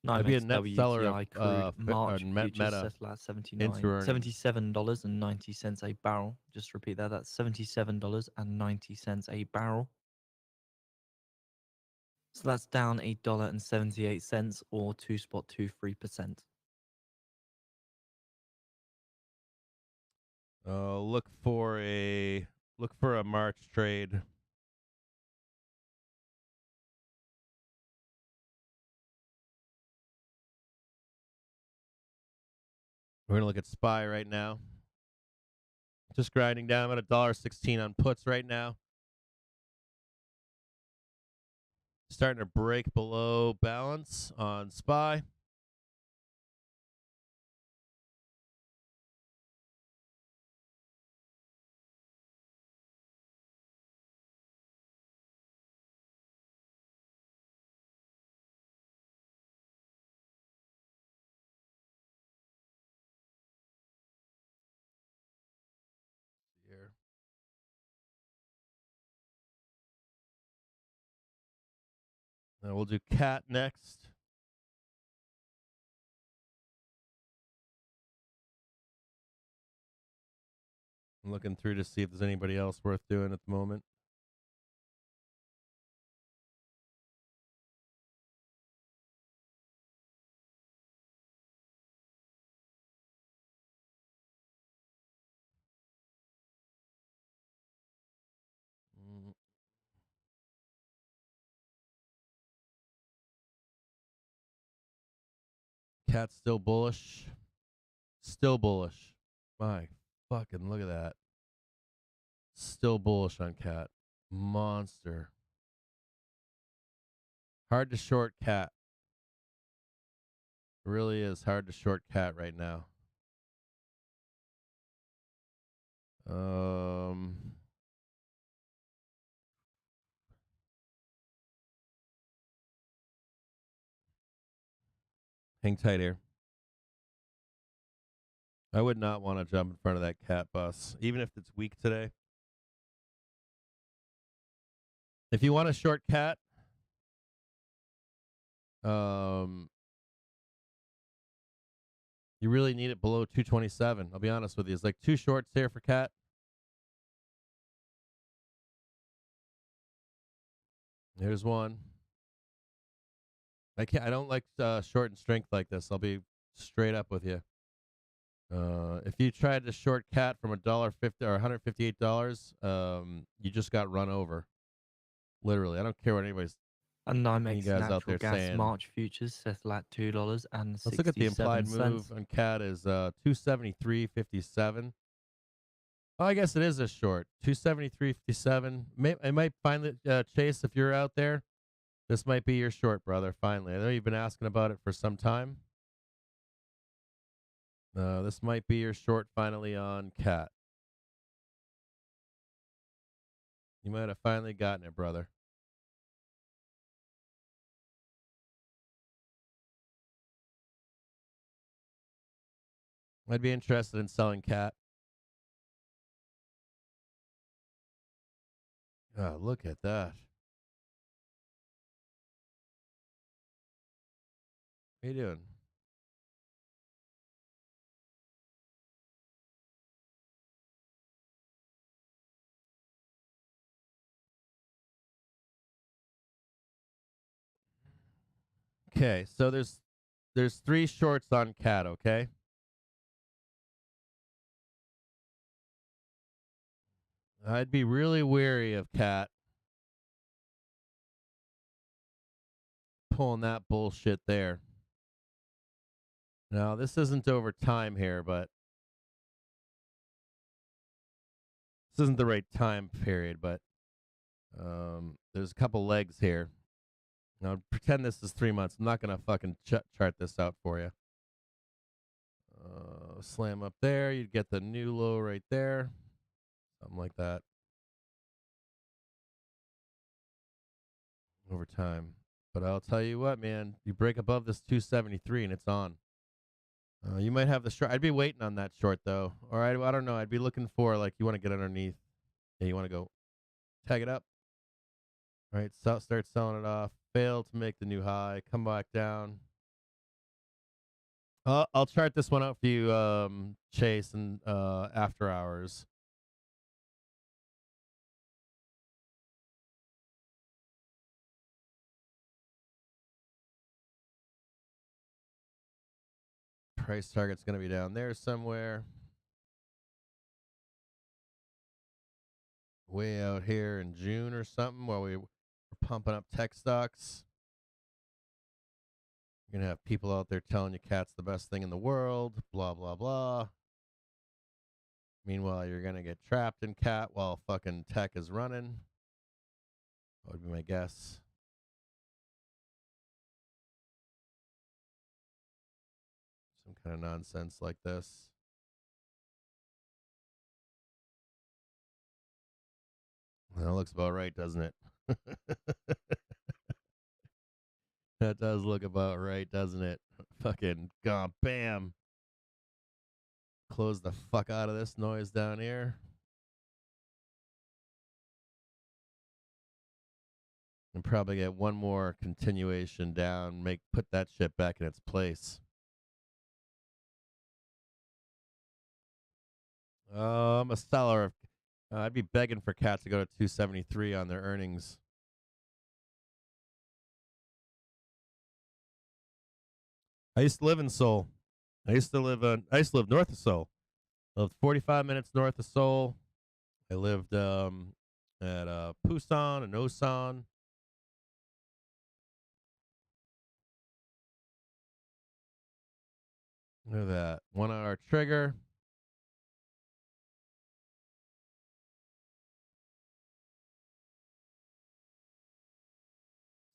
I'd be a net seller of March Meta settled at $77.90 a barrel. Just repeat that. That's $77.90 a barrel. So that's down $8.78 or 2.23%. Look for a March trade. We're gonna look at SPY right now. Just grinding down at $1.16 on puts right now. Starting to break below balance on SPY. Here. We'll do cat next. I'm looking through to see if there's anybody else worth doing at the moment. Cat's still bullish. Still bullish. My fucking look at that. Still bullish on cat. Monster. Hard to short cat. It really is hard to short cat right now. Hang tight here. I would not want to jump in front of that cat bus, even if it's weak today. If you want a short cat, you really need it below 227. I'll be honest with you. It's like two shorts here for cat. Here's one. I don't like short and strength like this. I'll be straight up with you. If you tried to short cat from $1.50 or $158, you just got run over. Literally, I don't care what anybody's. And NYMEX you guys natural out there gas saying. March futures settle at $2.67. Let's look at the implied move on cat is 273.57. Oh, I guess it is a short. 273.57. I might find that Chase, if you're out there, this might be your short, brother. Finally, I know you've been asking about it for some time. This might be your short finally on cat. You might have finally gotten it, brother. I'd be interested in selling cat. Oh, look at that. How you doing? Okay, so there's three shorts on cat, okay? I'd be really wary of cat pulling that bullshit there. Now, this isn't over time here, but this isn't the right time period, but there's a couple legs here. Now, pretend this is 3 months. I'm not going to fucking chart this out for you. Slam up there. You'd get the new low right there. Something like that. Over time. But I'll tell you what, man. You break above this 273 and it's on. You might have the short. I'd be waiting on that short, though. Or I don't know. I'd be looking for, like, you want to get underneath. Yeah, you want to go tag it up. All right, so start selling it off. Fail to make the new high. Come back down. I'll chart this one out for you, Chase, and after hours. Price target's going to be down there somewhere. Way out here in June or something while we were pumping up tech stocks. You're going to have people out there telling you cat's the best thing in the world, blah, blah, blah. Meanwhile, you're going to get trapped in cat while fucking tech is running. That would be my guess. Some kind of nonsense like this. That looks about right, doesn't it? That does look about right, doesn't it? Fucking gone, bam. Close the fuck out of this noise down here. And probably get one more continuation down, put that shit back in its place. I'm a seller. I'd be begging for cats to go to 273 on their earnings. I used to live in Seoul. I used to live north of Seoul. I lived 45 minutes north of Seoul. I lived at Busan and Osan. Look at that. 1 hour trigger.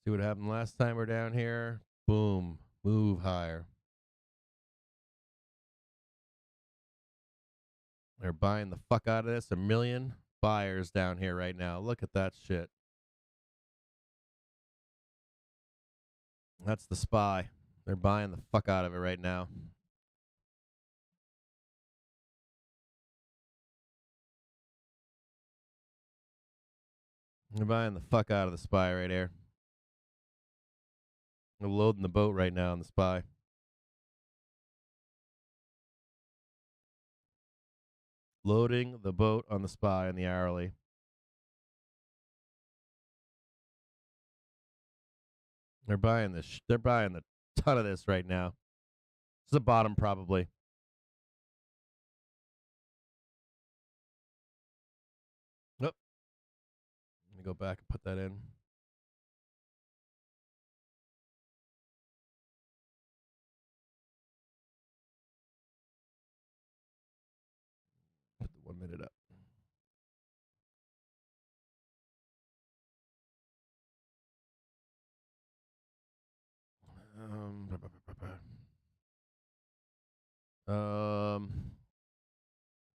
See what happened last time we're down here. Boom. Move higher. They're buying the fuck out of this. 1 million buyers down here right now. Look at that shit. That's the SPY. They're buying the fuck out of it right now. They're buying the fuck out of the SPY right here. They're loading the boat right now on the SPY. Loading the boat on the SPY and the hourly. They're buying this. They're buying a ton of this right now. It's the bottom probably. Nope. Let me go back and put that in. Put the 1 minute up.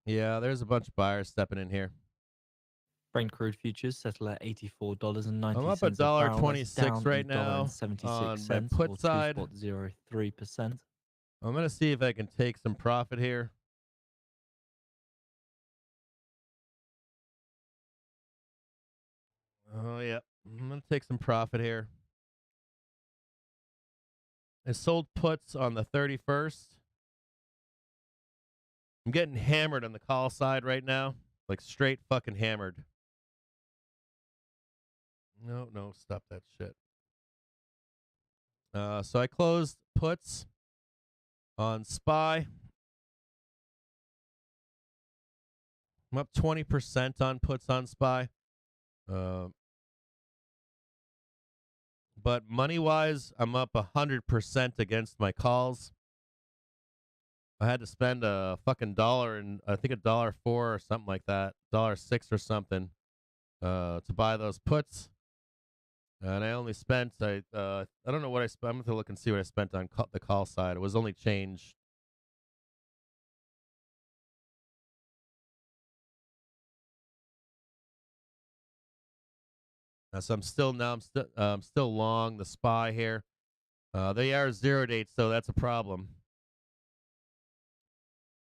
Yeah, there's a bunch of buyers stepping in here. Brent crude futures settle at $84.90. I'm up $1.26 right now on my put side. 2.03%. I'm gonna see if I can take some profit here. Oh yeah, I'm gonna take some profit here. I sold puts on the 31st. I'm getting hammered on the call side right now. Like straight fucking hammered. No, stop that shit. So I closed puts on SPY. I'm up 20% on puts on SPY. But money-wise, I'm up 100% against my calls. I had to spend a fucking $1 and I think $1.04 or something like that, $1.06 or something, to buy those puts. And I only spent I don't know what I spent. I'm going to look and see what I spent on the call side. It was only change. So I'm still long the SPY here. They are 0 dates, so that's a problem.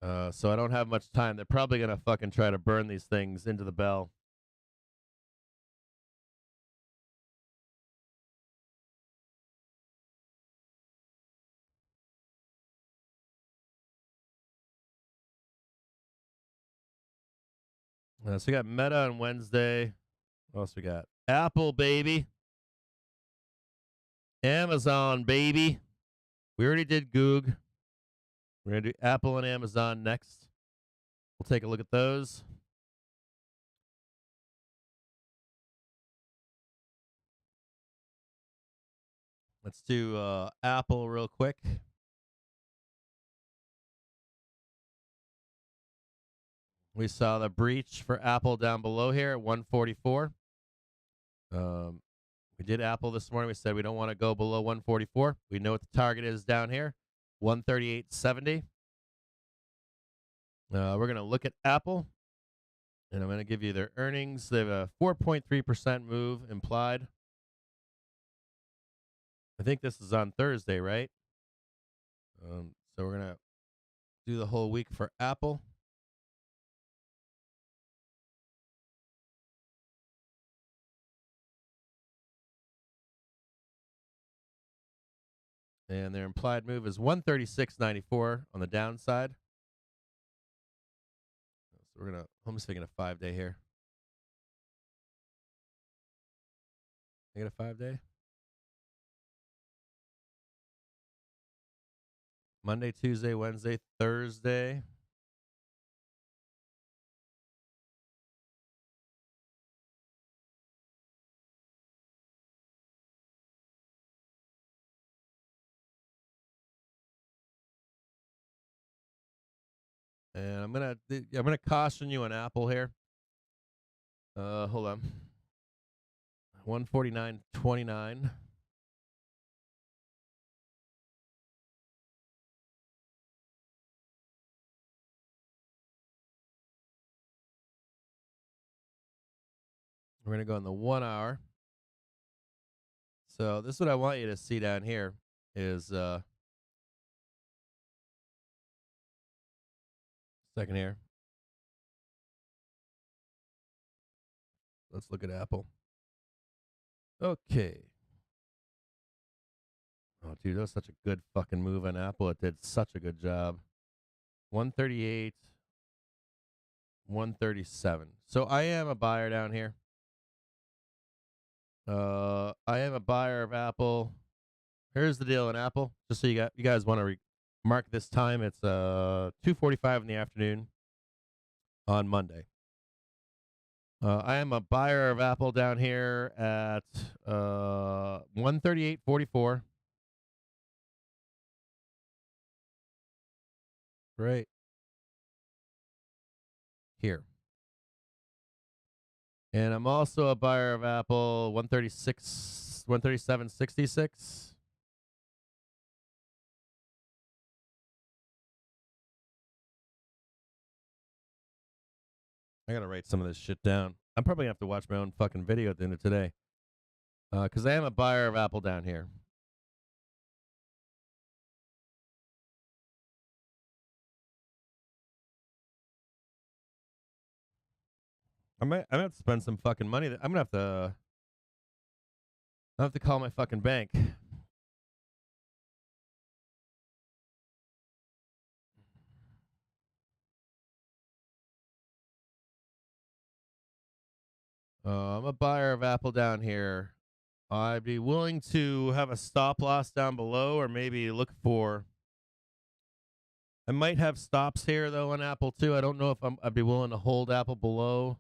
So I don't have much time. They're probably gonna fucking try to burn these things into the bell. So we got Meta on Wednesday. What else we got? Apple, baby. Amazon, baby. We already did Goog. We're going to do Apple and Amazon next. We'll take a look at those. Let's do Apple real quick. We saw the breach for Apple down below here at 144. We did Apple this morning. We said we don't want to go below 144. We know what the target is down here, 138.70. We're going to look at Apple, and I'm going to give you their earnings. They have a 4.3% move implied. I think this is on Thursday, right? So we're going to do the whole week for Apple. And their implied move is 136.94 on the downside. So we're going to, I'm just thinking a 5-day here. I get a 5-day? Monday, Tuesday, Wednesday, Thursday. And I'm gonna caution you on Apple here. Hold on. 149.29. We're gonna go in the 1 hour. So this is what I want you to see down here is second here. Let's look at Apple. Okay. Oh, dude, that was such a good fucking move on Apple. It did such a good job. 138, 137. So I am a buyer down here. I am a buyer of Apple. Here's the deal on Apple. Just so you guys want to mark this time. It's 2:45 in the afternoon on Monday. I am a buyer of Apple down here at 138.44. Right here. And I'm also a buyer of Apple 137.66. I gotta write some of this shit down. I'm probably gonna have to watch my own fucking video at the end of today. Because I am a buyer of Apple down here. I'm gonna have to spend some fucking money. I'm gonna have to call my fucking bank. I'm a buyer of Apple down here. I'd be willing to have a stop loss down below, or maybe look for. I might have stops here though on Apple too. I don't know if I'd be willing to hold Apple below.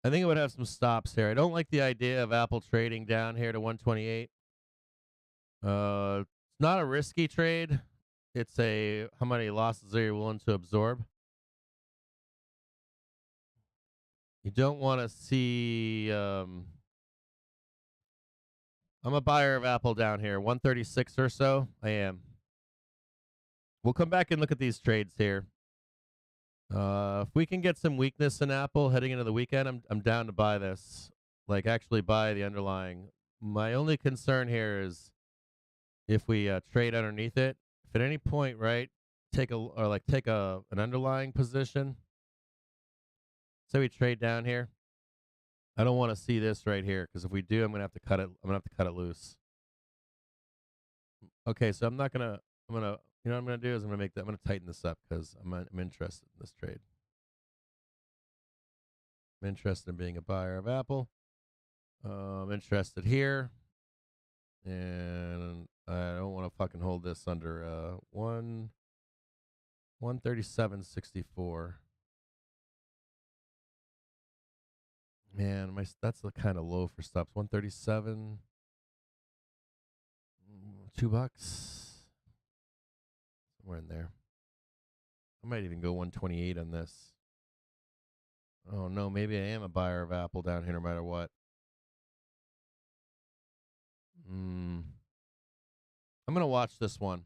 I think it would have some stops here. I don't like the idea of Apple trading down here to 128. It's not a risky trade. It's a how many losses are you willing to absorb? You don't want to see. I'm a buyer of Apple down here, 136 or so. I am. We'll come back and look at these trades here. If we can get some weakness in Apple heading into the weekend, I'm down to buy this. Like actually buy the underlying. My only concern here is if we trade underneath it. If at any point, right, take an underlying position. Say we trade down here. I don't want to see this right here because if we do, I'm gonna have to cut it. I'm gonna have to cut it loose. Okay, so I'm gonna. You know what I'm gonna do is I'm gonna tighten this up because I'm interested in this trade. I'm interested in being a buyer of Apple. I'm interested here, and I don't want to fucking hold this under 137.64. Man, that's the kind of low for stops. 137, $2, somewhere in there. I might even go 128 on this. Oh no, maybe I am a buyer of Apple down here no matter what. I'm gonna watch this one.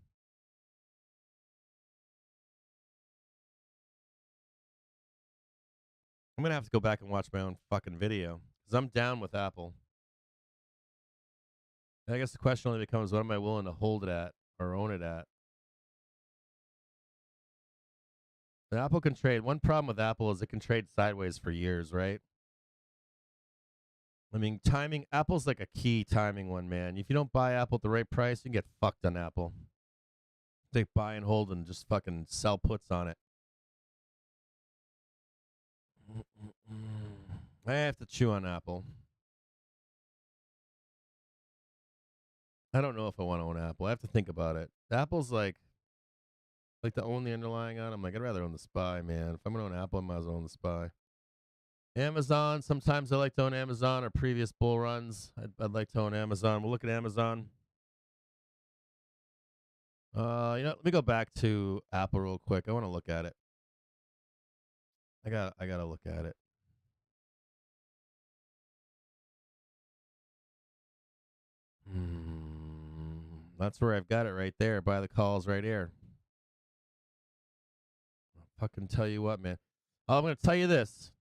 I'm gonna have to go back and watch my own fucking video because I'm down with Apple. I guess the question only becomes, what am I willing to hold it at or own it at? But Apple can trade. One problem with Apple is it can trade sideways for years, right? I mean, timing. Apple's like a key timing one, man. If you don't buy Apple at the right price, you can get fucked on Apple. They buy and hold and just fucking sell puts on it. I have to chew on Apple. I don't know if I want to own Apple. I have to think about it. Apple's like to own the underlying on. I'm like, I'd rather own the SPY, man. If I'm gonna own Apple, I might as well own the SPY. Amazon. Sometimes I like to own Amazon or previous bull runs. I'd like to own Amazon. We'll look at Amazon. Let me go back to Apple real quick. I want to look at it. I gotta look at it. That's where I've got it right there. Buy the calls right here. I'll fucking tell you what, man. Oh, I'm gonna tell you this.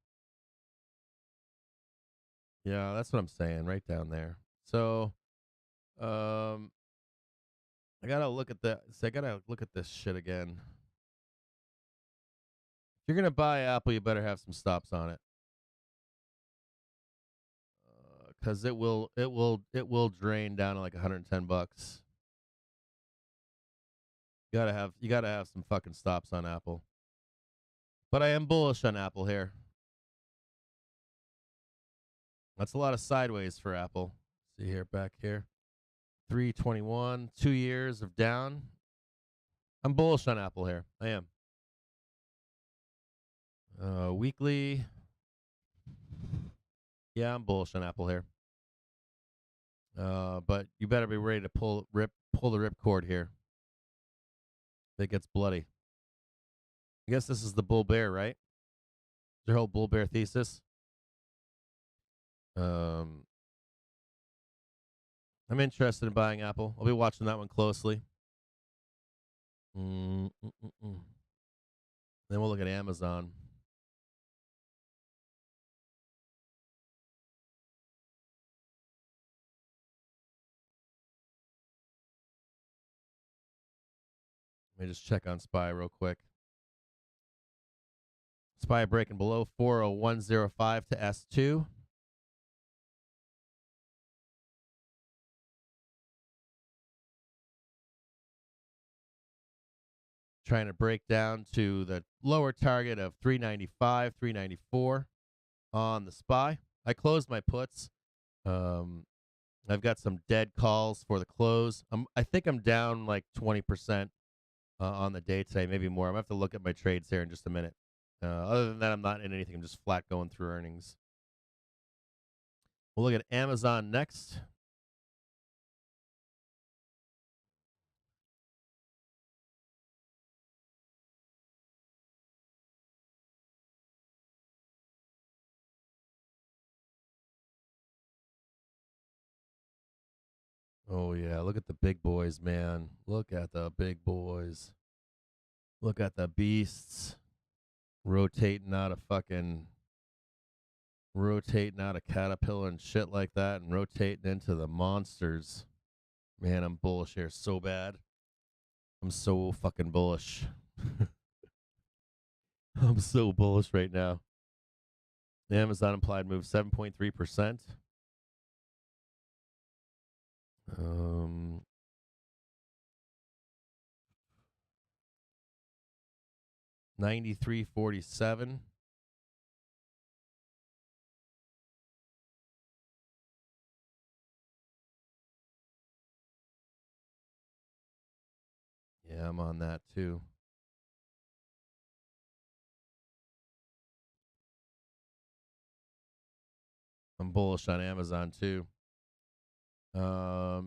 Yeah, that's what I'm saying, right down there. So, I gotta look at that. So I gotta look at this shit again. If you're gonna buy Apple, you better have some stops on it, because it will drain down to like $110. You gotta have some fucking stops on Apple. But I am bullish on Apple here. That's a lot of sideways for Apple. See here, back here. 321, 2 years of down. I'm bullish on Apple here. I am. Weekly. Yeah, I'm bullish on Apple here. But you better be ready to pull the ripcord here. If it gets bloody. I guess this is the bull bear, right? Their whole bull bear thesis. I'm interested in buying Apple. I'll be watching that one closely. Then we'll look at Amazon. Let me just check on SPY real quick. SPY breaking below 401.05 to S2. Trying to break down to the lower target of 395, 394 on the SPY. I closed my puts. I've got some dead calls for the close. I think I'm down like 20% on the day today, maybe more. I'm going to have to look at my trades here in just a minute. Other than that, I'm not in anything. I'm just flat going through earnings. We'll look at Amazon next. Oh, yeah. Look at the big boys, man. Look at the big boys. Look at the beasts rotating out of Caterpillar and shit like that and rotating into the monsters. Man, I'm bullish here so bad. I'm so fucking bullish. I'm so bullish right now. The Amazon implied move 7.3%. 93.47. Yeah, I'm on that too. I'm bullish on Amazon too. You're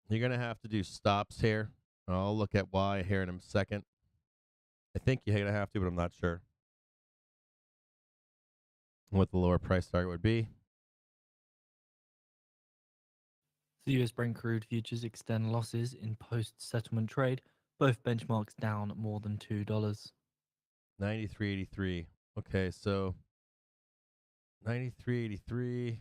going to have to do stops here. I'll look at why here in a second. I think you're going to have to, but I'm not sure what the lower price target would be. The US Brent crude futures extend losses in post-settlement trade. Both benchmarks down more than $2. 93.83. Okay, so 93.83.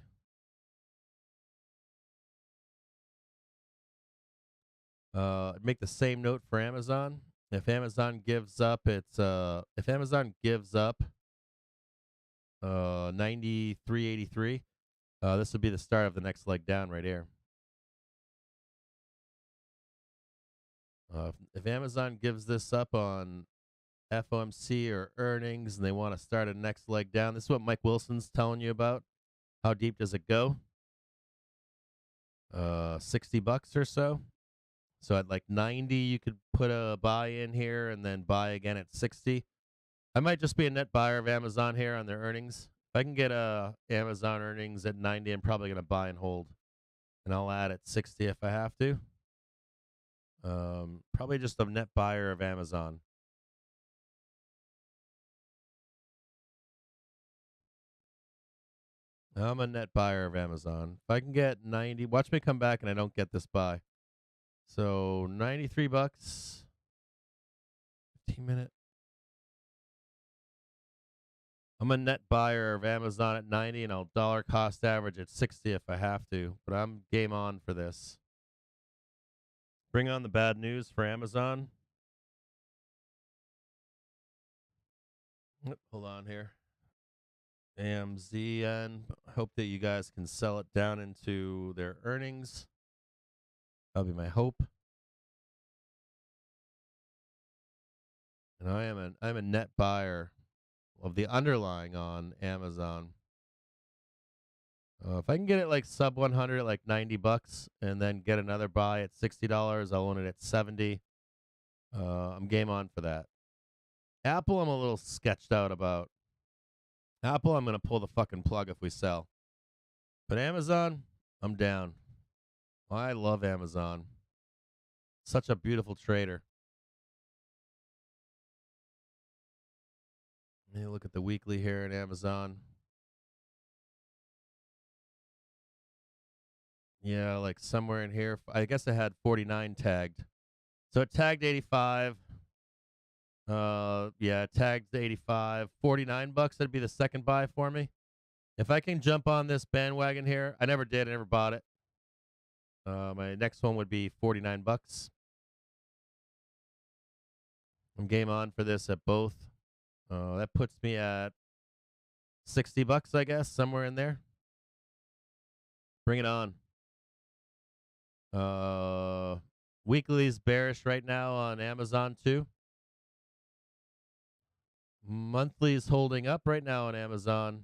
Make the same note for Amazon. If Amazon gives up its 93.83, this would be the start of the next leg down right here. If Amazon gives this up on FOMC or earnings and they want to start a next leg down, this is what Mike Wilson's telling you about. How deep does it go? $60 or so. So at like 90, you could put a buy in here and then buy again at 60. I might just be a net buyer of Amazon here on their earnings. If I can get Amazon earnings at 90, I'm probably going to buy and hold. And I'll add at 60 if I have to. Probably just a net buyer of Amazon. I'm a net buyer of Amazon. If I can get 90, watch me come back and I don't get this buy. So $93, 15-minute. I'm a net buyer of Amazon at 90 and I'll dollar cost average at 60 if I have to, but I'm game on for this. Bring on the bad news for Amazon. Hold on here. AMZN. Hope that you guys can sell it down into their earnings. That'll be my hope. And I'm a net buyer of the underlying on Amazon. If I can get it like sub 100 at like $90 and then get another buy at $60, I'll own it at 70. I'm game on for that. Apple, I'm a little sketched out about. Apple, I'm going to pull the fucking plug if we sell. But Amazon, I'm down. I love Amazon. Such a beautiful trader. Let me look at the weekly here in Amazon. Yeah, like somewhere in here. I guess I had 49 tagged. So it tagged 85. Yeah, it tagged 85. $49, that'd be the second buy for me. If I can jump on this bandwagon here, I never did, I never bought it. My next one would be $49. I'm game on for this at both. That puts me at $60, I guess, somewhere in there. Bring it on. Weekly's bearish right now on Amazon too. Monthly's holding up right now on Amazon.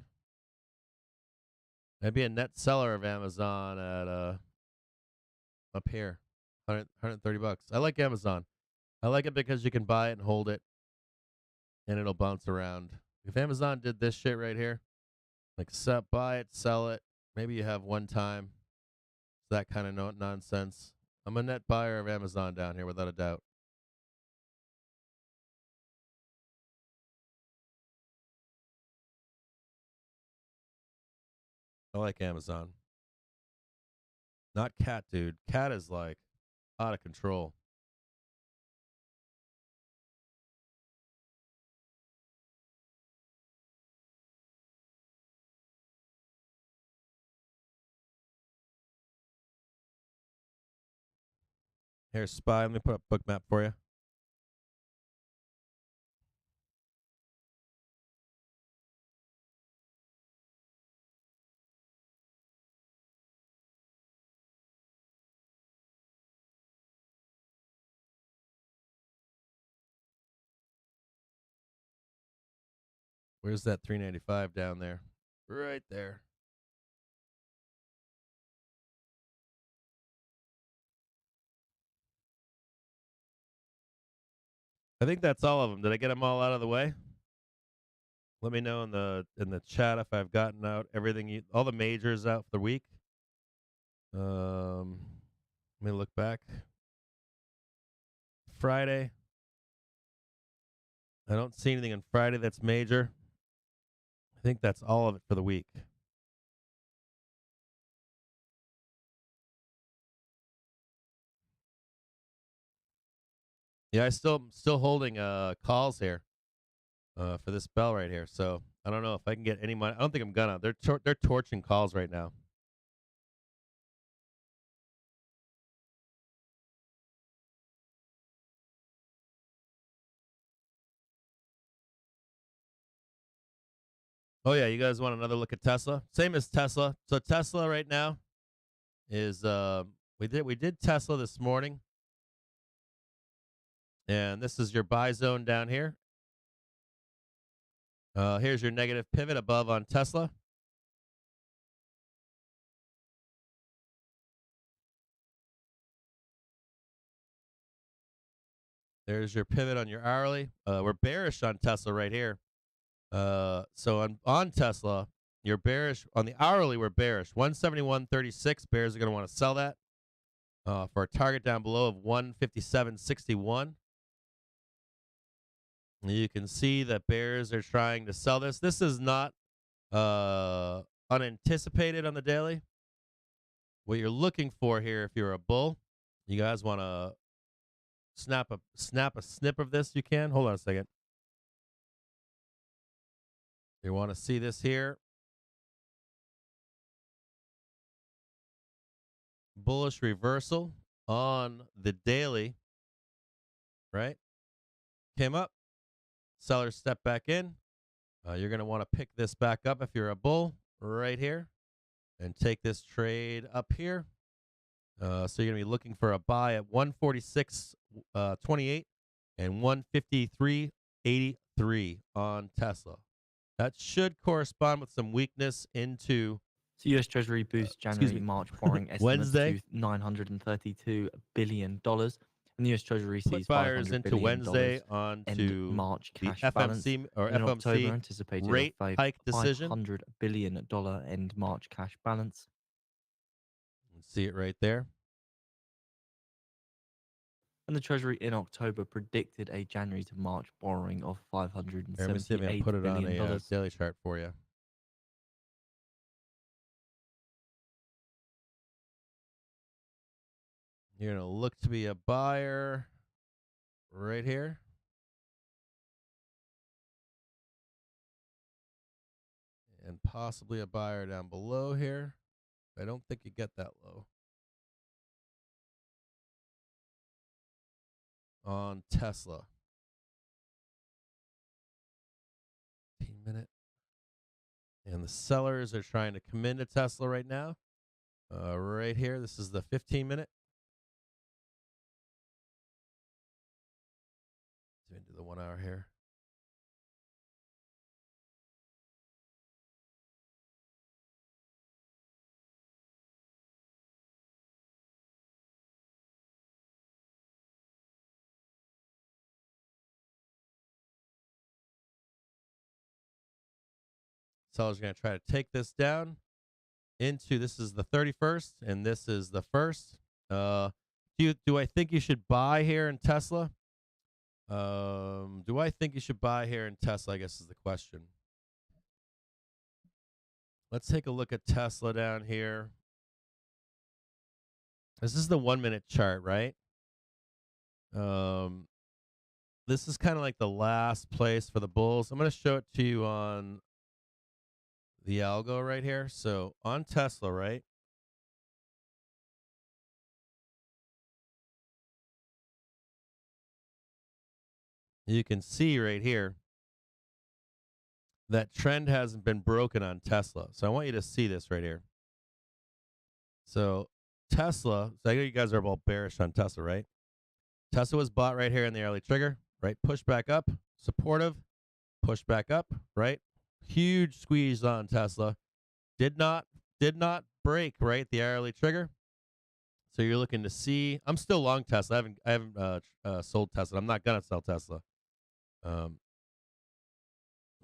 I'd be a net seller of Amazon at up here, $130. I like Amazon. I like it because you can buy it and hold it, and it'll bounce around. If Amazon did this shit right here, like buy it, sell it, maybe you have one time. That kind of nonsense. I'm a net buyer of Amazon down here without a doubt. I like Amazon. Not Cat, dude. Cat is like out of control. Here's Spy. Let me put up Bookmap for you. Where's that 395 down there? Right there. I think that's all of them. Did I get them all out of the way? Let me know in the chat if I've gotten out everything, all the majors out for the week. Let me look back. Friday. I don't see anything on Friday that's major. I think that's all of it for the week. Yeah, I still holding calls here for this bell right here. So I don't know if I can get any money. I don't think I'm gonna. They're torching calls right now. Oh yeah, you guys want another look at Tesla? Same as Tesla. So Tesla right now is we did Tesla this morning. And this is your buy zone down here. Here's your negative pivot above on Tesla. There's your pivot on your hourly. We're bearish on Tesla right here. So on Tesla, you're bearish. On the hourly, we're bearish. 171.36. Bears are going to want to sell that for a target down below of 157.61. You can see that bears are trying to sell this. This is not unanticipated on the daily. What you're looking for here, if you're a bull, you guys want to snap a snip of this. You can. Hold on a second. You want to see this here. Bullish reversal on the daily, right? Came up. Sellers step back in. You're going to want to pick this back up if you're a bull right here and take this trade up here. So you're going to be looking for a buy at 146.28 and 153.83 on Tesla. That should correspond with some weakness into. So U.S. Treasury boosts January-March borrowing estimates Wednesday. to $932 billion. And the U.S. Treasury sees buyers $500 into billion Wednesday onto March the cash FMC balance. or In October, FOMC anticipated rate a hike decision. $500 billion end March cash balance. See it right there. And the Treasury in October predicted a January to March borrowing of $578 Let me see if I can put it on billion. a daily chart for you. You're going to look to be a buyer right here. And possibly a buyer down below here. I don't think you get that low. On Tesla. 15-minute. And the sellers are trying to come into Tesla right now. Right here. This is the 15-minute. Into the 1 hour here. Sellers are going to try to take this down into, this is the 31st, and this is the 1st. Do I think you should buy here in Tesla? Do I think you should buy here in Tesla, I guess is the question. Let's take a look at Tesla down here. This is the 1 minute chart, right? This is kind of like the last place for the bulls. I'm going to show it to you on the algo right here. So on Tesla, right? You can see right here that trend hasn't been broken on Tesla. So I want you to see this right here. So Tesla, so I know you guys are all bearish on Tesla, right? Tesla was bought right here in the early trigger, right? Push back up, supportive, push back up, right? Huge squeeze on Tesla. Did not break, right? The hourly trigger. So you're looking to see. I'm still long Tesla. I haven't sold Tesla. I'm not gonna sell Tesla.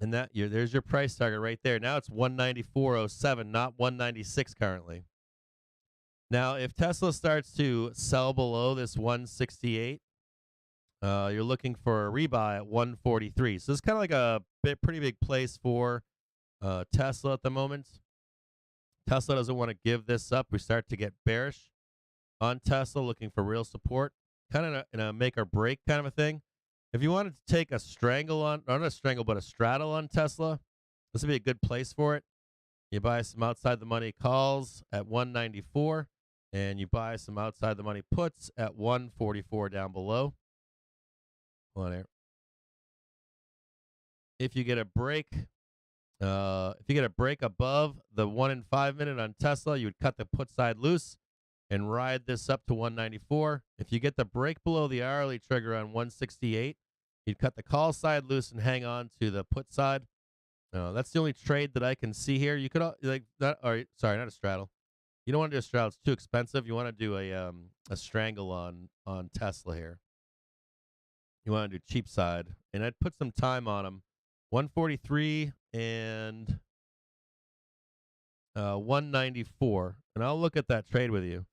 And there's your price target right there. Now it's 194.07, not 196 currently. Now, if Tesla starts to sell below this 168, you're looking for a rebuy at 143. So it's kind of like a pretty big place for Tesla at the moment. Tesla doesn't want to give this up. We start to get bearish on Tesla, looking for real support, kind of in a make or break kind of a thing. If you wanted to take a strangle on, or not a strangle, but a straddle on Tesla, this would be a good place for it. You buy some outside the money calls at 194, and you buy some outside the money puts at 144 down below. Hold on here. If you get a break If you get a break above the 1 in 5 minute on Tesla, you would cut the put side loose and ride this up to 194. If you get the break below the hourly trigger on 168, you'd cut the call side loose and hang on to the put side. That's the only trade that I can see here. You could like that. Or sorry, not a straddle. You don't want to do a straddle; it's too expensive. You want to do a strangle on Tesla here. You want to do cheap side, and I'd put some time on them. 143 and 194, and I'll look at that trade with you.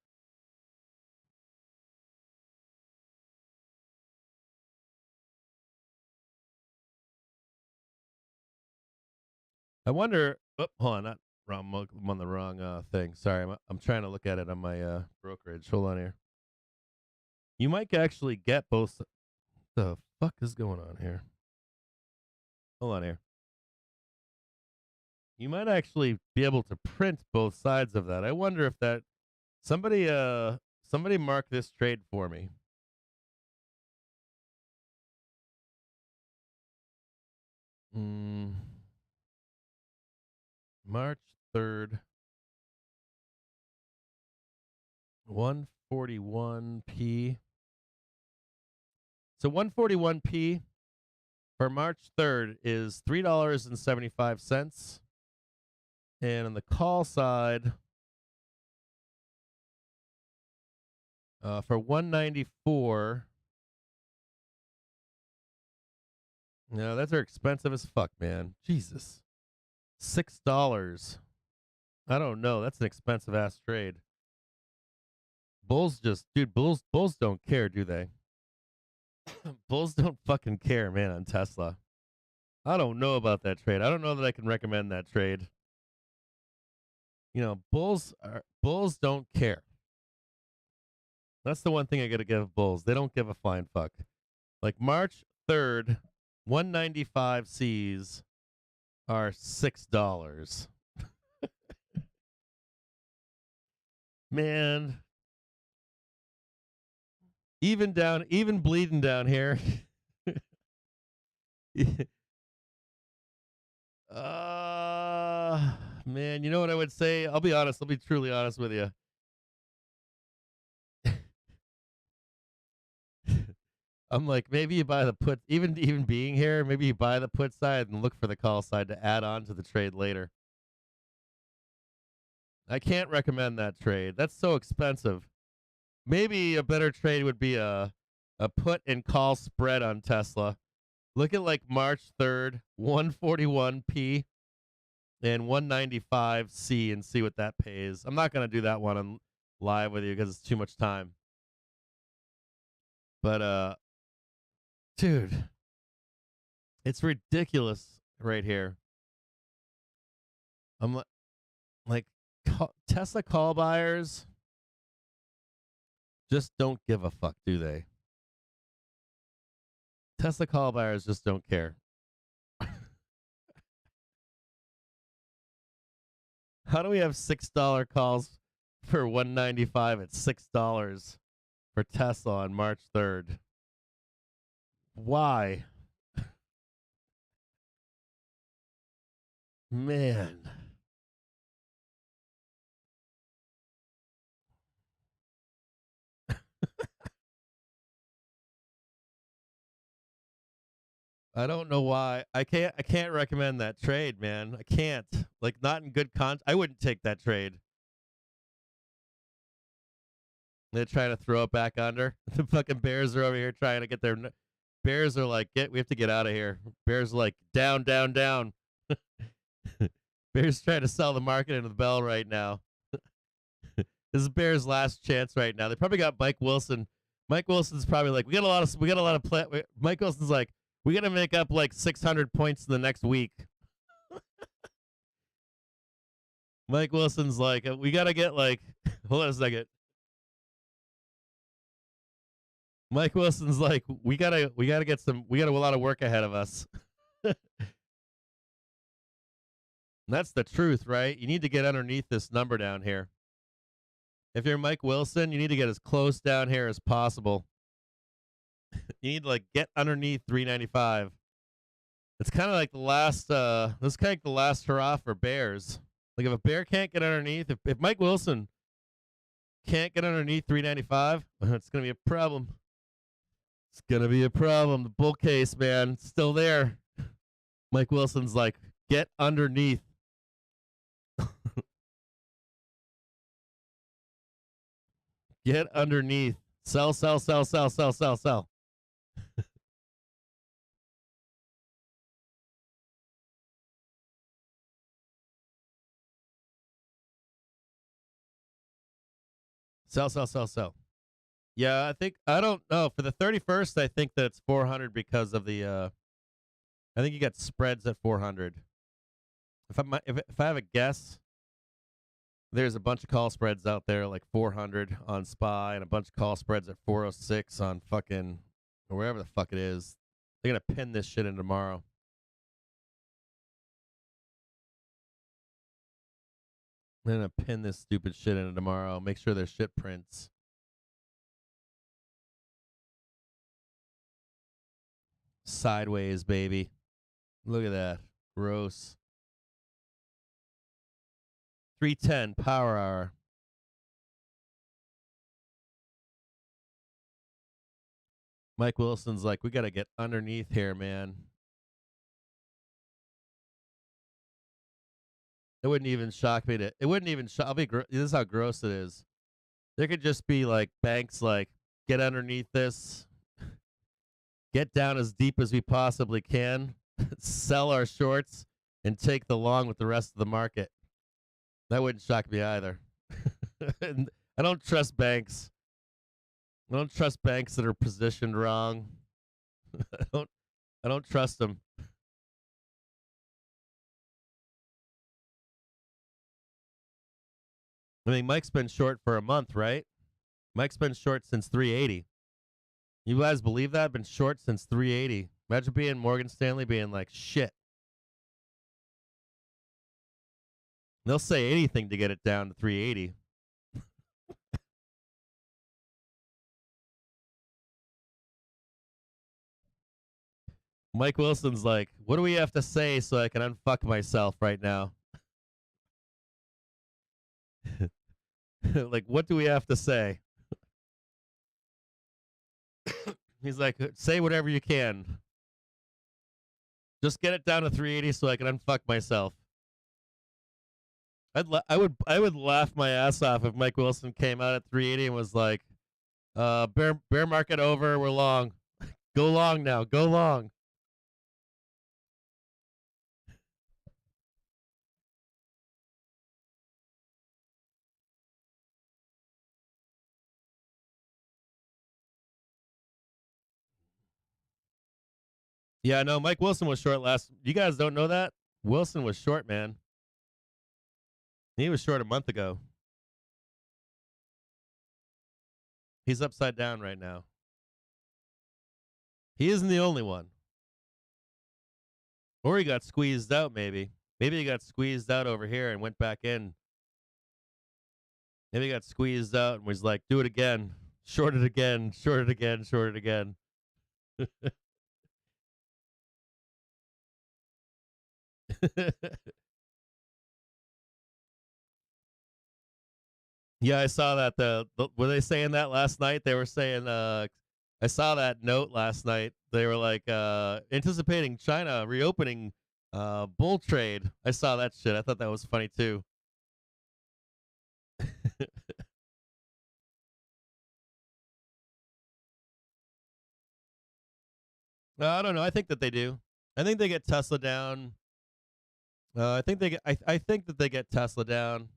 I wonder. Oh, hold on, not wrong. I'm on the wrong thing. Sorry, I'm trying to look at it on my brokerage. Hold on here. You might actually get both. The fuck is going on here? Hold on here. You might actually be able to print both sides of that. I wonder if that somebody mark this trade for me. March 3rd. 141p. So 141p for March 3rd is $3.75. And on the call side, for 194, no, that's are expensive as fuck, man. Jesus. $6. I don't know. That's an expensive ass trade. Bulls don't care, do they? Bulls don't fucking care, man, on Tesla. I don't know about that trade. I don't know that I can recommend that trade. You know, bulls don't care. That's the one thing I got to give bulls. They don't give a flying fuck. Like March 3rd, 195 C's are $6. Man. Even bleeding down here. Man, you know what I would say? I'll be honest. I'll be truly honest with you. I'm like, maybe you buy the put, even being here, maybe you buy the put side and look for the call side to add on to the trade later. I can't recommend that trade. That's so expensive. Maybe a better trade would be a put and call spread on Tesla. Look at like March 3rd, 141p and 195c and see what that pays. I'm not going to do that one on live with you because it's too much time. But dude, it's ridiculous right here. I'm like Tesla call buyers just don't give a fuck, do they? Tesla call buyers just don't care. How do we have $6 calls for 195 at $6 for Tesla on March 3rd? Why? Man. I don't know why. I can't recommend that trade, man. I can't. Like, not in good I wouldn't take that trade. They're trying to throw it back under. The fucking Bears are over here trying to get their Bears are like, we have to get out of here. Bears are like, down, down, down. Bears trying to sell the market into the bell right now. This is Bears' last chance right now. They probably got Mike Wilson. Mike Wilson's probably like, we got a lot of play. Mike Wilson's like, we got to make up like 600 points in the next week. Mike Wilson's like, we got to get like, hold on a second. Mike Wilson's like, we gotta get we got a lot of work ahead of us. That's the truth, right? You need to get underneath this number down here. If you're Mike Wilson, you need to get as close down here as possible. You need to like get underneath 395. It's kind of like the last. This is kind of like the last hurrah for bears. Like if a bear can't get underneath, if Mike Wilson can't get underneath 395, it's gonna be a problem. It's gonna be a problem. The bull case, man, it's still there. Mike Wilson's like, get underneath. Get underneath. Sell, sell, sell, sell, sell, sell, sell. Sell, sell, sell, sell. Yeah, I don't know. For the 31st, I think that it's 400 because of the I think you got spreads at 400. If I have a guess, there's a bunch of call spreads out there like 400 on SPY and a bunch of call spreads at 406 on fucking or wherever the fuck it is. They're gonna pin this shit in tomorrow. They're gonna pin this stupid shit in tomorrow. Make sure their shit prints. Sideways, baby. Look at that. Gross. 310 power hour. Mike Wilson's like, we got to get underneath here, man. It wouldn't even shock me to. It wouldn't even shock. This is how gross it is. There could just be like banks like, get underneath this. Get down as deep as we possibly can. Sell our shorts and take the long with the rest of the market. That wouldn't shock me either. I don't trust banks. I don't trust banks that are positioned wrong. I don't trust them. I mean, Mike's been short for a month, right? Mike's been short since 380. You guys believe that? Been short since 380. Imagine being Morgan Stanley being like, shit. They'll say anything to get it down to 380. Mike Wilson's like, what do we have to say so I can unfuck myself right now? Like, what do we have to say? He's like, say whatever you can. Just get it down to 380 so I can unfuck myself. I would laugh my ass off if Mike Wilson came out at 380 and was like, bear market over, we're long. Go long now, go long. Yeah, no, Mike Wilson was short last. You guys don't know that? Wilson was short, man. He was short a month ago. He's upside down right now. He isn't the only one. Or he got squeezed out, maybe. Maybe he got squeezed out over here and went back in. Maybe he got squeezed out and was like, do it again. Short it again. Short it again. Short it again. Yeah, I saw that. Were they saying that last night? They were saying, I saw that note last night. They were like, anticipating China reopening bull trade. I saw that shit. I thought that was funny too. No, I don't know. I think that they do. I think they get Tesla down. I think they get. I think that they get Tesla down.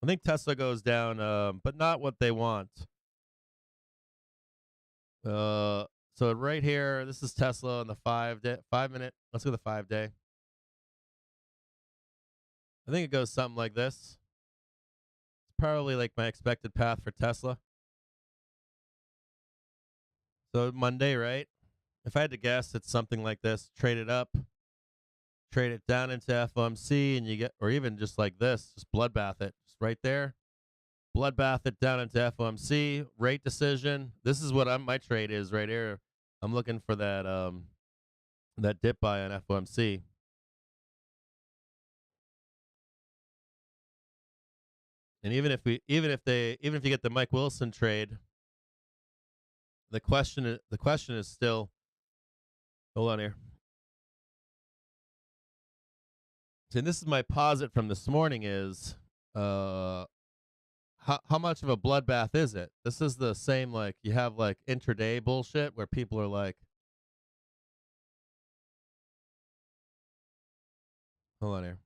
I think Tesla goes down, but not what they want. So right here, this is Tesla on the 5 minute. Let's go to the 5 day. I think it goes something like this. It's probably like my expected path for Tesla. So Monday, right? If I had to guess, it's something like this. Trade it up, trade it down into FOMC, and you get, or even just like this, just bloodbath it. Just right there. Bloodbath it down into FOMC. Rate decision. This is what my trade is right here. I'm looking for that that dip buy on FOMC. And even if you get the Mike Wilson trade, the question is still, hold on here. See, this is my posit from this morning is how much of a bloodbath is it? This is the same, like, you have like intraday bullshit where people are like, hold on here.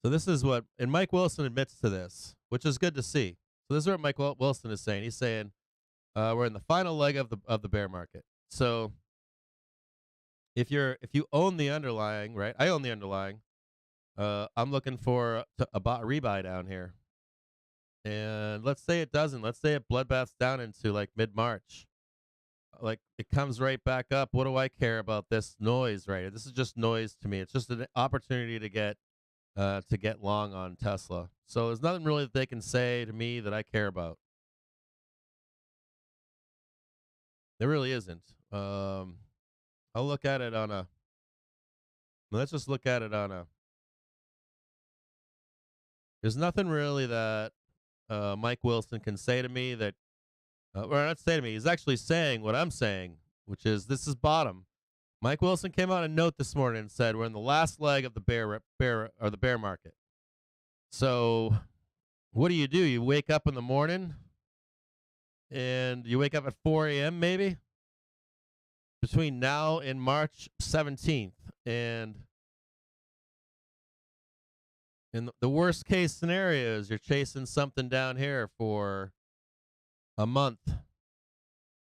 So this is what, and Mike Wilson admits to this, which is good to see. So this is what Mike Wilson is saying. He's saying we're in the final leg of the bear market. So if you own the underlying, right? I own the underlying. I'm looking for a rebuy down here. And let's say it doesn't. Let's say it bloodbaths down into like mid-March. Like it comes right back up. What do I care about this noise right here? This is just noise to me. It's just an opportunity to get long on Tesla. So there's nothing really that they can say to me that I care about. There really isn't. I'll look at it on a. Let's just look at it on a. There's nothing really that Mike Wilson can say to me that, or not say to me. He's actually saying what I'm saying, which is this is bottom. Mike Wilson came out a note this morning and said we're in the last leg of the bear market. So, what do? You wake up in the morning, and you wake up at 4 a.m. maybe between now and March 17th, and in the worst case scenario is you're chasing something down here for a month.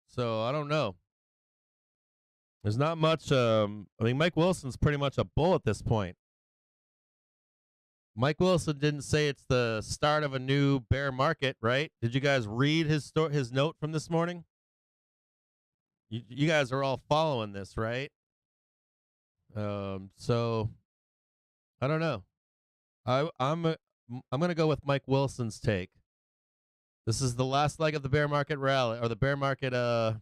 So I don't know. There's not much. I mean, Mike Wilson's pretty much a bull at this point. Mike Wilson didn't say it's the start of a new bear market, right? Did you guys read his note from this morning? You guys are all following this, right? So I don't know. I'm going to go with Mike Wilson's take. This is the last leg of the bear market rally, or the bear market of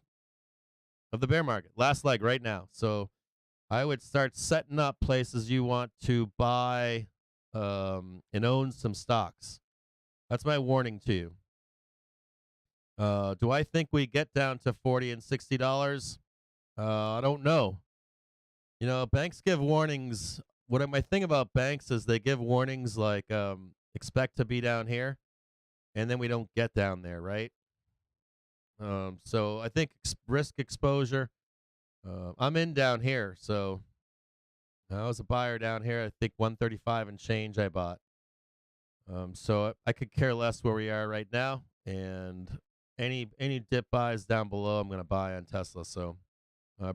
the bear market. Last leg right now. So I would start setting up places you want to buy and own some stocks. That's my warning to you. Do I think we get down to $40 and $60? I don't know. You know, banks give warnings. What my thing about banks is they give warnings like expect to be down here, and then we don't get down there, right? So I think risk exposure. I'm in down here, so I was a buyer down here. I think 135 and change I bought. So I could care less where we are right now, and any dip buys down below, I'm going to buy on Tesla. So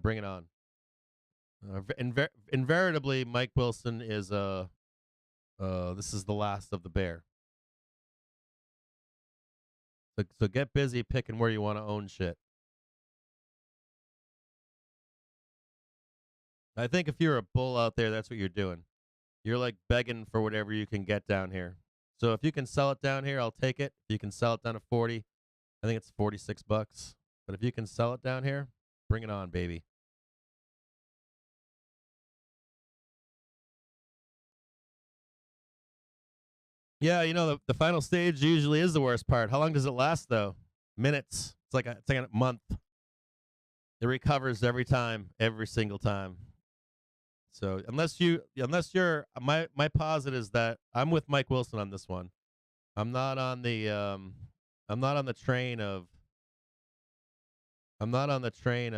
bring it on. Invariably, Mike Wilson is this is the last of the bear. So get busy picking where you want to own shit. I think if you're a bull out there, that's what you're doing. You're like begging for whatever you can get down here. So if you can sell it down here, I'll take it. If you can sell it down to 40, I think it's $46. But if you can sell it down here, bring it on, baby. Yeah, you know, the final stage usually is the worst part. How long does it last, though? Minutes. It's like a month. It recovers every time, every single time. So unless you're my posit is that I'm with Mike Wilson on this one. I'm not on the train of I'm not on the train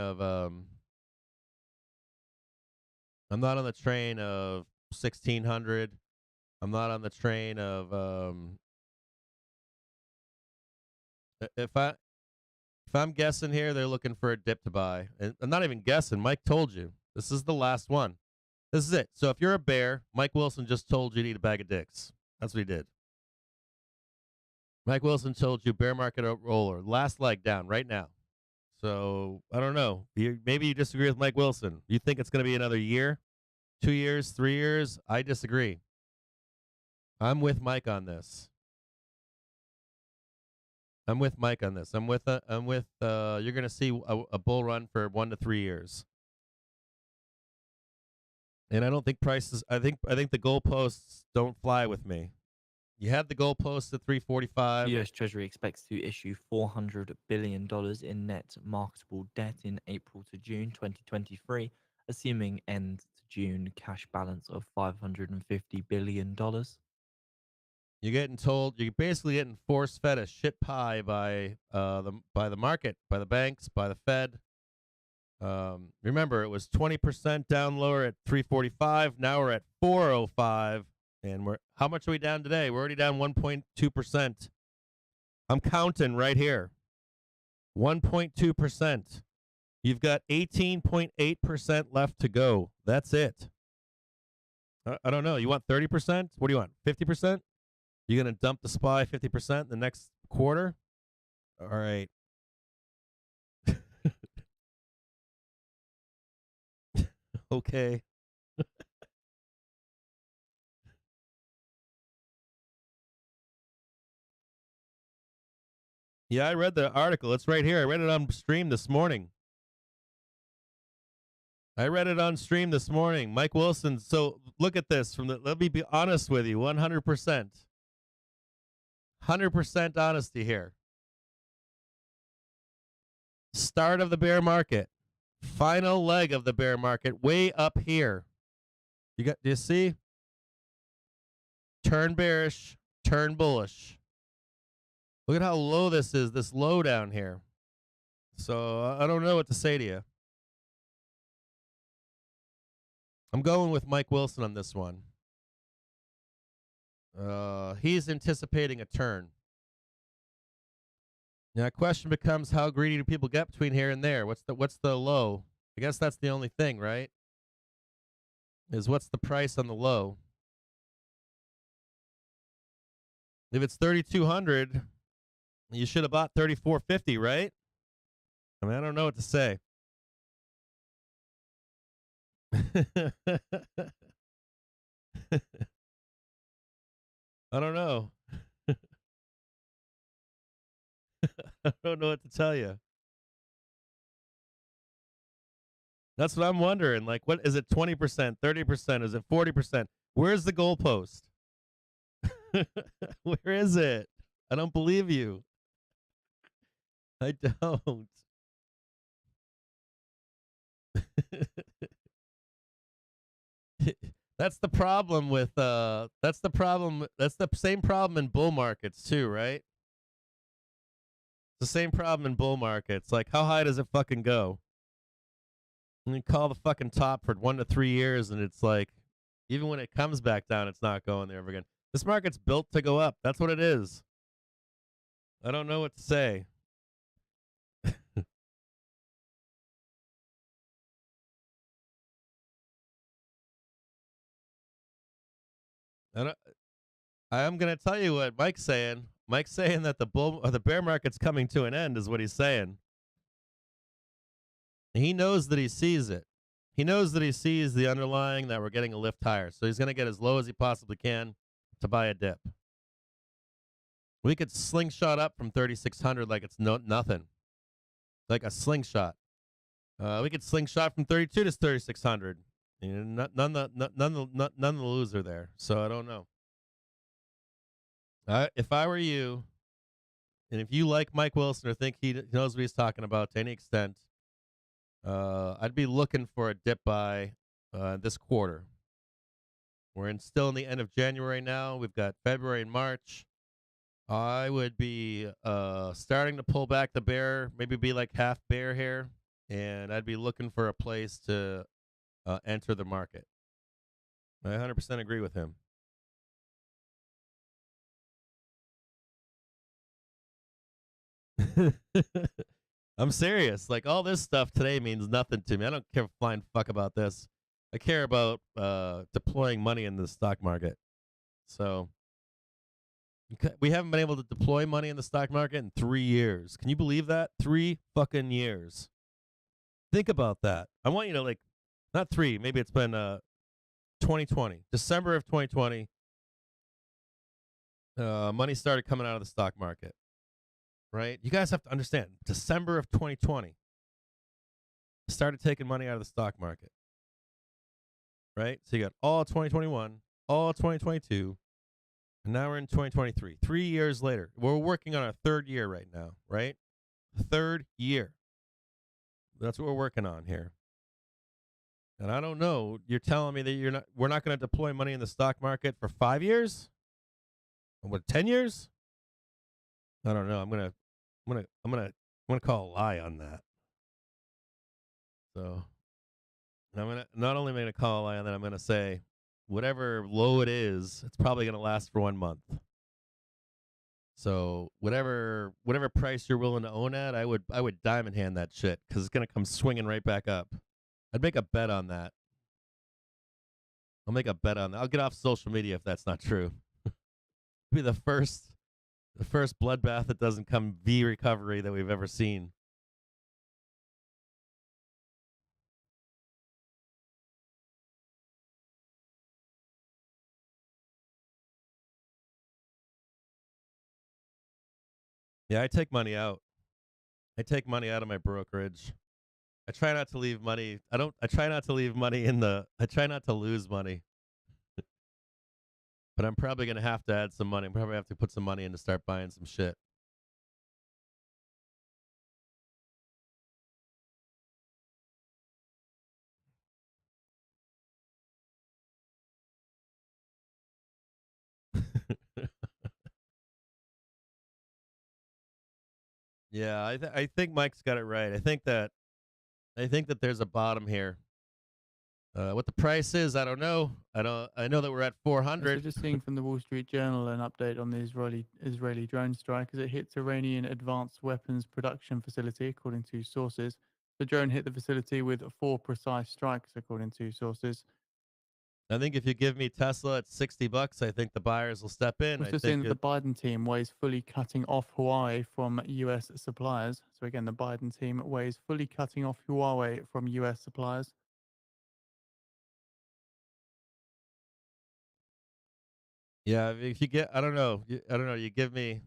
of 1600. I'm not on the train of if I'm guessing here, they're looking for a dip to buy. And I'm not even guessing. Mike told you. This is the last one. This is it. So if you're a bear, Mike Wilson just told you to eat a bag of dicks. That's what he did. Mike Wilson told you bear market roller, last leg down right now. So I don't know. Maybe you disagree with Mike Wilson. You think it's going to be another year, 2 years, 3 years? I disagree. I'm with Mike on this. I'm with Mike on this. You're going to see a bull run for 1 to 3 years. And I don't think prices. I think the goalposts don't fly with me. You had the goalposts at 345. The U.S. Treasury expects to issue $400 billion in net marketable debt in April to June 2023, assuming end to June cash balance of $550 billion. You're getting told. You're basically getting force fed a shit pie by the market, by the banks, by the Fed. Remember, it was 20% down lower at 345. Now we're at 405, and how much are we down today? We're already down 1.2%. I'm counting right here. 1.2%. You've got 18.8% left to go. That's it. I don't know. You want 30%? What do you want? 50%? You gonna dump the SPY 50% the next quarter? All right. Okay. Yeah, I read the article. It's right here. I read it on stream this morning. Mike Wilson. So look at this. Let me be honest with you. 100%. 100% honesty here. Start of the bear market. Final leg of the bear market. Way up here. Do you see? Turn bearish, turn bullish. Look at how low this is, this low down here. So I don't know what to say to you. I'm going with Mike Wilson on this one. He's anticipating a turn. Now, the question becomes, how greedy do people get between here and there? What's the low? I guess that's the only thing, right? Is what's the price on the low? If it's 3,200, you should have bought 3,450, right? I mean, I don't know what to say. I don't know. I don't know what to tell you. That's what I'm wondering. Like, what is it? 20%, 30%? Is it 40%? Where's the goalpost? Where is it? I don't believe you. I don't. That's the problem with that's the same problem in bull markets too, right? It's the same problem in bull markets. Like, how high does it fucking go? And you call the fucking top for 1 to 3 years, and it's like, even when it comes back down, it's not going there ever again. This market's built to go up. That's what it is. I don't know what to say. I'm going to tell you what Mike's saying. Mike's saying that the bear market's coming to an end is what he's saying. He knows that he sees it. He knows that he sees the underlying, that we're getting a lift higher. So he's going to get as low as he possibly can to buy a dip. We could slingshot up from 3,600 like it's nothing. Like a slingshot. We could slingshot from 32 to 3,600. You know, none the loser there. So I don't know. If I were you, and if you like Mike Wilson or think he knows what he's talking about to any extent, I'd be looking for a dip buy this quarter. We're still in the end of January now. We've got February and March. I would be starting to pull back the bear, maybe be like half bear here, and I'd be looking for a place to enter the market. I 100% agree with him. I'm serious. Like, all this stuff today means nothing to me. I don't care a flying fuck about this. I care about deploying money in the stock market. So we haven't been able to deploy money in the stock market in 3 years. Can you believe that? 3 fucking years. Think about that. I want you to, like, not 3, maybe it's been 2020, December of 2020. Money started coming out of the stock market. right? You guys have to understand, December of 2020, started taking money out of the stock market, right? So you got all 2021, all 2022, and now we're in 2023. 3 years later, we're working on our third year right now, right? Third year. That's what we're working on here. And I don't know. You're telling me that we're not going to deploy money in the stock market for 5 years? What, 10 years? I don't know. I'm gonna call a lie on that. So not only am I gonna call a lie on that, I'm gonna say whatever low it is, it's probably gonna last for 1 month. So whatever price you're willing to own at, I would diamond hand that shit because it's gonna come swinging right back up. I'd make a bet on that. I'll make a bet on that. I'll get off social media if that's not true. Be the first bloodbath that doesn't come V recovery that we've ever seen. Yeah, I take money out. I take money out of my brokerage. I try not to leave money. I try not to leave money I try not to lose money. But I'm probably going to have to add some money. I'm probably have to put some money in to start buying some shit. Yeah, I think Mike's got it right. I think that there's a bottom here. What the price is, I don't know. I know that we're at 400. So just seeing from the Wall Street Journal an update on the Israeli drone strike as it hits Iranian advanced weapons production facility, according to sources. The drone hit the facility with 4 precise strikes, according to sources. I think if you give me Tesla at $60, I think the buyers will step in. Also seeing that the Biden team weighs fully cutting off Huawei from U.S. suppliers. So again, the Biden team weighs fully cutting off Huawei from U.S. suppliers. Yeah, if you get, I don't know. You give me,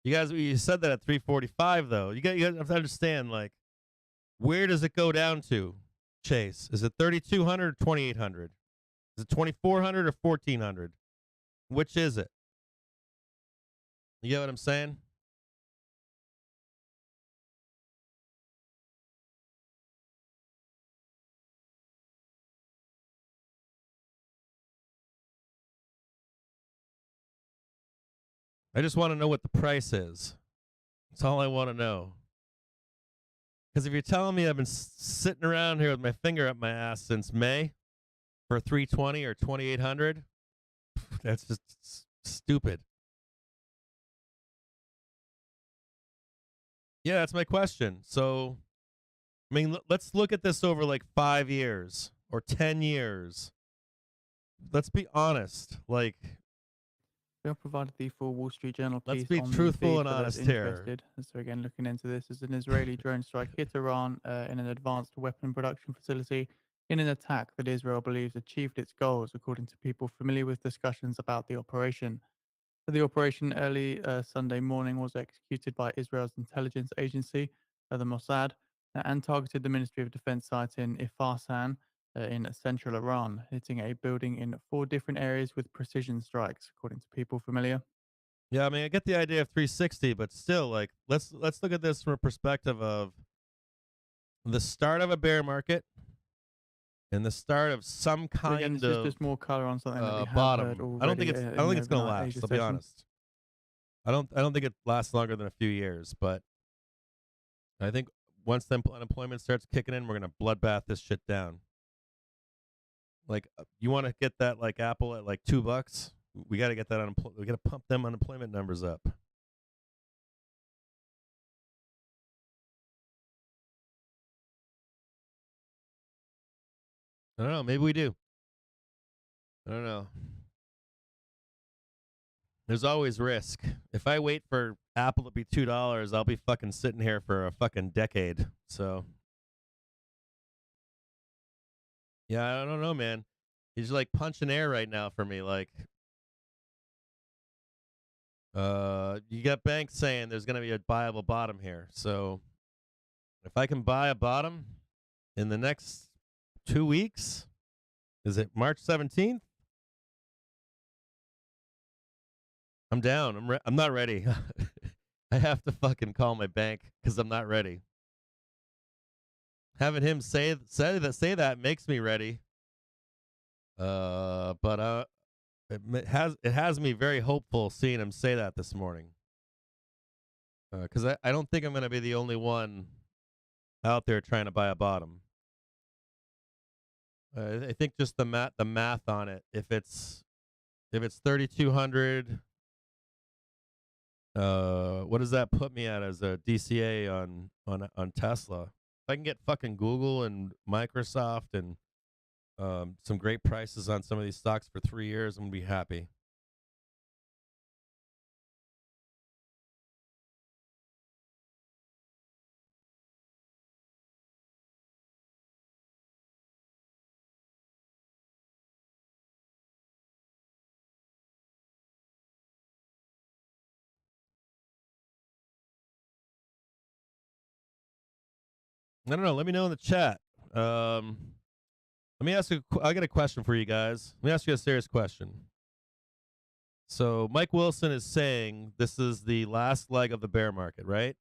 you said that at 345 though. You guys have to understand, like, where does it go down to, Chase? Is it 3,200 or 2,800? Is it 2,400 or 1,400? Which is it? You get what I'm saying? I just want to know what the price is. That's all I want to know. Because if you're telling me I've been sitting around here with my finger up my ass since May for 320 or 2,800, that's just stupid. Yeah, that's my question. So, I mean, let's look at this over like 5 years or 10 years. Let's be honest. Like, we have provided the full Wall Street Journal piece. Let's be truthful and honest here. So again, looking into this, as an Israeli drone strike hit Iran in an advanced weapon production facility in an attack that Israel believes achieved its goals, according to people familiar with discussions about the operation. The operation early Sunday morning was executed by Israel's intelligence agency, the Mossad, and targeted the Ministry of Defense site in Ifarsan in central Iran, hitting a building in 4 different areas with precision strikes, according to people familiar. Yeah, I mean, I get the idea of 360, but still, like, let's look at this from a perspective of the start of a bear market and the start of some kind of just more color on something that we have bottom. heard already, I don't think it's going to last. I'll be honest. I don't think it lasts longer than a few years, but I think once the unemployment starts kicking in, we're going to bloodbath this shit down. Like, you want to get that like Apple at like $2? We got to get that we got to pump them unemployment numbers up. I don't know. Maybe we do. I don't know. There's always risk. If I wait for Apple to be $2, I'll be fucking sitting here for a fucking decade. So, yeah, I don't know, man. He's like punching air right now for me. Like, You got banks saying there's going to be a buyable bottom here. So if I can buy a bottom in the next 2 weeks, is it March 17th? I'm down. I'm not ready. I have to fucking call my bank because I'm not ready. Having him say that makes me ready. But it has me very hopeful seeing him say that this morning. Because I don't think I'm going to be the only one out there trying to buy a bottom. I think just the math on it. If it's 3,200, what does that put me at as a DCA on Tesla? If I can get fucking Google and Microsoft and some great prices on some of these stocks for 3 years, I'm gonna be happy. I don't know. Let me know in the chat. Let me ask you. I got a question for you guys. Let me ask you a serious question. So Mike Wilson is saying this is the last leg of the bear market, right?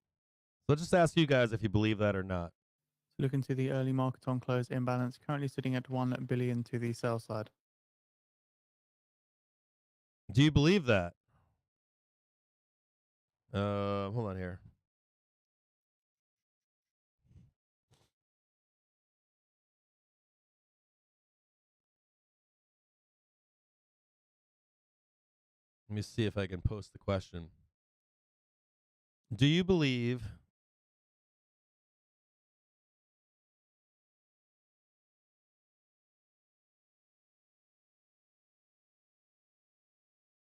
So let's just ask you guys if you believe that or not. Looking to the early market on close imbalance, currently sitting at 1 billion to the sell side. Do you believe that? Hold on here. Let me see if I can post the question. Do you believe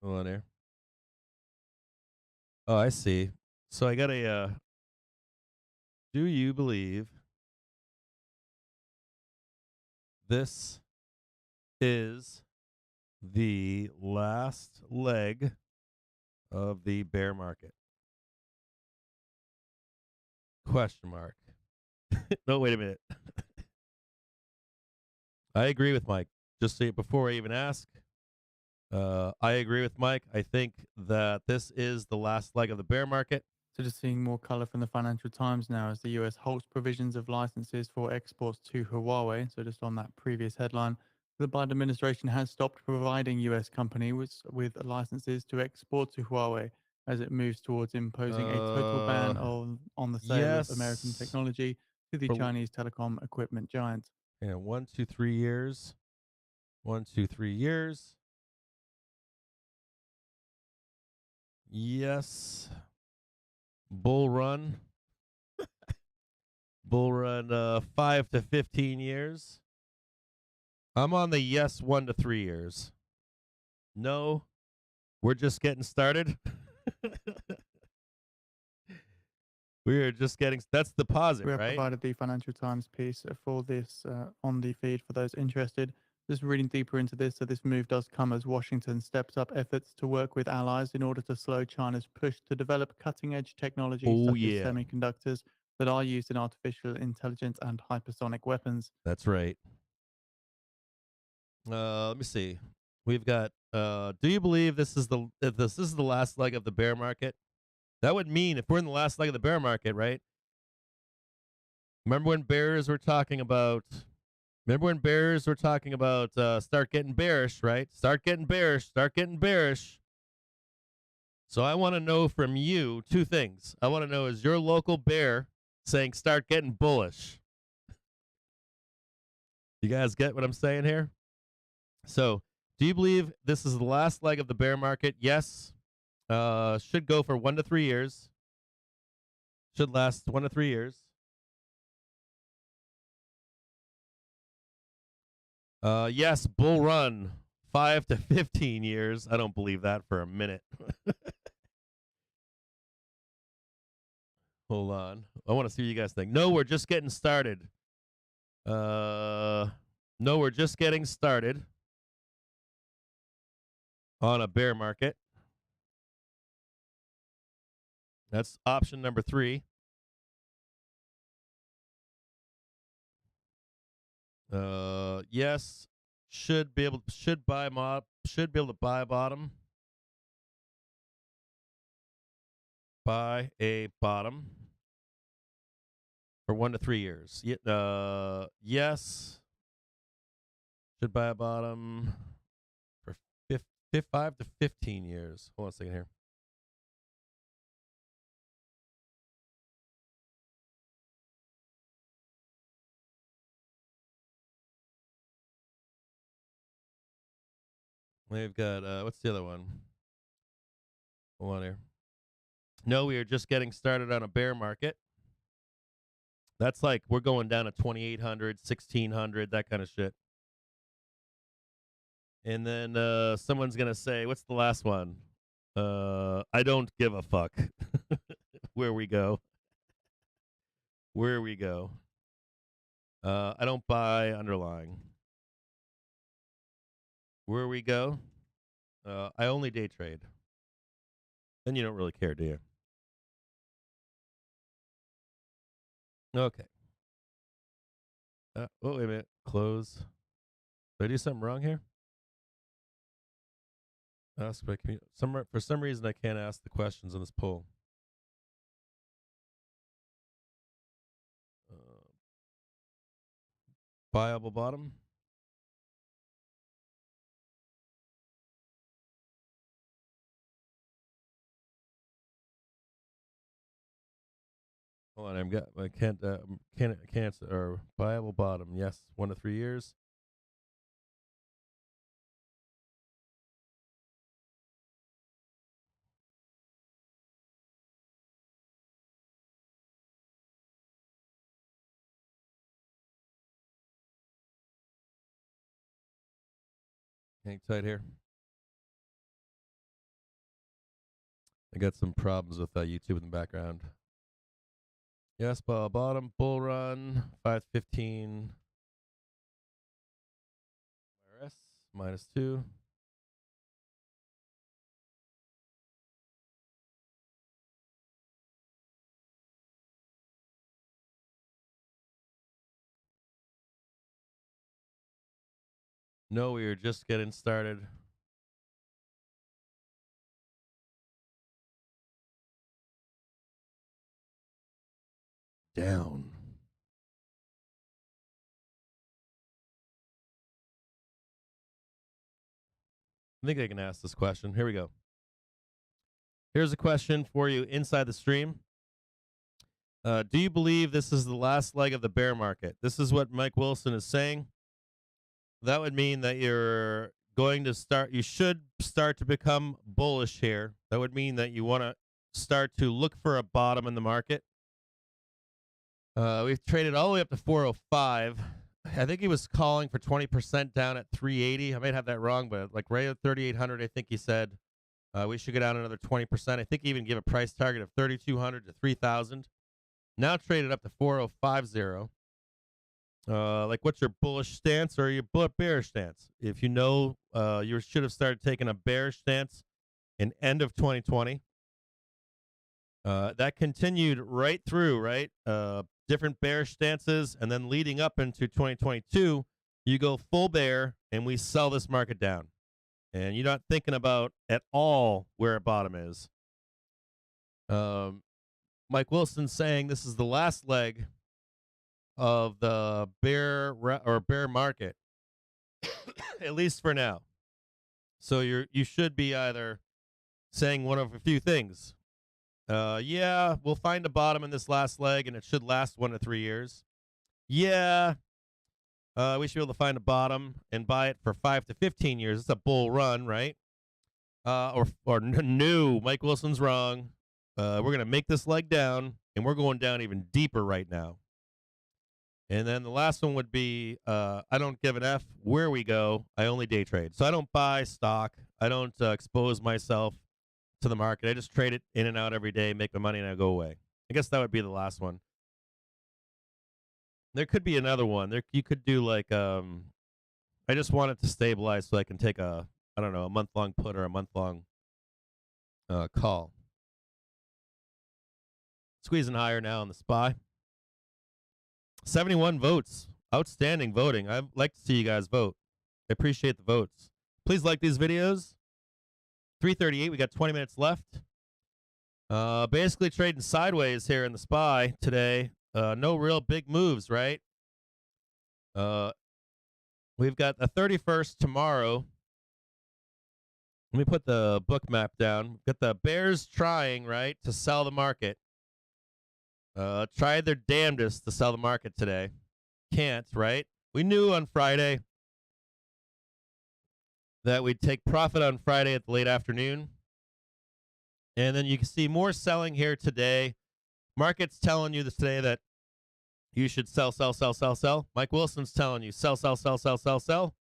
hold on here. Oh, I see. So I got a do you believe this is the last leg of the bear market? Question mark. No, wait a minute. I agree with Mike. Just say before I even ask, I agree with Mike. I think that this is the last leg of the bear market. So just seeing more color from the Financial Times now as the US halts provisions of licenses for exports to Huawei. So just on that previous headline, the Biden administration has stopped providing US companies with licenses to export to Huawei as it moves towards imposing a total ban on the sale of American technology to the Chinese telecom equipment giant. Yeah, 1, 2, 3 years. 1, 2, 3 years. Yes. Bull run. Bull run 5 to 15 years. I'm on the yes 1 to 3 years. No, we're just getting started. We are just getting, that's the deposit, We have right? provided the Financial Times piece for this on the feed for those interested. Just reading deeper into this, so this move does come as Washington steps up efforts to work with allies in order to slow China's push to develop cutting-edge technology such as semiconductors that are used in artificial intelligence and hypersonic weapons. That's right. Let me see. We've got. Do you believe this is the last leg of the bear market? That would mean if we're in the last leg of the bear market, right? Remember when bears were talking about? Start getting bearish, right? Start getting bearish. Start getting bearish. So I want to know from you two things. I want to know, is your local bear saying start getting bullish? You guys get what I'm saying here? So, do you believe this is the last leg of the bear market? Yes. Should go for 1 to 3 years. Should last 1 to 3 years. Yes, bull run 5 to 15 years. I don't believe that for a minute. Hold on. I want to see what you guys think. No, we're just getting started. No, we're just getting started on a bear market. That's option number 3. Yes, should be able to buy a bottom. Buy a bottom for 1 to 3 years. Yes, should buy a bottom for 5 to 15 years. Hold on a second here. We've got, what's the other one? Hold on here. No, we are just getting started on a bear market. That's like we're going down to 2,800, 1,600, that kind of shit. And then someone's going to say, what's the last one? I don't give a fuck. Where we go. I don't buy underlying. Where we go. I only day trade. Then you don't really care, do you? Okay. Oh, wait a minute. Close. Did I do something wrong here? Ask by for some reason I can't ask the questions on this poll. Viable bottom. Hold on, I can't answer. Or viable bottom. Yes, 1 to 3 years. Hang tight here. I got some problems with YouTube in the background. Yes, bottom, bull run, 515. RS, -2. No, we are just getting started. Down. I think I can ask this question. Here we go. Here's a question for you inside the stream. Do you believe this is the last leg of the bear market? This is what Mike Wilson is saying. That would mean that you should start to become bullish here. That would mean that you want to start to look for a bottom in the market. We've traded all the way up to 405. I think he was calling for 20% down at 380. I might have that wrong, but like right at 3,800, I think he said we should go down another 20%. I think he even gave a price target of 3,200 to 3,000. Now traded up to 4,050. Like, what's your bullish stance or your bearish stance? If you know, you should have started taking a bearish stance in end of 2020. That continued right through, right? Different bearish stances, and then leading up into 2022, you go full bear, and we sell this market down. And you're not thinking about at all where a bottom is. Mike Wilson's saying this is the last leg of the bear market, at least for now. So you should be either saying one of a few things. Yeah, we'll find a bottom in this last leg, and it should last 1 to 3 years. Yeah, we should be able to find a bottom and buy it for 5 to 15 years. It's a bull run, right? No, Mike Wilson's wrong. We're going to make this leg down, and we're going down even deeper right now. And then the last one would be, I don't give an F where we go. I only day trade. So I don't buy stock. I don't expose myself to the market. I just trade it in and out every day, make my money, and I go away. I guess that would be the last one. There could be another one. You could do like, I just want it to stabilize so I can take a month-long put or a month-long call. Squeezing higher now on the SPY. 71 votes. Outstanding voting. I'd like to see you guys vote. I appreciate the votes. Please like these videos. 3:38. We got 20 minutes left. Basically trading sideways here in the SPY today. No real big moves, right? We've got the 31st tomorrow. Let me put the book map down. Got the bears trying, right, to sell the market. Tried their damnedest to sell the market today. Can't, right? We knew on Friday that we'd take profit on Friday at the late afternoon. And then you can see more selling here today. Market's telling you this today that you should sell, sell, sell, sell, sell. Mike Wilson's telling you sell, sell, sell, sell, sell, sell.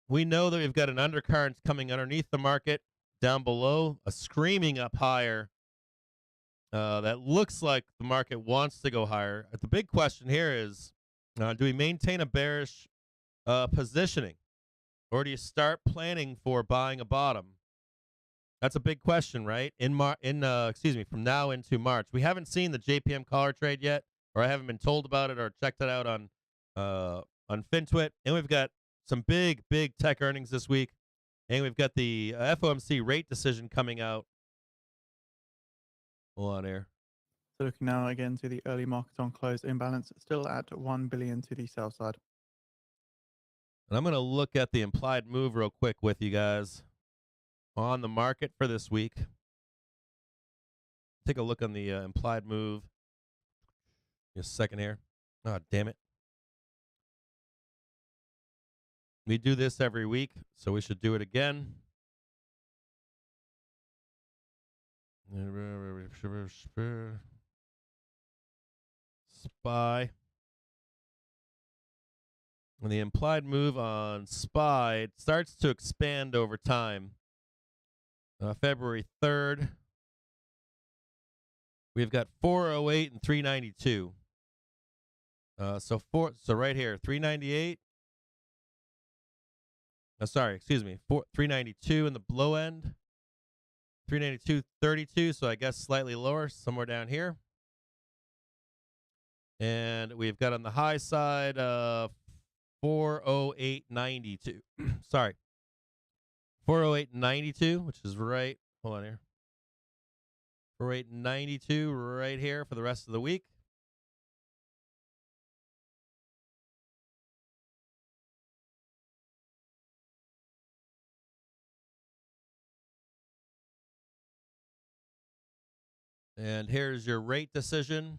We know that we've got an undercurrent coming underneath the market down below, a screaming up higher. That looks like the market wants to go higher. The big question here is, do we maintain a bearish positioning, or do you start planning for buying a bottom? That's a big question, right? From now into March. We haven't seen the JPM collar trade yet, or I haven't been told about it or checked it out on FinTwit. And we've got some big tech earnings this week, and we've got the FOMC rate decision coming out. Hold on here. So looking now again to the early market on close imbalance, still at 1 billion to the sell side. And I'm going to look at the implied move real quick with you guys on the market for this week. Take a look on the implied move. Just a second here. Oh, damn it. We do this every week, so we should do it again. SPY. And the implied move on SPY, it starts to expand over time. February 3rd. We've got 408 and 392. So right here, 398. 392 in the low end. 392.32, so I guess slightly lower, somewhere down here. And we've got on the high side 408.92. Sorry. 408.92, which is right. Hold on here. 408.92 right here for the rest of the week. And here's your rate decision.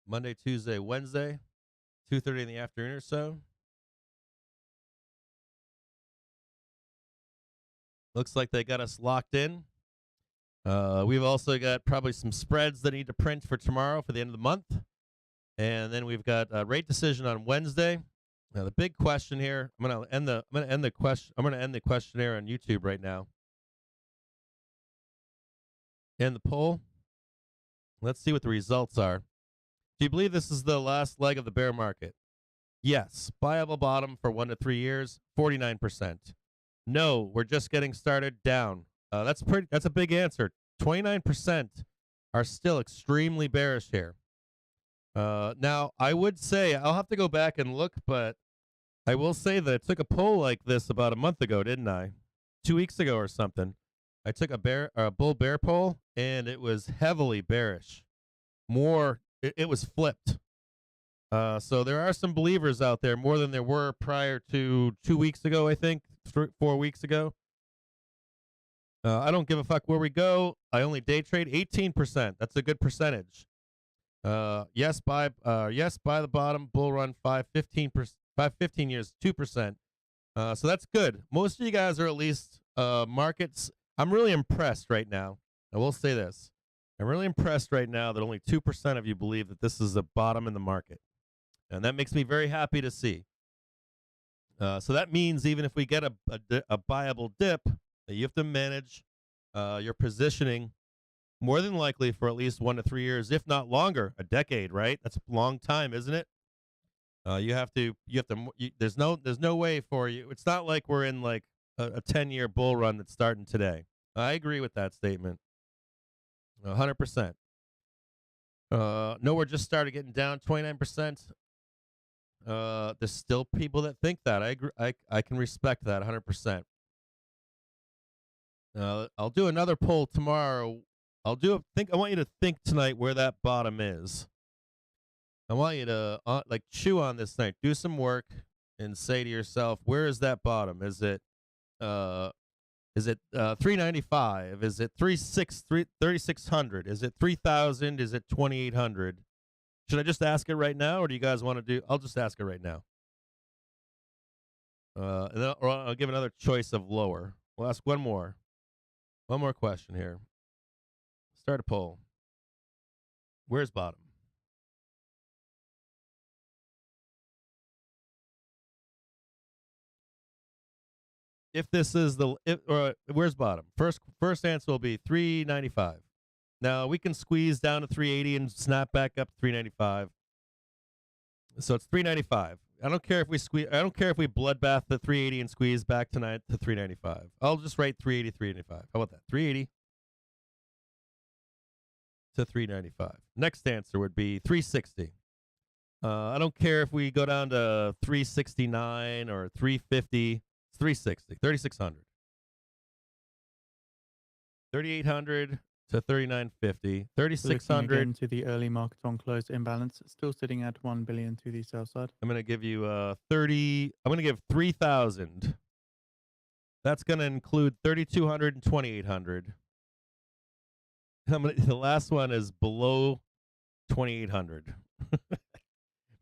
Monday, Tuesday, Wednesday, 2:30 in the afternoon or so. Looks like they got us locked in. We've also got probably some spreads that need to print for tomorrow for the end of the month. And then we've got a rate decision on Wednesday. Now the big question here, I'm gonna end the questionnaire on YouTube right now. And the poll. Let's see what the results are. Do you believe this is the last leg of the bear market? Yes. Buyable bottom for 1 to 3 years, 49%. No, we're just getting started, down. That's a big answer. 29% are still extremely bearish here. Now, I would say, I'll have to go back and look, but I will say that I took a poll like this about a month ago, didn't I? 2 weeks ago or something. I took a bull bear poll, and it was heavily bearish. It was flipped. So there are some believers out there, more than there were prior to 2 weeks ago, I think, 4 weeks ago. I don't give a fuck where we go. I only day trade 18%. That's a good percentage. Yes, buy the bottom, bull run 15 years, 2%. So that's good. Most of you guys are at least markets. I'm really impressed right now. I will say this. I'm really impressed right now that only 2% of you believe that this is a bottom in the market. And that makes me very happy to see. So that means even if we get a buyable dip, that you have to manage your positioning more than likely for at least 1 to 3 years, if not longer, a decade, right? That's a long time, isn't it? There's no way for you. It's not like we're in like a 10-year bull run that's starting today. I agree with that statement. 100%. No, we're just started getting down 29%. There's still people that think that. I agree. I can respect that 100%. I'll do another poll tomorrow. I want you to think tonight where that bottom is. I want you to like chew on this night. Do some work and say to yourself, where is that bottom? Is it 395? Is it 3600? Is it 3000? Is it 2800? Should I just ask it right now, or do you guys want to do? I'll just ask it right now. And then, or I'll give another choice of lower. We'll ask one more question here. Start a poll. Where's bottom? If this is where's bottom? First answer will be 395. Now we can squeeze down to 380 and snap back up to 395. So it's 395. I don't care if we bloodbath the 380 and squeeze back tonight to 395. I'll just write 380, 395. How about that? 380 to 395. Next answer would be 360. I don't care if we go down to 369 or 350. 360, 3600. 3800 to 3950, 3600 into the early market on close imbalance, still sitting at 1 billion to the sell side. I'm going to give you I'm going to give 3000. That's going to include 3200 and 2800. The last one is below 2800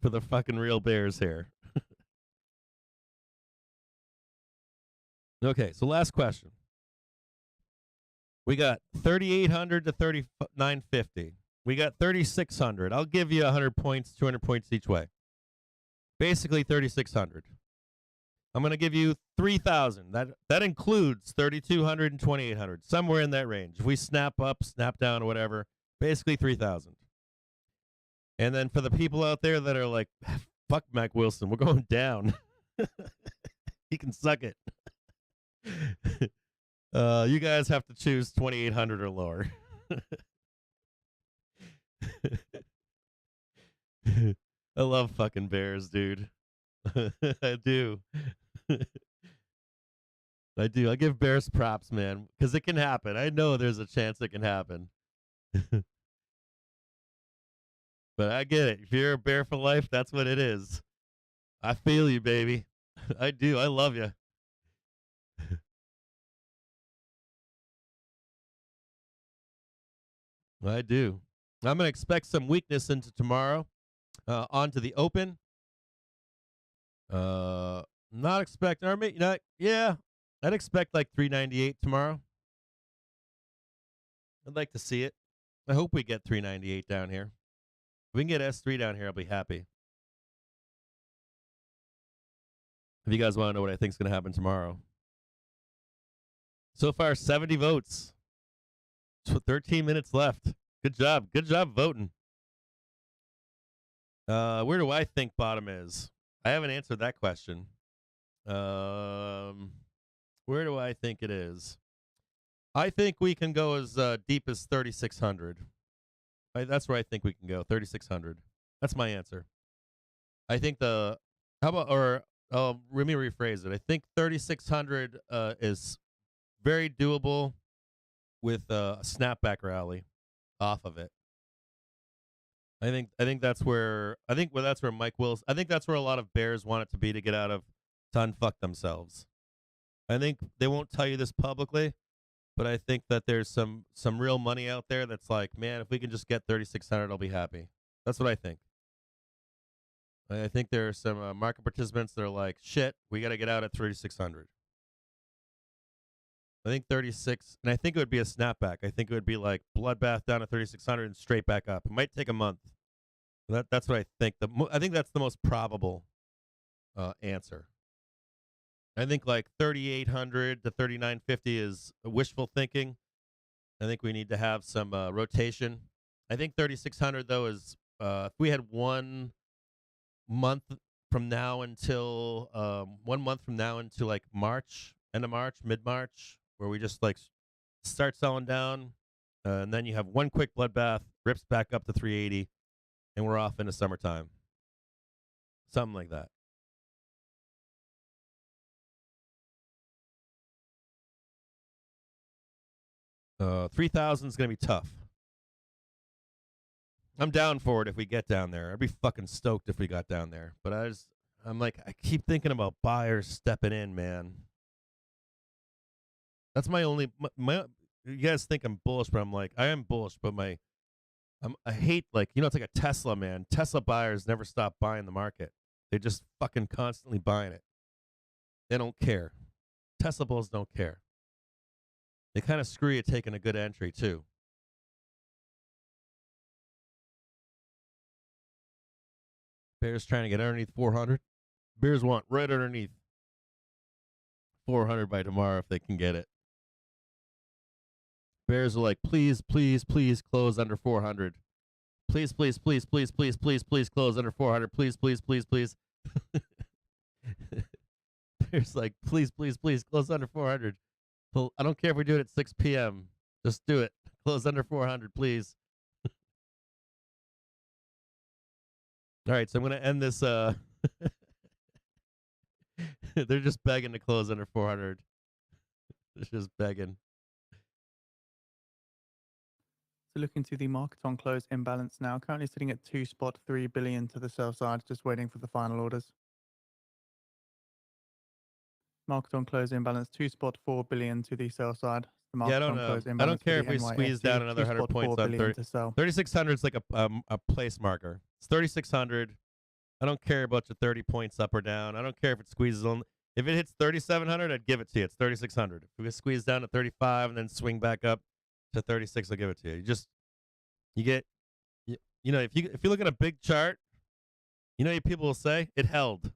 for the fucking real bears here. Okay, so last question. We got 3,800 to 3,950. We got 3,600. I'll give you 100 points, 200 points each way. Basically 3,600. I'm going to give you 3,000. That includes 3,200 and 2,800, somewhere in that range. If we snap up, snap down, or whatever, basically 3,000. And then for the people out there that are like, fuck Mac Wilson, we're going down. He can suck it. You guys have to choose 2,800 or lower. I love fucking bears, dude. I do. I do. I give bears props, man, because it can happen. I know there's a chance it can happen. But I get it. If you're a bear for life, that's what it is. I feel you, baby. I do. I love you. I do. I'm going to expect some weakness into tomorrow. Onto the open. Not expecting, or maybe not. Yeah, I'd expect like 398 tomorrow. I'd like to see it. I hope we get 398 down here. If we can get S3 down here, I'll be happy. If you guys want to know what I think is going to happen tomorrow. So far, 70 votes. So 13 minutes left. Good job. Good job voting. Where do I think bottom is? I haven't answered that question. Where do I think it is? I think we can go as deep as 3,600. That's where I think we can go, 3,600. That's my answer. I think let me rephrase it. I think 3,600 is very doable with a snapback rally off of it. I think that's where Mike Wills. I think that's where a lot of bears want it to be to get out of, to unfuck themselves. I think they won't tell you this publicly, but I think that there's some real money out there that's like, man, if we can just get 3,600, I'll be happy. That's what I think. I think there are some market participants that are like, shit, we got to get out at 3,600. I think 36, and I think it would be a snapback. I think it would be like bloodbath down to 3,600 and straight back up. It might take a month. That's what I think. I think that's the most probable answer. I think like 3,800 to 3,950 is wishful thinking. I think we need to have some rotation. I think 3,600 though is if we had 1 month from now until like March, end of March, mid-March, where we just like starts selling down, and then you have one quick bloodbath, rips back up to 380, and we're off into summertime. Something like that. Uh, 3,000 is going to be tough. I'm down for it if we get down there. I'd be fucking stoked if we got down there. But I keep thinking about buyers stepping in, man. That's my only, you guys think I'm bullish, but I'm like, I am bullish, but I hate, like, it's like a Tesla, man. Tesla buyers never stop buying the market. They just fucking constantly buying it. They don't care. Tesla bulls don't care. They kind of screw you taking a good entry, too. Bears trying to get underneath 400. Bears want right underneath 400 by tomorrow if they can get it. Bears are like, please, please, please close under 400. Please, please, please, please, please, please, please close under 400. Please, please, please, please. Bears like, please, please, please close under 400. I don't care if we do it at 6 p.m. Just do it. Close under 400, please. All right, so I'm going to end this. They're just begging to close under 400. They're just begging. So looking to the market on close imbalance now, currently sitting at 2.3 billion to the sell side, just waiting for the final orders. Market on close imbalance 2.4 billion to the sell side. The market I don't care if we squeeze down another 100 points on 3,600 is like a place marker. It's 3,600. I don't care about your 30 points up or down. I don't care if it squeezes on. If it hits 3,700, I'd give it to you. It's 3,600. If we squeeze down to 35 and then swing back up to 36, I'll give it to you. If you look at a big chart, people will say it held,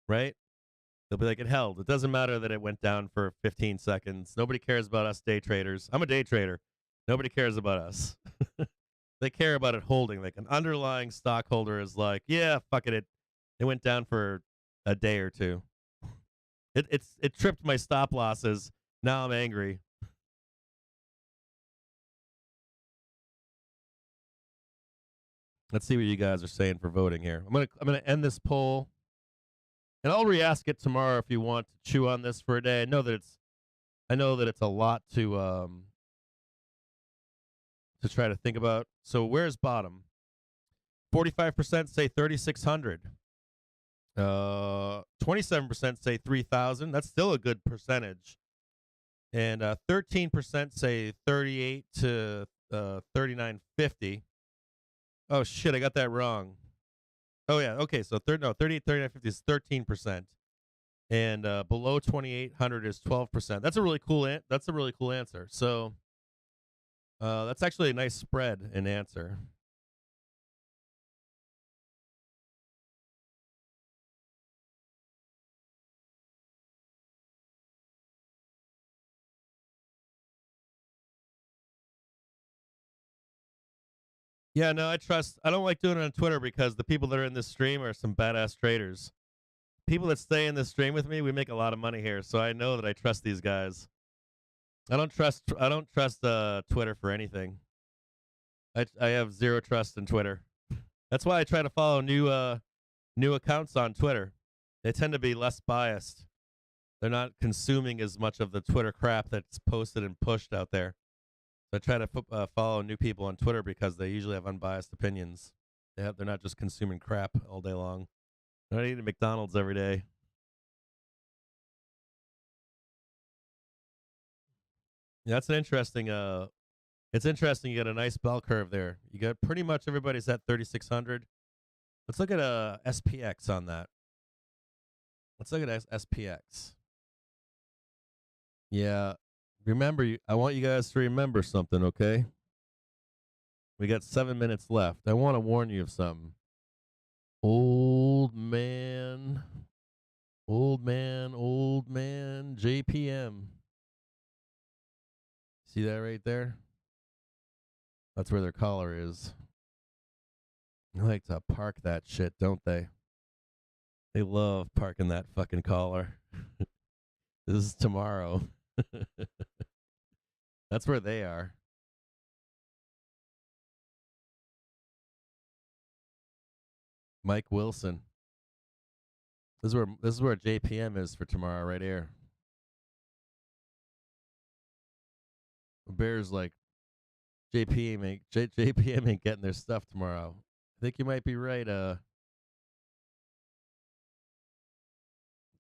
right? They'll be like, it held. It doesn't matter that it went down for 15 seconds. Nobody cares about us day traders. I'm a day trader. Nobody cares about us. They care about it holding. Like an underlying stockholder is like, yeah, fuck it. It went down for a day or two. It tripped my stop losses. Now I'm angry. Let's see what you guys are saying for voting here. I'm gonna end this poll, and I'll re-ask it tomorrow if you want to chew on this for a day. I know that it's a lot to try to think about. So where's bottom? 45% say 3,600. 27% say 3,000. That's still a good percentage. And 13% say 38 to 39.50. Oh shit, I got that wrong. Oh yeah, okay. So 38, 39.50 is 13%, and below 2,800 is 12%. That's a really cool answer. So that's actually a nice spread in answer. Yeah, no, I don't like doing it on Twitter because the people that are in this stream are some badass traders. People that stay in this stream with me, we make a lot of money here, so I know that I trust these guys. I don't trust Twitter for anything. I have zero trust in Twitter. That's why I try to follow new accounts on Twitter. They tend to be less biased. They're not consuming as much of the Twitter crap that's posted and pushed out there. So I try to follow new people on Twitter because they usually have unbiased opinions. They're not just consuming crap all day long. They're not eating McDonald's every day. Yeah, that's an interesting. It's interesting. You got a nice bell curve there. You got pretty much everybody's at 3,600. Let's look at SPX on that. Let's look at SPX. Yeah. Remember, I want you guys to remember something, okay? We got 7 minutes left. I want to warn you of something. Old man, JPM. See that right there? That's where their collar is. They like to park that shit, don't they? They love parking that fucking collar. This is tomorrow. That's where they are. Mike Wilson. This is where JPM is for tomorrow, right here. Bears like JPM ain't getting their stuff tomorrow. I think you might be right,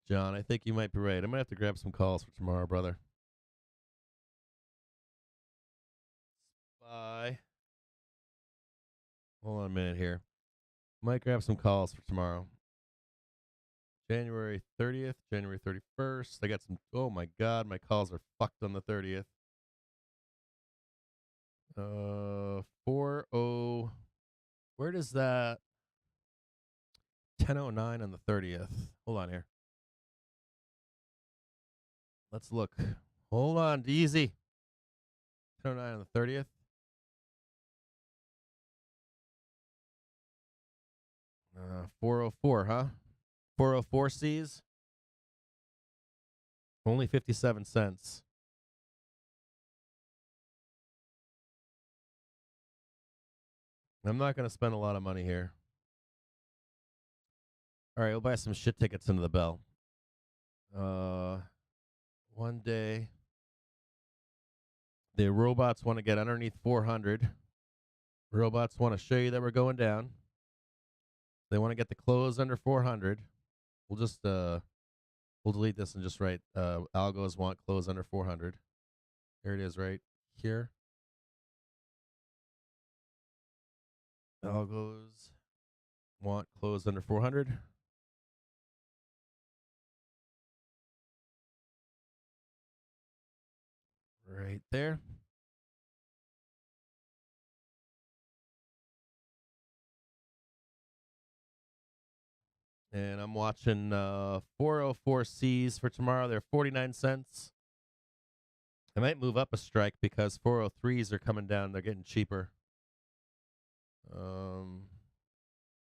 John. I think you might be right. I'm gonna have to grab some calls for tomorrow, brother. Bye. Hold on a minute here. Might grab some calls for tomorrow. January 30th, January 31st. I got some. Oh my God, my calls are fucked on the 30th. 40. Where does that? 10:09 on the 30th. Hold on here. Let's look. Hold on, easy. 10:09 on the 30th. 404, huh? 404 C's. Only 57 cents. I'm not going to spend a lot of money here. All right, we'll buy some shit tickets into the bell. One day. The robots want to get underneath 400. Robots want to show you that we're going down. They want to get the close under 400. We'll just we'll delete this and just write algos want close under 400. Here it is right here. Algos want close under 400. Right there. And I'm watching 404 C's for tomorrow. They're 49 cents. I might move up a strike because 403s are coming down. They're getting cheaper.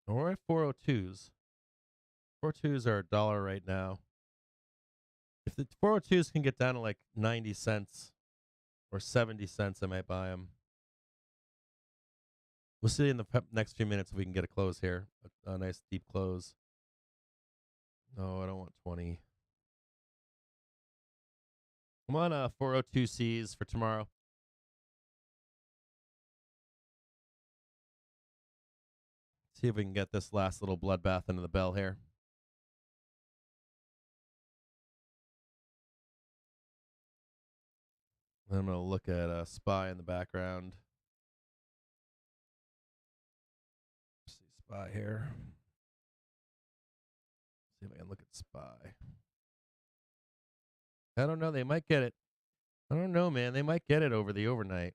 We're at 402s. 402s are $1 right now. If the 402s can get down to like 90 cents or 70 cents, I might buy them. We'll see in the next few minutes if we can get a close here. A nice deep close. No, I don't want 20. I'm on 402 C's for tomorrow. See if we can get this last little bloodbath into the bell here. I'm going to look at SPY in the background. See SPY here. See if I can look at SPY. I don't know. They might get it. I don't know, man. They might get it over the overnight.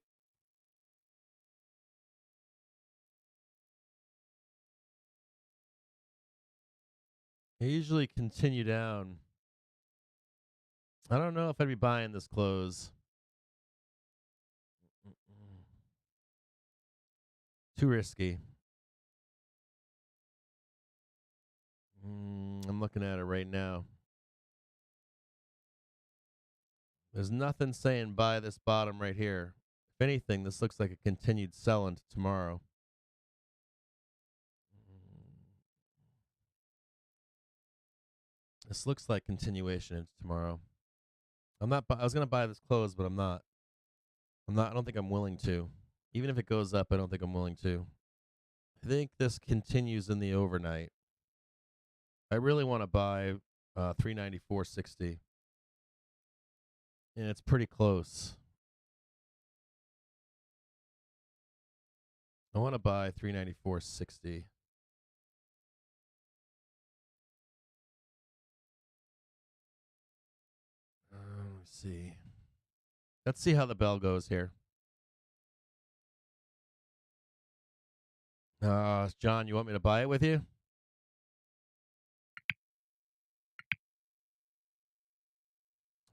They usually continue down. I don't know if I'd be buying this close. Too risky. I'm looking at it right now. There's nothing saying buy this bottom right here. If anything, this looks like a continued sell into tomorrow. This looks like continuation into tomorrow. I was going to buy this close, but I'm not. I don't think I'm willing to. Even if it goes up, I don't think I'm willing to. I think this continues in the overnight. I really want to buy 394.60. And it's pretty close. I want to buy 394.60. Let's see. Let's see how the bell goes here. John, you want me to buy it with you?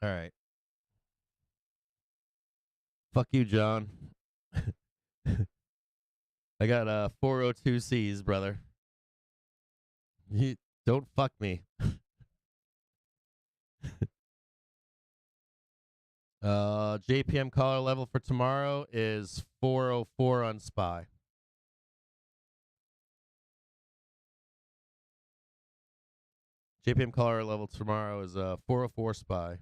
All right. Fuck you, John. I got 402 C's, brother. You don't fuck me. JPM collar level for tomorrow is 404 on SPY. JPM collar level tomorrow is 404 SPY.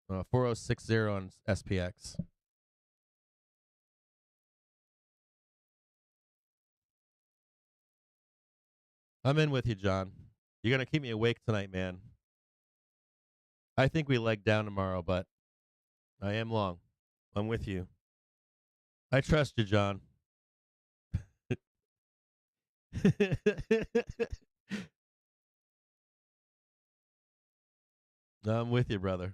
4060 on SPX. I'm in with you, John. You're going to keep me awake tonight, man. I think we leg down tomorrow, but I am long. I'm with you. I trust you, John. I'm with you, brother.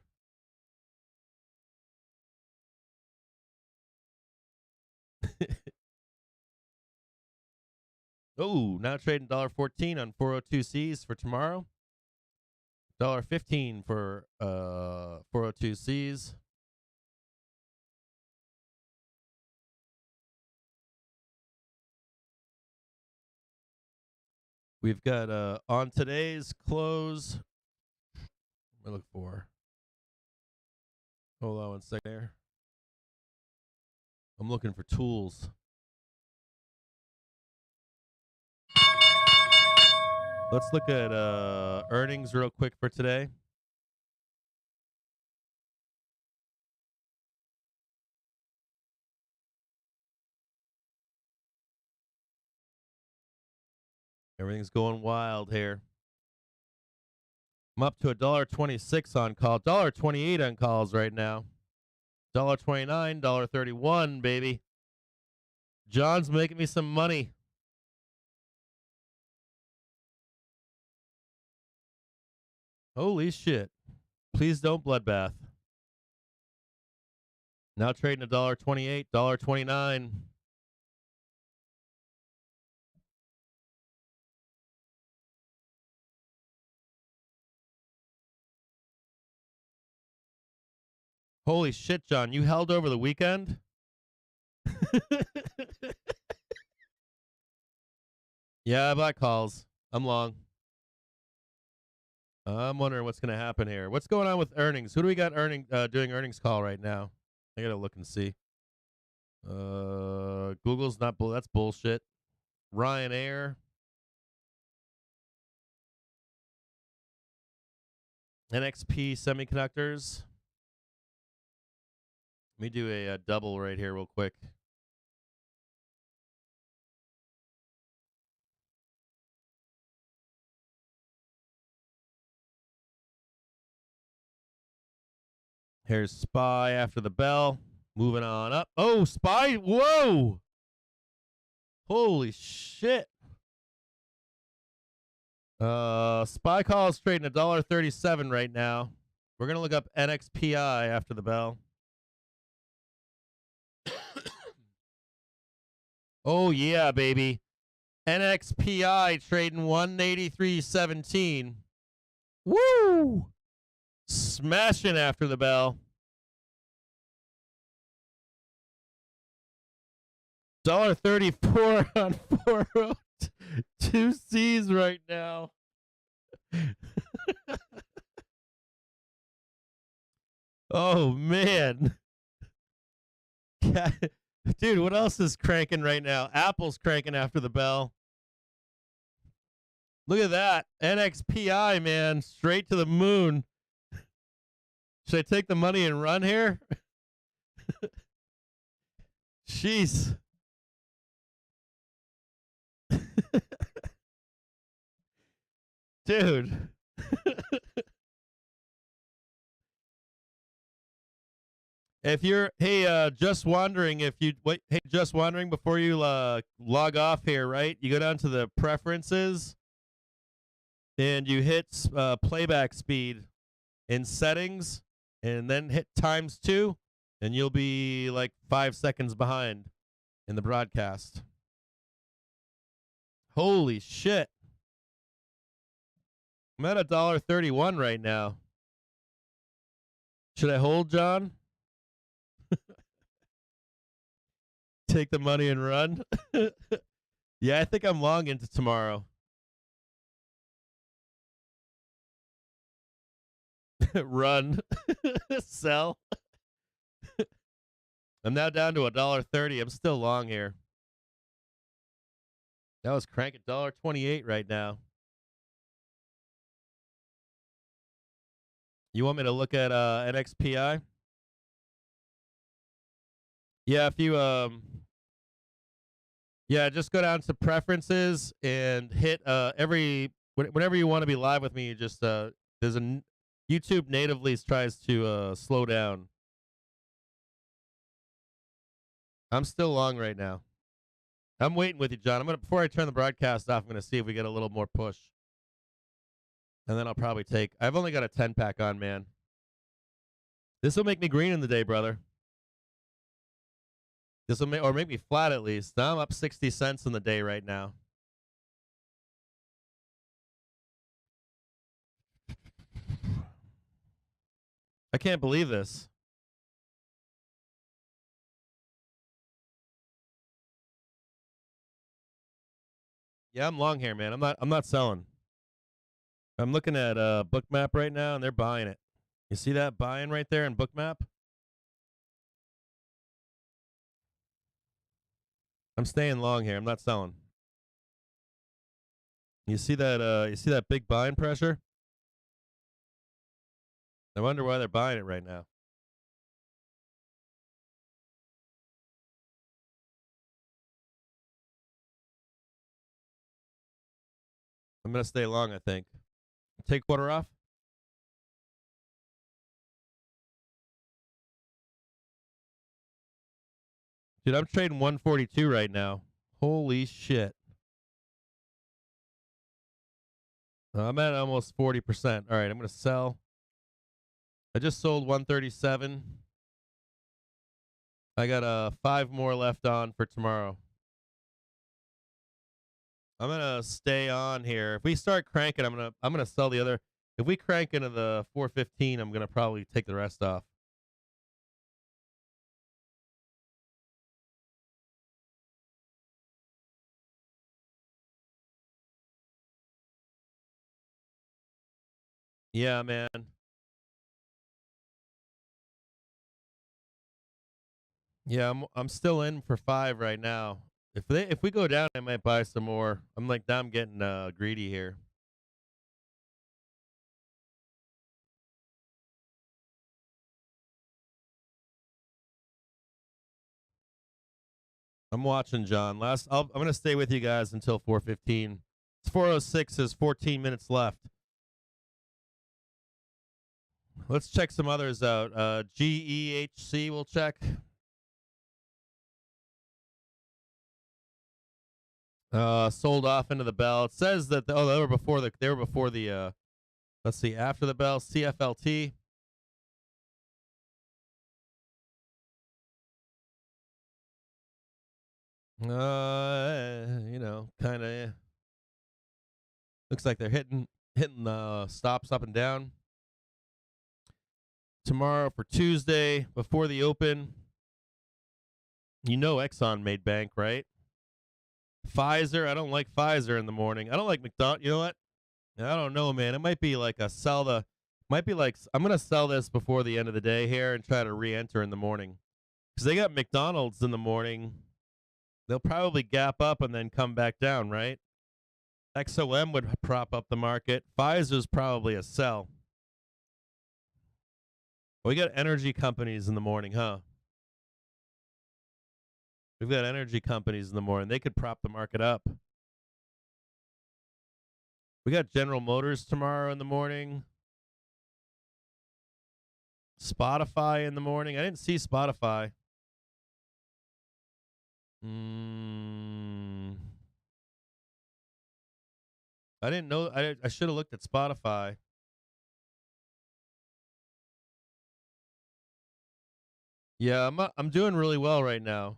Oh, now trading $1.14 on 402Cs for tomorrow. $1.15 for 402Cs. We've got on today's close. What am I looking for? Hold on one second there. I'm looking for tools. Let's look at earnings real quick for today. Everything's going wild here. I'm up to $1.26 on call, $1.28 on calls right now. $1.29, $1.31, baby. John's making me some money. Holy shit. Please don't bloodbath. Now trading $1.28, $1.29. Holy shit, John. You held over the weekend? Yeah, I bought calls. I'm long. I'm wondering what's going to happen here. What's going on with earnings? Who do we got doing earnings call right now? I got to look and see. Google's not that's bullshit. Ryanair. NXP Semiconductors. Let me do a double right here real quick. Here's SPY after the bell. Moving on up. Oh, SPY. Whoa. Holy shit. SPY call is trading $1.37 right now. We're going to look up NXPI after the bell. Oh, yeah, baby. NXPI trading 183.17. Woo! Smashing after the bell. $1.34 on 402Cs right now. Oh, man. Dude, what else is cranking right now? Apple's cranking after the bell. Look at that. NXPI, man. Straight to the moon. Should I take the money and run here? Jeez. Dude. If you're, just wondering just wondering before you log off here, right? You go down to the preferences and you hit playback speed in settings and then hit ×2 and you'll be like 5 seconds behind in the broadcast. Holy shit. I'm at $1.31 right now. Should I hold, John? Take the money and run? Yeah, I think I'm long into tomorrow. Run. Sell. I'm now down to $1.30. I'm still long here. That was crank at $1.28 right now. You want me to look at NXPI? Yeah, if you yeah, just go down to preferences and hit whenever you want to be live with me, you just there's a YouTube natively tries to slow down. I'm still long right now. I'm waiting with you, John. Before I turn the broadcast off, I'm gonna see if we get a little more push. And then I'll probably I've only got a 10-pack on, man. This will make me green in the day, brother. This will make me flat at least. Now I'm up 60 cents in the day right now. I can't believe this. Yeah, I'm long here, man. I'm not selling. I'm looking at Bookmap right now, and they're buying it. You see that buying right there in Bookmap? I'm staying long here. I'm not selling. You see that? You see that big buying pressure? I wonder why they're buying it right now. I'm gonna stay long, I think. Take quarter off. Dude, I'm trading 142 right now. Holy shit. I'm at almost 40%. All right, I'm going to sell. I just sold 137. I got 5 more left on for tomorrow. I'm going to stay on here. If we start cranking, I'm going to sell the other. If we crank into the 415, I'm going to probably take the rest off. Yeah, man. Yeah, I'm still in for 5 right now. If we go down, I might buy some more. Now I'm getting greedy here. I'm watching, John. I'm gonna stay with you guys until 4:15. It's 4:06. There's 14 minutes left. Let's check some others out. GEHC, we'll check. Sold off into the bell. It says that they were before the. Let's see, after the bell, CFLT. Kind of looks like they're hitting stops up and down. Tomorrow for Tuesday before the open. Exxon made bank, right? Pfizer, I don't like Pfizer in the morning. I don't like McDonald's. You know what? I don't know, man. It might be like might be like I'm going to sell this before the end of the day here and try to re-enter in the morning. Because they got McDonald's in the morning. They'll probably gap up and then come back down, right? XOM would prop up the market. Pfizer's probably a sell. We got energy companies in the morning, huh? We've got energy companies in the morning. They could prop the market up. We got General Motors tomorrow in the morning. Spotify in the morning. I didn't see Spotify. I didn't know. I should have looked at Spotify. Yeah, I'm doing really well right now.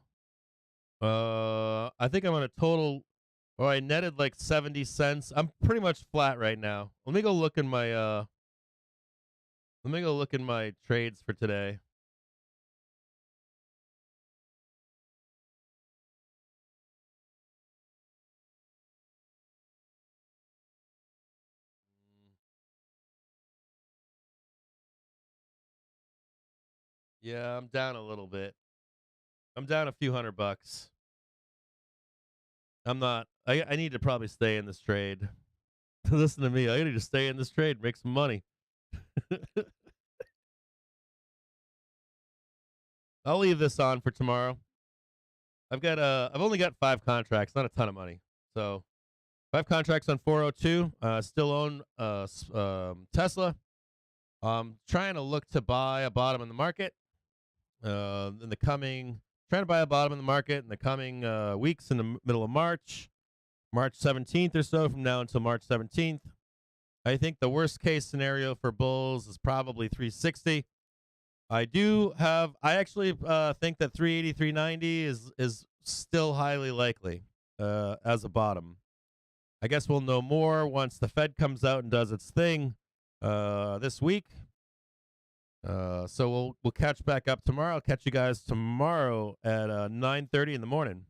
I think I'm on a total. Oh, I netted like 70 cents. I'm pretty much flat right now. Let me go look in my trades for today. Yeah, I'm down a little bit. I'm down a few $100. I'm not. I need to probably stay in this trade. Listen to me. I need to stay in this trade, make some money. I'll leave this on for tomorrow. I've only got 5 contracts, not a ton of money. So 5 contracts on 402. Still own Tesla. Trying to look to buy a bottom in the market. Trying to buy a bottom in the market in the coming weeks in the middle of March 17th or so, from now until March 17th. I think the worst case scenario for bulls is probably 360. I actually think that 380, 390 is still highly likely as a bottom. I guess we'll know more once the Fed comes out and does its thing this week. So we'll catch back up tomorrow. I'll catch you guys tomorrow at 9:30 in the morning.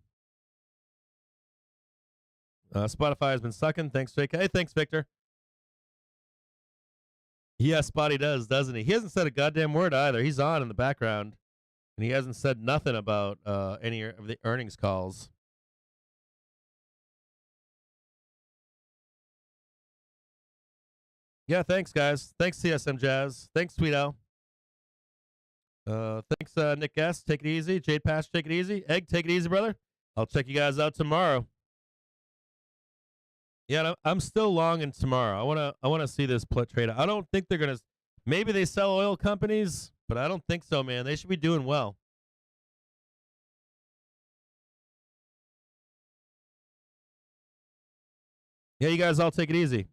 Spotify has been sucking. Thanks, JK. Hey, thanks, Victor. Yeah, Spotty does, doesn't he? He hasn't said a goddamn word either. He's on in the background, and he hasn't said nothing about any of the earnings calls. Yeah, thanks, guys. Thanks, CSM Jazz. Thanks, Sweet Al. Thanks, Nick Guest. Take it easy. Jade Pass, take it easy. Egg, take it easy, brother. I'll check you guys out tomorrow. Yeah, I'm still longing tomorrow. I wanna see this put trade. I don't think they're gonna. Maybe they sell oil companies, but I don't think so, man. They should be doing well. Yeah, you guys all take it easy.